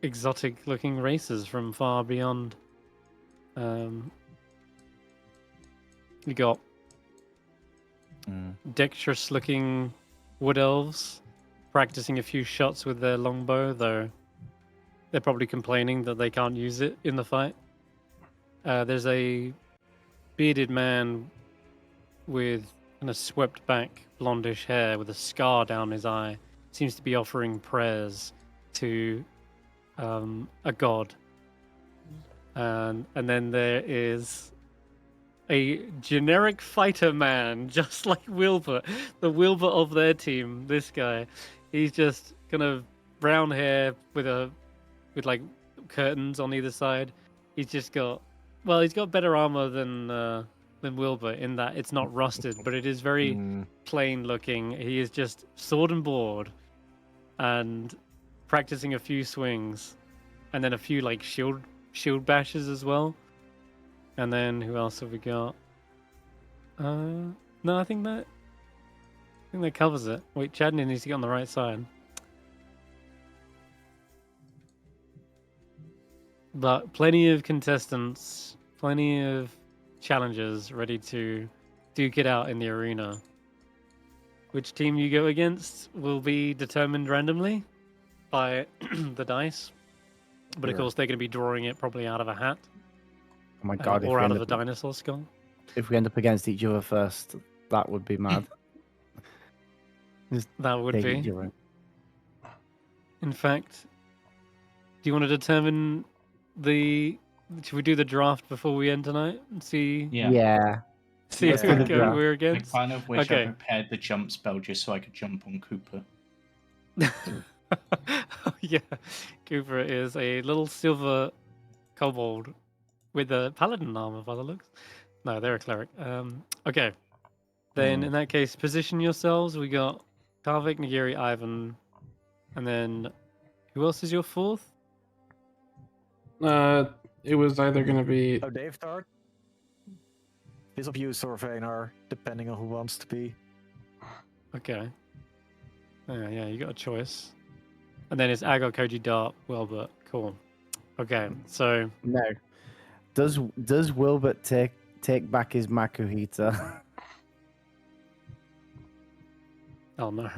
exotic-looking races from far beyond. You got dexterous-looking wood elves practicing a few shots with their longbow, though they're probably complaining that they can't use it in the fight. There's a bearded man with kind of swept-back blondish hair with a scar down his eye. Seems to be offering prayers to a god. And then there is a generic fighter man, just like Willbert, the Willbert of their team. This guy, he's just kind of brown hair with like curtains on either side. He's got better armor than Willbert in that it's not rusted, but it is very plain looking. He is just sword and board, and practicing a few swings, and then a few like shield bashes as well. And then who else have we got? No, I think that covers it. Wait, Chadney needs to get on the right side. but plenty of contestants, plenty of challengers ready to duke it out in the arena. Which team you go against will be determined randomly by the dice. But of Yeah. course, they're going to be drawing it probably out of a hat Oh my god! or if, out we of end a up, dinosaur skull. if we end up against each other first, that would be mad. Just That would take be. each other. In fact, do you want to determine the? Should we do the draft before we end tonight and see Yeah. see let's who do the go- draft. we're I against? kind of wish Okay. I prepared the jump spell just so I could jump on Cooper. Yeah, Cooper is a little silver kobold with a paladin armor by the looks. No, they're a cleric. Okay. Then in that case, position yourselves. We got Tarvik, Nagiri, Ivan, and then who else is your fourth? It was either gonna be Oh, Dave start. Is of use or Vaynar, depending on who wants to be. Okay. Yeah, you got a choice. And then it's Agar, Koji, Dart, Willbert. Cool. Okay, so No. Does Wilbert take back his Makuhita? oh no,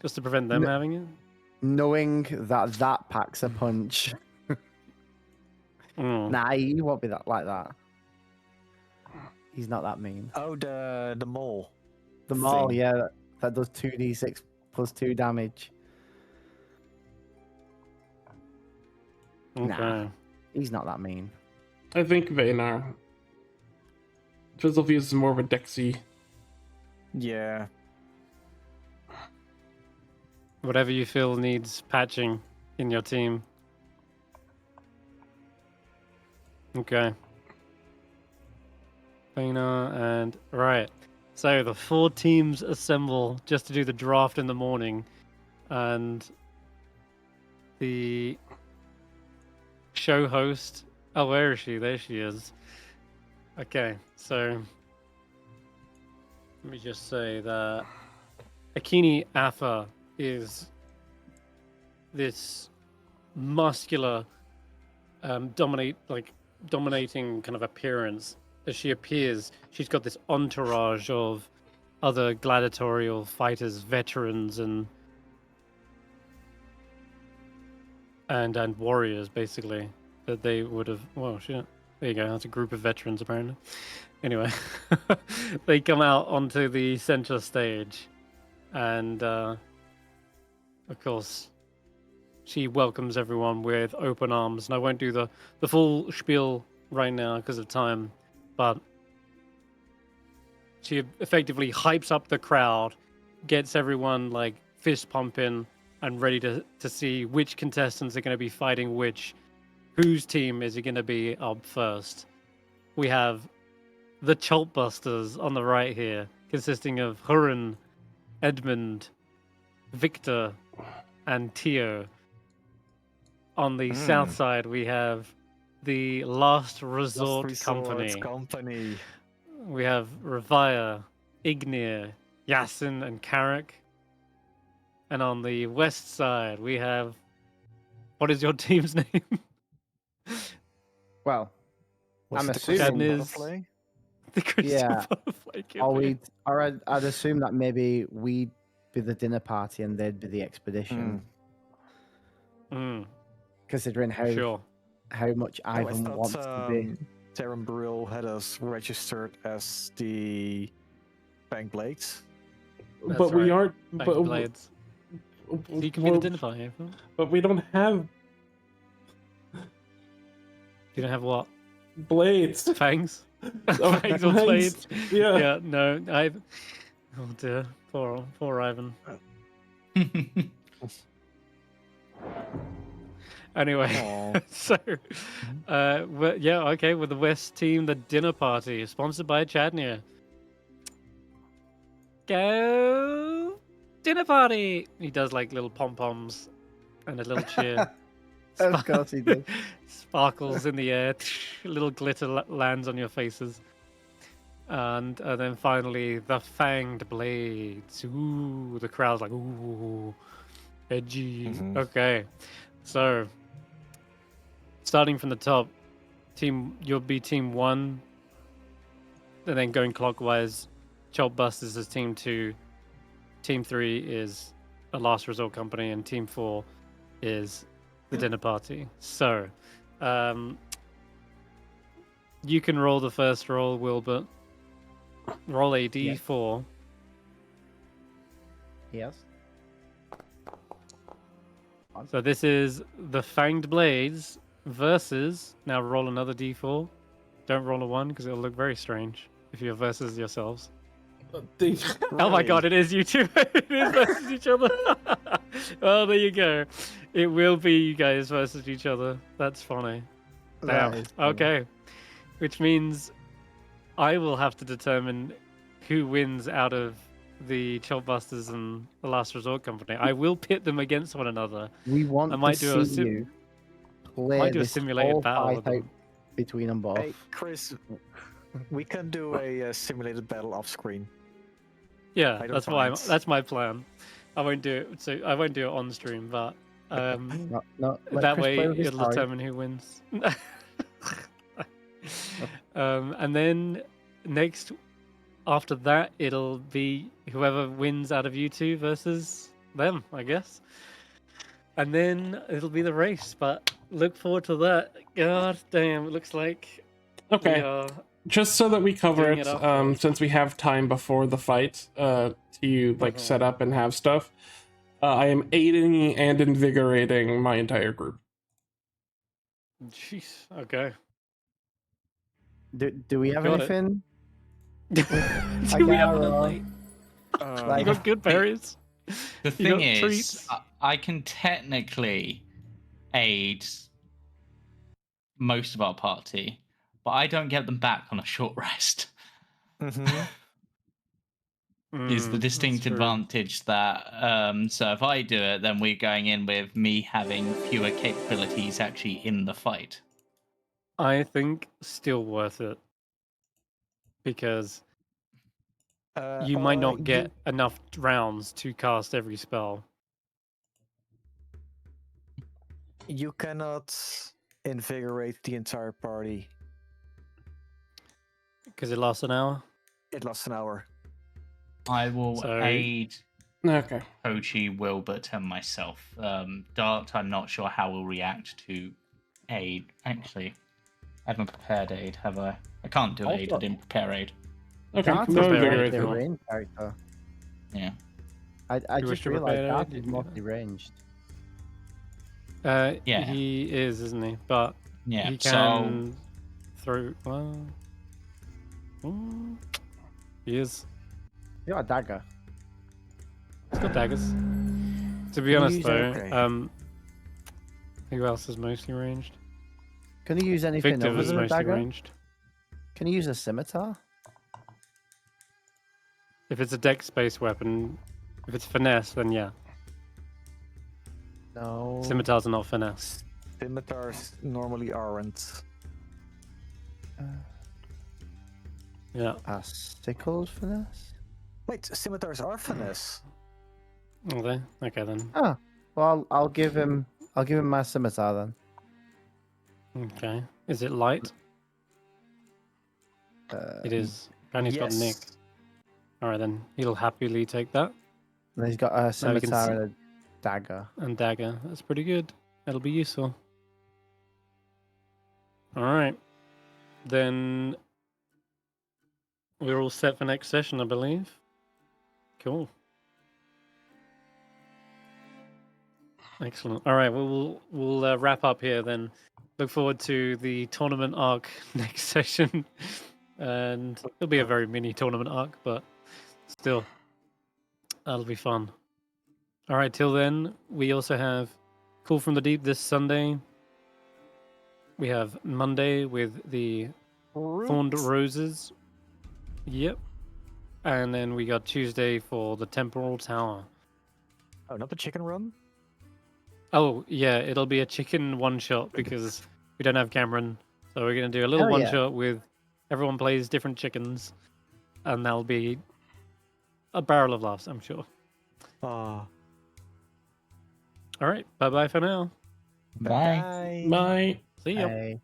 just to prevent them No. having it. Knowing that packs a punch. Mm. Nah, he won't be like that. He's not that mean. Oh, the mole. The maul, thing. yeah, that does 2d6 plus 2 damage. Okay. Nah. He's not that mean. I think Vaynar. Fizzle Fuse is more of a Dexy. Yeah. Whatever you feel needs patching in your team. Okay. Vaynar and right. So the 4 teams assemble just to do the draft in the morning, and the show host. Oh, where is she? There she is. Okay, so let me just say that Akini Afa is this muscular, dominating kind of appearance. As she appears, she's got this entourage of other gladiatorial fighters, veterans, and warriors, basically, that they would have. Well, shit. There you go. That's a group of veterans, apparently. Anyway, they come out onto the center stage, and of course, she welcomes everyone with open arms. And I won't do the full spiel right now because of time, but she effectively hypes up the crowd, gets everyone like fist pumping and ready to see which contestants are going to be fighting which. Whose team is it going to be up first? We have the Chaltbusters on the right here, consisting of Hurin, Edmund, Victor, and Tio. On the south side, we have the Last Resort Company. We have Revia, Ignir, Yasin, and Carrick. And on the west side, we have. What is your team's name? Well, I'm the assuming butterfly? The Crystal Yeah. Butterfly Or Company. I'd assume that maybe we'd be the dinner party and they'd be the expedition. Considering Sure. how much Ivan wants to be. Terran Brill had us registered as the Bank Blades. That's But we right. aren't. Bank But, Blades. You can be the dinner party. but we don't have You don't have what? blades. Fangs? Oh, Fangs or fangs. blades? Yeah. Yeah, no. Oh dear. Poor Ivan. Anyway, so, okay, with the West team, the dinner party, sponsored by Chadnia. Go dinner party! He does like little pom-poms and a little cheer. Of course he does. Sparkles in the air, little glitter lands on your faces. And then finally, the fanged blades. Ooh, the crowd's like, ooh, edgy. Okay, so starting from the top, you'll be team 1, and then going clockwise. Chop Busters is team 2. Team 3 is a Last Resort Company, and team 4 is the dinner party. So, you can roll the first roll, Willbert. Roll a d4. Yes. So this is the Fanged Blades versus. Now roll another d4. Don't roll a 1 because it'll look very strange if you're versus yourselves. Oh my god, it is you two. It is versus each other. Well, there you go. It will be you guys versus each other. That's funny. Damn. Okay. Which means I will have to determine who wins out of the Chopbusters and the Last Resort Company. I will pit them against one another. We want I might to do see you play might do a this simulated whole battle fight with them. out between them both. Hey, Chris, we can do a simulated battle off screen. Yeah, I don't that's why. mind. That's my plan. I won't do it. So I won't do it on stream, but No, let that Chris way play with his it'll toy. determine who wins. And then next, after that, it'll be whoever wins out of you two versus them, I guess. And then it'll be the race. But look forward to that. God damn, it looks like we Okay. are. Just so that we cover Doing it, it afterwards. since we have time before the fight, to like set up and have stuff, I am aiding and invigorating my entire group. Jeez. Okay. Do we have Got it. anything? Do we have Agar, anything? You like, got good berries. The You thing got is, treats. I can technically aid most of our party, but I don't get them back on a short rest. Is the distinct advantage that so if I do it, then we're going in with me having fewer capabilities actually in the fight. I think still worth it because you might not get enough rounds to cast every spell. You cannot invigorate the entire party. Because it lasts an hour. It lasts an hour. I will So- aid Okay. Koji, Willbert, and myself. Dart, I'm not sure how we'll react to aid. Actually, I haven't prepared aid, have I? I can't do aid, I didn't prepare aid. Okay. Dart's No a very invigorate the them. different. range character. Yeah. I You wish just to realized prepare Dart it? is mostly ranged. Yeah. He is, isn't he? But Yeah, he so can throw. Well, he is. You got a dagger. He's got daggers. To be you honest, use though, okay. who else is mostly ranged? Can you use anything Victor other is than a mostly dagger? ranged. Can you use a scimitar? If it's a dex-based weapon, if it's finesse, then yeah. No. Scimitars are not finesse. Scimitars normally aren't. Yeah. Sickles for this? Wait, scimitars are finesse. Are they? Okay then. Oh, well, I'll give him my scimitar then. Okay. Is it light? It is. And he's got Nick. Alright then. He'll happily take that. And he's got a Now we can scimitar see- and a dagger. And dagger. That's pretty good. That'll be useful. Alright. Then we're all set for next session, I believe. Cool. Excellent. All right, we'll wrap up here then. Look forward to the tournament arc next session, and it'll be a very mini tournament arc, but still, that'll be fun. All right, till then, we also have Call from the Deep this Sunday. We have Monday with the Thorned Roses. Yep. And then we got Tuesday for the Temporal Tower. Oh, not the chicken run? Oh, yeah, it'll be a chicken one-shot because we don't have Cameron. So we're going to do a little Hell yeah. one-shot with everyone plays different chickens. And that'll be a barrel of laughs, I'm sure. Ah. All right, bye-bye for now. bye. Bye. See ya. Bye.